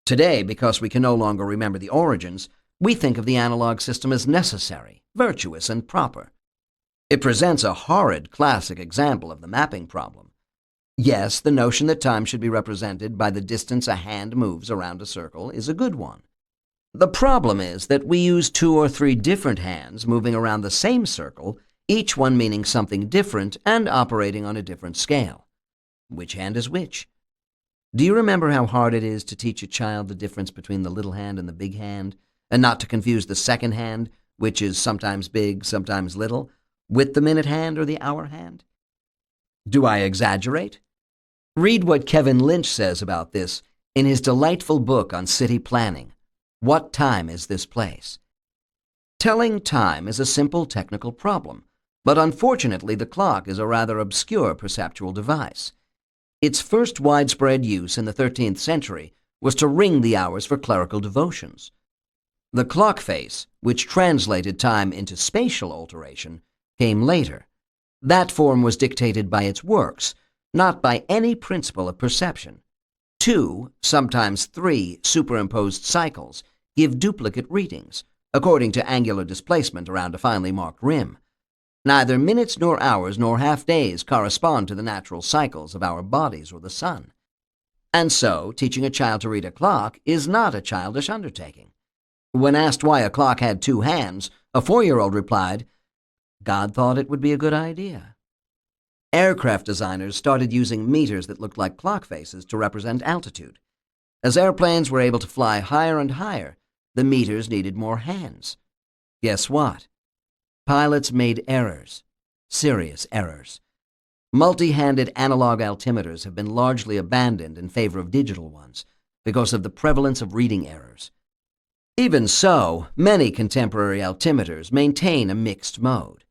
Today, because we can no longer remember the origins, we think of the analog system as necessary, virtuous, and proper. It presents a horrid classic example of the mapping problem. Yes, the notion that time should be represented by the distance a hand moves around a circle is a good one. The problem is that we use 2 or 3 different hands moving around the same circle, each one meaning something different and operating on a different scale. Which hand is which? Do you remember how hard it is to teach a child the difference between the little hand and the big hand, and not to confuse the second hand, which is sometimes big, sometimes little, with the minute hand or the hour hand? Do I exaggerate? Read what Kevin Lynch says about this in his delightful book on city planning, What Time Is This Place? Telling time is a simple technical problem, but unfortunately the clock is a rather obscure perceptual device. Its first widespread use in the 13th century was to ring the hours for clerical devotions. The clock face, which translated time into spatial alteration, came later. That form was dictated by its works, not by any principle of perception. 2, sometimes 3, superimposed cycles give duplicate readings, according to angular displacement around a finely marked rim. Neither minutes nor hours nor half-days correspond to the natural cycles of our bodies or the sun. And so, teaching a child to read a clock is not a childish undertaking. When asked why a clock had 2 hands, a 4-year-old replied, "God thought it would be a good idea." Aircraft designers started using meters that looked like clock faces to represent altitude. As airplanes were able to fly higher and higher, the meters needed more hands. Guess what? Pilots made errors, serious errors. Multi-handed analog altimeters have been largely abandoned in favor of digital ones because of the prevalence of reading errors. Even so, many contemporary altimeters maintain a mixed mode.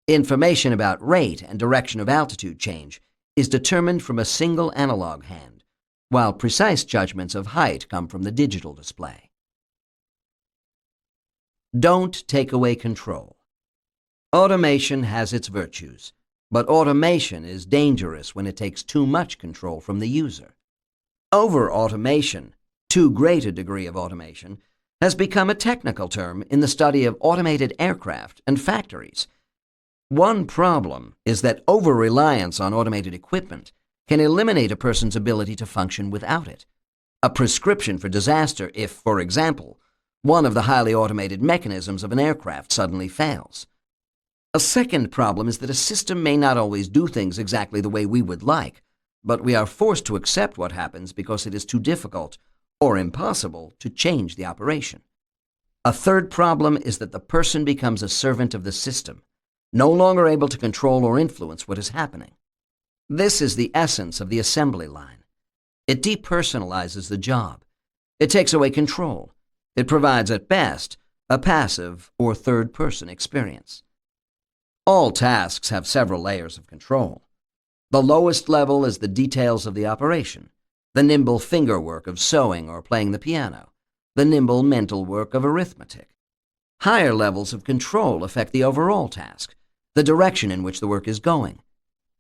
Information about rate and direction of altitude change is determined from a single analog hand, while precise judgments of height come from the digital display. Don't take away control. Automation has its virtues, but automation is dangerous when it takes too much control from the user. Over-automation, too great a degree of automation, has become a technical term in the study of automated aircraft and factories. One problem is that over-reliance on automated equipment can eliminate a person's ability to function without it. A prescription for disaster if, for example, one of the highly automated mechanisms of an aircraft suddenly fails. A second problem is that a system may not always do things exactly the way we would like, but we are forced to accept what happens because it is too difficult or impossible to change the operation. A third problem is that the person becomes a servant of the system, no longer able to control or influence what is happening. This is the essence of the assembly line. It depersonalizes the job. It takes away control. It provides, at best, a passive or third-person experience. All tasks have several layers of control. The lowest level is the details of the operation, the nimble finger work of sewing or playing the piano, the nimble mental work of arithmetic. Higher levels of control affect the overall task, the direction in which the work is going.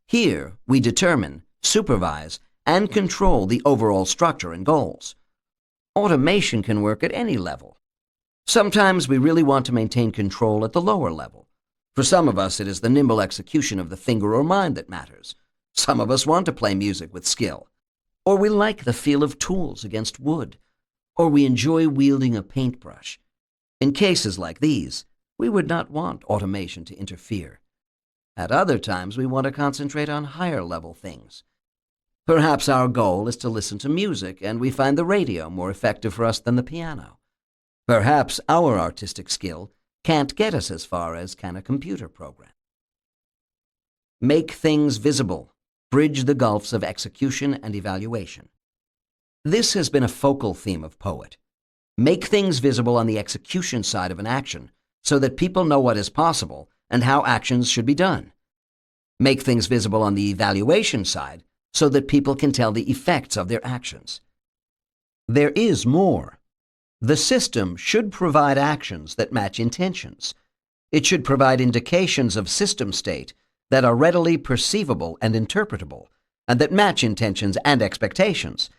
Here, we determine, supervise, and control the overall structure and goals. Automation can work at any level. Sometimes we really want to maintain control at the lower level. For some of us, it is the nimble execution of the finger or mind that matters. Some of us want to play music with skill. Or we like the feel of tools against wood. Or we enjoy wielding a paintbrush. In cases like these, we would not want automation to interfere. At other times, we want to concentrate on higher-level things. Perhaps our goal is to listen to music, and we find the radio more effective for us than the piano. Perhaps our artistic skill can't get us as far as can a computer program. Make things visible. Bridge the gulfs of execution and evaluation. This has been a focal theme of Poet. Make things visible on the execution side of an action so that people know what is possible and how actions should be done. Make things visible on the evaluation side so that people can tell the effects of their actions. There is more. The system should provide actions that match intentions. It should provide indications of system state that are readily perceivable and interpretable, and that match intentions and expectations.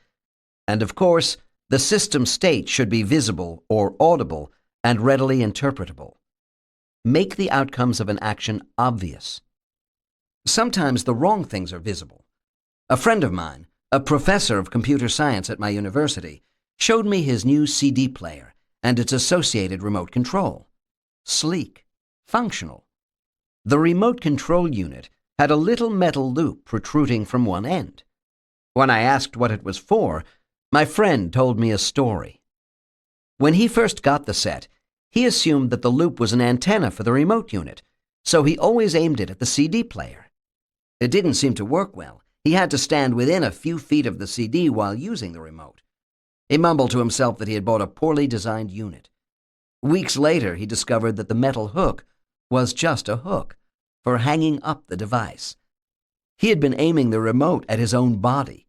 And of course, the system state should be visible or audible and readily interpretable. Make the outcomes of an action obvious. Sometimes the wrong things are visible. A friend of mine, a professor of computer science at my university, showed me his new CD player and its associated remote control. Sleek, functional. The remote control unit had a little metal loop protruding from one end. When I asked what it was for, my friend told me a story. When he first got the set, he assumed that the loop was an antenna for the remote unit, so he always aimed it at the CD player. It didn't seem to work well. He had to stand within a few feet of the CD while using the remote. He mumbled to himself that he had bought a poorly designed unit. Weeks later, he discovered that the metal hook was just a hook for hanging up the device. He had been aiming the remote at his own body.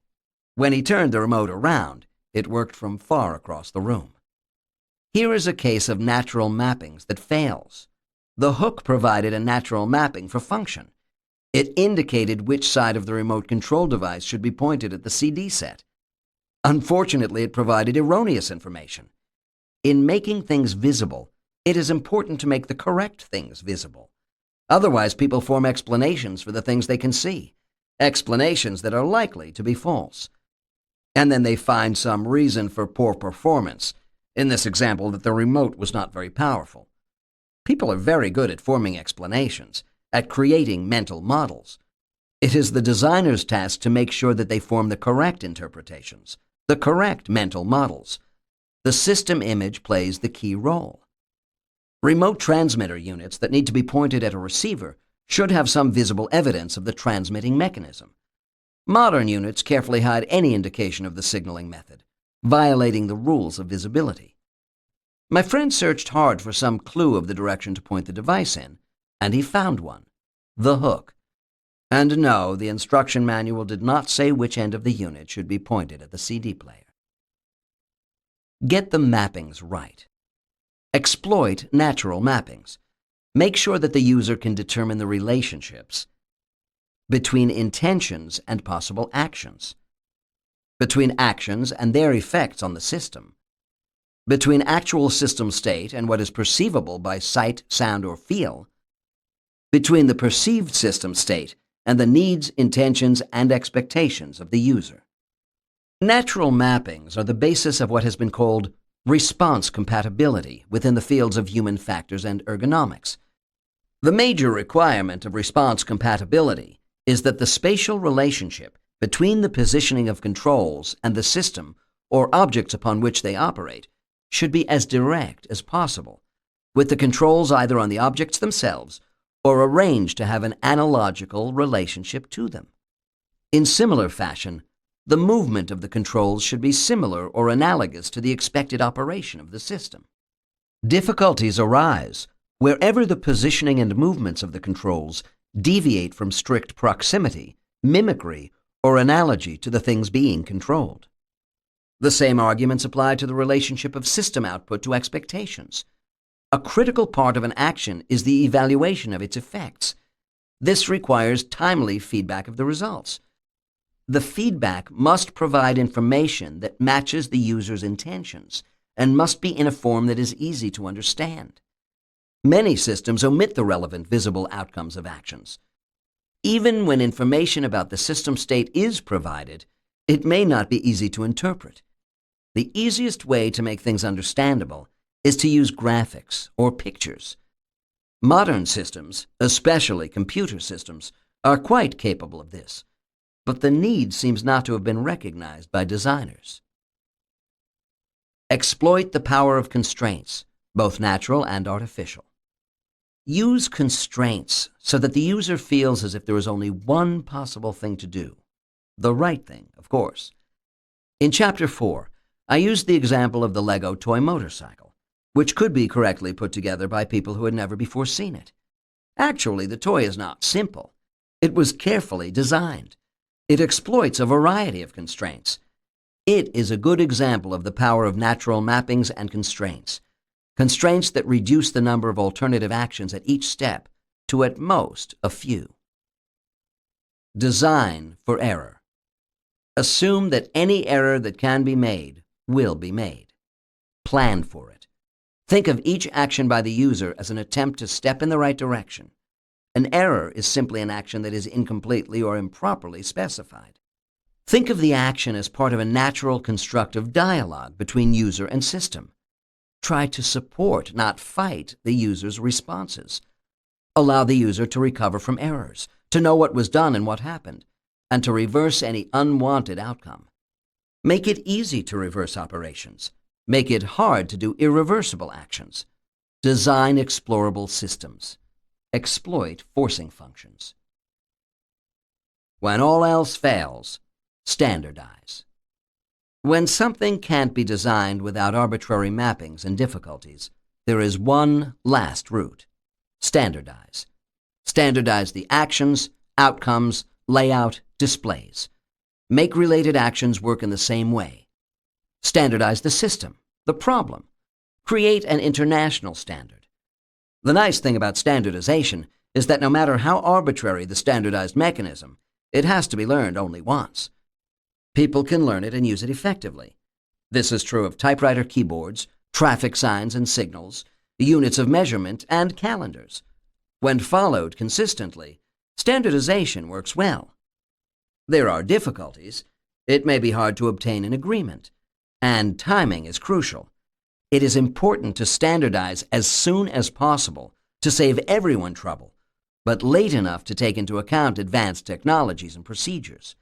When he turned the remote around, it worked from far across the room. Here is a case of natural mappings that fails. The hook provided a natural mapping for function. It indicated which side of the remote control device should be pointed at the CD set. Unfortunately, it provided erroneous information. In making things visible, it is important to make the correct things visible. Otherwise, people form explanations for the things they can see, explanations that are likely to be false. And then they find some reason for poor performance, in this example that the remote was not very powerful. People are very good at forming explanations, at creating mental models. It is the designer's task to make sure that they form the correct interpretations, the correct mental models. The system image plays the key role. Remote transmitter units that need to be pointed at a receiver should have some visible evidence of the transmitting mechanism. Modern units carefully hide any indication of the signaling method, violating the rules of visibility. My friend searched hard for some clue of the direction to point the device in, and he found one: the hook. And no, the instruction manual did not say which end of the unit should be pointed at the CD player. Get the mappings right. Exploit natural mappings. Make sure that the user can determine the relationships between intentions and possible actions, between actions and their effects on the system, between actual system state and what is perceivable by sight, sound, or feel, between the perceived system state and the needs, intentions, and expectations of the user. Natural mappings are the basis of what has been called response compatibility within the fields of human factors and ergonomics. The major requirement of response compatibility is that the spatial relationship between the positioning of controls and the system or objects upon which they operate, should be as direct as possible, with the controls either on the objects themselves or arranged to have an analogical relationship to them. In similar fashion, the movement of the controls should be similar or analogous to the expected operation of the system. Difficulties arise wherever the positioning and movements of the controls deviate from strict proximity, mimicry, or analogy to the things being controlled. The same arguments apply to the relationship of system output to expectations. A critical part of an action is the evaluation of its effects. This requires timely feedback of the results. The feedback must provide information that matches the user's intentions and must be in a form that is easy to understand. Many systems omit the relevant visible outcomes of actions. Even when information about the system state is provided, it may not be easy to interpret. The easiest way to make things understandable is to use graphics or pictures. Modern systems, especially computer systems, are quite capable of this, but the need seems not to have been recognized by designers. Exploit the power of constraints, both natural and artificial. Use constraints so that the user feels as if there is only one possible thing to do. The right thing, of course. In Chapter 4, I used the example of the Lego toy motorcycle, which could be correctly put together by people who had never before seen it. Actually, the toy is not simple. It was carefully designed. It exploits a variety of constraints. It is a good example of the power of natural mappings and constraints. Constraints that reduce the number of alternative actions at each step to at most a few. Design for error. Assume that any error that can be made will be made. Plan for it. Think of each action by the user as an attempt to step in the right direction. An error is simply an action that is incompletely or improperly specified. Think of the action as part of a natural constructive dialogue between user and system. Try to support, not fight, the user's responses. Allow the user to recover from errors, to know what was done and what happened, and to reverse any unwanted outcome. Make it easy to reverse operations. Make it hard to do irreversible actions. Design explorable systems. Exploit forcing functions. When all else fails, standardize. When something can't be designed without arbitrary mappings and difficulties, there is one last route. Standardize. Standardize the actions, outcomes, layout, displays. Make related actions work in the same way. Standardize the system, the problem. Create an international standard. The nice thing about standardization is that no matter how arbitrary the standardized mechanism, it has to be learned only once. People can learn it and use it effectively. This is true of typewriter keyboards, traffic signs and signals, units of measurement, and calendars. When followed consistently, standardization works well. There are difficulties. It may be hard to obtain an agreement, and timing is crucial. It is important to standardize as soon as possible to save everyone trouble, but late enough to take into account advanced technologies and procedures.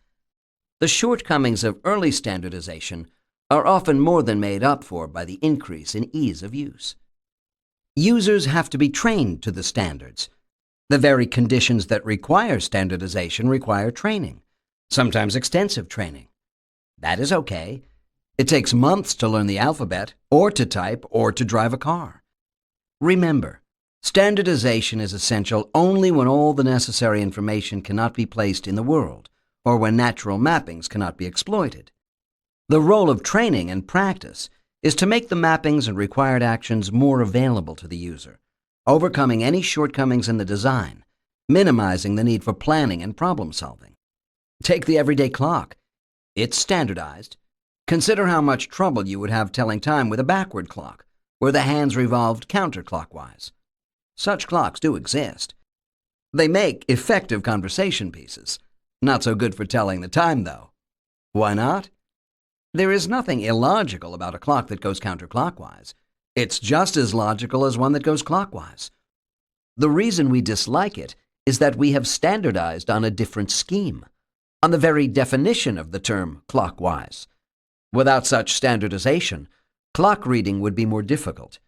The shortcomings of early standardization are often more than made up for by the increase in ease of use. Users have to be trained to the standards. The very conditions that require standardization require training, sometimes extensive training. That is okay. It takes months to learn the alphabet, or to type, or to drive a car. Remember, standardization is essential only when all the necessary information cannot be placed in the world, or when natural mappings cannot be exploited. The role of training and practice is to make the mappings and required actions more available to the user, overcoming any shortcomings in the design, minimizing the need for planning and problem solving. Take the everyday clock. It's standardized. Consider how much trouble you would have telling time with a backward clock, where the hands revolved counterclockwise. Such clocks do exist. They make effective conversation pieces. Not so good for telling the time, though. Why not? There is nothing illogical about a clock that goes counterclockwise. It's just as logical as one that goes clockwise. The reason we dislike it is that we have standardized on a different scheme, on the very definition of the term clockwise. Without such standardization, clock reading would be more difficult.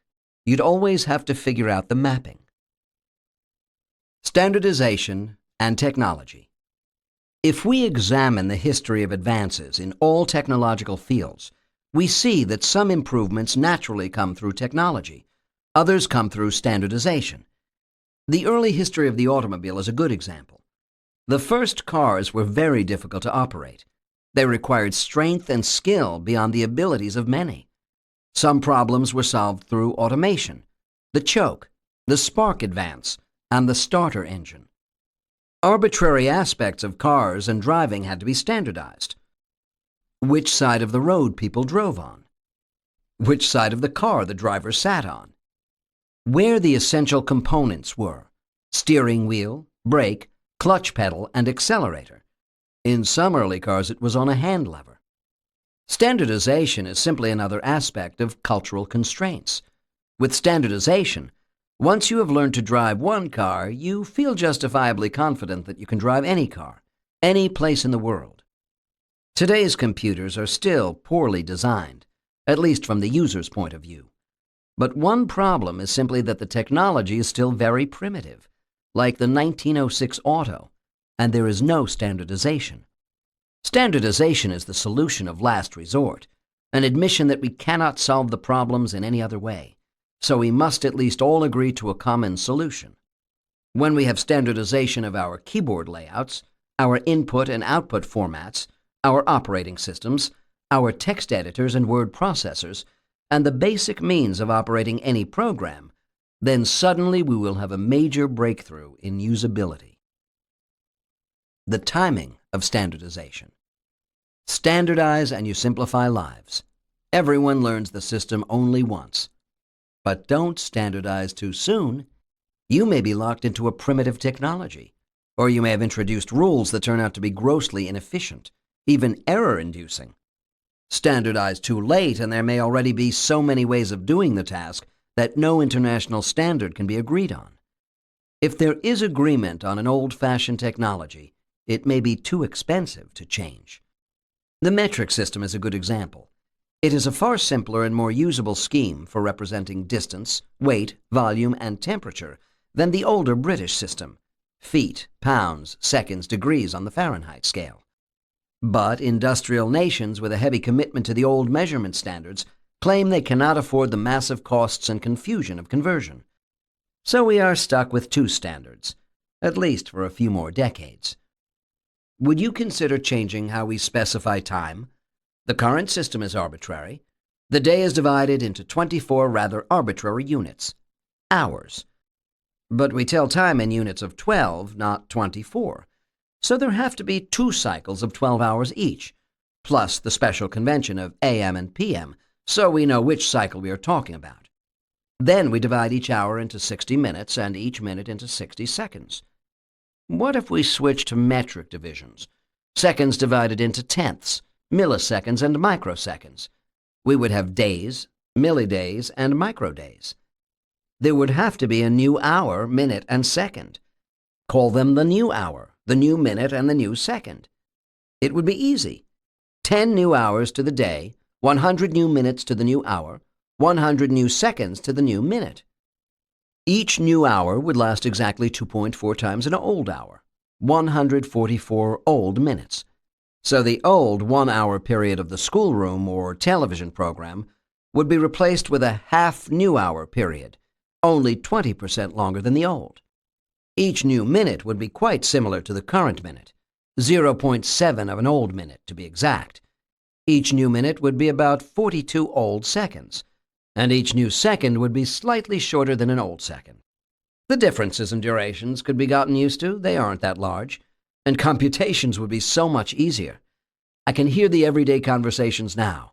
You'd always have to figure out the mapping. Standardization and technology. If we examine the history of advances in all technological fields, we see that some improvements naturally come through technology. Others come through standardization. The early history of the automobile is a good example. The first cars were very difficult to operate. They required strength and skill beyond the abilities of many. Some problems were solved through automation, the choke, the spark advance, and the starter engine. Arbitrary aspects of cars and driving had to be standardized. Which side of the road people drove on. Which side of the car the driver sat on. Where the essential components were: steering wheel, brake, clutch pedal, and accelerator. In some early cars it was on a hand lever. Standardization is simply another aspect of cultural constraints. With standardization, once you have learned to drive one car, you feel justifiably confident that you can drive any car, any place in the world. Today's computers are still poorly designed, at least from the user's point of view. But one problem is simply that the technology is still very primitive, like the 1906 auto, and there is no standardization. Standardization is the solution of last resort, an admission that we cannot solve the problems in any other way, so we must at least all agree to a common solution. When we have standardization of our keyboard layouts, our input and output formats, our operating systems, our text editors and word processors, and the basic means of operating any program, then suddenly we will have a major breakthrough in usability. The timing of standardization. Standardize and you simplify lives. Everyone learns the system only once. But don't standardize too soon. You may be locked into a primitive technology, or you may have introduced rules that turn out to be grossly inefficient, even error-inducing. Standardize too late, and there may already be so many ways of doing the task that no international standard can be agreed on. If there is agreement on an old-fashioned technology, it may be too expensive to change. The metric system is a good example. It is a far simpler and more usable scheme for representing distance, weight, volume, and temperature than the older British system: feet, pounds, seconds, degrees on the Fahrenheit scale. But industrial nations with a heavy commitment to the old measurement standards claim they cannot afford the massive costs and confusion of conversion. So we are stuck with two standards, at least for a few more decades. Would you consider changing how we specify time? The current system is arbitrary. The day is divided into 24 rather arbitrary units, hours. But we tell time in units of 12, not 24. So there have to be 2 cycles of 12 hours each, plus the special convention of AM and PM, so we know which cycle we are talking about. Then we divide each hour into 60 minutes and each minute into 60 seconds. What if we switch to metric divisions? Seconds divided into tenths, milliseconds, and microseconds. We would have days, millidays, and microdays. There would have to be a new hour, minute, and second. Call them the new hour, the new minute, and the new second. It would be easy. 10 new hours to the day, 100 new minutes to the new hour, 100 new seconds to the new minute. Each new hour would last exactly 2.4 times an old hour, 144 old minutes. So the old 1-hour period of the schoolroom or television program would be replaced with a half new hour period, only 20% longer than the old. Each new minute would be quite similar to the current minute, 0.7 of an old minute to be exact. Each new minute would be about 42 old seconds, and each new second would be slightly shorter than an old second. The differences in durations could be gotten used to. They aren't that large. And computations would be so much easier. I can hear the everyday conversations now.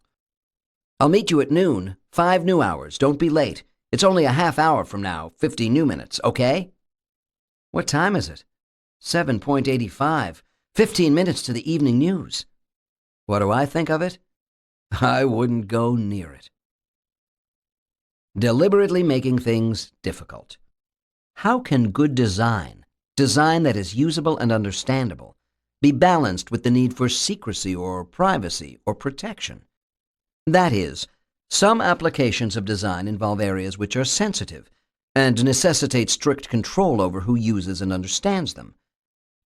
I'll meet you at noon, 5 new hours. Don't be late. It's only a half hour from now, 50 new minutes, okay? What time is it? 7:85. 15 minutes to the evening news. What do I think of it? I wouldn't go near it. Deliberately making things difficult. How can good design that is usable and understandable, be balanced with the need for secrecy or privacy or protection? That is, some applications of design involve areas which are sensitive and necessitate strict control over who uses and understands them.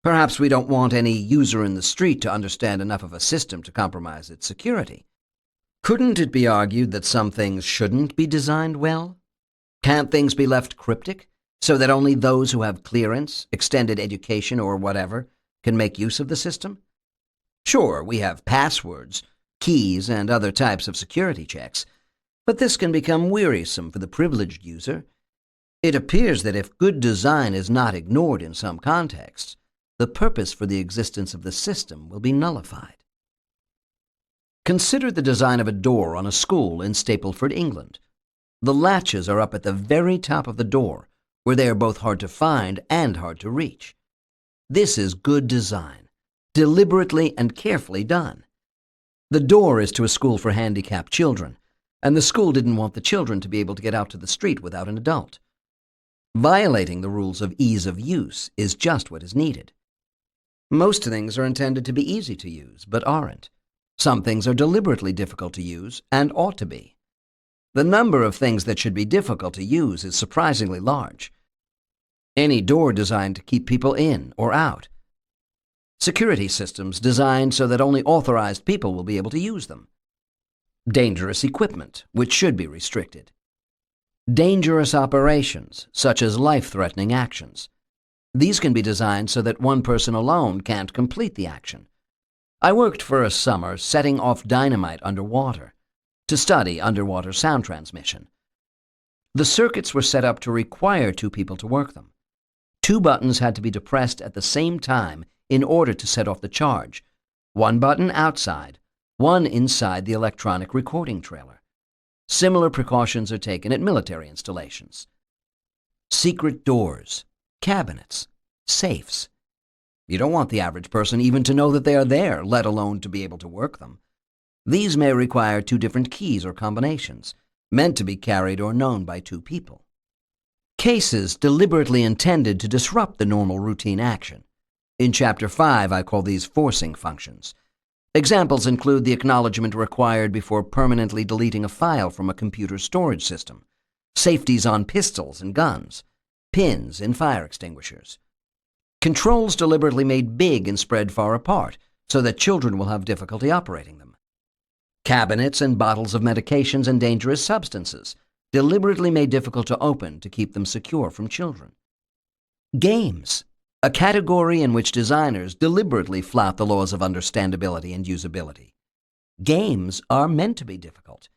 Perhaps we don't want any user in the street to understand enough of a system to compromise its security. Couldn't it be argued that some things shouldn't be designed well? Can't things be left cryptic, so that only those who have clearance, extended education, or whatever can make use of the system? Sure, we have passwords, keys, and other types of security checks, but this can become wearisome for the privileged user. It appears that if good design is not ignored in some contexts, the purpose for the existence of the system will be nullified. Consider the design of a door on a school in Stapleford, England. The latches are up at the very top of the door, where they are both hard to find and hard to reach. This is good design, deliberately and carefully done. The door is to a school for handicapped children, and the school didn't want the children to be able to get out to the street without an adult. Violating the rules of ease of use is just what is needed. Most things are intended to be easy to use, but aren't. Some things are deliberately difficult to use and ought to be. The number of things that should be difficult to use is surprisingly large. Any door designed to keep people in or out. Security systems designed so that only authorized people will be able to use them. Dangerous equipment, which should be restricted. Dangerous operations, such as life-threatening actions. These can be designed so that one person alone can't complete the action. I worked for a summer setting off dynamite underwater to study underwater sound transmission. The circuits were set up to require two people to work them. Two buttons had to be depressed at the same time in order to set off the charge. One button outside, one inside the electronic recording trailer. Similar precautions are taken at military installations. Secret doors, cabinets, safes. You don't want the average person even to know that they are there, let alone to be able to work them. These may require two different keys or combinations, meant to be carried or known by two people. Cases deliberately intended to disrupt the normal routine action. In Chapter 5, I call these forcing functions. Examples include the acknowledgement required before permanently deleting a file from a computer storage system, safeties on pistols and guns, pins in fire extinguishers. Controls deliberately made big and spread far apart so that children will have difficulty operating them. Cabinets and bottles of medications and dangerous substances, deliberately made difficult to open to keep them secure from children. Games, a category in which designers deliberately flout the laws of understandability and usability. Games are meant to be difficult,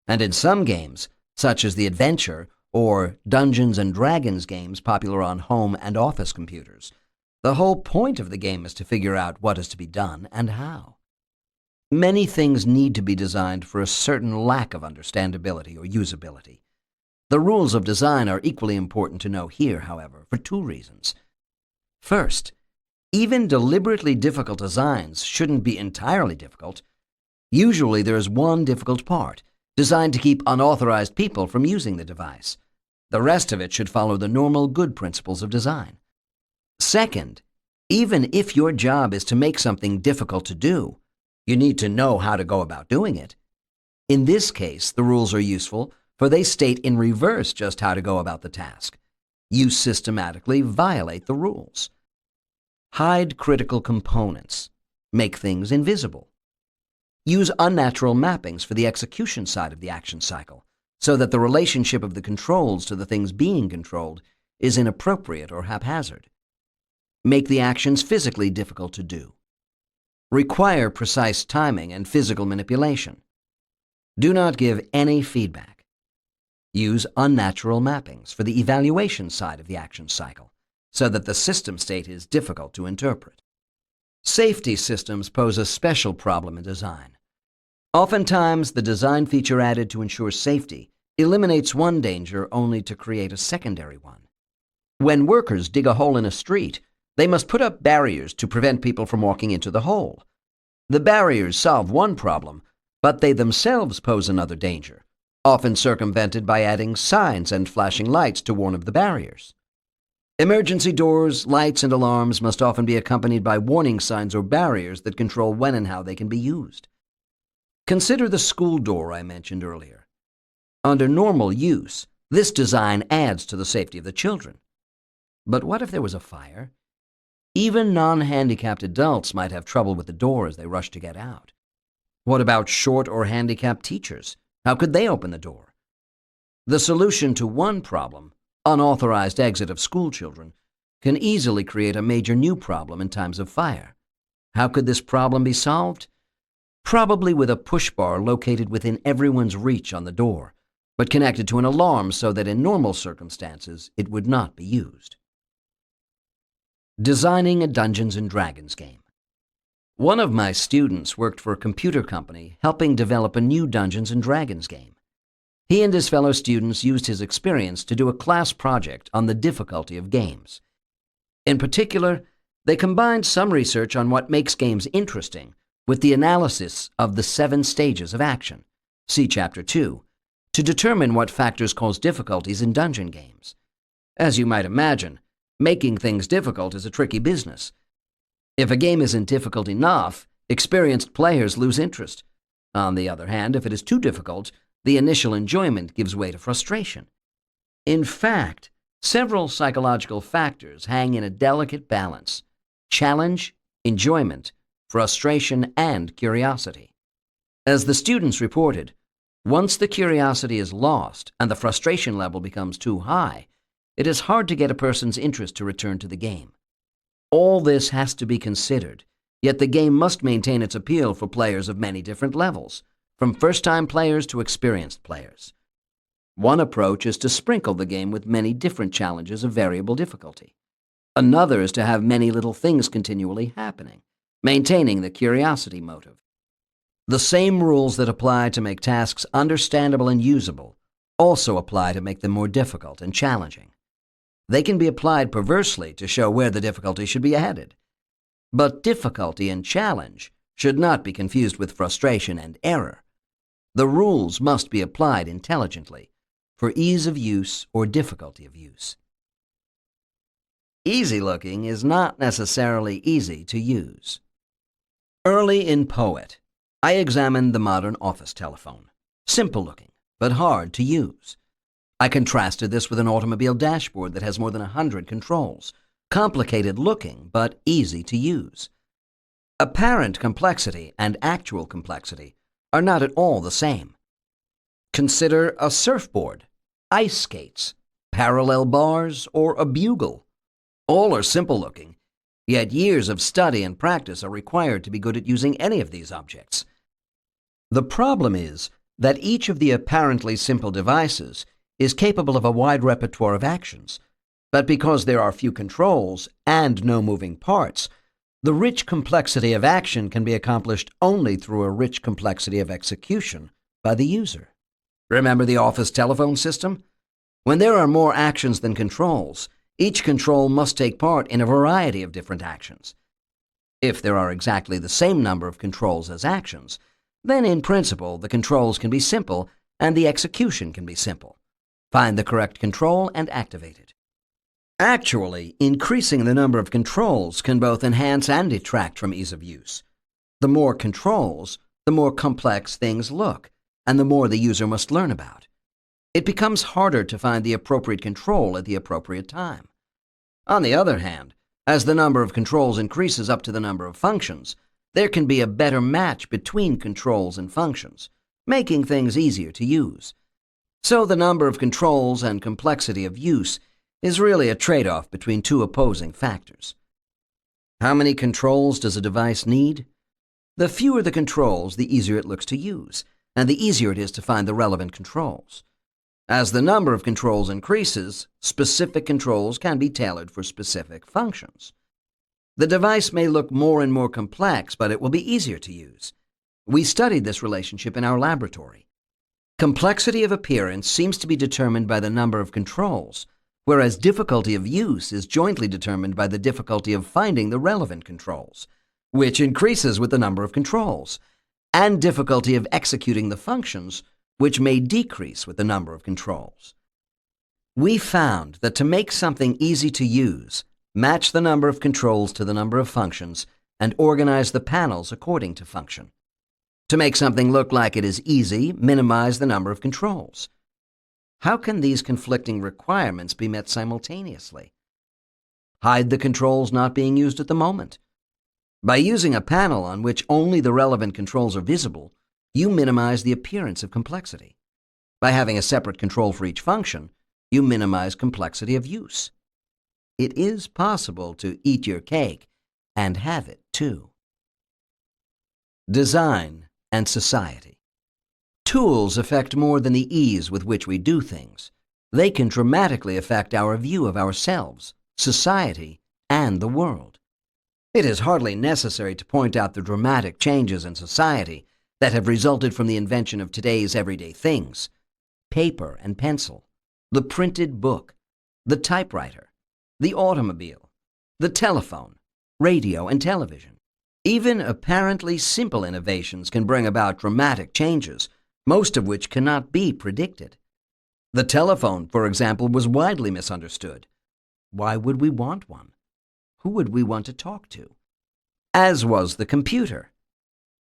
and in some games, such as the adventure or Dungeons and Dragons games popular on home and office computers, the whole point of the game is to figure out what is to be done and how. Many things need to be designed for a certain lack of understandability or usability. The rules of design are equally important to know here, however, for two reasons. First, even deliberately difficult designs shouldn't be entirely difficult. Usually there is one difficult part, designed to keep unauthorized people from using the device. The rest of it should follow the normal good principles of design. Second, even if your job is to make something difficult to do, you need to know how to go about doing it. In this case, the rules are useful, for they state in reverse just how to go about the task. You systematically violate the rules. Hide critical components. Make things invisible. Use unnatural mappings for the execution side of the action cycle, so that the relationship of the controls to the things being controlled is inappropriate or haphazard. Make the actions physically difficult to do. Require precise timing and physical manipulation. Do not give any feedback. Use unnatural mappings for the evaluation side of the action cycle, so that the system state is difficult to interpret. Safety systems pose a special problem in design. Oftentimes, the design feature added to ensure safety eliminates one danger only to create a secondary one. When workers dig a hole in a street, they must put up barriers to prevent people from walking into the hole. The barriers solve one problem, but they themselves pose another danger, often circumvented by adding signs and flashing lights to warn of the barriers. Emergency doors, lights, and alarms must often be accompanied by warning signs or barriers that control when and how they can be used. Consider the school door I mentioned earlier. Under normal use, this design adds to the safety of the children. But what if there was a fire? Even non-handicapped adults might have trouble with the door as they rush to get out. What about short or handicapped teachers? How could they open the door? The solution to one problem, unauthorized exit of school children, can easily create a major new problem in times of fire. How could this problem be solved? Probably with a push bar located within everyone's reach on the door, but connected to an alarm so that in normal circumstances it would not be used. Designing a Dungeons & Dragons game. One of my students worked for a computer company helping develop a new Dungeons & Dragons game. He and his fellow students used his experience to do a class project on the difficulty of games. In particular, they combined some research on what makes games interesting with the analysis of the 7 stages of action, see Chapter 2, to determine what factors cause difficulties in dungeon games. As you might imagine, making things difficult is a tricky business. If a game isn't difficult enough, experienced players lose interest. On the other hand, if it is too difficult, the initial enjoyment gives way to frustration. In fact, several psychological factors hang in a delicate balance: challenge, enjoyment, frustration, and curiosity. As the students reported, once the curiosity is lost and the frustration level becomes too high, it is hard to get a person's interest to return to the game. All this has to be considered, yet the game must maintain its appeal for players of many different levels, from first-time players to experienced players. One approach is to sprinkle the game with many different challenges of variable difficulty. Another is to have many little things continually happening, maintaining the curiosity motive. The same rules that apply to make tasks understandable and usable also apply to make them more difficult and challenging. They can be applied perversely to show where the difficulty should be added. But difficulty and challenge should not be confused with frustration and error. The rules must be applied intelligently for ease of use or difficulty of use. Easy looking is not necessarily easy to use. Early in Poet, I examined the modern office telephone. Simple looking, but hard to use. I contrasted this with an automobile dashboard that has more than 100 controls, complicated looking, but easy to use. Apparent complexity and actual complexity are not at all the same. Consider a surfboard, ice skates, parallel bars, or a bugle. All are simple looking, yet years of study and practice are required to be good at using any of these objects. The problem is that each of the apparently simple devices is capable of a wide repertoire of actions, but because there are few controls and no moving parts, the rich complexity of action can be accomplished only through a rich complexity of execution by the user. Remember the office telephone system? When there are more actions than controls, each control must take part in a variety of different actions. If there are exactly the same number of controls as actions, then in principle the controls can be simple and the execution can be simple. Find the correct control and activate it. Actually, increasing the number of controls can both enhance and detract from ease of use. The more controls, the more complex things look, and the more the user must learn about. It becomes harder to find the appropriate control at the appropriate time. On the other hand, as the number of controls increases up to the number of functions, there can be a better match between controls and functions, making things easier to use. So the number of controls and complexity of use is really a trade-off between two opposing factors. How many controls does a device need? The fewer the controls, the easier it looks to use, and the easier it is to find the relevant controls. As the number of controls increases, specific controls can be tailored for specific functions. The device may look more and more complex, but it will be easier to use. We studied this relationship in our laboratory. Complexity of appearance seems to be determined by the number of controls, whereas difficulty of use is jointly determined by the difficulty of finding the relevant controls, which increases with the number of controls, and difficulty of executing the functions, which may decrease with the number of controls. We found that to make something easy to use, match the number of controls to the number of functions, and organize the panels according to function. To make something look like it is easy, minimize the number of controls. How can these conflicting requirements be met simultaneously? Hide the controls not being used at the moment. By using a panel on which only the relevant controls are visible, you minimize the appearance of complexity. By having a separate control for each function, you minimize complexity of use. It is possible to eat your cake and have it too. Design and society. Tools affect more than the ease with which we do things. They can dramatically affect our view of ourselves, society, and the world. It is hardly necessary to point out the dramatic changes in society that have resulted from the invention of today's everyday things: paper and pencil, the printed book, the typewriter, the automobile, the telephone, radio, and television. Even apparently simple innovations can bring about dramatic changes, most of which cannot be predicted. The telephone, for example, was widely misunderstood. Why would we want one? Who would we want to talk to? As was the computer.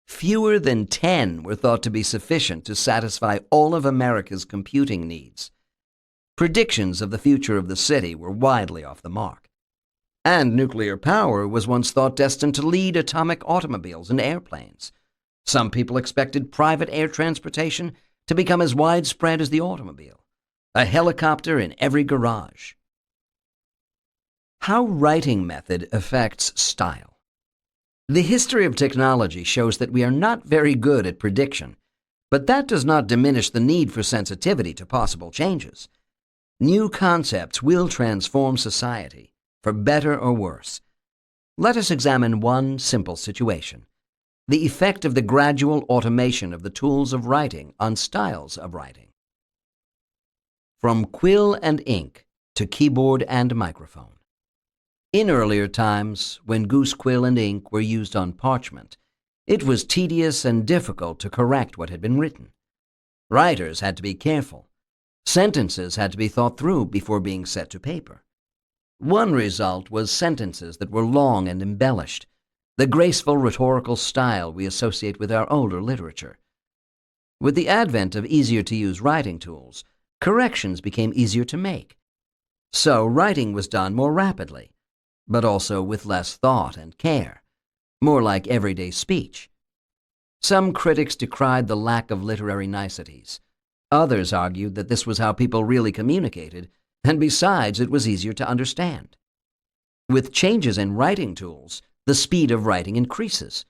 Fewer than 10 were thought to be sufficient to satisfy all of America's computing needs. Predictions of the future of the city were widely off the mark. And nuclear power was once thought destined to lead atomic automobiles and airplanes. Some people expected private air transportation to become as widespread as the automobile, a helicopter in every garage. How writing method affects style. The history of technology shows that we are not very good at prediction, but that does not diminish the need for sensitivity to possible changes. New concepts will transform society, for better or worse. Let us examine one simple situation: the effect of the gradual automation of the tools of writing on styles of writing. From quill and ink to keyboard and microphone. In earlier times, when goose quill and ink were used on parchment, it was tedious and difficult to correct what had been written. Writers had to be careful. Sentences had to be thought through before being set to paper. One result was sentences that were long and embellished, the graceful rhetorical style we associate with our older literature. With the advent of easier-to-use writing tools, corrections became easier to make. So writing was done more rapidly, but also with less thought and care, more like everyday speech. Some critics decried the lack of literary niceties. Others argued that this was how people really communicated, and besides, it was easier to understand. With changes in writing tools, the speed of writing increases.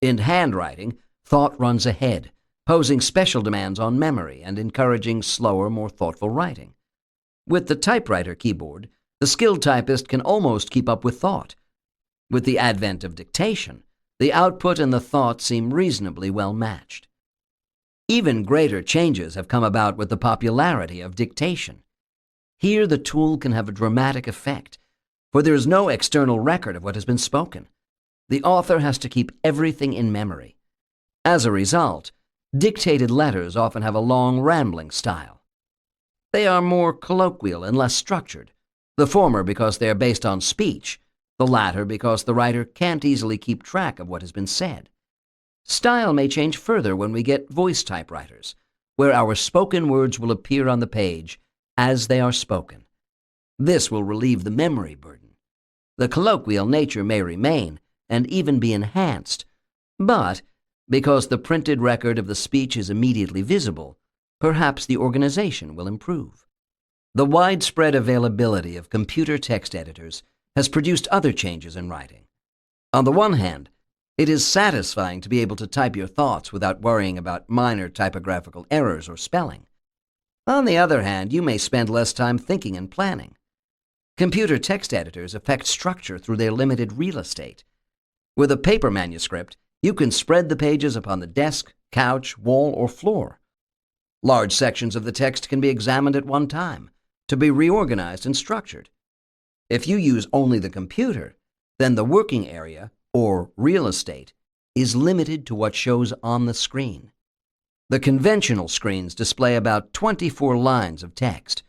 In handwriting, thought runs ahead, posing special demands on memory and encouraging slower, more thoughtful writing. With the typewriter keyboard, the skilled typist can almost keep up with thought. With the advent of dictation, the output and the thought seem reasonably well matched. Even greater changes have come about with the popularity of dictation. Here the tool can have a dramatic effect, for there is no external record of what has been spoken. The author has to keep everything in memory. As a result, dictated letters often have a long, rambling style. They are more colloquial and less structured, the former because they are based on speech, the latter because the writer can't easily keep track of what has been said. Style may change further when we get voice typewriters, where our spoken words will appear on the page as they are spoken. This will relieve the memory burden. The colloquial nature may remain and even be enhanced, but because the printed record of the speech is immediately visible, perhaps the organization will improve. The widespread availability of computer text editors has produced other changes in writing. On the one hand, it is satisfying to be able to type your thoughts without worrying about minor typographical errors or spelling. On the other hand, you may spend less time thinking and planning. Computer text editors affect structure through their limited real estate. With a paper manuscript, you can spread the pages upon the desk, couch, wall, or floor. Large sections of the text can be examined at one time, to be reorganized and structured. If you use only the computer, then the working area, or real estate, is limited to what shows on the screen. The conventional screens display about 24 lines of text.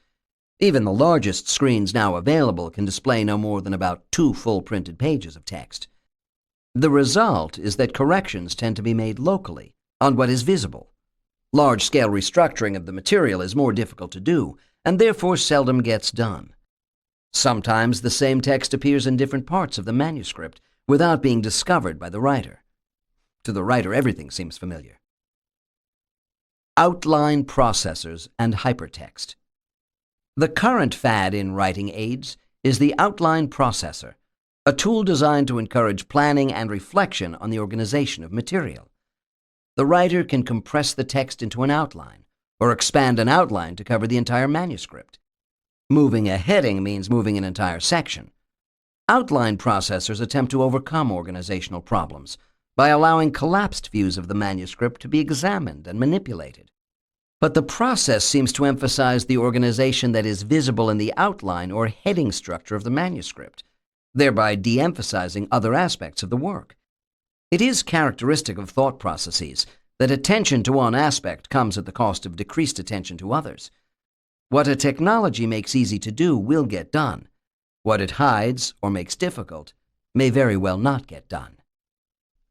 Even the largest screens now available can display no more than about 2 full printed pages of text. The result is that corrections tend to be made locally, on what is visible. Large-scale restructuring of the material is more difficult to do, and therefore seldom gets done. Sometimes the same text appears in different parts of the manuscript without being discovered by the writer. To the writer, everything seems familiar. Outline processors and hypertext. The current fad in writing aids is the outline processor, a tool designed to encourage planning and reflection on the organization of material. The writer can compress the text into an outline, or expand an outline to cover the entire manuscript. Moving a heading means moving an entire section. Outline processors attempt to overcome organizational problems by allowing collapsed views of the manuscript to be examined and manipulated. But the process seems to emphasize the organization that is visible in the outline or heading structure of the manuscript, thereby de-emphasizing other aspects of the work. It is characteristic of thought processes that attention to one aspect comes at the cost of decreased attention to others. What a technology makes easy to do will get done. What it hides or makes difficult may very well not get done.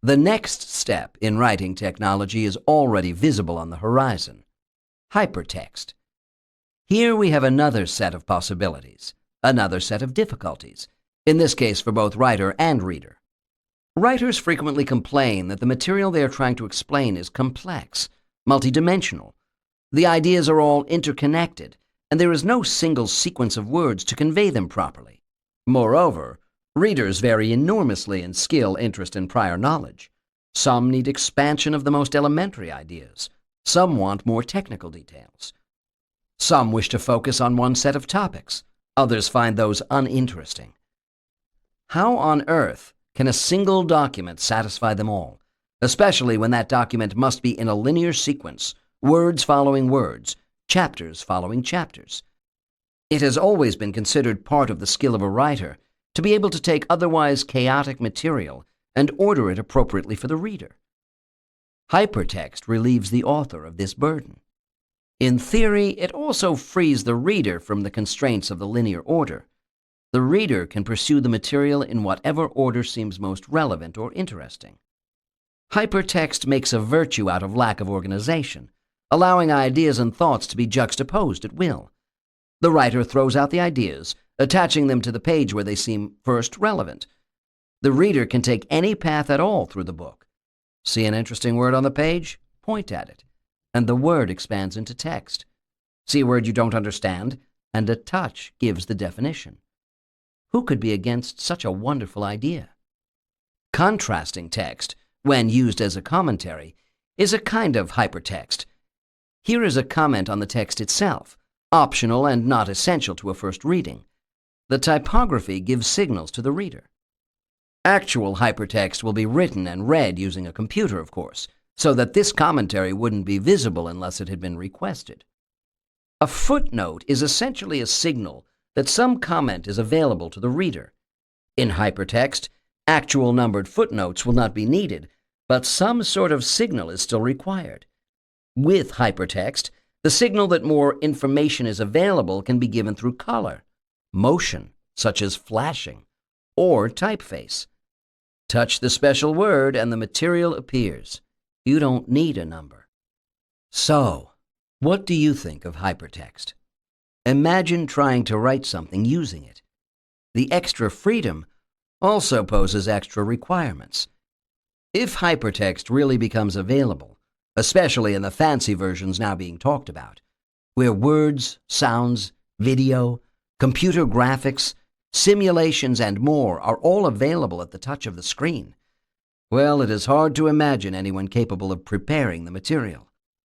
The next step in writing technology is already visible on the horizon: hypertext. Here we have another set of possibilities, another set of difficulties, in this case for both writer and reader. Writers frequently complain that the material they are trying to explain is complex, multidimensional. The ideas are all interconnected, and there is no single sequence of words to convey them properly. Moreover, readers vary enormously in skill, interest, and prior knowledge. Some need expansion of the most elementary ideas. Some want more technical details. Some wish to focus on one set of topics. Others find those uninteresting. How on earth can a single document satisfy them all, especially when that document must be in a linear sequence, words following words, chapters following chapters? It has always been considered part of the skill of a writer to be able to take otherwise chaotic material and order it appropriately for the reader. Hypertext relieves the author of this burden. In theory, it also frees the reader from the constraints of the linear order. The reader can pursue the material in whatever order seems most relevant or interesting. Hypertext makes a virtue out of lack of organization, allowing ideas and thoughts to be juxtaposed at will. The writer throws out the ideas, attaching them to the page where they seem first relevant. The reader can take any path at all through the book. See an interesting word on the page? Point at it, and the word expands into text. See a word you don't understand, and a touch gives the definition. Who could be against such a wonderful idea? Contrasting text, when used as a commentary, is a kind of hypertext. Here is a comment on the text itself, optional and not essential to a first reading. The typography gives signals to the reader. Actual hypertext will be written and read using a computer, of course, so that this commentary wouldn't be visible unless it had been requested. A footnote is essentially a signal that some comment is available to the reader. In hypertext, actual numbered footnotes will not be needed, but some sort of signal is still required. With hypertext, the signal that more information is available can be given through color, motion, such as flashing, or typeface. Touch the special word and the material appears. You don't need a number. So, what do you think of hypertext? Imagine trying to write something using it. The extra freedom also poses extra requirements. If hypertext really becomes available, especially in the fancy versions now being talked about, where words, sounds, video, computer graphics, simulations, and more are all available at the touch of the screen, well, it is hard to imagine anyone capable of preparing the material.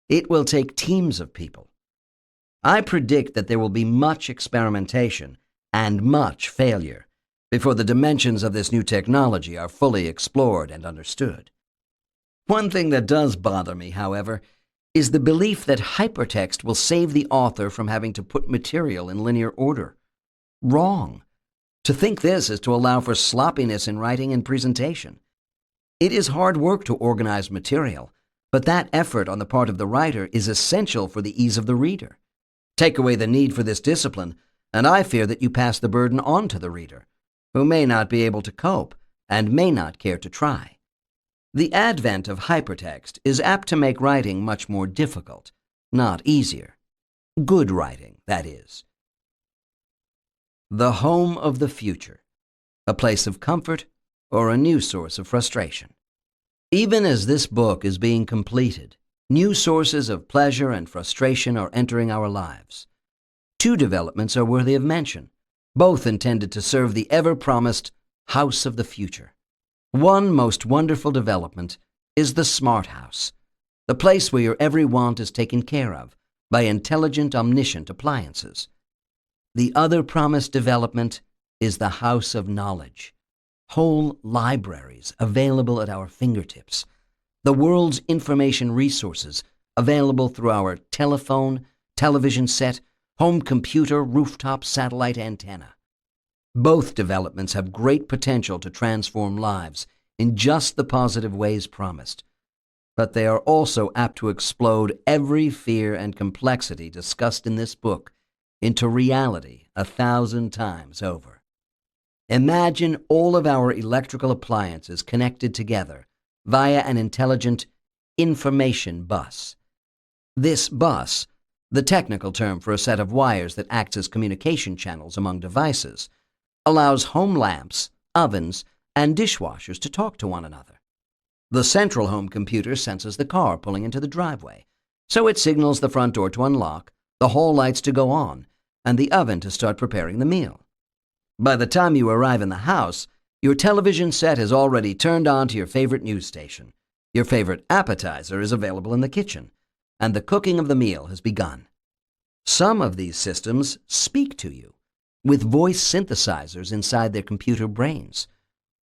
It will take teams of people. I predict that there will be much experimentation and much failure before the dimensions of this new technology are fully explored and understood. One thing that does bother me, however, is the belief that hypertext will save the author from having to put material in linear order. Wrong. To think this is to allow for sloppiness in writing and presentation. It is hard work to organize material, but that effort on the part of the writer is essential for the ease of the reader. Take away the need for this discipline, and I fear that you pass the burden on to the reader, who may not be able to cope and may not care to try. The advent of hypertext is apt to make writing much more difficult, not easier. Good writing, that is. The home of the future, a place of comfort or a new source of frustration. Even as this book is being completed, new sources of pleasure and frustration are entering our lives. Two developments are worthy of mention, both intended to serve the ever-promised house of the future. One most wonderful development is the smart house, the place where your every want is taken care of by intelligent, omniscient appliances. The other promised development is the house of knowledge, whole libraries available at our fingertips, the world's information resources available through our telephone, television set, home computer, rooftop satellite antenna. Both developments have great potential to transform lives in just the positive ways promised, but they are also apt to explode every fear and complexity discussed in this book into reality 1,000 times over. Imagine all of our electrical appliances connected together via an intelligent information bus. This bus, the technical term for a set of wires that acts as communication channels among devices, allows home lamps, ovens, and dishwashers to talk to one another. The central home computer senses the car pulling into the driveway, so it signals the front door to unlock, the hall lights to go on, and the oven to start preparing the meal. By the time you arrive in the house, your television set has already turned on to your favorite news station. Your favorite appetizer is available in the kitchen, and the cooking of the meal has begun. Some of these systems speak to you, with voice synthesizers inside their computer brains.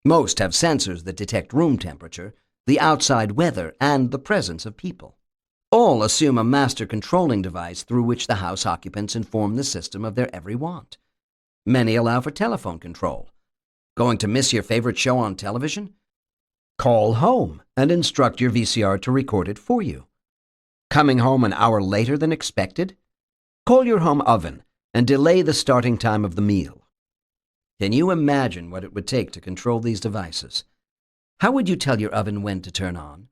Most have sensors that detect room temperature, the outside weather, and the presence of people. All assume a master controlling device through which the house occupants inform the system of their every want. Many allow for telephone control. Going to miss your favorite show on television? Call home and instruct your VCR to record it for you. Coming home an hour later than expected? Call your home oven and delay the starting time of the meal. Can you imagine what it would take to control these devices? How would you tell your oven when to turn on?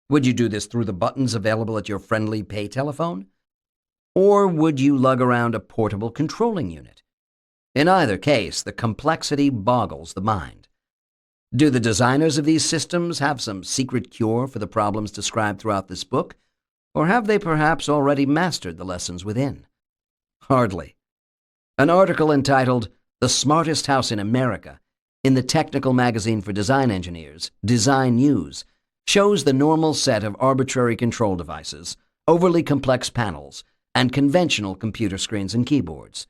Would you do this through the buttons available at your friendly pay telephone? Or would you lug around a portable controlling unit? In either case, the complexity boggles the mind. Do the designers of these systems have some secret cure for the problems described throughout this book? Or have they perhaps already mastered the lessons within? Hardly. An article entitled "The Smartest House in America" in the technical magazine for design engineers, Design News, shows the normal set of arbitrary control devices, overly complex panels, and conventional computer screens and keyboards.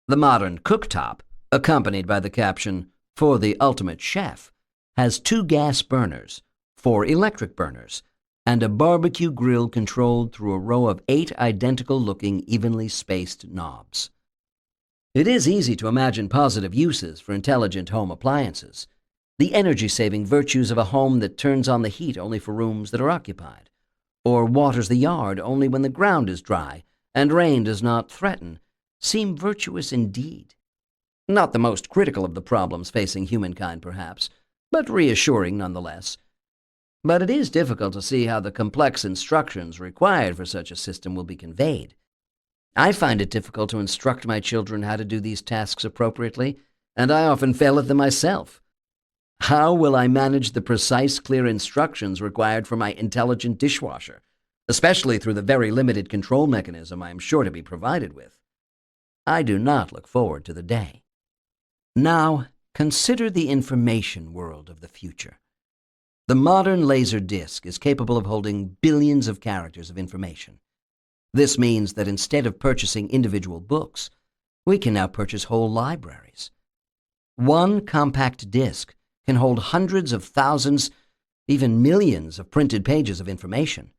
The modern cooktop, accompanied by the caption, "For the Ultimate Chef," has 2 gas burners, 4 electric burners, and a barbecue grill controlled through a row of 8 identical-looking, evenly spaced knobs. It is easy to imagine positive uses for intelligent home appliances. The energy-saving virtues of a home that turns on the heat only for rooms that are occupied, or waters the yard only when the ground is dry and rain does not threaten, seem virtuous indeed. Not the most critical of the problems facing humankind, perhaps, but reassuring nonetheless. But it is difficult to see how the complex instructions required for such a system will be conveyed. I find it difficult to instruct my children how to do these tasks appropriately, and I often fail at them myself. How will I manage the precise, clear instructions required for my intelligent dishwasher, especially through the very limited control mechanism I am sure to be provided with? I do not look forward to the day. Now, consider the information world of the future. The modern laser disc is capable of holding billions of characters of information. This means that instead of purchasing individual books, we can now purchase whole libraries. One compact disc can hold hundreds of thousands, even millions of printed pages of information.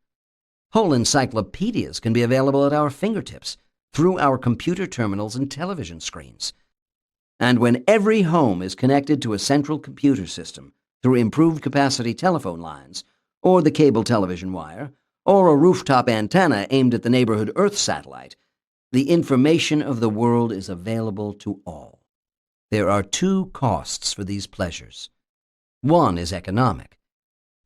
Whole encyclopedias can be available at our fingertips through our computer terminals and television screens. And when every home is connected to a central computer system through improved capacity telephone lines, or the cable television wire, or a rooftop antenna aimed at the neighborhood Earth satellite, the information of the world is available to all. There are 2 costs for these pleasures. One is economic.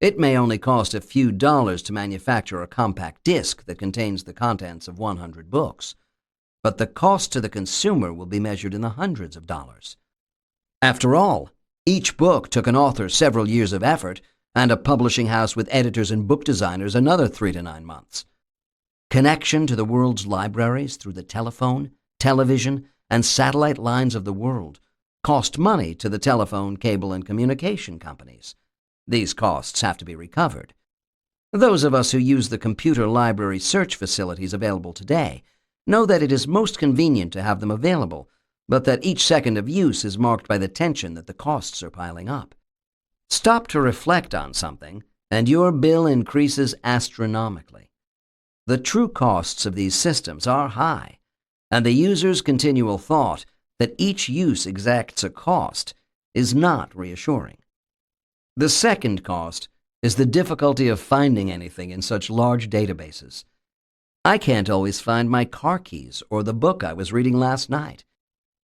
It may only cost a few dollars to manufacture a compact disc that contains the contents of 100 books, but the cost to the consumer will be measured in the hundreds of dollars. After all, each book took an author several years of effort and a publishing house with editors and book designers another 3 to 9 months. Connection to the world's libraries through the telephone, television, and satellite lines of the world cost money to the telephone, cable, and communication companies. These costs have to be recovered. Those of us who use the computer library search facilities available today know that it is most convenient to have them available, but that each second of use is marked by the tension that the costs are piling up. Stop to reflect on something, and your bill increases astronomically. The true costs of these systems are high, and the user's continual thought that each use exacts a cost is not reassuring. The second cost is the difficulty of finding anything in such large databases. I can't always find my car keys or the book I was reading last night.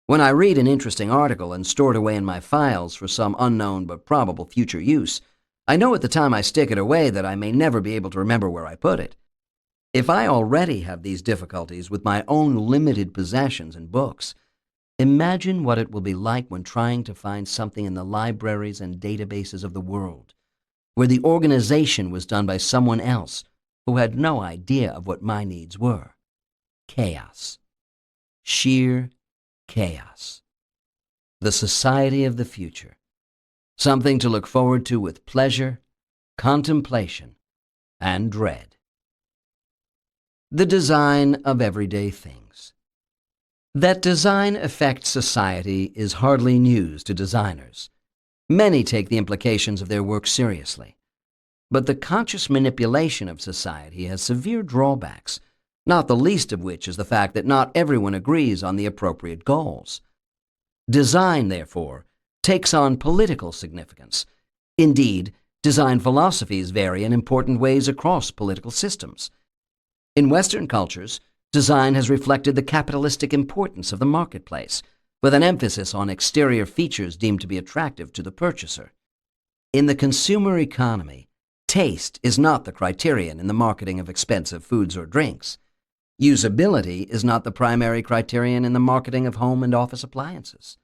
When I read an interesting article and store it away in my files for some unknown but probable future use, I know at the time I stick it away that I may never be able to remember where I put it. If I already have these difficulties with my own limited possessions and books, imagine what it will be like when trying to find something in the libraries and databases of the world, where the organization was done by someone else who had no idea of what my needs were. Chaos. Sheer chaos. The society of the future. Something to look forward to with pleasure, contemplation, and dread. The design of everyday things. That design affects society is hardly news to designers. Many take the implications of their work seriously. But the conscious manipulation of society has severe drawbacks, not the least of which is the fact that not everyone agrees on the appropriate goals. Design, therefore, takes on political significance. Indeed, design philosophies vary in important ways across political systems. In Western cultures, design has reflected the capitalistic importance of the marketplace, with an emphasis on exterior features deemed to be attractive to the purchaser. In the consumer economy, taste is not the criterion in the marketing of expensive foods or drinks. Usability is not the primary criterion in the marketing of home and office appliances.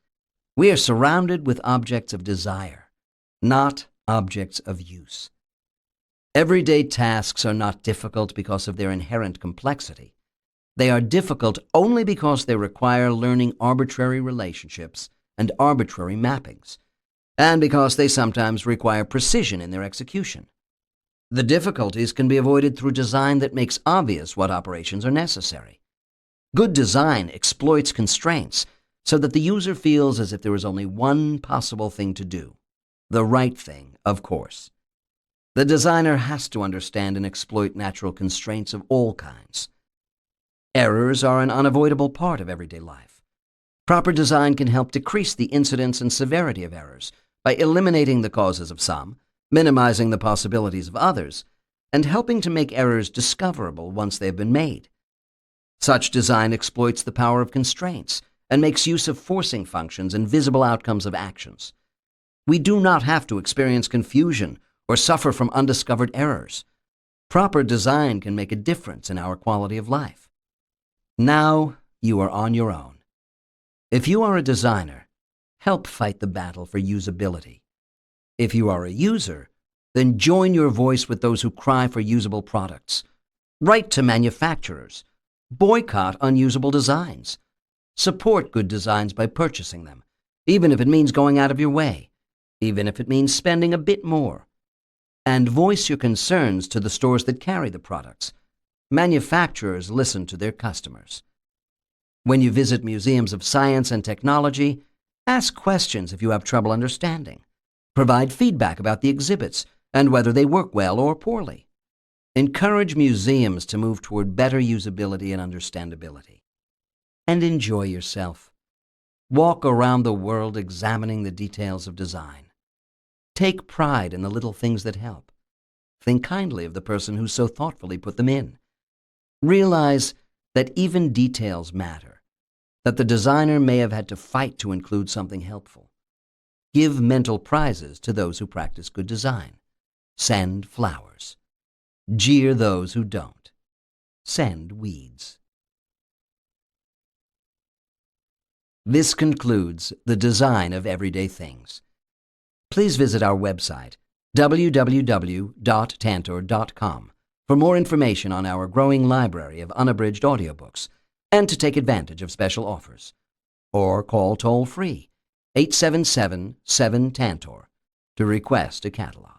We are surrounded with objects of desire, not objects of use. Everyday tasks are not difficult because of their inherent complexity. They are difficult only because they require learning arbitrary relationships and arbitrary mappings, and because they sometimes require precision in their execution. The difficulties can be avoided through design that makes obvious what operations are necessary. Good design exploits constraints so that the user feels as if there is only one possible thing to do. The right thing, of course. The designer has to understand and exploit natural constraints of all kinds. Errors are an unavoidable part of everyday life. Proper design can help decrease the incidence and severity of errors by eliminating the causes of some, minimizing the possibilities of others, and helping to make errors discoverable once they have been made. Such design exploits the power of constraints and makes use of forcing functions and visible outcomes of actions. We do not have to experience confusion or suffer from undiscovered errors. Proper design can make a difference in our quality of life. Now you are on your own. If you are a designer, help fight the battle for usability. If you are a user, then join your voice with those who cry for usable products. Write to manufacturers. Boycott unusable designs. Support good designs by purchasing them, even if it means going out of your way, even if it means spending a bit more. And voice your concerns to the stores that carry the products. Manufacturers listen to their customers. When you visit museums of science and technology, ask questions if you have trouble understanding. Provide feedback about the exhibits and whether they work well or poorly. Encourage museums to move toward better usability and understandability. And enjoy yourself. Walk around the world examining the details of design. Take pride in the little things that help. Think kindly of the person who so thoughtfully put them in. Realize that even details matter, that the designer may have had to fight to include something helpful. Give mental prizes to those who practice good design. Send flowers. Jeer those who don't. Send weeds. This concludes the design of everyday things. Please visit our website, www.tantor.com, for more information on our growing library of unabridged audiobooks and to take advantage of special offers. Or call toll-free 877-7-TANTOR to request a catalog.